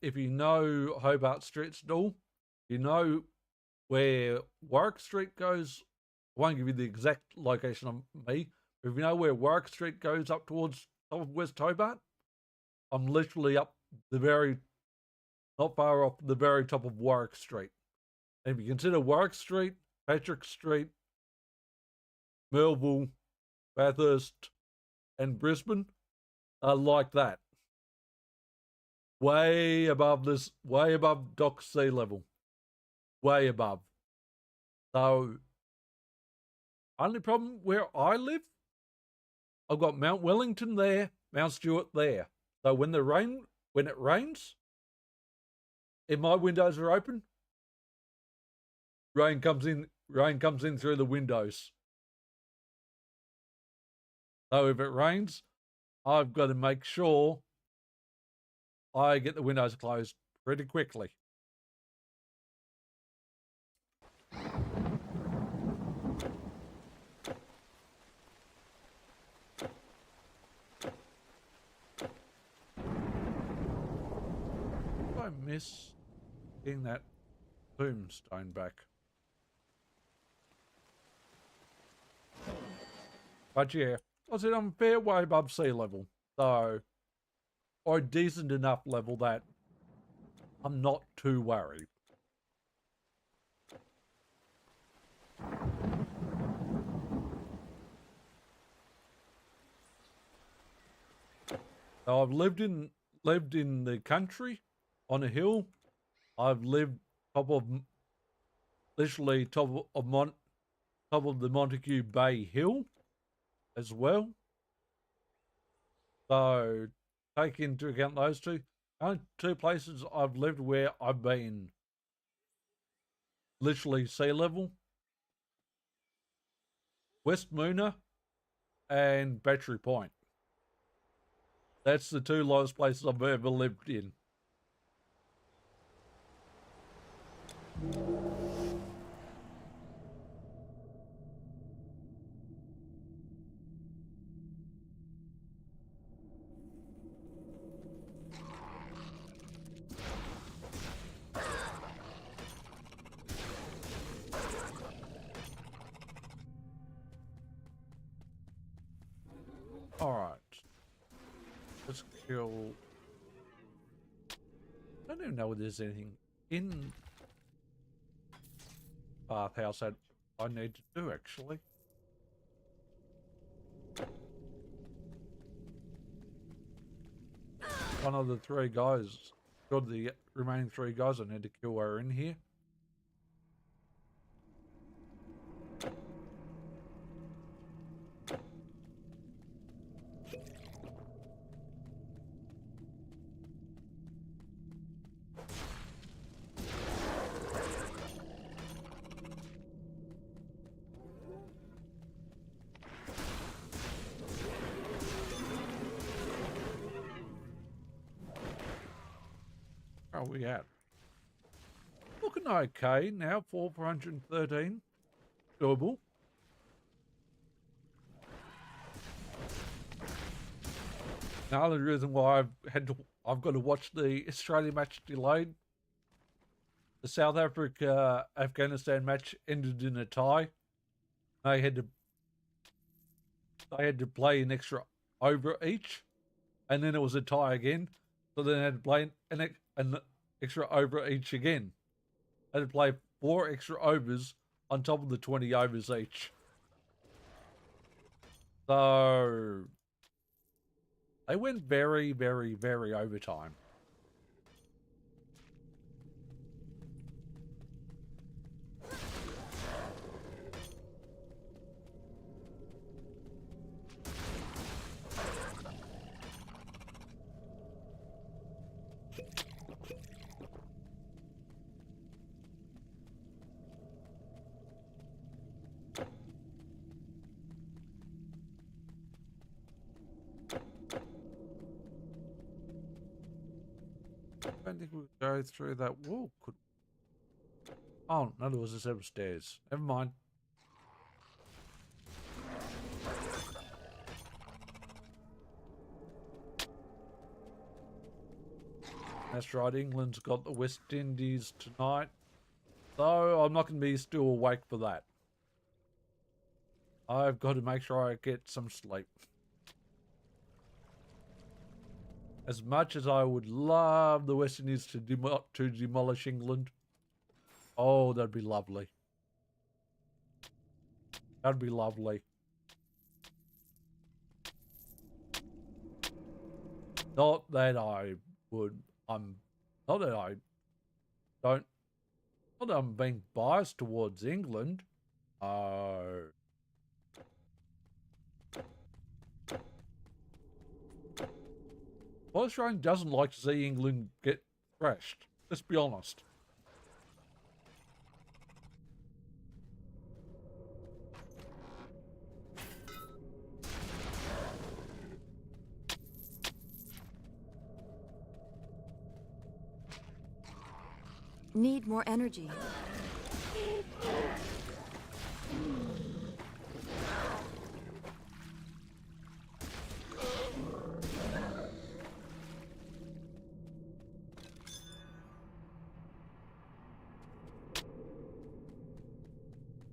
if you know Hobart Street still, you know where Warwick Street goes. I won't give you the exact location of me, but if you know where Warwick Street goes up towards top of West Hobart, I'm literally up the very, not far off the very top of Warwick Street. And if you consider Warwick Street, Patrick Street, Melville, Bathurst, and Brisbane are like that. Way above dock sea level. Way above. So, only problem where I live, I've got Mount Wellington there, Mount Stewart there. So when it rains, if my windows are open, rain comes in through the windows. So if it rains, I've got to make sure I get the windows closed pretty quickly. I miss getting that tombstone back. But yeah, I said I'm fair way above sea level. So, or a decent enough level that I'm not too worried. So I've lived in the country on a hill. I've lived literally top of the Montague Bay Hill as well. So take into account those two. Only two places I've lived where I've been literally sea level. West Moona and Battery Point. That's the two lowest places I've ever lived in. Alright. Let's kill... I don't even know if there's anything in bathhouse that I need to do, actually. One of the three guys, or the remaining three guys I need to kill are in here. Where are we at? Looking okay now, 413. Doable. Now the reason why I've got to watch the Australia match delayed. The South Africa Afghanistan match ended in a tie. They had to play an extra over each, and then it was a tie again. So then they had to play an extra over each again. They had to play 4 extra overs on top of the 20 overs each. So they went very, very, very overtime. I don't think we'll go through that wall. Oh, no, there was a set of stairs. Never mind. That's right, England's got the West Indies tonight. So I'm not going to be still awake for that. I've got to make sure I get some sleep. As much as I would love the West Indies to demolish England, oh, that'd be lovely. That'd be lovely. Not that I would, not that I don't, not that I'm being biased towards England. Well, Australia doesn't like to see England get thrashed. Let's be honest. Need more energy.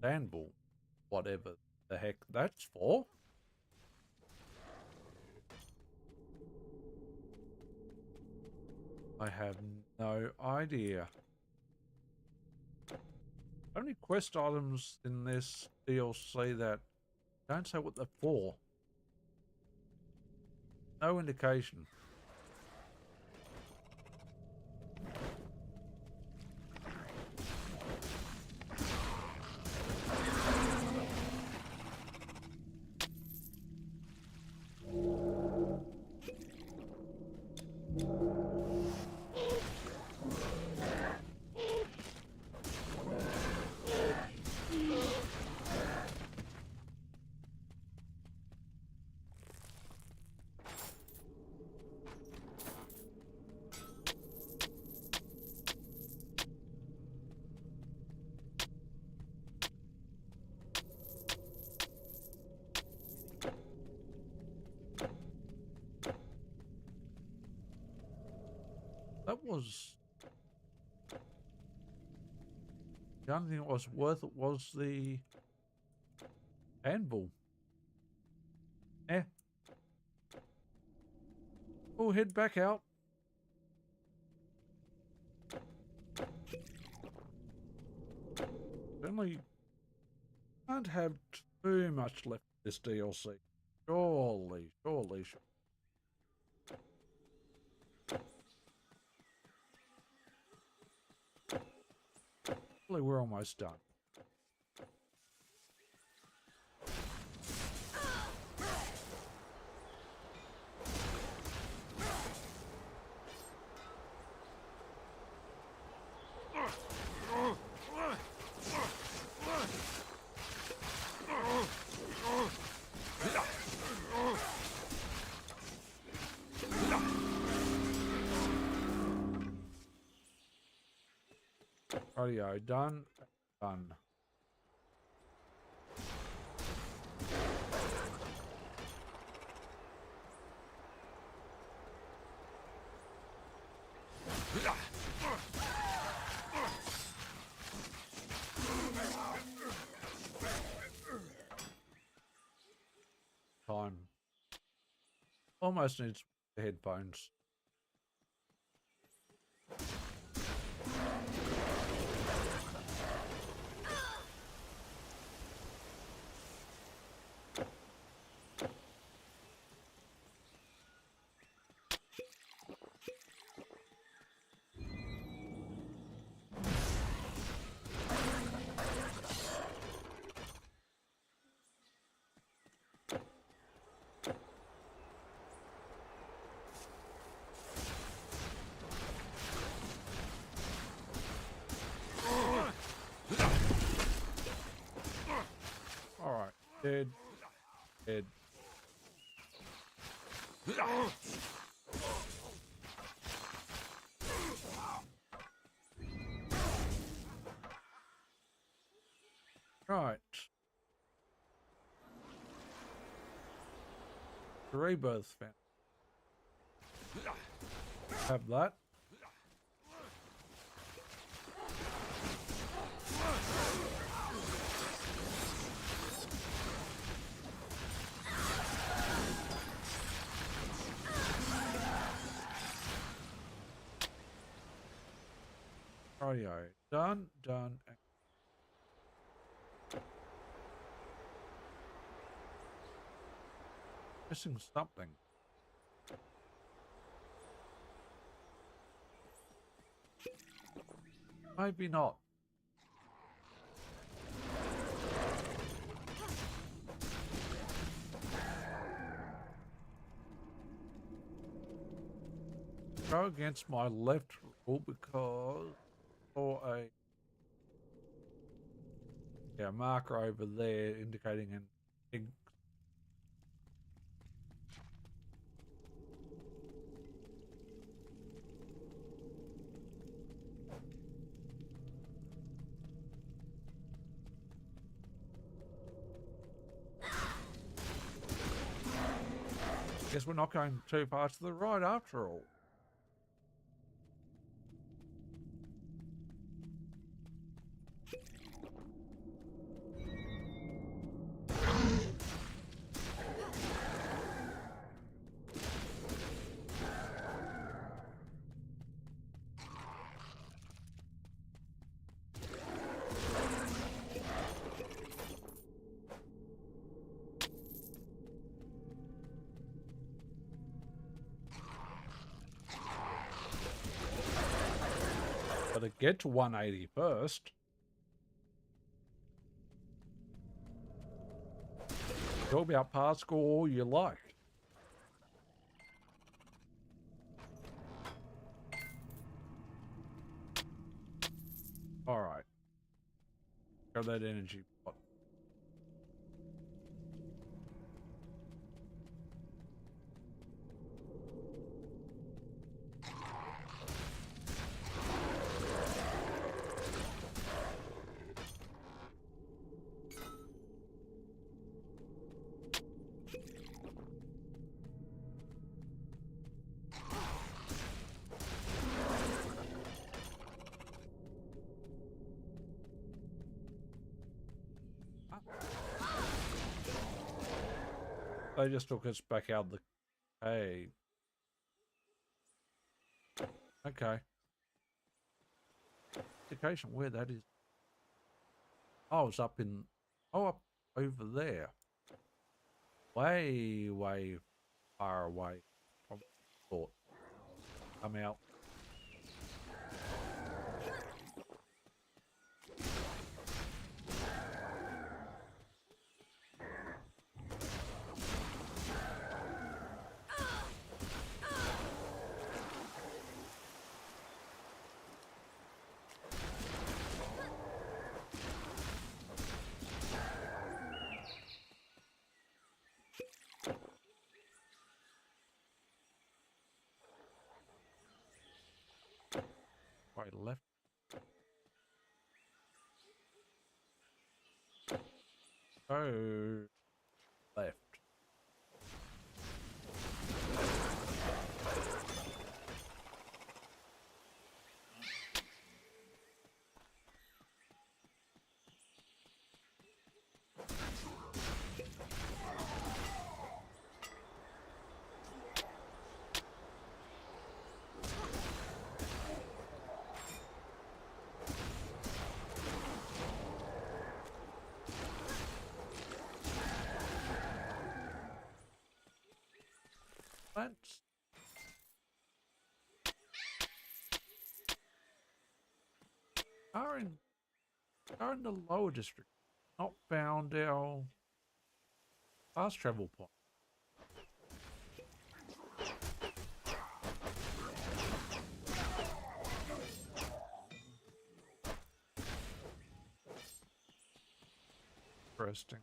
Sandball, whatever the heck that's for. I have no idea. Only quest items in this DLC that don't say what they're for. No indication. That was... The only thing that was worth it was the anvil. Eh. We'll head back out. Certainly can't have too much left of this DLC. Surely. Hopefully we're almost done. Rightio, done. Time. Almost needs headphones. Alright, dead. Right. The rebirth fan. Have that. Rightio. Done, done. Missing something. Maybe not. Go against my left rule because for a marker over there indicating an egg. Guess we're not going too far to the right after all. Gotta get to 180 first. Talk about pass score all you like. Alright. Got that energy pot. They just took us back out the cave. Okay. Indication where that is. Oh, it's up in... Oh, up over there. Way, way far away from thought. Come out. Right, left. Oh, left. That's... Are in the lower district. Not found our fast travel point. Interesting.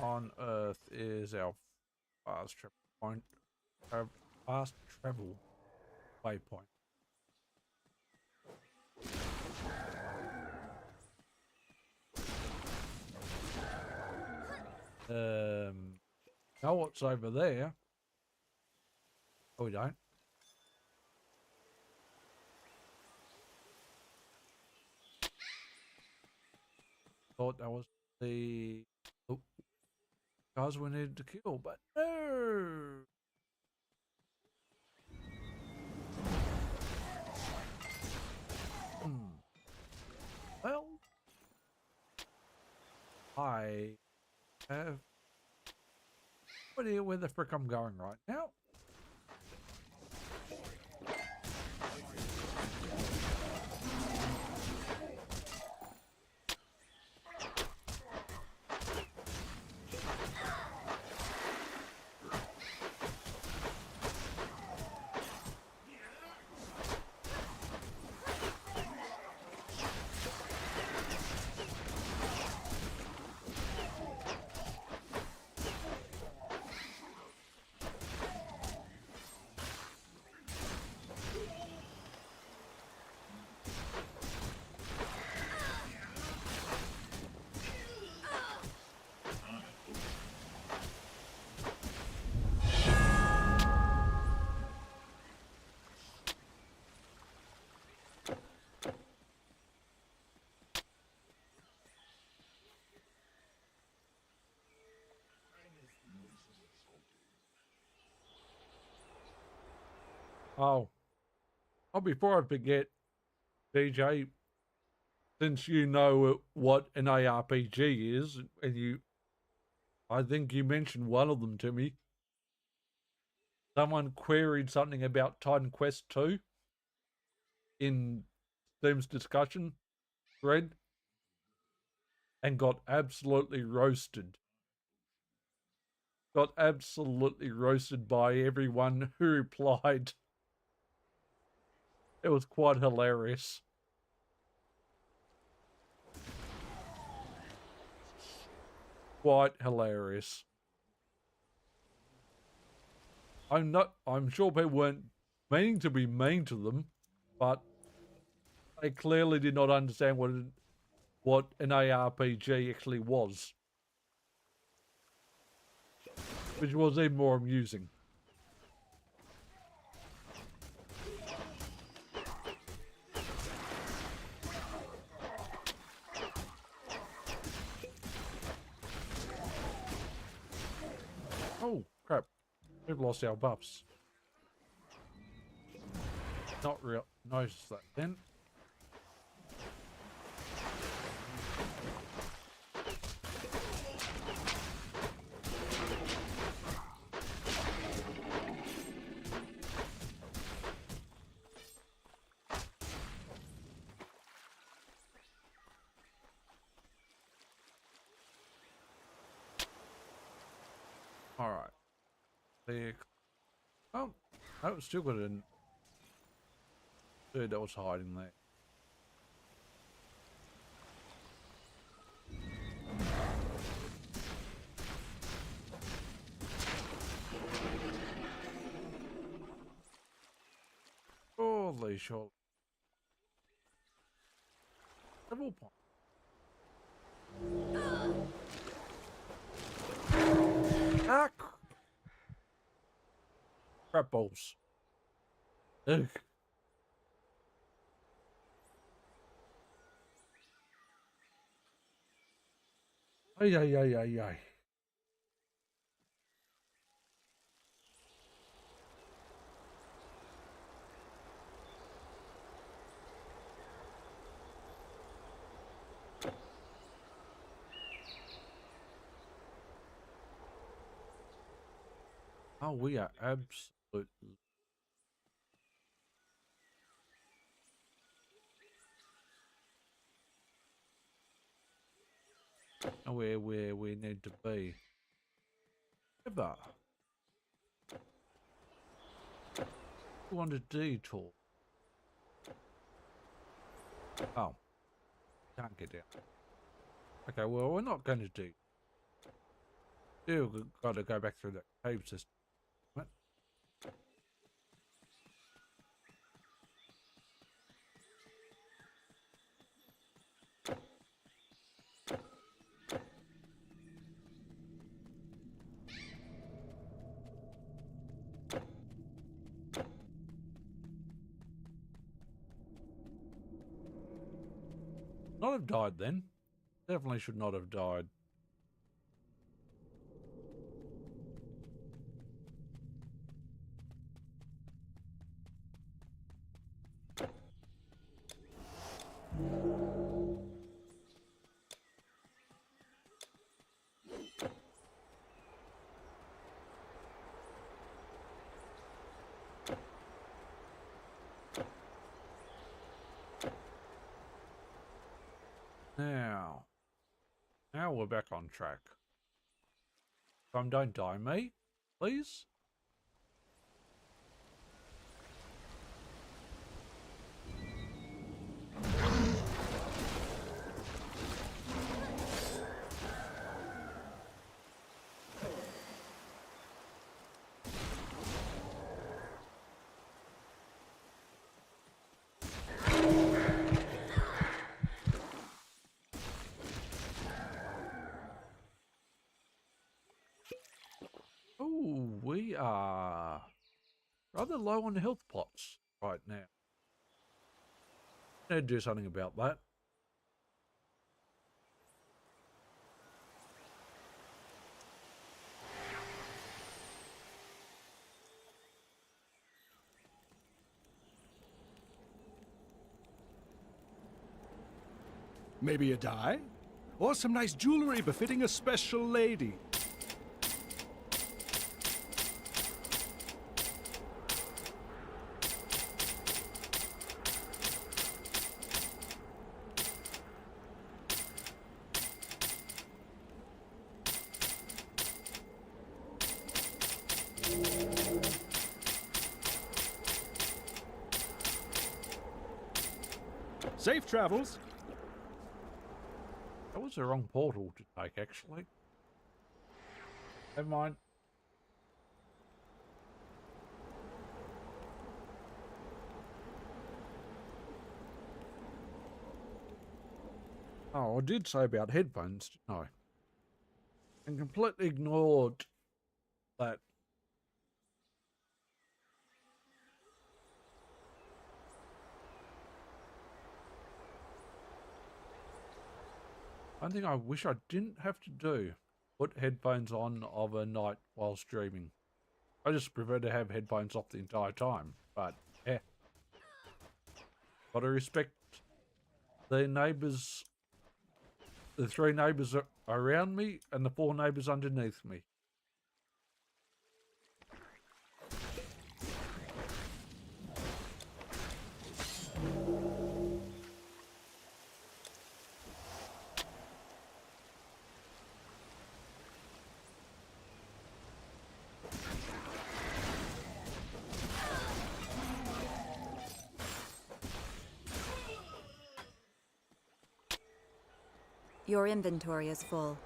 On Earth is our fast travel point. Our fast travel waypoint. Know what's over there? Oh, we don't. thought that was the guys we needed to kill, but no. Well, I have no idea where the frick I'm going right now. Oh, before I forget, DJ, since you know what an ARPG is, and I think you mentioned one of them to me. Someone queried something about Titan Quest 2 in Steam's discussion thread and got absolutely roasted. Got absolutely roasted by everyone who replied. It was quite hilarious. Quite hilarious. I'm sure people weren't meaning to be mean to them, but they clearly did not understand what an ARPG actually was. Which was even more amusing. Oh, crap. We've lost our buffs. Not real. Notice that then. All right. Oh, I still got a dude that was hiding there. Holy shit. Double point. Ah! Crap balls. Ugh. Ay, ay, ay, ay, ay. Oh, we are absolutely. Where we need to be. Ever. We want a detour. Oh. Can't get down. Okay, well, we're not going to do. Still got to go back through that cave system. What? Not have died then. Definitely should not have died. Now we're back on track. Don't die, me, please. Oh, we are rather low on health pots right now. Need to do something about that. Maybe a dye? Or some nice jewelry befitting a special lady. Safe travels. That was the wrong portal to take, actually. Never mind. Oh, I did say about headphones, didn't I? And completely ignored that. One thing I wish I didn't have to do, put headphones on of a night while streaming. I just prefer to have headphones off the entire time, but yeah. Gotta respect the neighbours, the 3 neighbours around me and the 4 neighbours underneath me. Your inventory is full.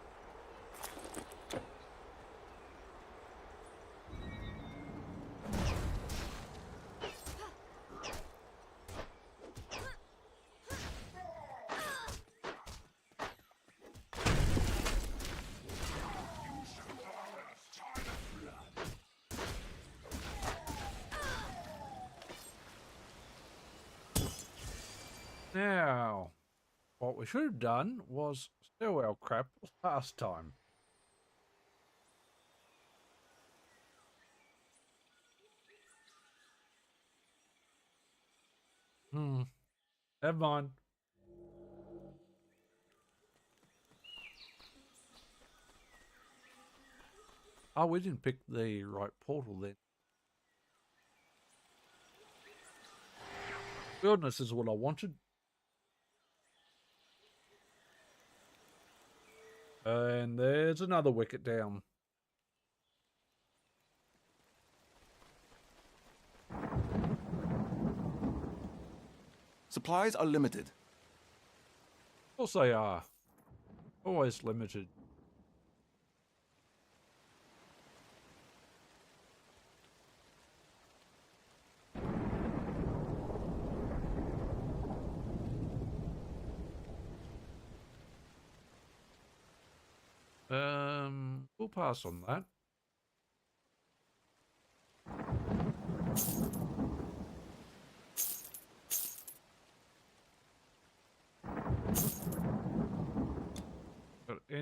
Now, what we should have done was steal our crap last time. Never mind. Oh, we didn't pick the right portal then. Wilderness is what I wanted. And there's another wicket down. Supplies are limited. Of course they are. Always limited. We'll pass on that.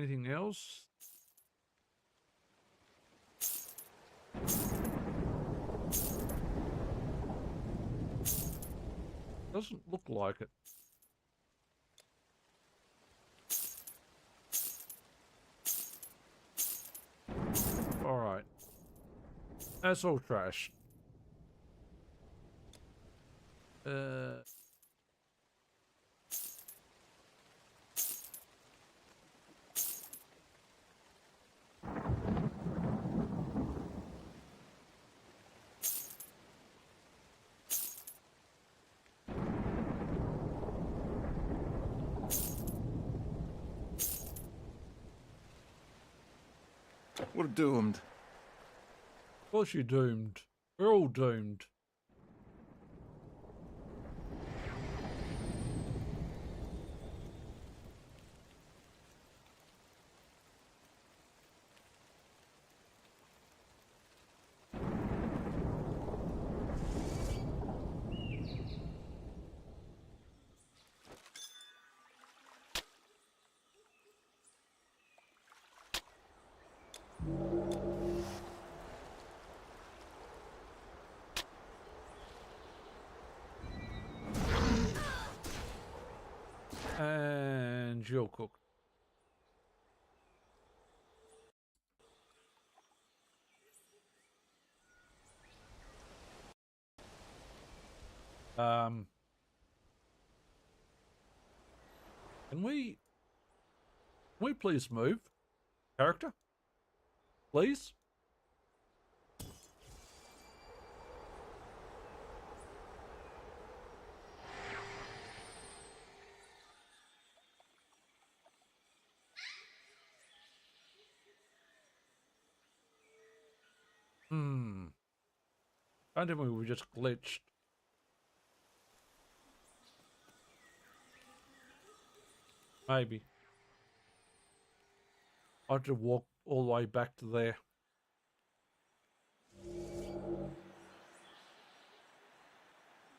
anything else? Doesn't look like it. Alright. That's all trash. We're doomed. Of course you're doomed. We're all doomed. And you're cooked. Can we please move? Character? Please? I think we were just glitched. Maybe. I had to walk all the way back to there.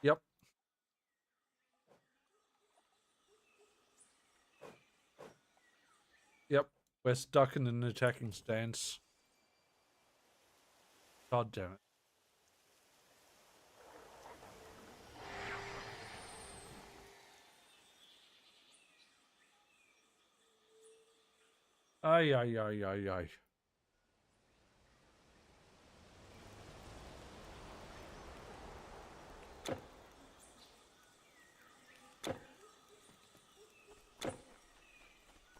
Yep. Yep. We're stuck in an attacking stance. God damn it. Ay, ay, ay, ay, ay.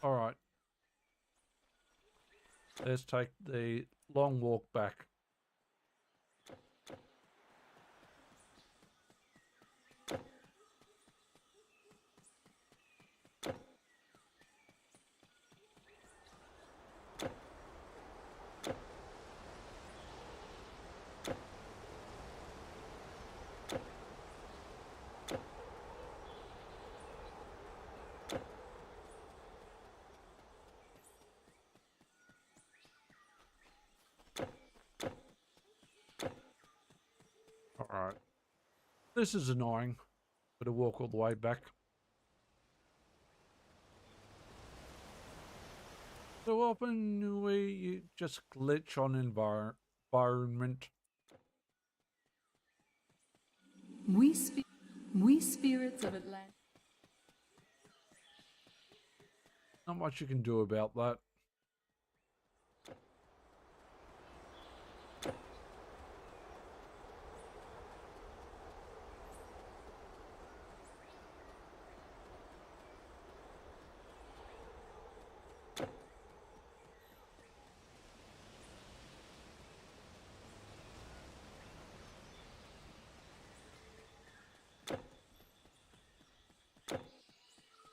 All right. Let's take the long walk back. All right. This is annoying. Got to walk all the way back. So often we just glitch on environment. We spirits of Atlantis. Not much you can do about that.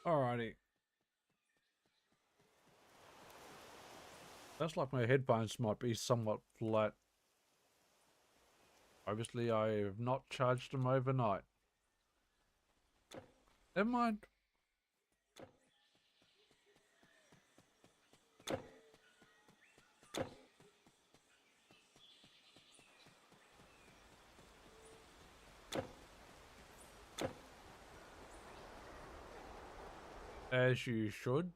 Alrighty. Sounds like my headphones might be somewhat flat. Obviously, I have not charged them overnight. Never mind. As you should.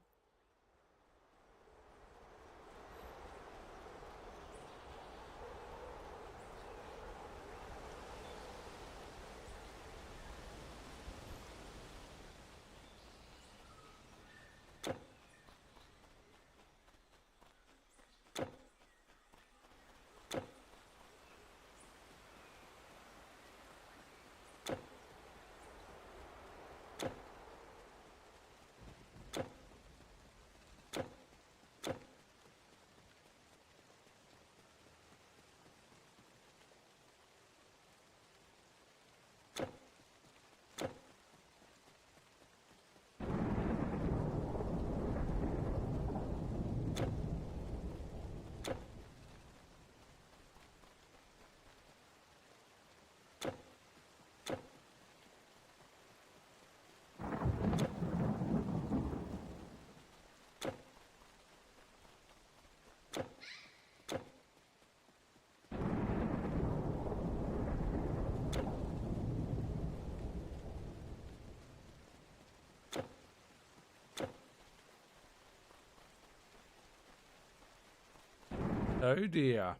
Oh dear.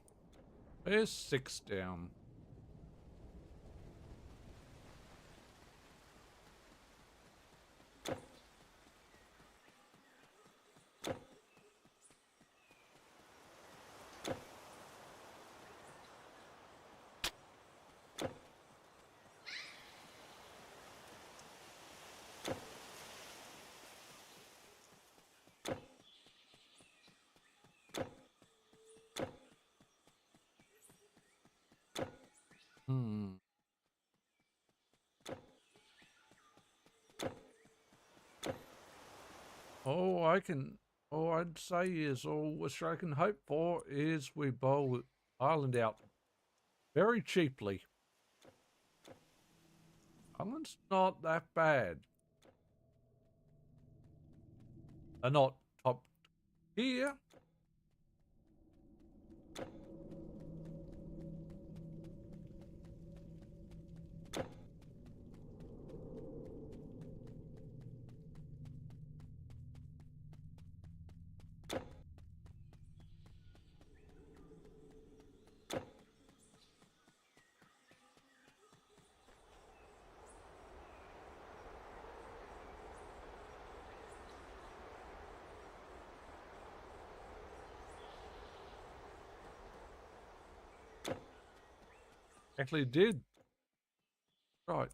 There's 6 down. Hmm. All I'd say is all which I can hope for is we bowl Ireland out very cheaply. Ireland's not that bad. They're not top tier. Actually did. Right.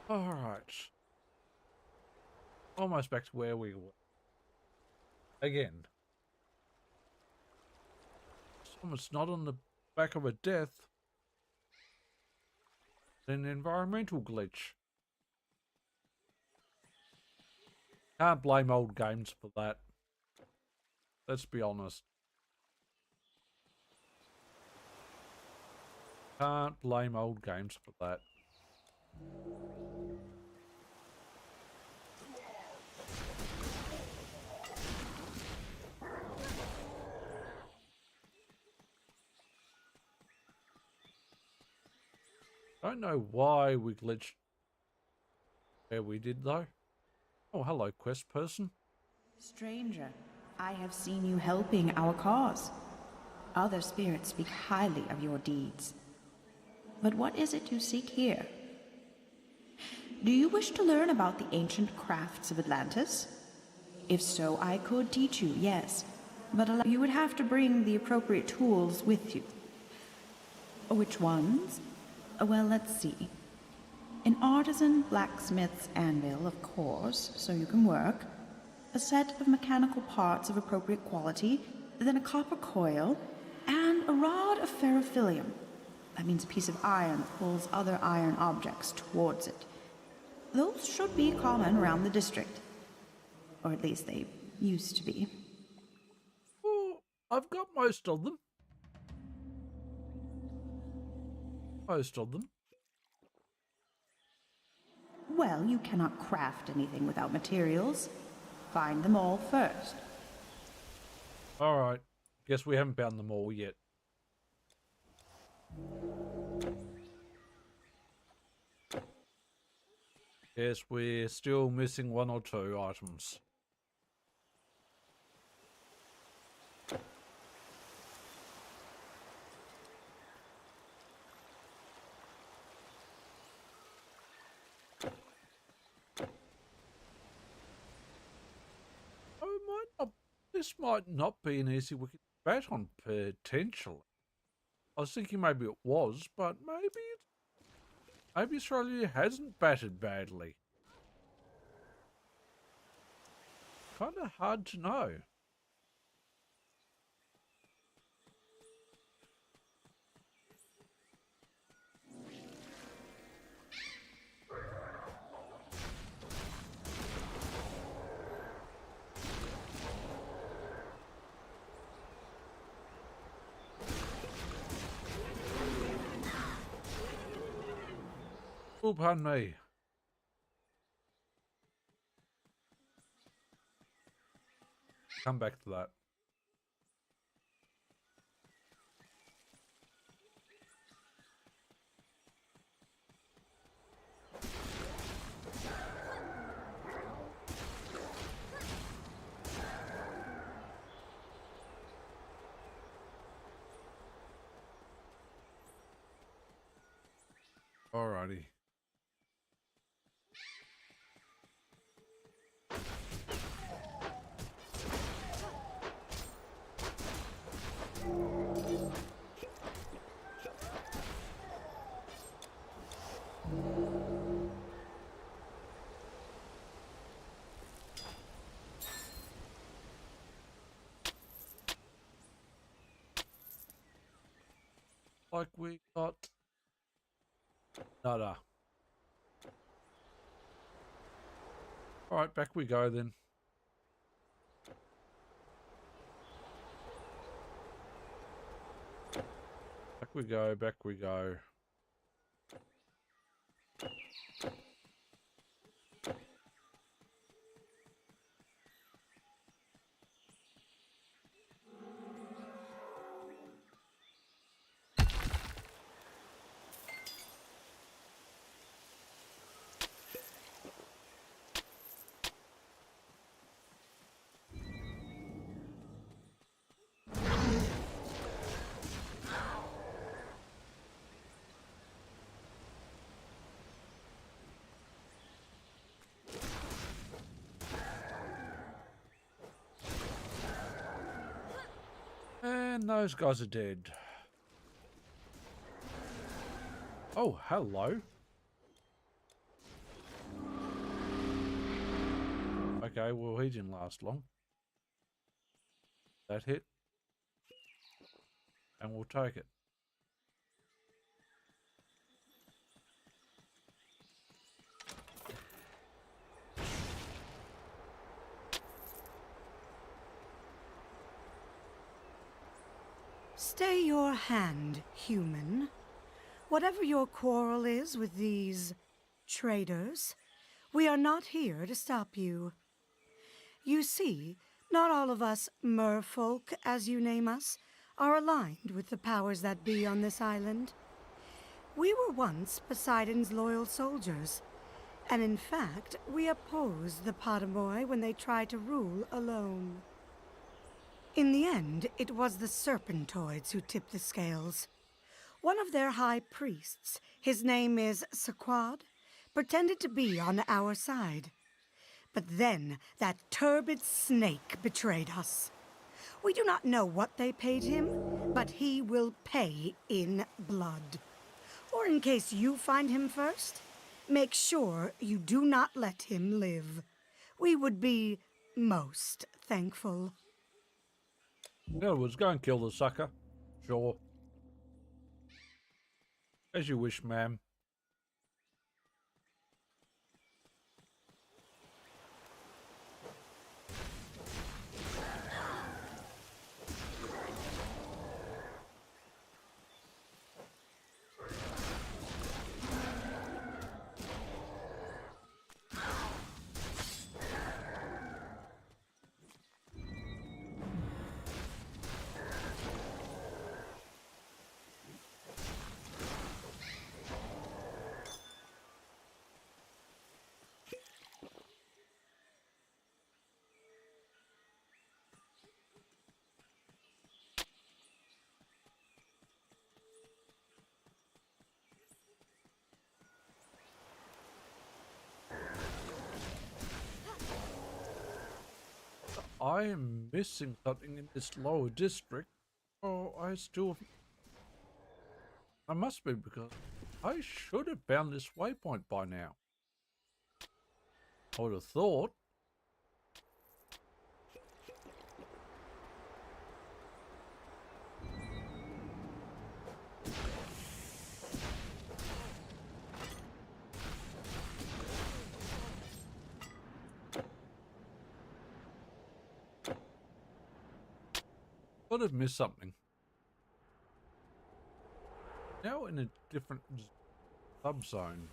Alright. Almost back to where we were. Again. Someone's not on the back of a death. An environmental glitch. Can't blame old games for that. Let's be honest. Can't blame old games for that. Don't know why we glitched where we did though. Oh, hello, quest person. Stranger, I have seen you helping our cause. Other spirits speak highly of your deeds. But what is it you seek here? Do you wish to learn about the ancient crafts of Atlantis? If so, I could teach you, yes. But you would have to bring the appropriate tools with you. Which ones? Well, let's see. An artisan blacksmith's anvil, of course, so you can work. A set of mechanical parts of appropriate quality, then a copper coil, and a rod of ferrophilium. That means a piece of iron that pulls other iron objects towards it. Those should be common around the district. Or at least they used to be. Oh, I've got most of them. Most of them. Well, you cannot craft anything without materials. Find them all first. Alright. Guess we haven't found them all yet. Yes, we're still missing 1 or 2 items. This might not be an easy wicket to bat on, potentially. I was thinking maybe it was, but maybe Australia hasn't batted badly. Kind of hard to know. Oh, pardon me. Come back to that. Alrighty. Like we got nada. Alright, back we go then. Back we go, back we go. And those guys are dead. Oh, hello. Okay, well, he didn't last long. That hit. And we'll take it. Stay your hand, human. Whatever your quarrel is with these traitors, we are not here to stop you. You see, not all of us merfolk, as you name us, are aligned with the powers that be on this island. We were once Poseidon's loyal soldiers, and in fact, we opposed the Potamoi when they tried to rule alone. In the end, it was the Serpentoids who tipped the scales. One of their high priests, his name is Sequad, pretended to be on our side. But then that turbid snake betrayed us. We do not know what they paid him, but he will pay in blood. Or in case you find him first, make sure you do not let him live. We would be most thankful. In other words, go and kill the sucker. Sure. As you wish, ma'am. I am missing something in this lower district. Oh, I must be, because I should have found this waypoint by now. I would have thought. Could have missed something. Now in a different subzone.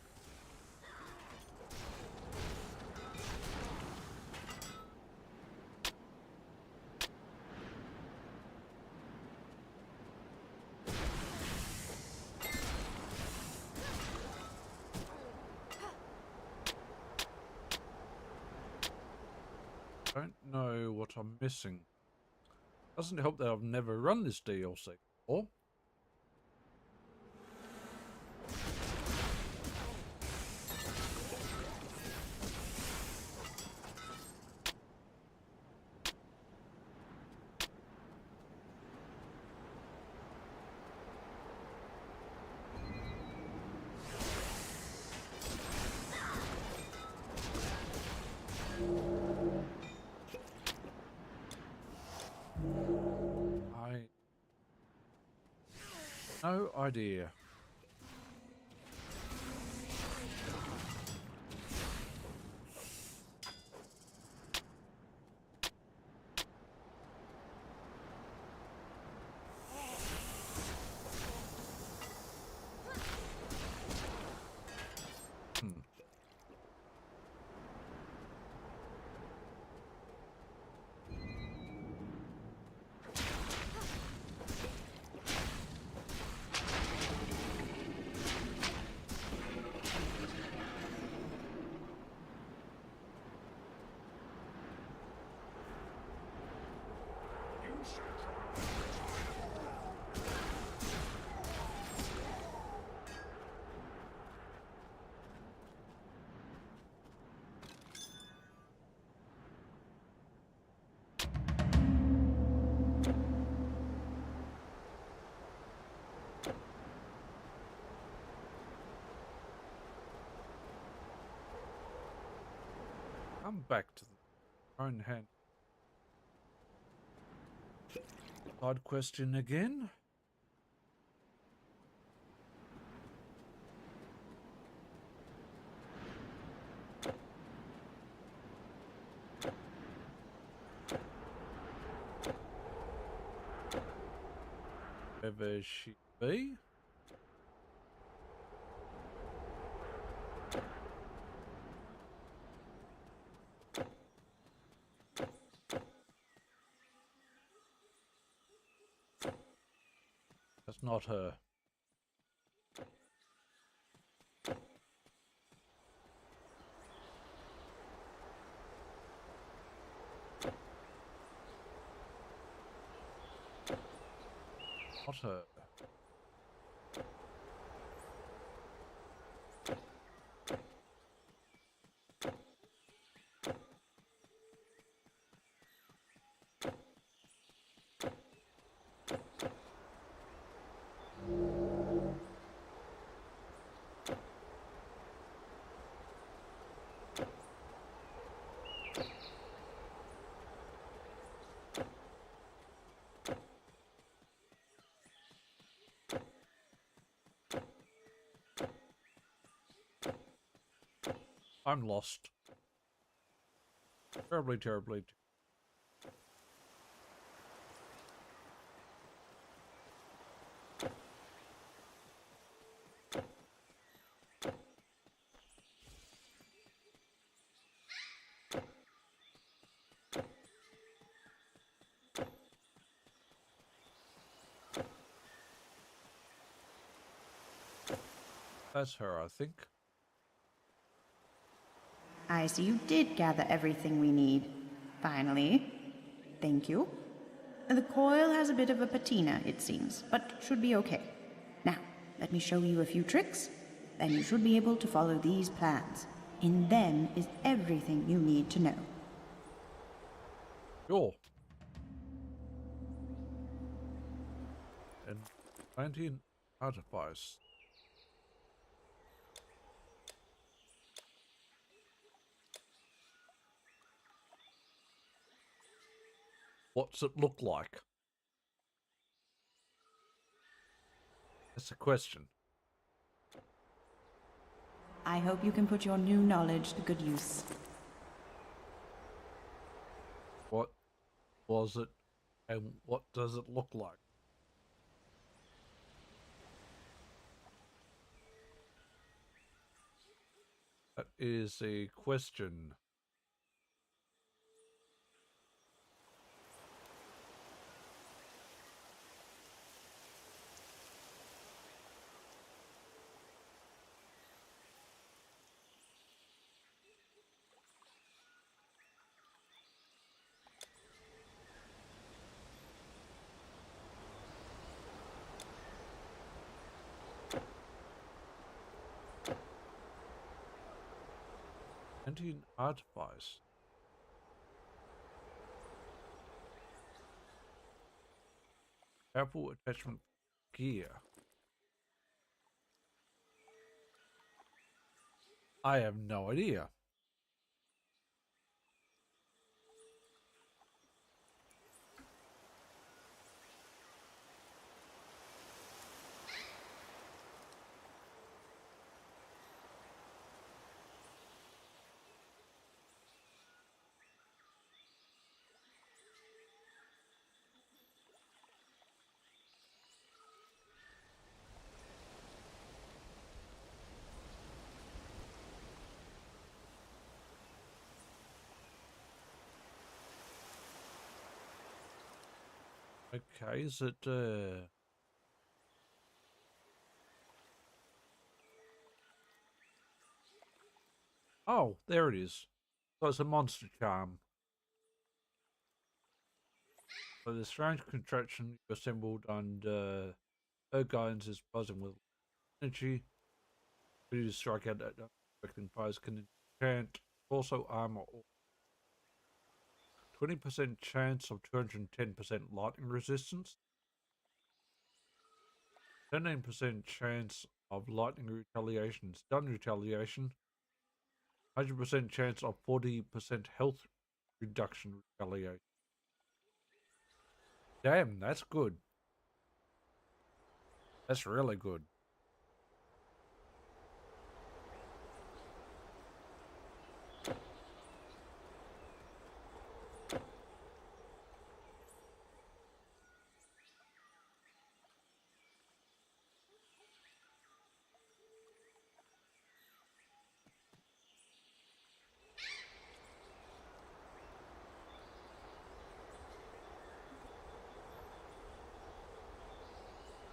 Don't know what I'm missing. Doesn't help that I've never run this DLC before. idea. Come back to the own hand. Side question again. Wherever she be. That's not her. Not her. I'm lost. Terribly, terribly. That's her, I think. I see you did gather everything we need. Finally. Thank you. The coil has a bit of a patina, it seems, but should be okay. Now, let me show you a few tricks. Then you should be able to follow these plans. In them is everything you need to know. Sure. And 19 artifice. What's it look like? That's a question. I hope you can put your new knowledge to good use. What was it and what does it look like? That is a question. Anti artifice. Powerful attachment gear. I have no idea. Okay, is it oh, there it is. So it's a monster charm. So the strange contraption you assembled under her guidance is buzzing with energy. Ability to strike out at unexpected foes can enchant also armor or 20% chance of 210% lightning resistance. 13% chance of lightning retaliation, stun retaliation. 100% chance of 40% health reduction retaliation. Damn, that's good. That's really good.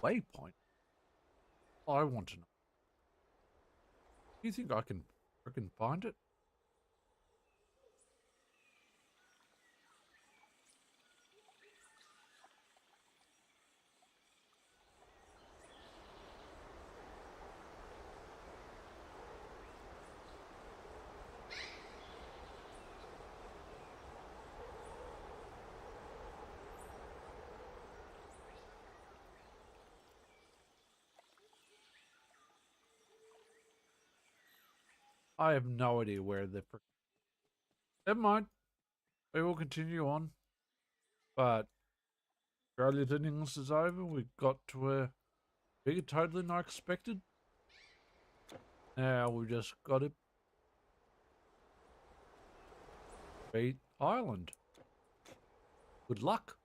Waypoint? I want to know. Do you think I can freaking find it? I have no idea where the frick. Never mind. We will continue on. But Australia's innings is over. We got to a bigger total than I expected. Now we just got to beat Ireland. Good luck.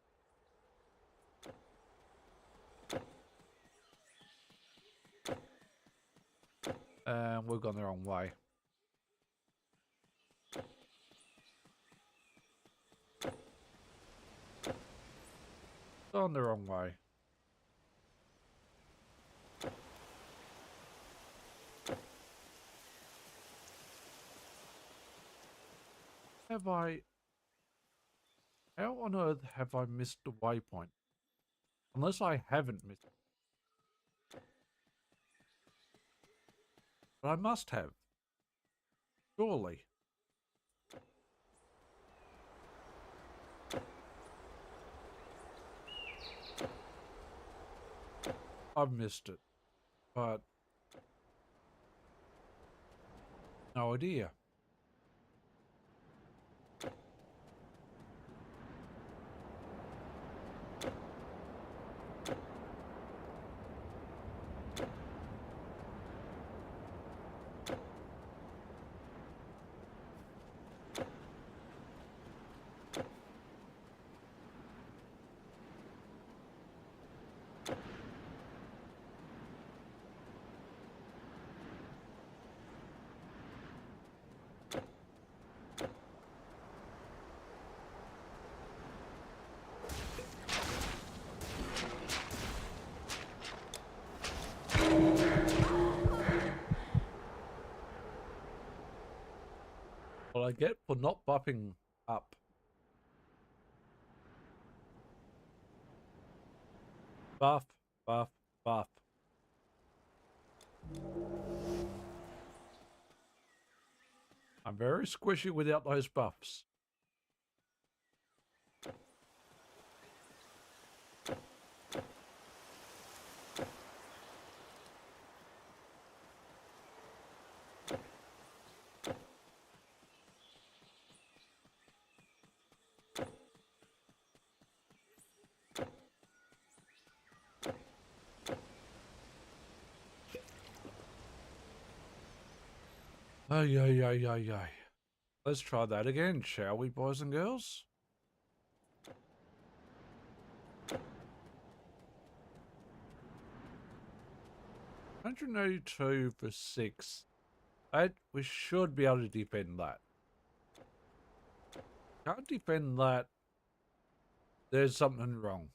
And we've gone the wrong way. Gone the wrong way. Have I... How on earth have I missed the waypoint? Unless I haven't missed it. But I must have. Surely. I've missed it. But... no idea. What I get for not buffing up. Buff, buff, buff. I'm very squishy without those buffs. Ay, ay, ay, ay, ay. Let's try that again, shall we, boys and girls? $182 for 6. We should be able to defend that. Can't defend that. There's something wrong.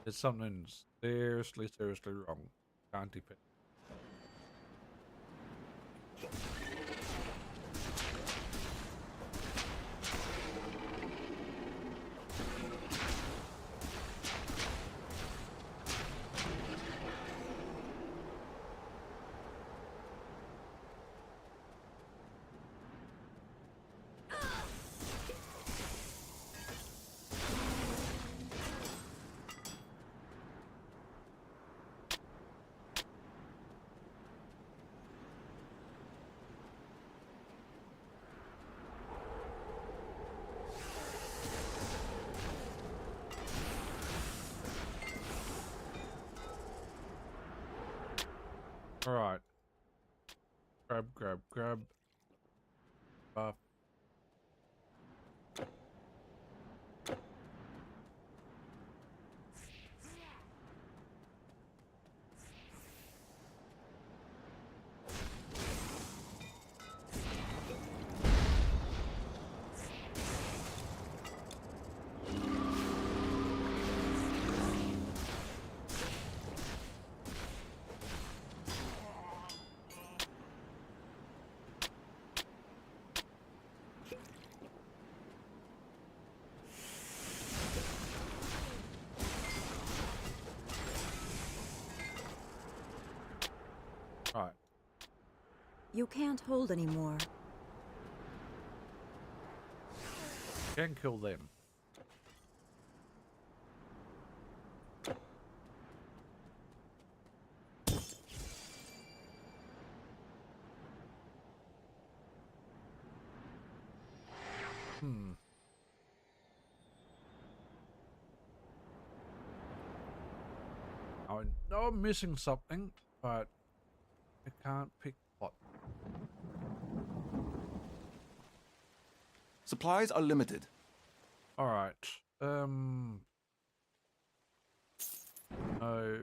There's something seriously, seriously wrong. Can't depend. All right. Grab, grab, grab. Buff. Right. You can't hold anymore. Can kill them. Hmm. I know I'm missing something, but I can't pick what. Supplies are limited. All right. No.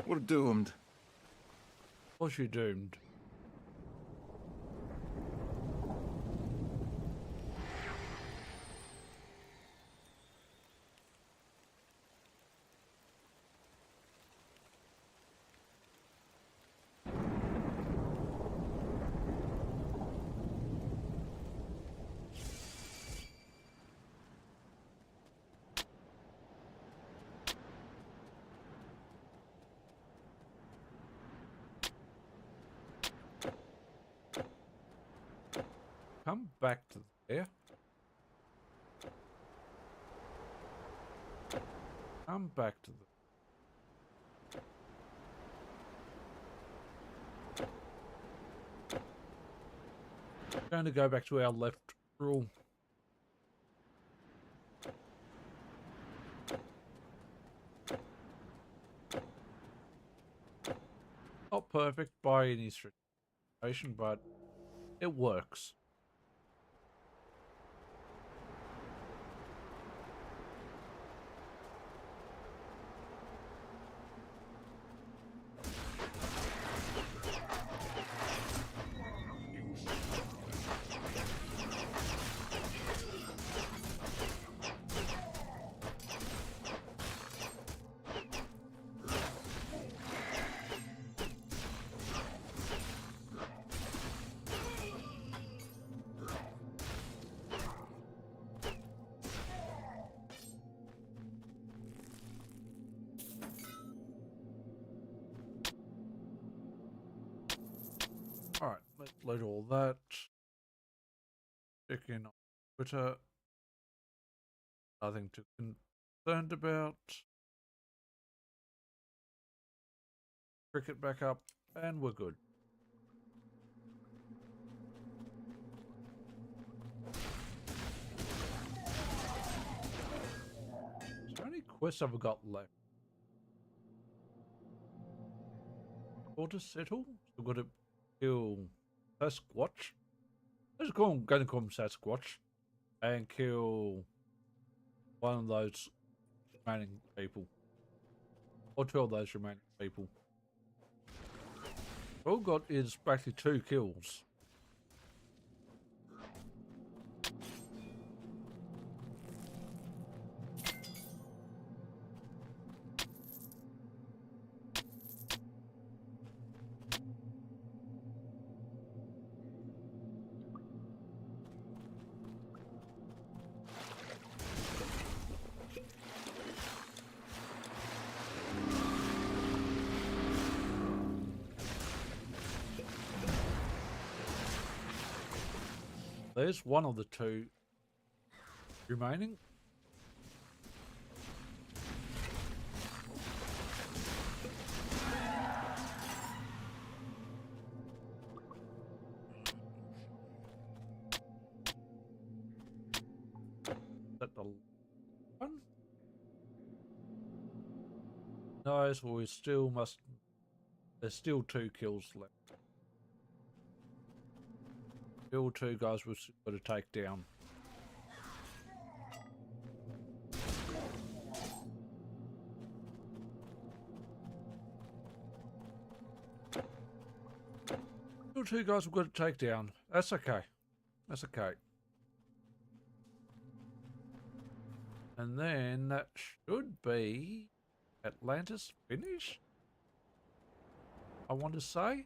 We're doomed. Of course you're doomed. Come back to there. Come back to the... Going to go back to our left rule. Not perfect by any stretch, but it works. Alright, let's load all that. Check in on Twitter. Nothing to concerned about. Cricket back up, and we're good. How many quests have we got left? Or to settle? So we've got to kill Sasquatch. I'm going to call him Sasquatch. And kill one of those remaining people. Or 12 of those remaining people. All got is practically 2 kills. There's one of the 2 remaining. Is that the one? No, so we still must. There's still 2 kills left. Still 2 guys we've got to take down. Still 2 guys we've got to take down. That's okay. That's okay. And then that should be Atlantis finished, I want to say.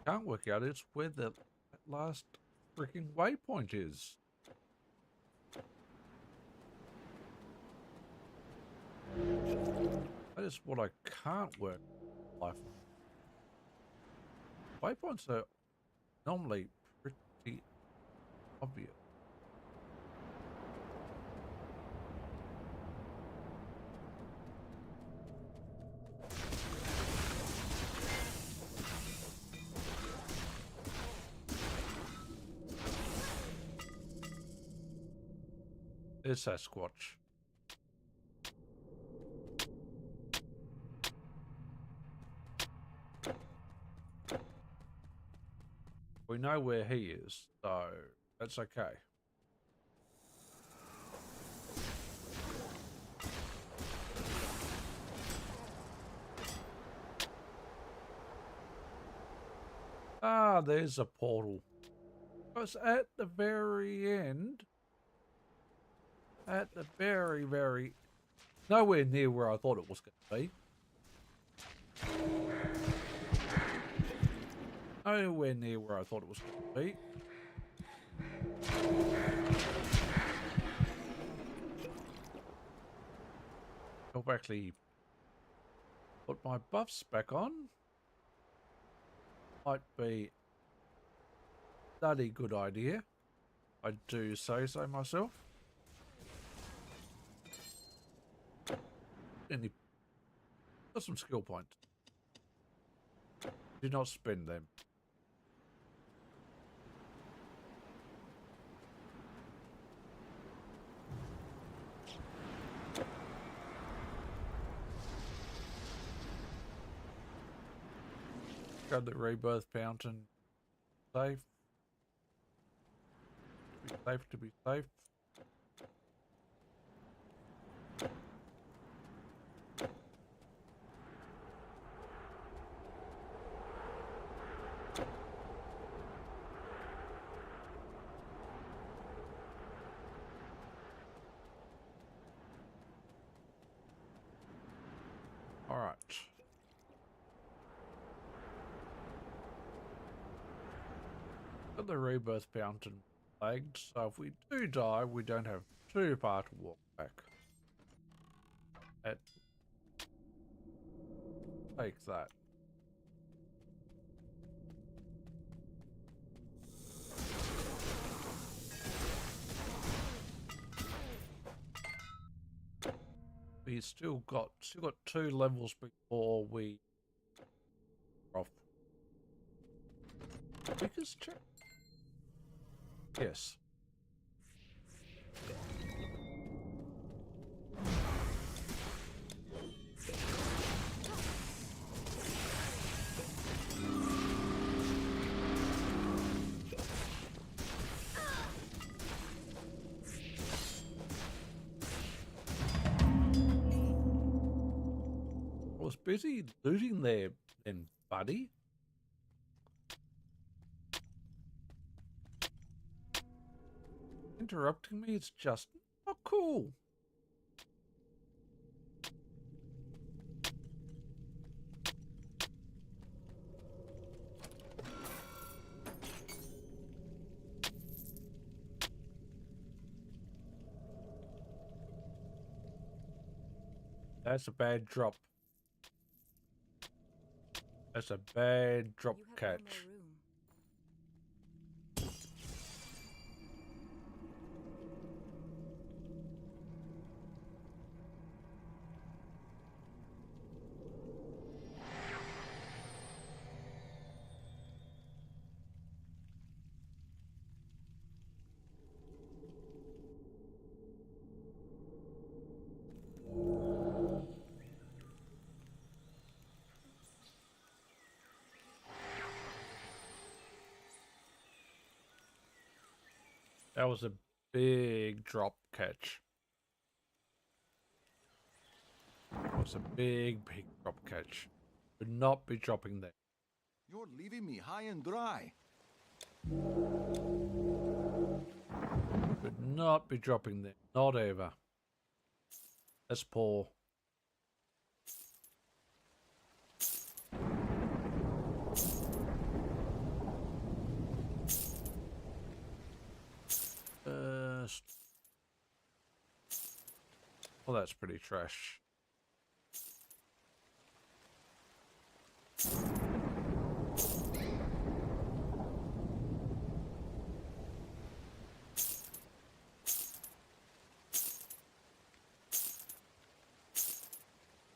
Can't work out it's where the last freaking waypoint is. That is what I can't work life. Waypoints are normally pretty obvious. There's Sasquatch. We know where he is, so that's okay. Ah, there's a portal. It's at the very end. At the very... Nowhere near where I thought it was going to be. Nowhere near where I thought it was going to be. I've actually put my buffs back on. Might be a bloody good idea. I do say so myself. Any got some skill points. Do not spend them. Grab the rebirth fountain. Safe. To be safe, to be safe. All right. Got the rebirth fountain flagged, so if we do die, we don't have too far to walk back. Take that. We still got 2 levels before we are off. Biggest check? Yes. I was busy looting there then, buddy. Interrupting me is just not cool. That's a bad drop. That's a bad drop catch. That was a big drop catch. That was a big drop catch. Would not be dropping there. You're leaving me high and dry. Would not be dropping there. Not ever. That's poor. Well, that's pretty trash.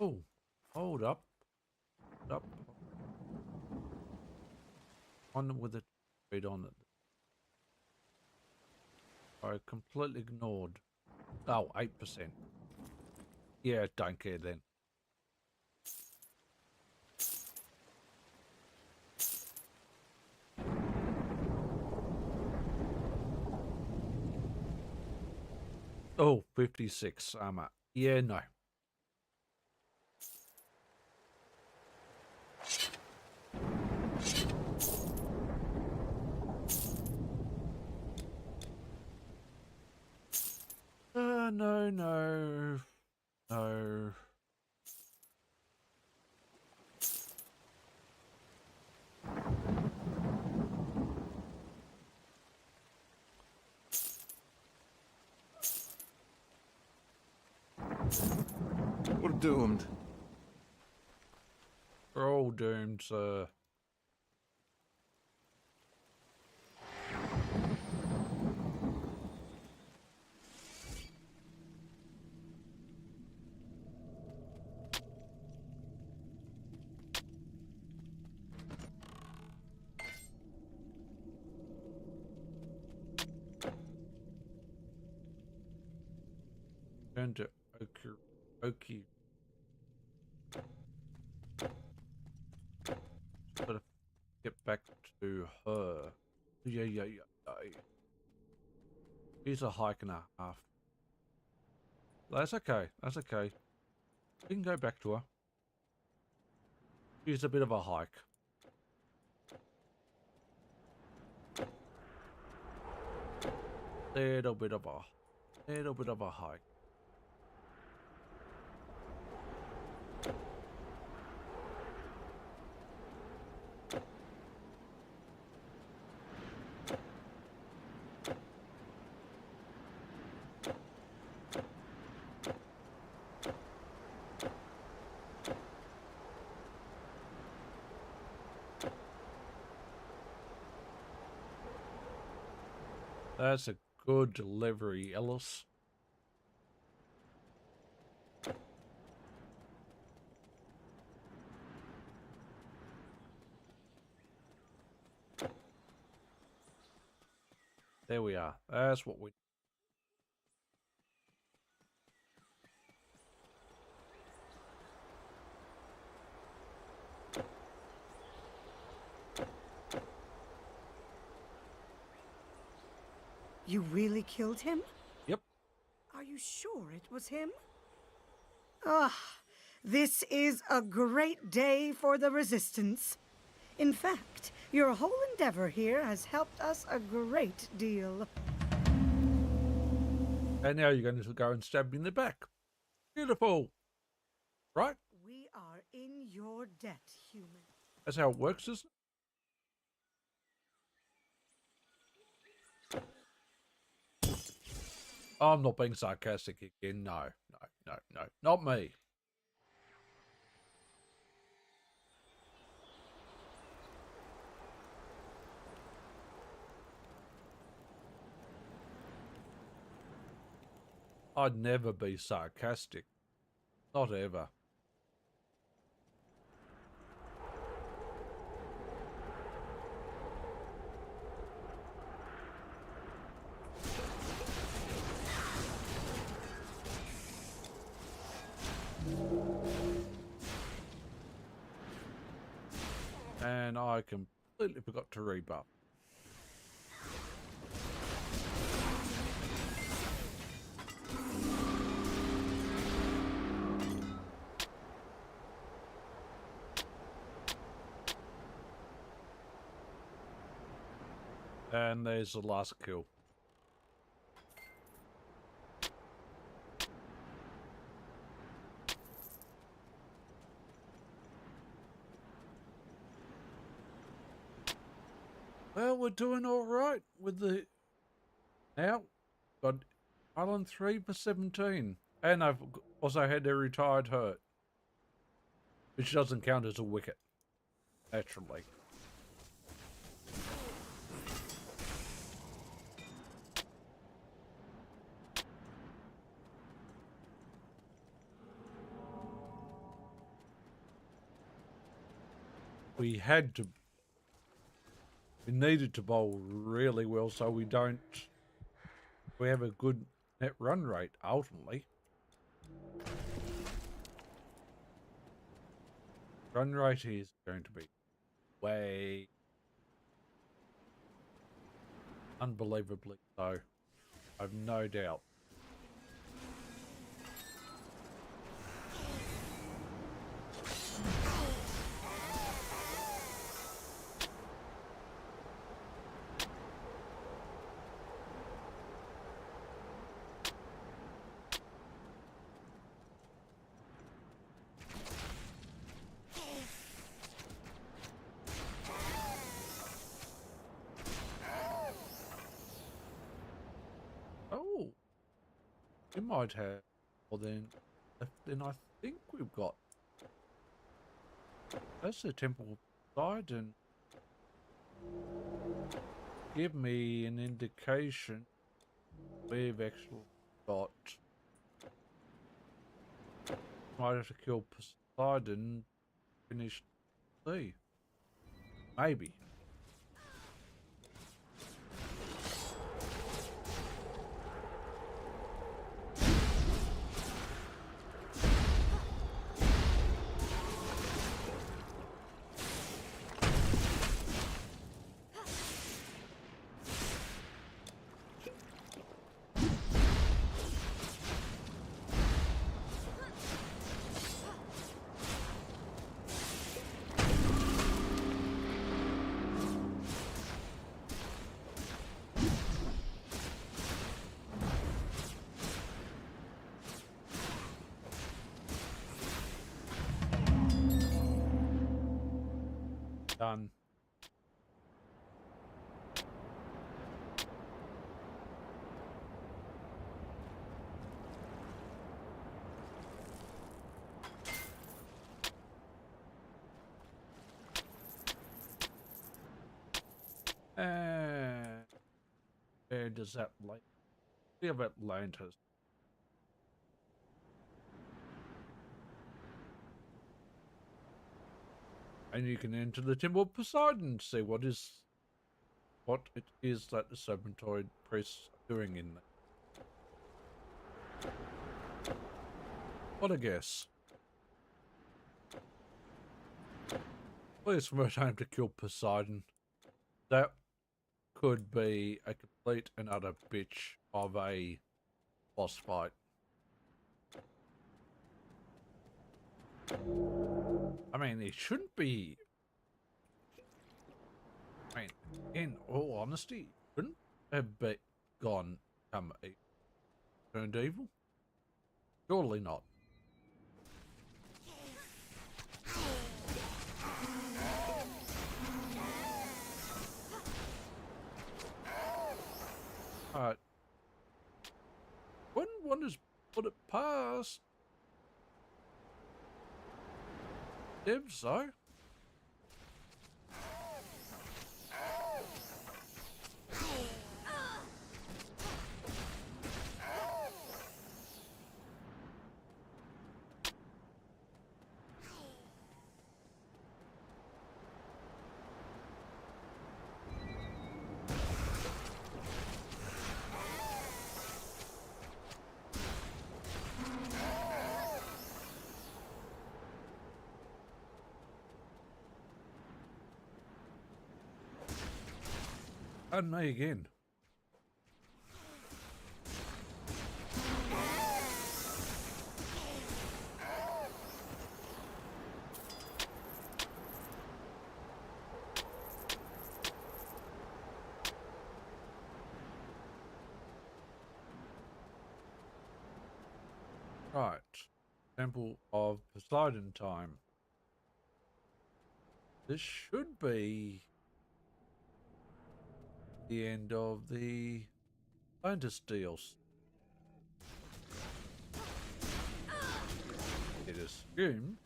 Oh, hold up. Hold up. One with a trade on it. I completely ignored. Oh, 8%. Yeah, don't care then. Oh, 56 armor. Yeah, no. No. No. We're doomed. We're all doomed, sir. Turn to Oki. Gotta get back to her. Yeah. He's a hike and a half. That's okay. That's okay. We can go back to her. She's a bit of a hike. Little bit of a hike. That's a good delivery, Ellis. There we are. That's what we... You really killed him? Yep. Are you sure it was him? Ah, this is a great day for the Resistance. In fact, your whole endeavor here has helped us a great deal. And now you're going to go and stab me in the back. Beautiful. Right? We are in your debt, human. That's how it works, isn't it? I'm not being sarcastic again. No, not me. I'd never be sarcastic. Not ever. And I completely forgot to rebuff. And there's the last kill. Well, we're doing all right with the... Now, got Island 3 for 17. And I've also had a retired hurt. Which doesn't count as a wicket. Naturally. We had to... We needed to bowl really well so we don't... We have a good net run rate, ultimately. Run rate is going to be way... unbelievably so. I've no doubt. Oh, we might have more than I think we've got. That's the temple side, and give me an indication we've actually got. Might have to kill Poseidon, finish C. Maybe. Done. enters Atlantis. We have Atlantis. And you can enter the Temple of Poseidon to see what it is that the Serpentoid priests are doing in there. What a guess. Please for a time to kill Poseidon. That could be a complete and utter bitch of a boss fight. I mean, it shouldn't be. I mean, in all honesty, shouldn't have turned evil. Surely not. Alright. Wouldn't want to put it past Deb, so. And me again. Right. Temple of Poseidon time. This should be the end of the Atlantis deals. It is assumed.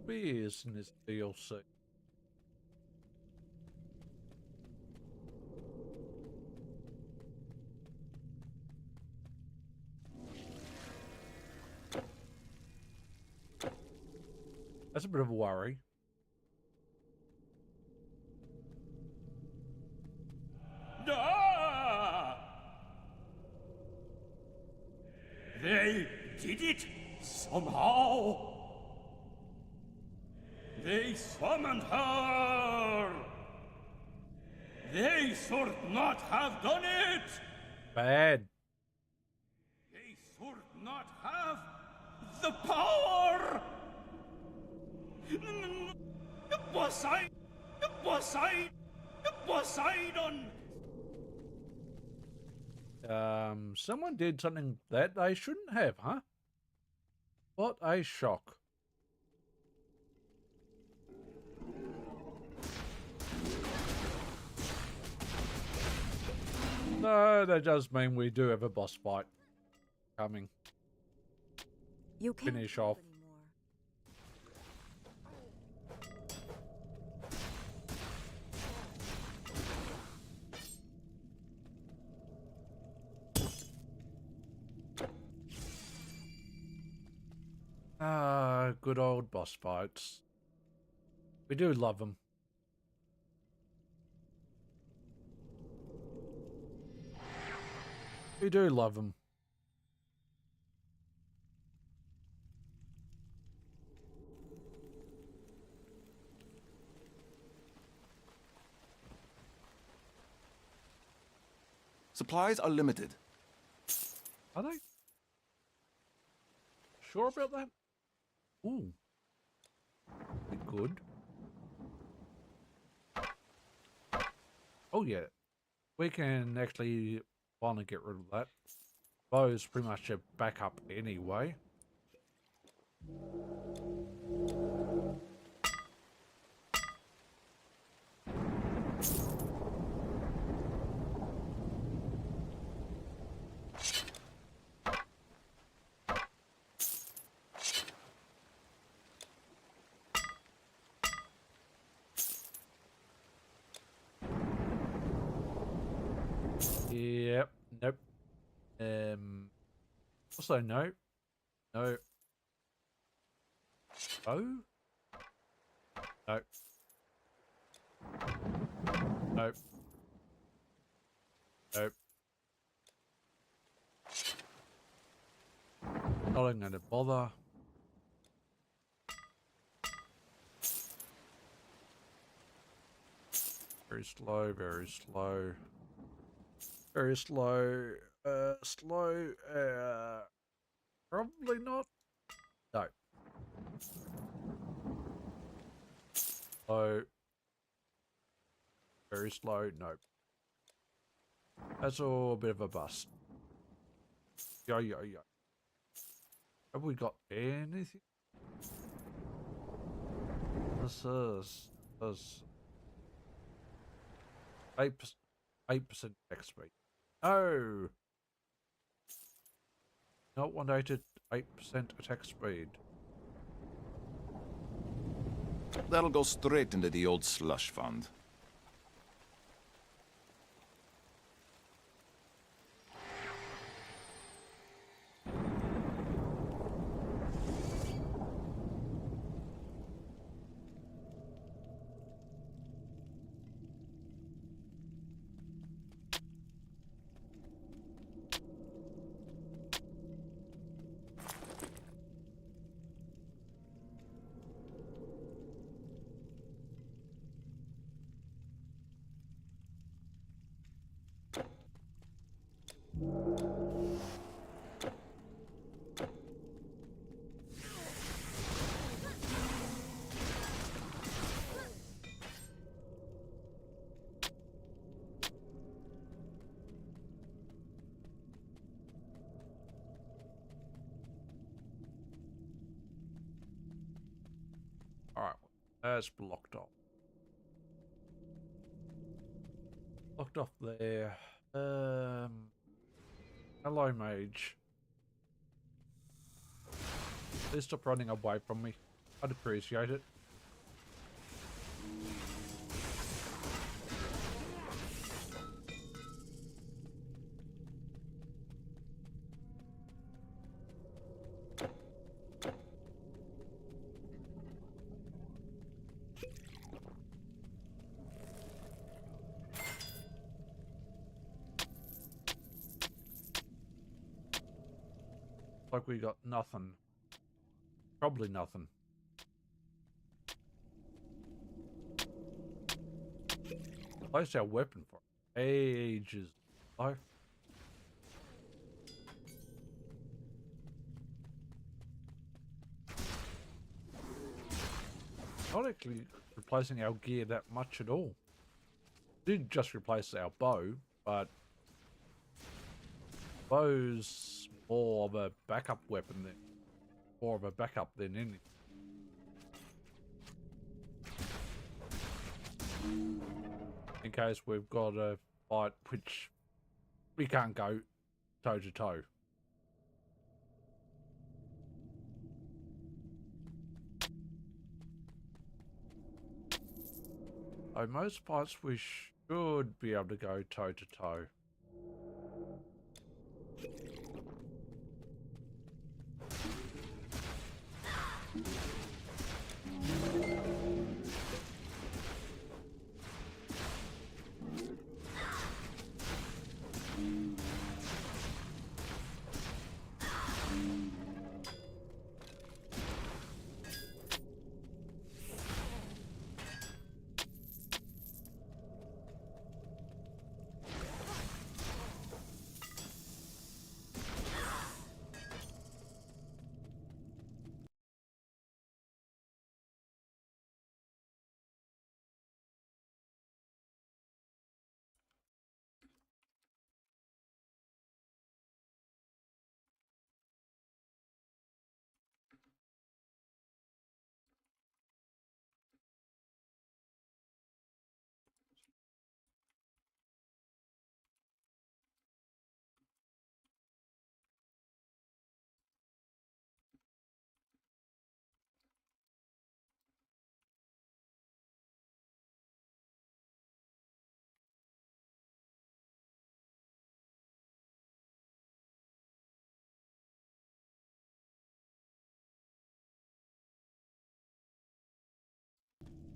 Spears in this DLC. That's a bit of a worry. They did it somehow. They summoned her. They should not have done it. Bad. They should not have the power. Poseidon. Someone did something that they shouldn't have, huh? What a shock. No, that does mean we do have a boss fight coming. You can't Finish off. Ah, good old boss fights. We do love them. We do love them. Supplies are limited. Are they? Sure about that? Ooh. We good. Oh yeah, we can actually finally get rid of that. Bow's pretty much a backup anyway. Yep, nope. Also no. No. Oh? No. Nope. Nope. Not even gonna bother. Very slow, very slow. Very slow. Slow. Probably not. No. Slow. Very slow. Nope. That's all a bit of a bust. Yo, yo, yo. Have we got anything? This is 8% XP. No! Not 180, 8% attack speed. That'll go straight into the old slush fund. Alright, that's blocked off. Blocked off there. Hello, mage. Please stop running away from me. I'd appreciate it. Like we got nothing. Probably nothing. Replaced our weapon for ages. Oh. Not actually replacing our gear that much at all. Did just replace our bow, but bow's more of a backup weapon than anything. In case we've got a fight which we can't go toe to toe. So most fights we should be able to go toe to toe.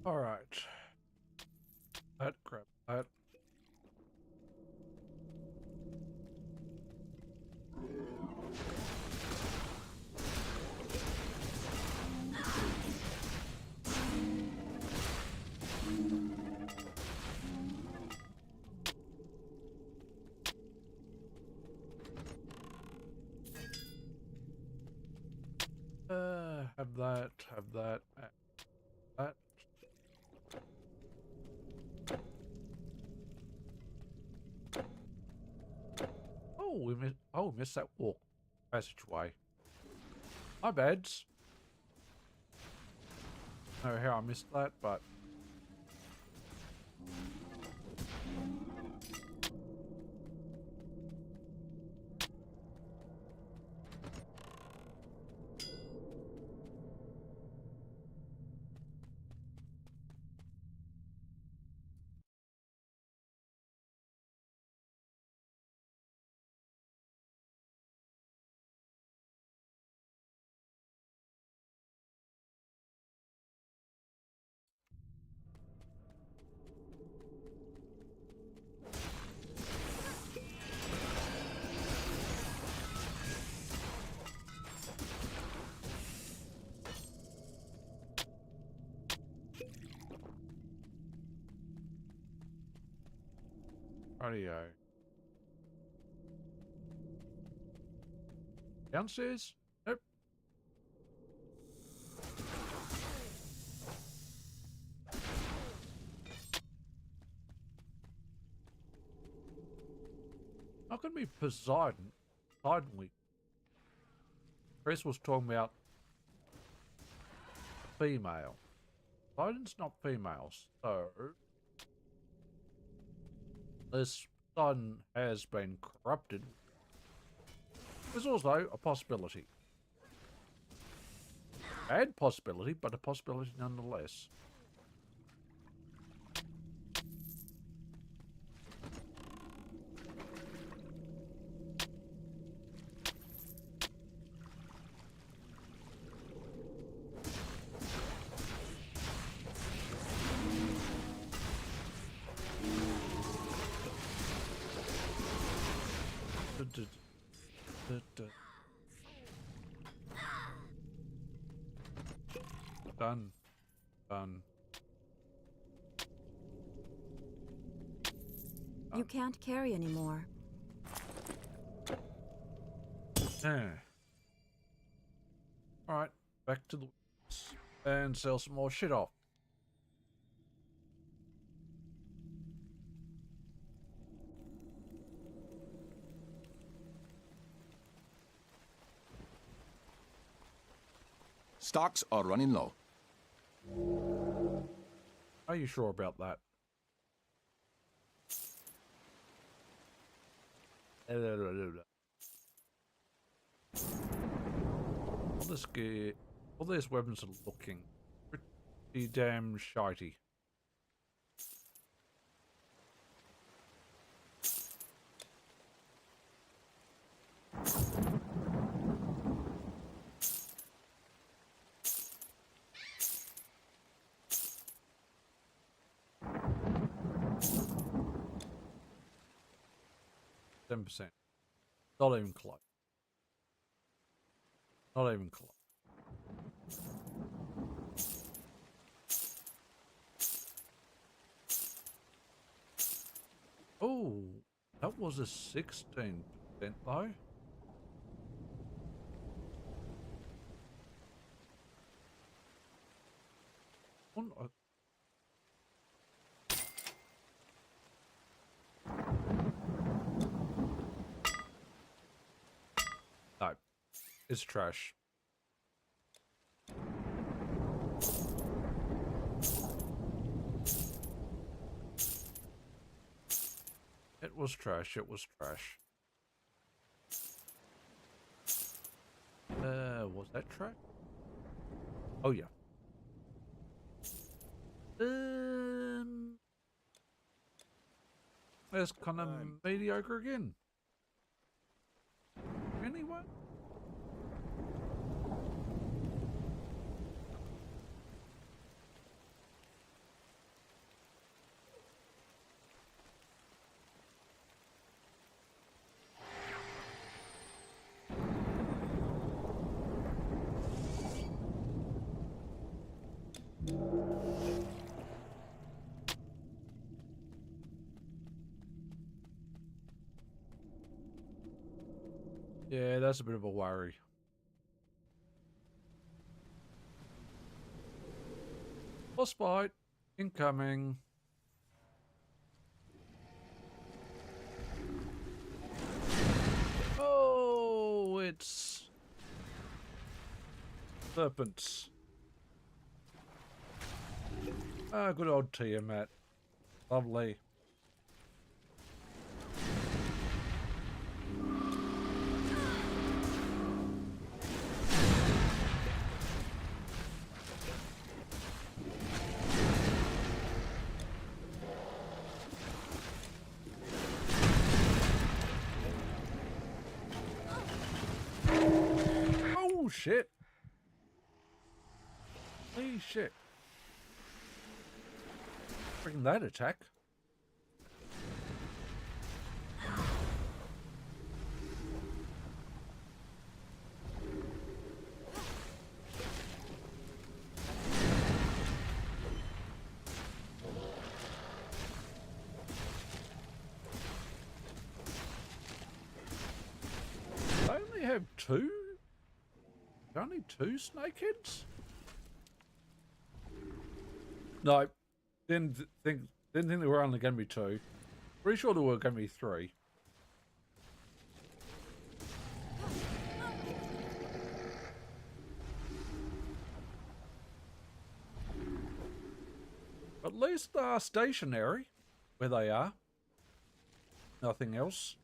All right. That grab that. Have that, that. Oh, we missed that walk passageway. My bads. I don't know how I missed that, but radio. Downstairs? Nope. Not gonna be Poseidon. Poseidon week. Chris was talking about female. Poseidon's not female, so this Poseidon has been corrupted. There's also a possibility. Bad possibility, but a possibility nonetheless. Done. Done. You can't carry anymore. Alright, back to the woods and sell some more shit off. Stocks are running low. Are you sure about that? All these weapons are looking pretty damn shitey. %. Not even close. Not even close. Oh, that was a 16% though. No, it's trash. It was trash, it was trash. Was that trash? Oh yeah. That's kind of mediocre again. Anyway. Yeah, that's a bit of a worry. Boss fight incoming. Oh, it's serpents. Ah, good old Tiamat. Lovely. Oh shit. Holy shit. Bring that attack. I only have two? Only two snakeheads? No, didn't think there were only going to be two. Pretty sure there were going to be three. At least they are stationary where they are. Nothing else.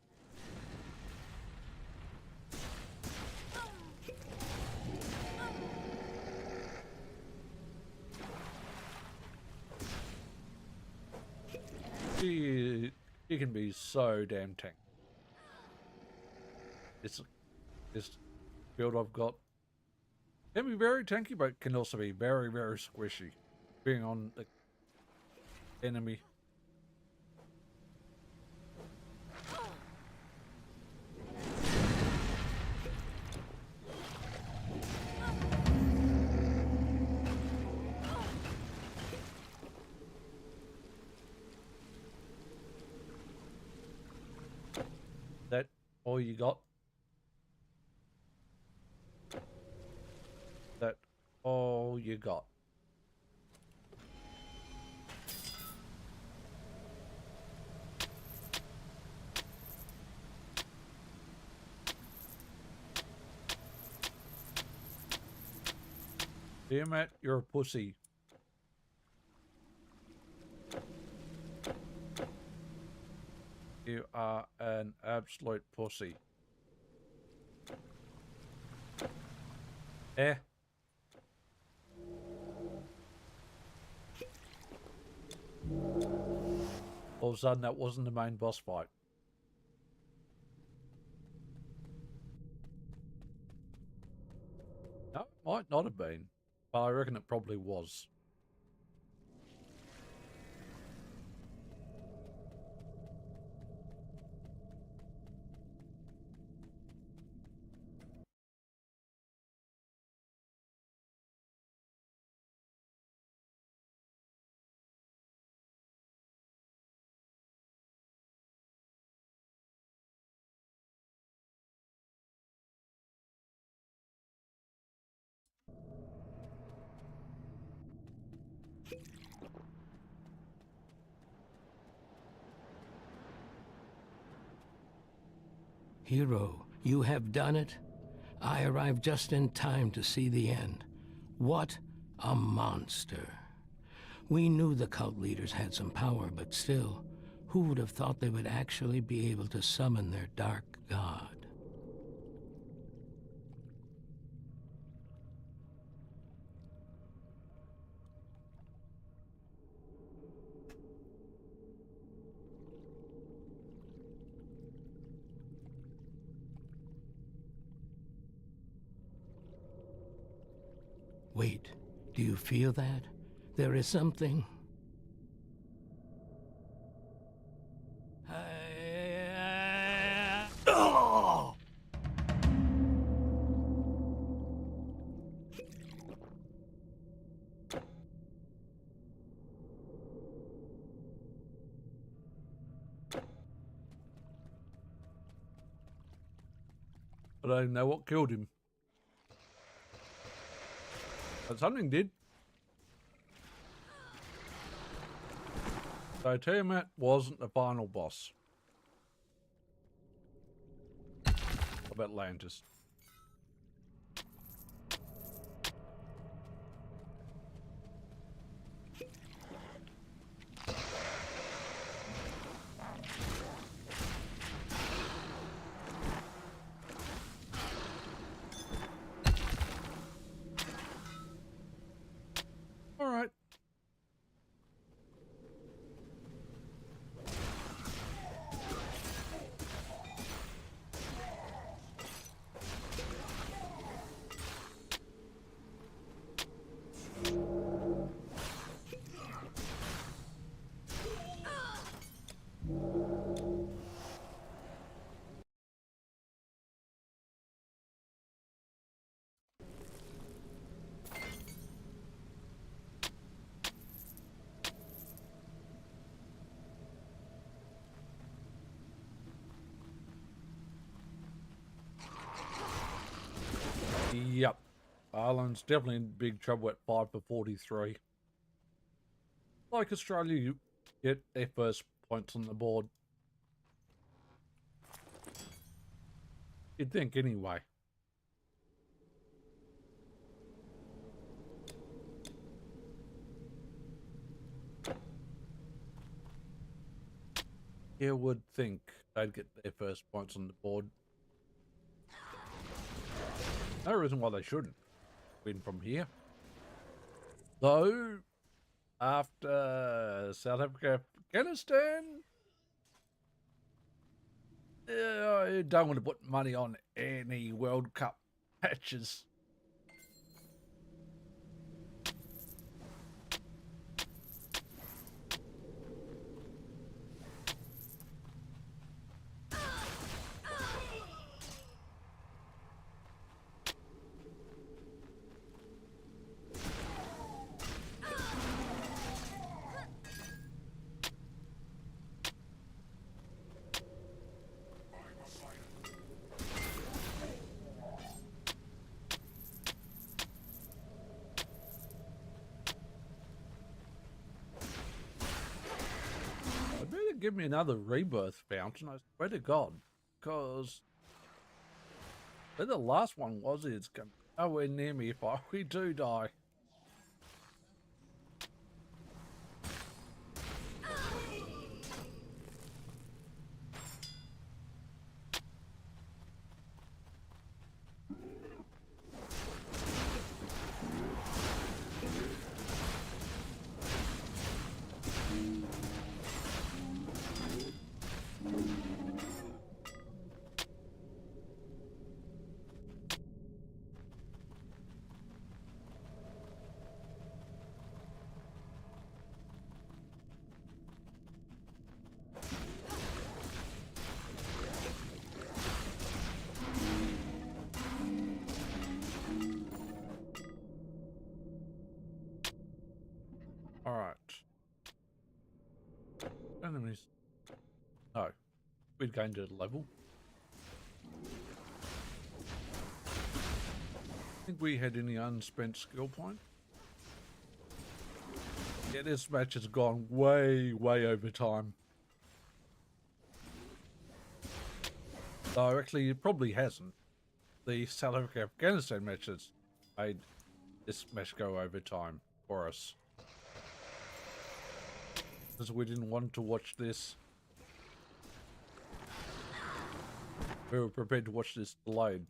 She can be so damn tanky. This build I've got can be very tanky, but can also be very, very squishy, being on the enemy. That all you got? That all you got? Damn it, you're a pussy. You are an absolute pussy. Eh? All of a sudden, that wasn't the main boss fight. No, it might not have been, but I reckon it probably was. Hero, you have done it. I arrived just in time to see the end. What a monster. We knew the cult leaders had some power, but still, who would have thought they would actually be able to summon their dark god? Wait, do you feel that? There is something. Oh! I don't know what killed him. But something did. So Tiamat wasn't the final boss of Atlantis. All right. Yep. Ireland's definitely in big trouble at 5 for 43. Like Australia, you get their first points on the board. You'd think anyway. You would think they'd get their first points on the board. No reason why they shouldn't win from here. Though, after South Africa, Afghanistan, I don't want to put money on any World Cup matches. Give me another rebirth fountain, I swear to God, because where the last one was, it's nowhere near me if we do die. Alright. Enemies. No. We'd gained a level. Think we had any unspent skill point? Yeah, this match has gone way over time. Though actually it probably hasn't. The South Africa Afghanistan matches made this match go over time for us. Because we didn't want to watch this. We were prepared to watch this delayed.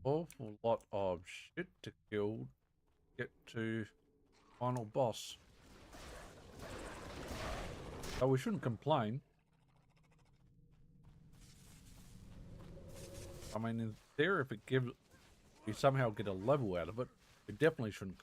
Awful lot of shit to kill. Get to final boss. So we shouldn't complain. I mean, in theory, if we somehow get a level out of it, we definitely shouldn't.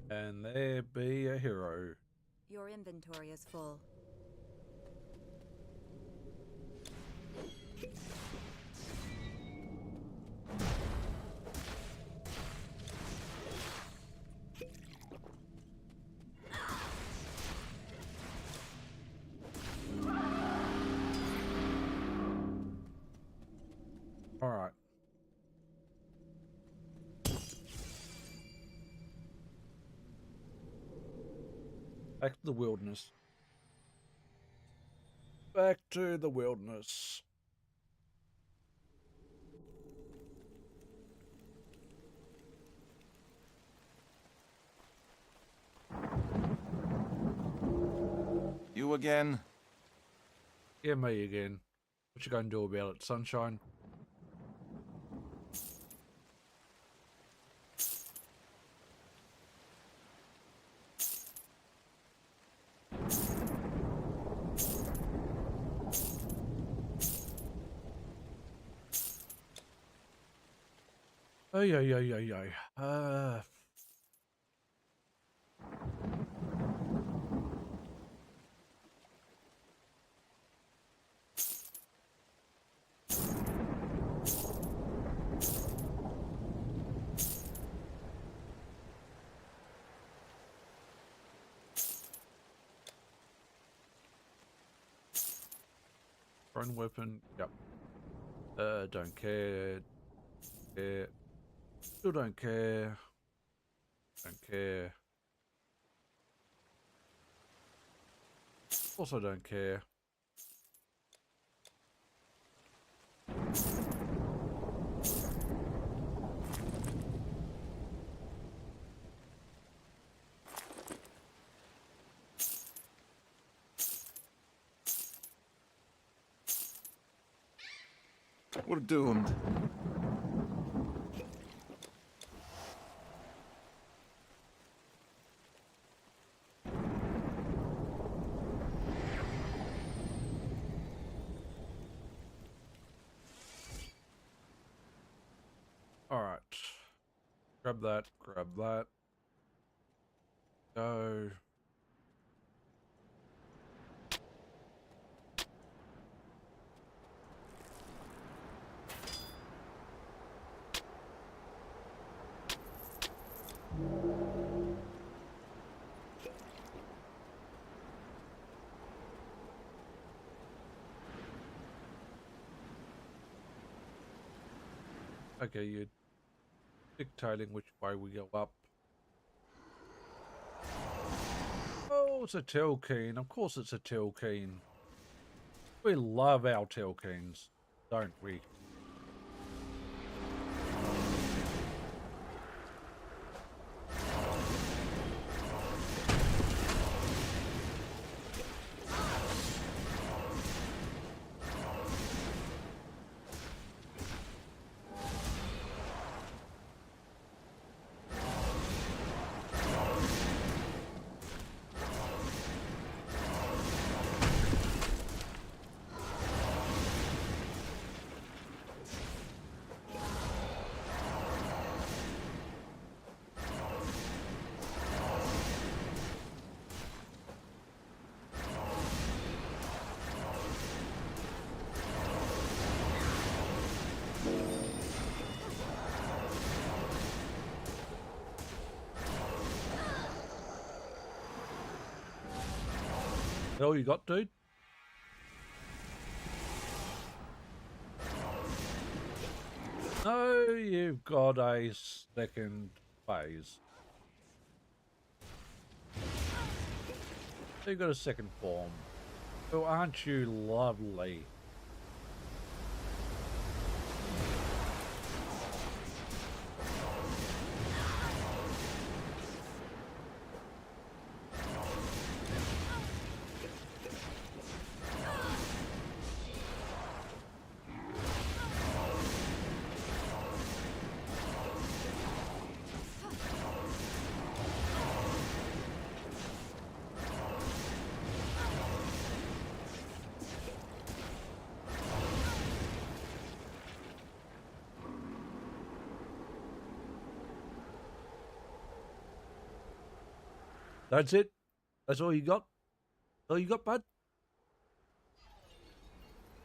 And there be a hero. Your inventory is full. All right. Back to the wilderness. Back to the wilderness. You again? Yeah, me again. What you gonna do about it, sunshine? Oh yeah. Thrown weapon. Yep. Don't care. Care. Still don't care. Don't care. Also don't care. We're doomed. Alright. Grab that, grab that. Go. Okay, you're dictating which way we go up. Oh, it's a Telkeen. Of course it's a Telkeen. We love our Telkeens, don't we? That all you got, dude? No, you've got a second phase. You've got a second form. Oh, aren't you lovely? That's it? That's all you got? All you got, bud?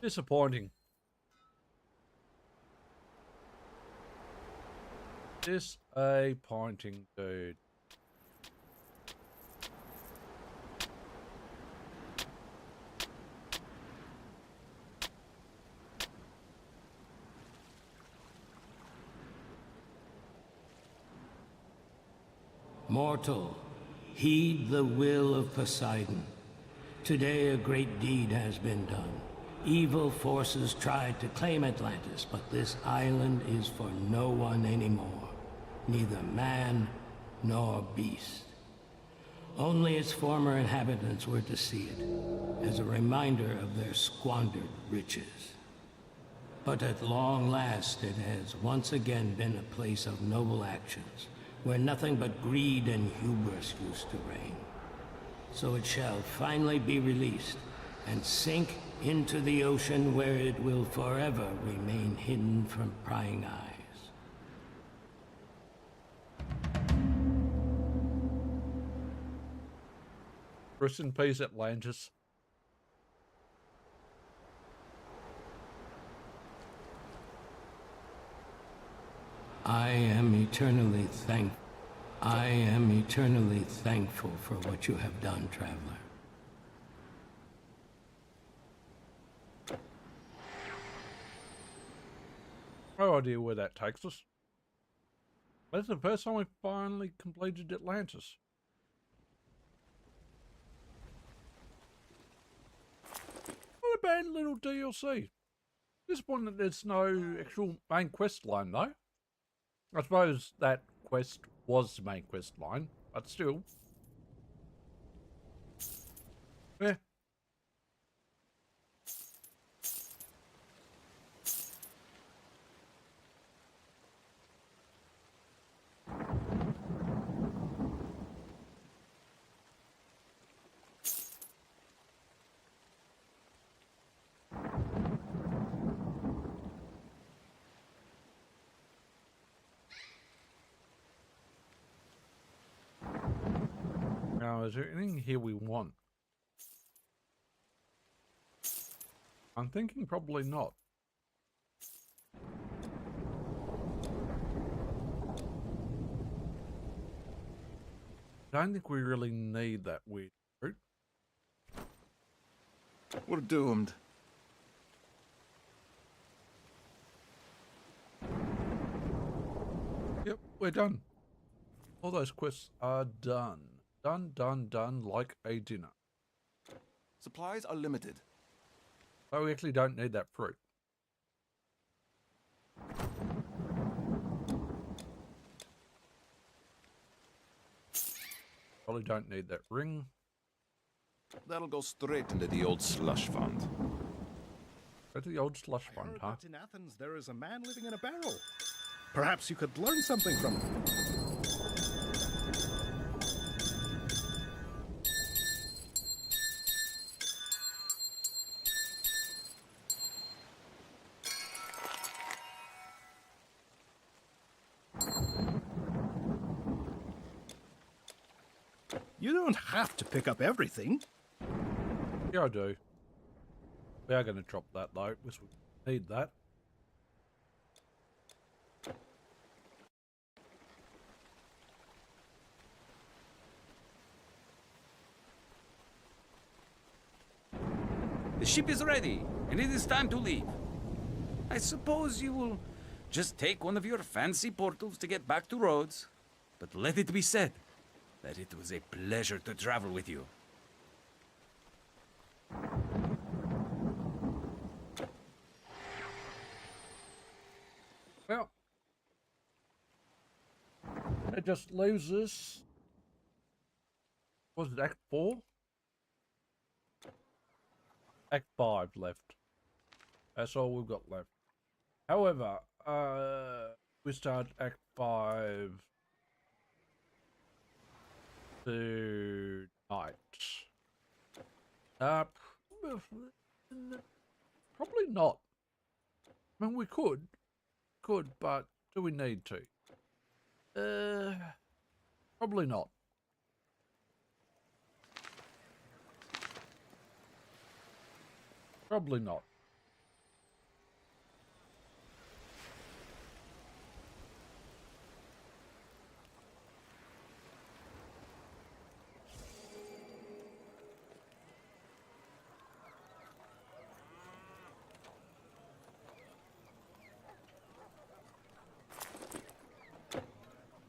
Disappointing. Disappointing, dude. Mortal, heed the will of Poseidon. Today a great deed has been done. Evil forces tried to claim Atlantis, but this island is for no one anymore. Neither man nor beast. Only its former inhabitants were to see it, as a reminder of their squandered riches. But at long last it has once again been a place of noble actions, where nothing but greed and hubris used to reign. So it shall finally be released, and sink into the ocean where it will forever remain hidden from prying eyes. Rest in peace, Atlantis. I am eternally thankful for what you have done, traveler. No idea where that takes us. That's the first time we finally completed Atlantis. What a bad little DLC. Disappointing that there's no actual main quest line though. I suppose that quest was the main quest line, but still. Yeah. Now, is there anything here we want? I'm thinking probably not. I don't think we really need that weird fruit. We're doomed. Yep, we're done. All those quests are done. Done like a dinner. Supplies are limited. So we actually don't need that fruit. Probably don't need that ring. That'll go straight into the old slush fund. Go to the old slush fund, huh? In Athens, there is a man living in a barrel. Perhaps you could learn something from him. You don't have to pick up everything. Yeah, I do. We are going to drop that though, because we need that. The ship is ready, and it is time to leave. I suppose you will just take one of your fancy portals to get back to Rhodes, but let it be said that it was a pleasure to travel with you. Well, it just leaves us. Was it Act 4? Act 5 left. That's all we've got left. However, we start Act 5 tonight. Probably not. I mean, we could, but do we need to? Probably not. Probably not.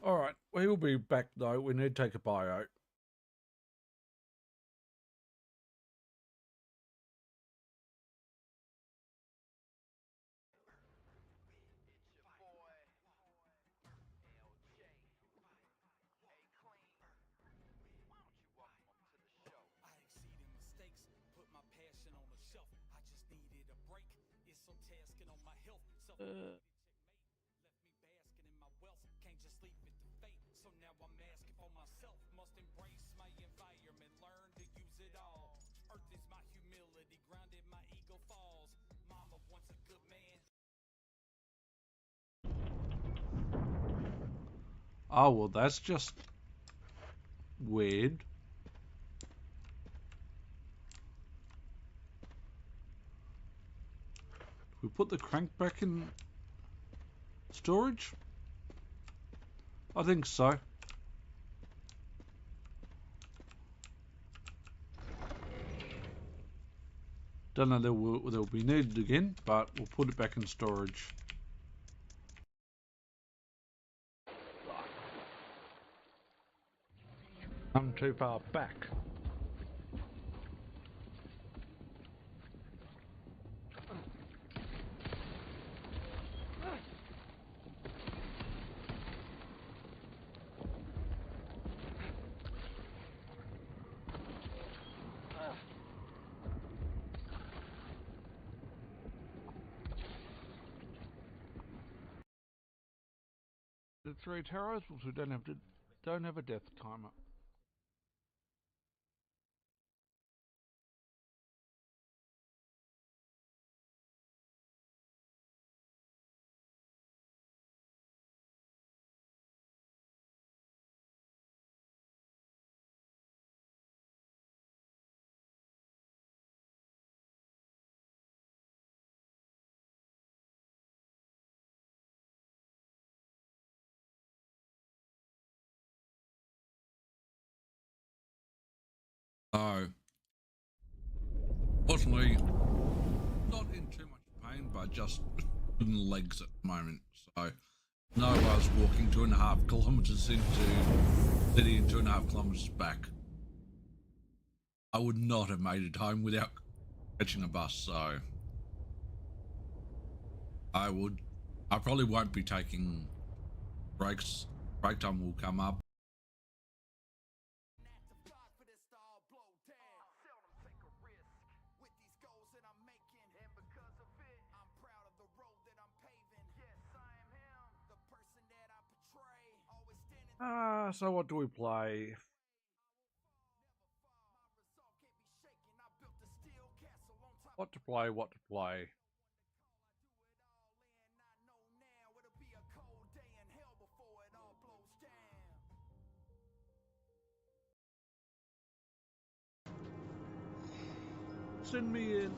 Alright, we will be back though. We need to take a bio. Oh, well, that's just weird. We put the crank back in storage? I think so. Don't know that they'll be needed again, but we'll put it back in storage. I'm too far back. The 3 towers, we don't have a death timer. So, fortunately, not in too much pain, but just in the legs at the moment. So, no, I was walking 2.5 kilometers into city and 2.5 kilometers back. I would not have made it home without catching a bus, so I probably won't be taking breaks. Break time will come up. So what do we play? What to play, what to play. Send me in.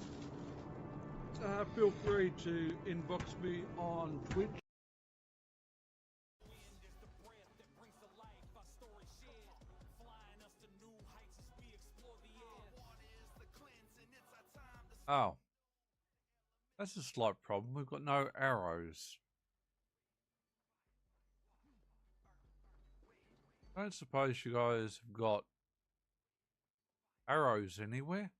Feel free to inbox me on Twitch. Oh. That's a slight problem. We've got no arrows. I don't suppose you guys have got arrows anywhere?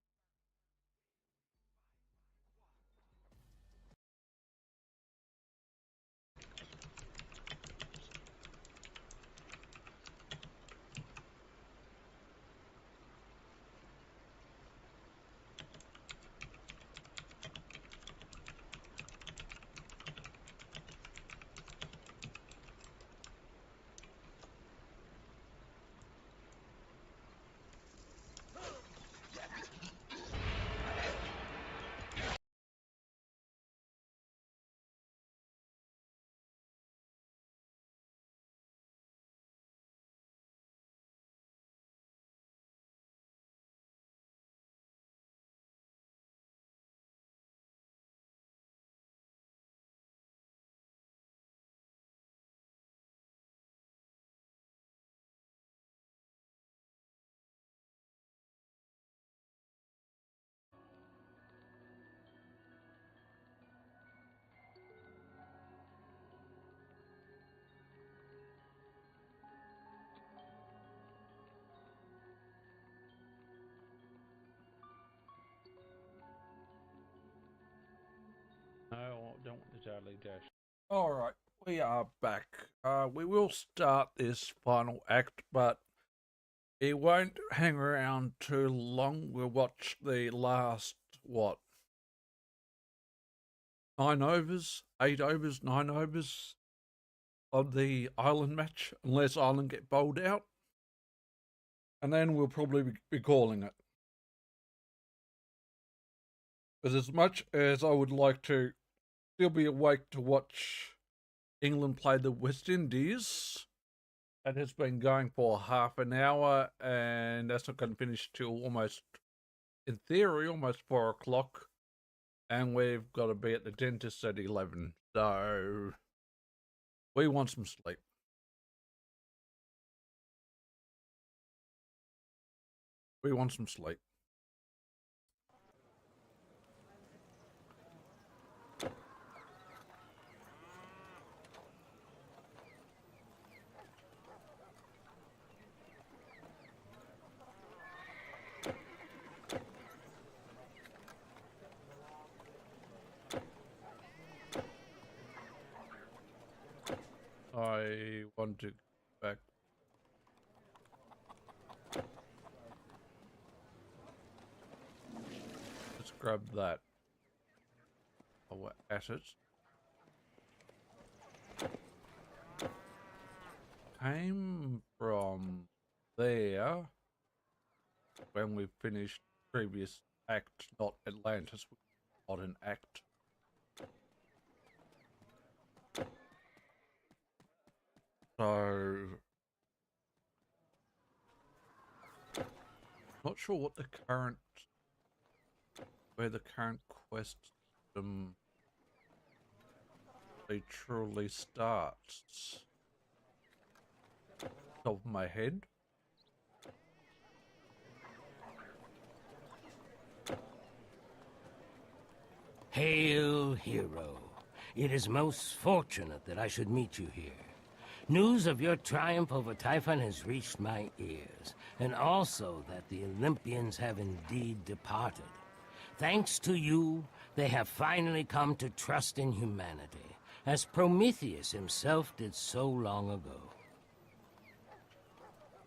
Charlie Dash. Alright, we are back. We will start this final act, but it won't hang around too long. We'll watch the last, 9 overs, 8 overs, 9 overs of the Island match, unless Island get bowled out. And then we'll probably be calling it. Because as much as I would like to still be awake to watch England play the West Indies, that has been going for half an hour, and that's not going to finish till almost, in theory, almost 4 o'clock. And we've got to be at the dentist at 11. So we want some sleep. We want some sleep. I want to go back. Let's grab that. Our assets. Came from there when we finished previous act, not Atlantis, not an act. So, not sure what the current, where the current quest system truly starts. Top of my head. Hail, hero. It is most fortunate that I should meet you here. News of your triumph over Typhon has reached my ears, and also that the Olympians have indeed departed. Thanks to you, they have finally come to trust in humanity, as Prometheus himself did so long ago.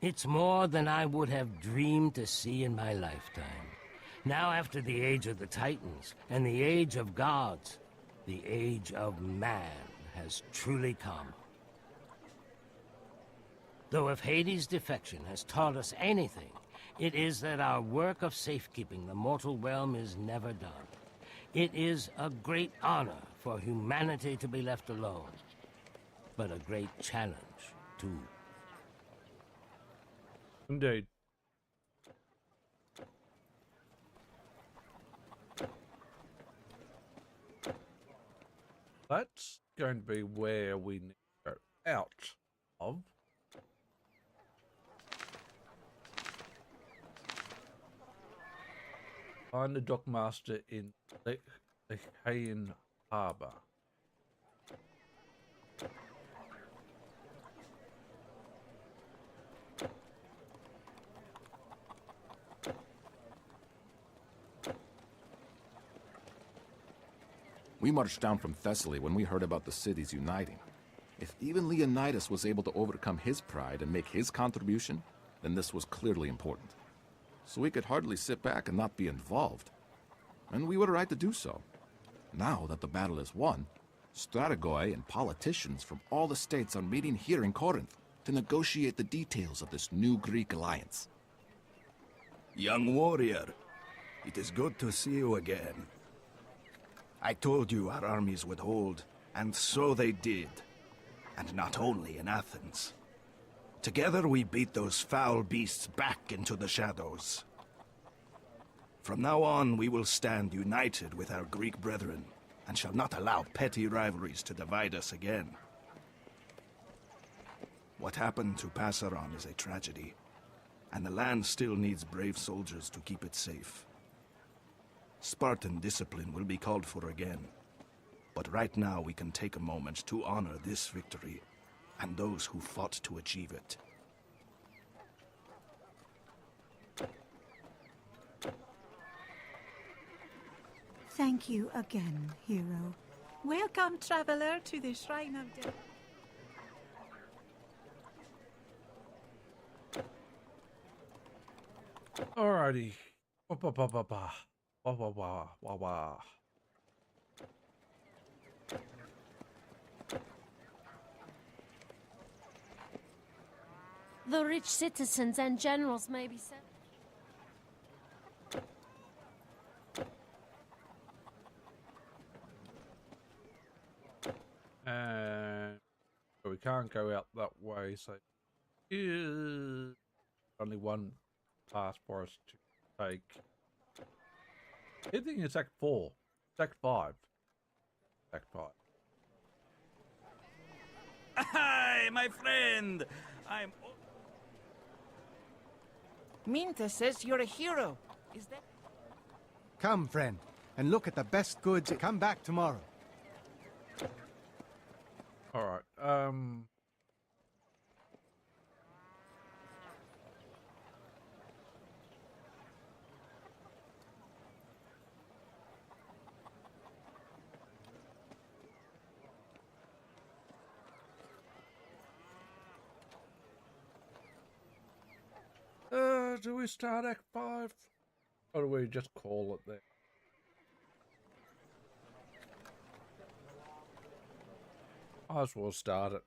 It's more than I would have dreamed to see in my lifetime. Now, after the age of the Titans and the age of gods, the age of man has truly come. Though if Hades' defection has taught us anything, it is that our work of safekeeping the mortal realm is never done. It is a great honor for humanity to be left alone, but a great challenge, too. Indeed. That's going to be where we need to go out of. Find the dockmaster in the Heian Harbour. We marched down from Thessaly when we heard about the cities uniting. If even Leonidas was able to overcome his pride and make his contribution, then this was clearly important. So we could hardly sit back and not be involved. And we were right to do so. Now that the battle is won, strategoi and politicians from all the states are meeting here in Corinth to negotiate the details of this new Greek alliance. Young warrior, it is good to see you again. I told you our armies would hold, and so they did. And not only in Athens. Together we beat those foul beasts back into the shadows. From now on, we will stand united with our Greek brethren, and shall not allow petty rivalries to divide us again. What happened to Passaron is a tragedy, and the land still needs brave soldiers to keep it safe. Spartan discipline will be called for again, but right now we can take a moment to honor this victory, and those who fought to achieve it. Thank you again, hero. Welcome, traveler, to the Shrine of Death. Alrighty. Ba ba ba ba ba. Ba ba ba ba ba. The rich citizens and generals may be sent. And so we can't go out that way, so only one pass for us to take. I think it's Act 4. It's Act 5. Act 5. Hi, my friend! I'm... Minta says you're a hero. Is that... Come, friend, and look at the best goods. Come back tomorrow. Alright, do we start Act 5? Or do we just call it there? Might as well start it.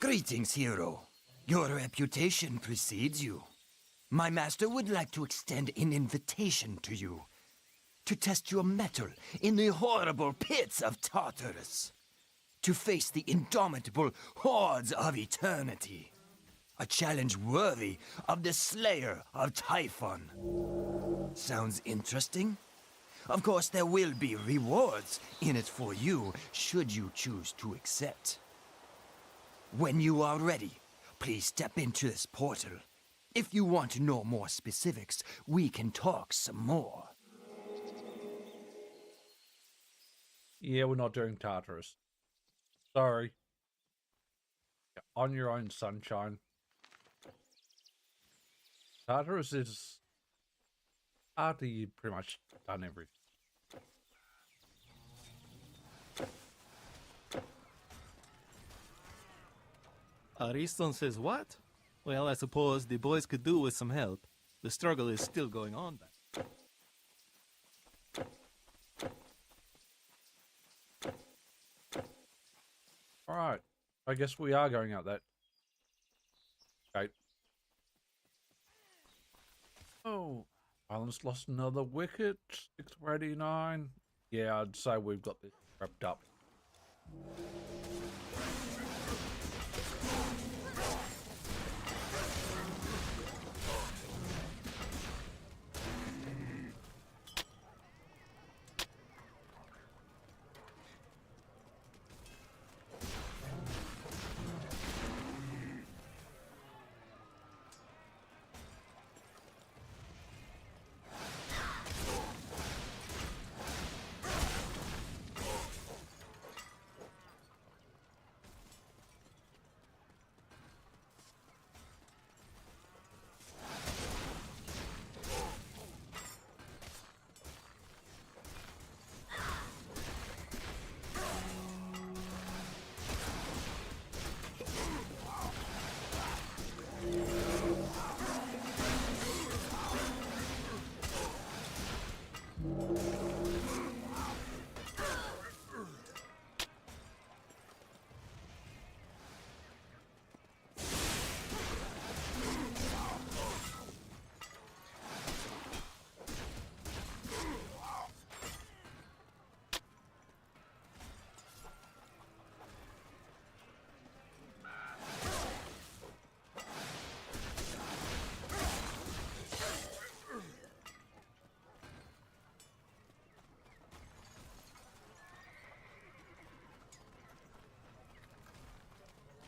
Greetings, hero. Your reputation precedes you. My master would like to extend an invitation to you to test your mettle in the horrible pits of Tartarus, to face the indomitable hordes of eternity. A challenge worthy of the Slayer of Typhon. Sounds interesting? Of course, there will be rewards in it for you, should you choose to accept. When you are ready, please step into this portal. If you want to know more specifics, we can talk some more. Yeah, we're not doing Tartarus. Sorry. On your own, sunshine. Tartarus is after you've pretty much done everything. Ariston says what? Well, I suppose the boys could do with some help. The struggle is still going on back. Alright. I guess we are going out that. Okay. Oh. Island's lost another wicket. 6 for 89. Yeah, I'd say we've got this wrapped up.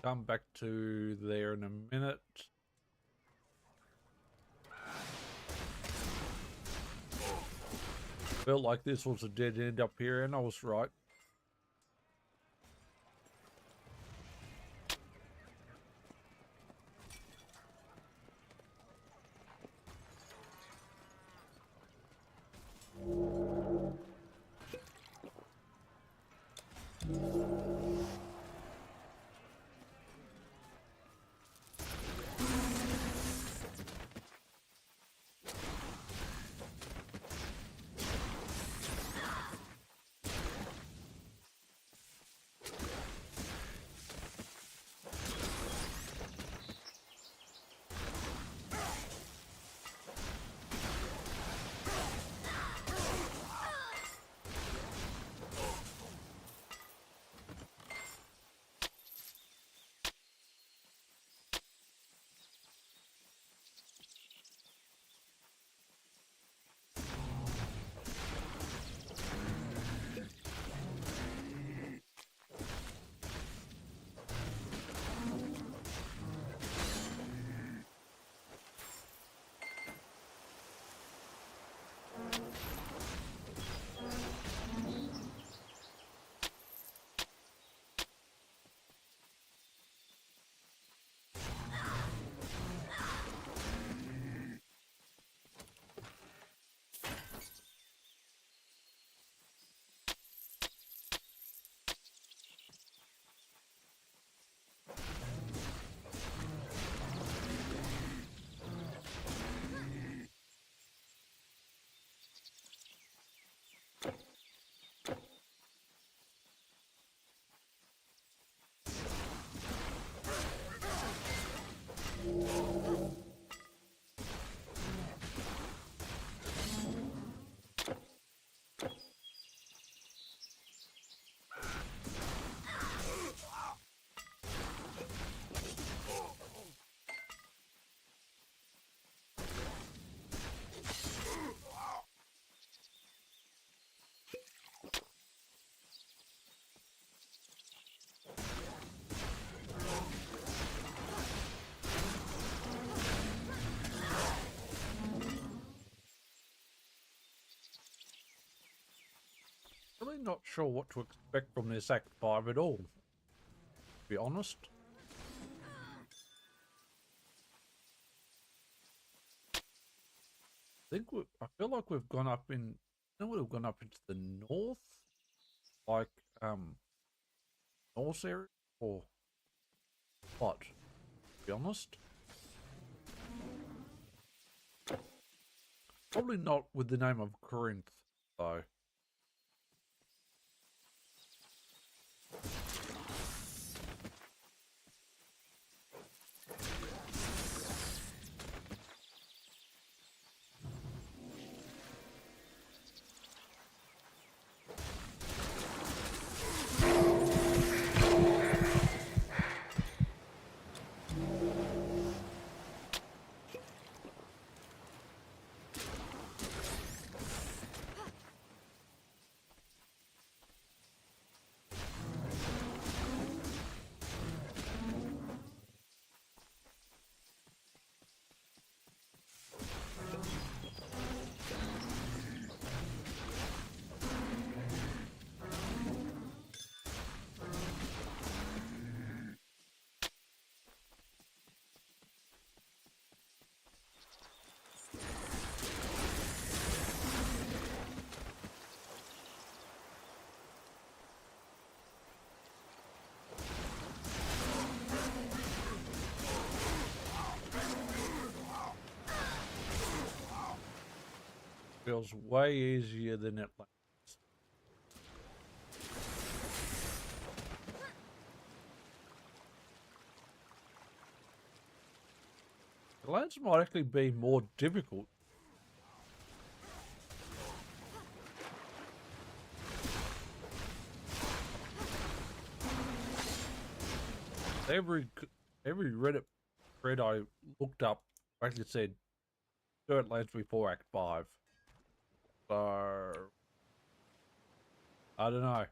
come back to there in a minute. Felt like this was a dead end up here, and I was right. Really not sure what to expect from this Act 5 at all, to be honest. I feel like we've gone up in, I know we've gone up into the north, like, north area, or what, to be honest. Probably not with the name of Corinth, though. Feels way easier than it looks. The lands might actually be more difficult. Every Reddit thread I looked up actually said Dirt Lands before Act 5. So I don't know.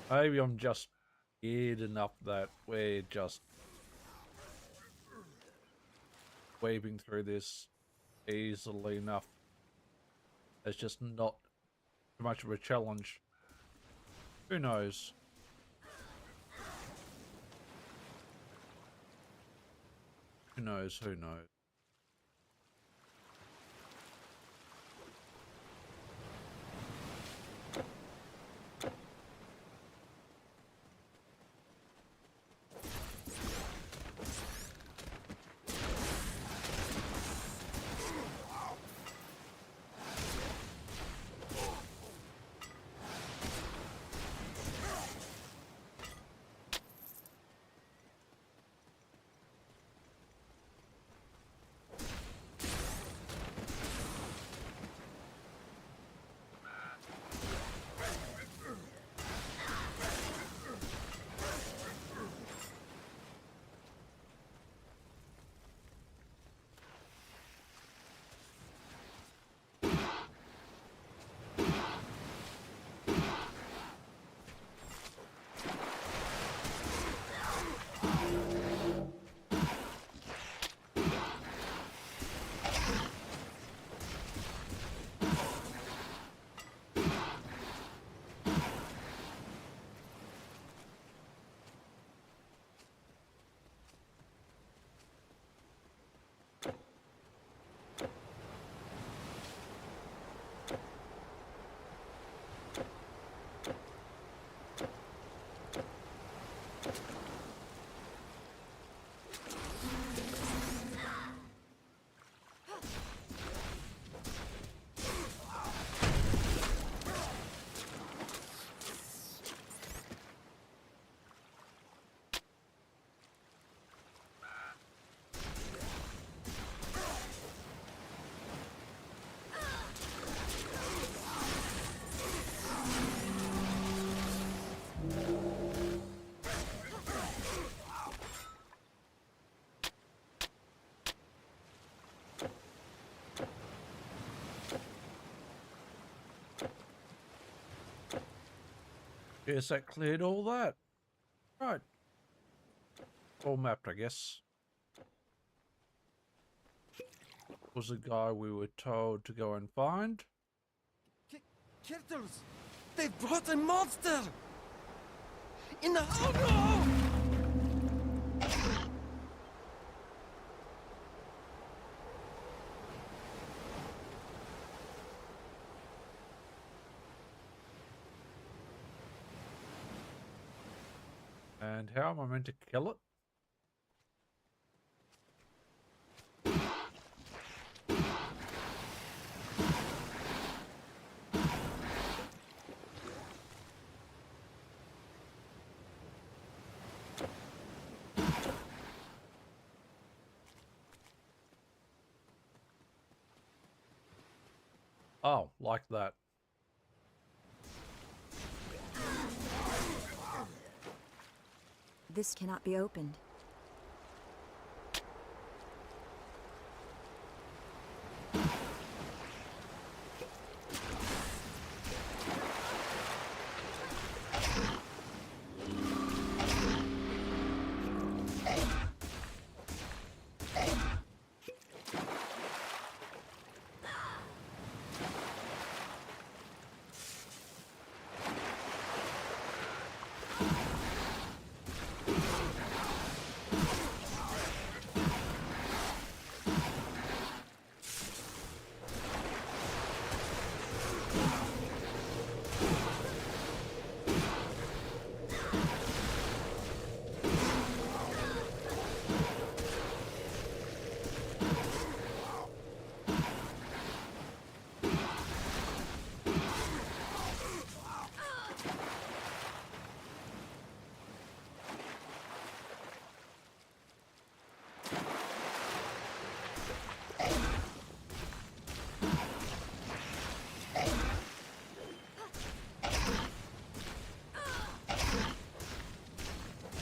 Maybe I'm just scared enough that we're just weaving through this easily enough. It's just not too much of a challenge. Who knows? Who knows? Who knows? Yes, that cleared all that. Right. All mapped, I guess. Was the guy we were told to go and find. Kirtles! They've brought a monster! In the... Oh no! And how am I meant to kill it? Oh, like that. This cannot be opened.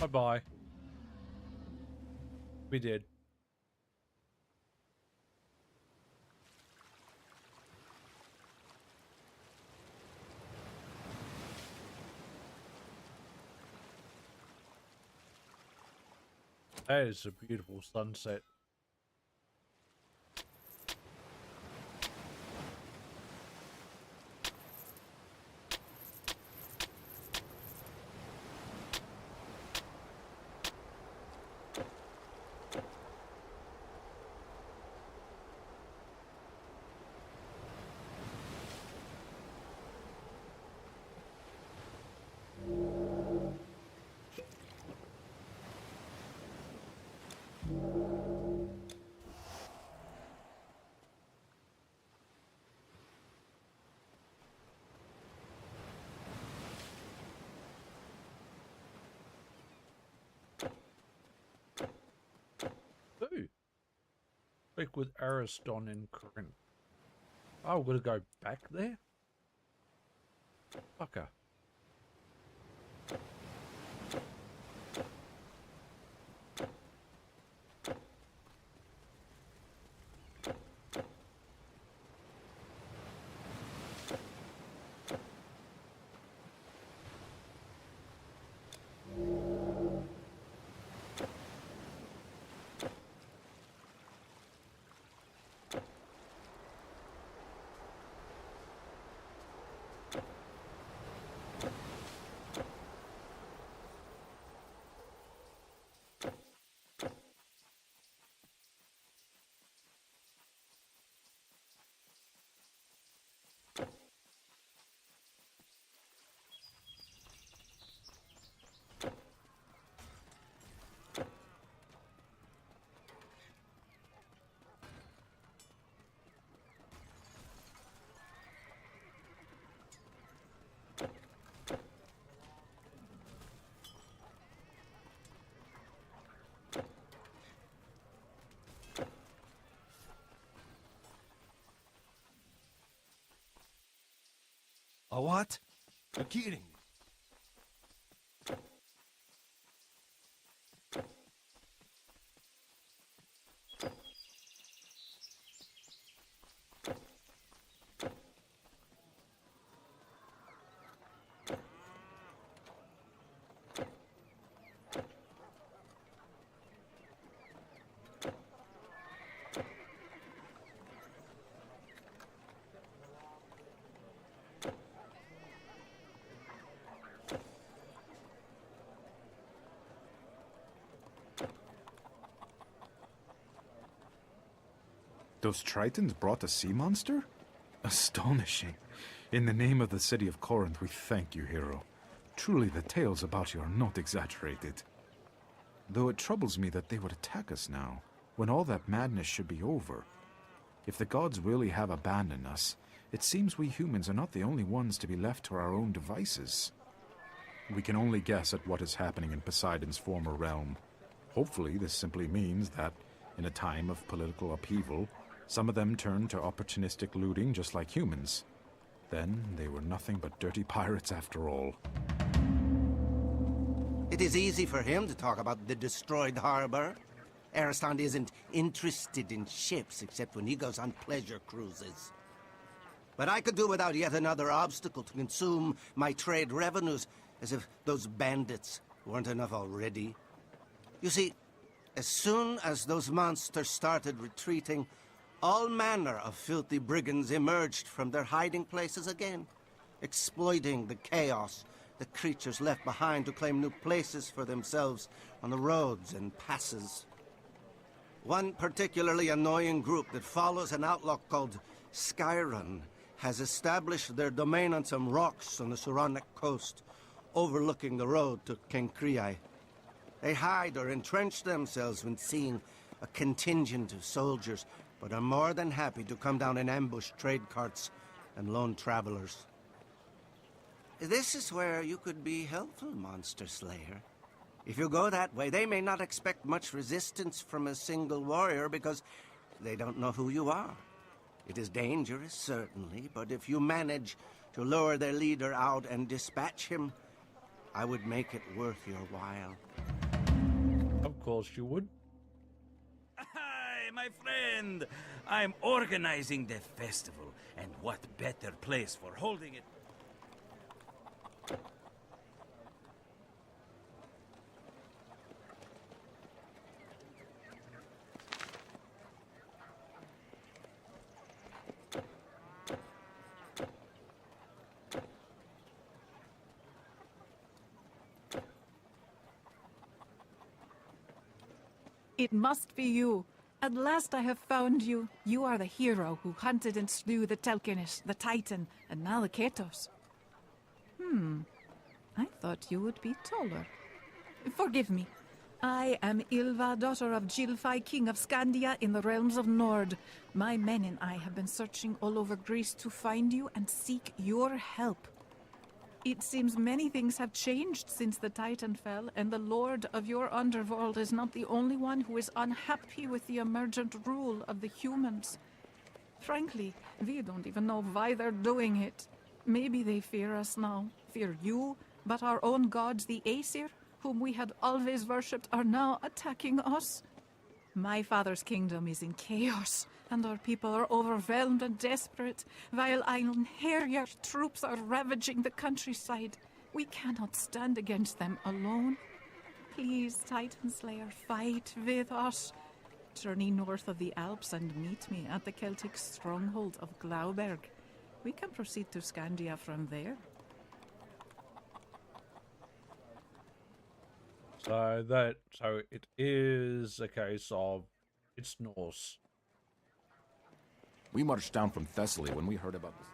Bye-bye. We did. That is a beautiful sunset. Ooh. Speak with Ariston in Corinth. Oh, we're gonna go back there? Fucker. A what? You're kidding me. Those Tritons brought a sea monster? Astonishing. In the name of the city of Corinth, we thank you, hero. Truly, the tales about you are not exaggerated. Though it troubles me that they would attack us now, when all that madness should be over. If the gods really have abandoned us, it seems we humans are not the only ones to be left to our own devices. We can only guess at what is happening in Poseidon's former realm. Hopefully, this simply means that, in a time of political upheaval, some of them turned to opportunistic looting just like humans. Then they were nothing but dirty pirates after all. It is easy for him to talk about the destroyed harbor. Ariston isn't interested in ships except when he goes on pleasure cruises. But I could do without yet another obstacle to consume my trade revenues, as if those bandits weren't enough already. You see, as soon as those monsters started retreating, all manner of filthy brigands emerged from their hiding places again, exploiting the chaos the creatures left behind to claim new places for themselves on the roads and passes. One particularly annoying group that follows an outlaw called Skyron has established their domain on some rocks on the Saronic coast, overlooking the road to Kenkriai. They hide or entrench themselves when seeing a contingent of soldiers, but are more than happy to come down and ambush trade carts and lone travelers. This is where you could be helpful, Monster Slayer. If you go that way, they may not expect much resistance from a single warrior because they don't know who you are. It is dangerous, certainly, but if you manage to lure their leader out and dispatch him, I would make it worth your while. Of course you would. Hi, my friend! I'm organizing the festival, and what better place for holding it? It must be you. At last I have found you. You are the hero who hunted and slew the Telkinish, the Titan, and now the Ketos. I thought you would be taller. Forgive me. I am Ilva, daughter of Gilfai, king of Scandia in the realms of Nord. My men and I have been searching all over Greece to find you and seek your help. It seems many things have changed since the Titan fell, and the Lord of your underworld is not the only one who is unhappy with the emergent rule of the humans. Frankly, we don't even know why they're doing it. Maybe they fear us now, fear you, but our own gods, the Aesir, whom we had always worshipped, are now attacking us. My father's kingdom is in chaos, and our people are overwhelmed and desperate, while Einherjar troops are ravaging the countryside. We cannot stand against them alone. Please, Titan Slayer, fight with us. Journey north of the Alps and meet me at the Celtic stronghold of Glauberg. We can proceed to Scandia from there. So it is a case of it's Norse. We marched down from Thessaly when we heard about this.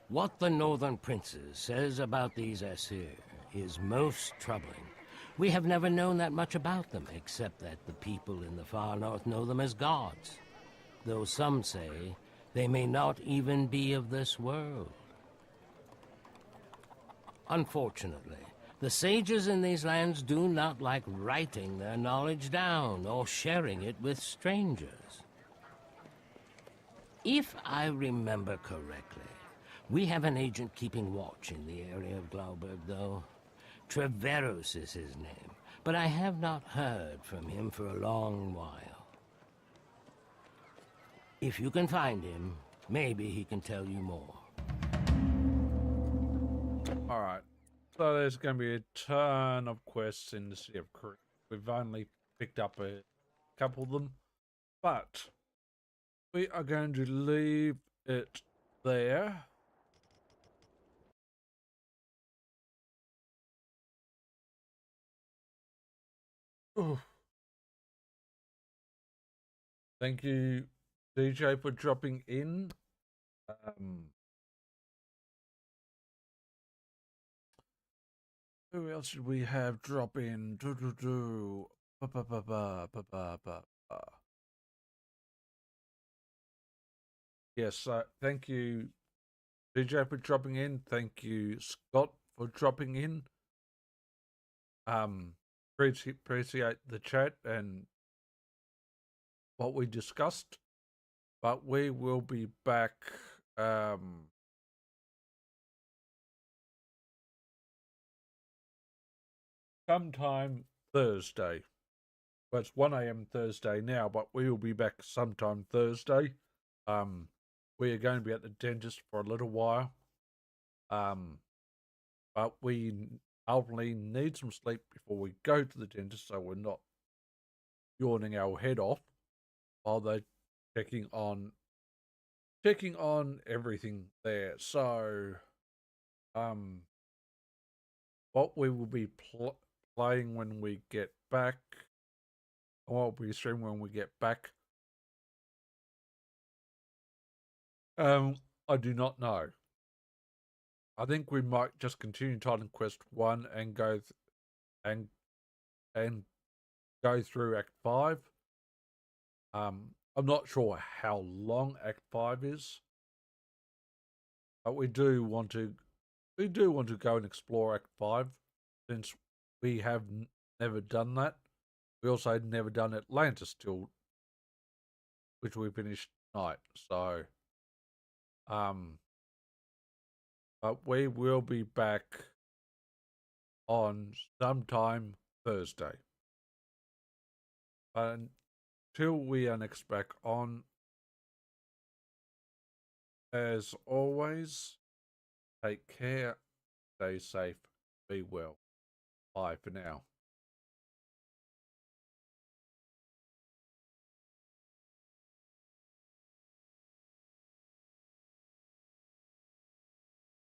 What the Northern Princes says about these Aesir is most troubling. We have never known that much about them, except that the people in the far north know them as gods. Though some say they may not even be of this world. Unfortunately, the sages in these lands do not like writing their knowledge down or sharing it with strangers. If I remember correctly, we have an agent keeping watch in the area of Glauberg, though. Treverus is his name, but I have not heard from him for a long while. If you can find him, maybe he can tell you more. Alright, so there's going to be a ton of quests in the City of Corinth. We've only picked up a couple of them, but we are going to leave it there. Oof. Thank you, DJ, for dropping in. Who else should we have drop in? Yes, thank you, DJ, for dropping in. Thank you, Scott, for dropping in. Appreciate the chat and what we discussed, but we will be back sometime Thursday. Well, it's 1 a.m. Thursday now, but we will be back sometime Thursday. We are going to be at the dentist for a little while. But we ultimately need some sleep before we go to the dentist, so we're not yawning our head off while they're checking on everything there. So, what we will be playing when we get back, or what we stream when we get back, I do not know. I think we might just continue Titan Quest 1 and go and go through Act 5. I'm not sure how long Act 5 is, but we do want to go and explore Act 5 since we have never done that. We also had never done Atlantis till which we finished tonight. So but we will be back on sometime Thursday. Until we are next back on, as always, take care, stay safe, be well. Bye for now.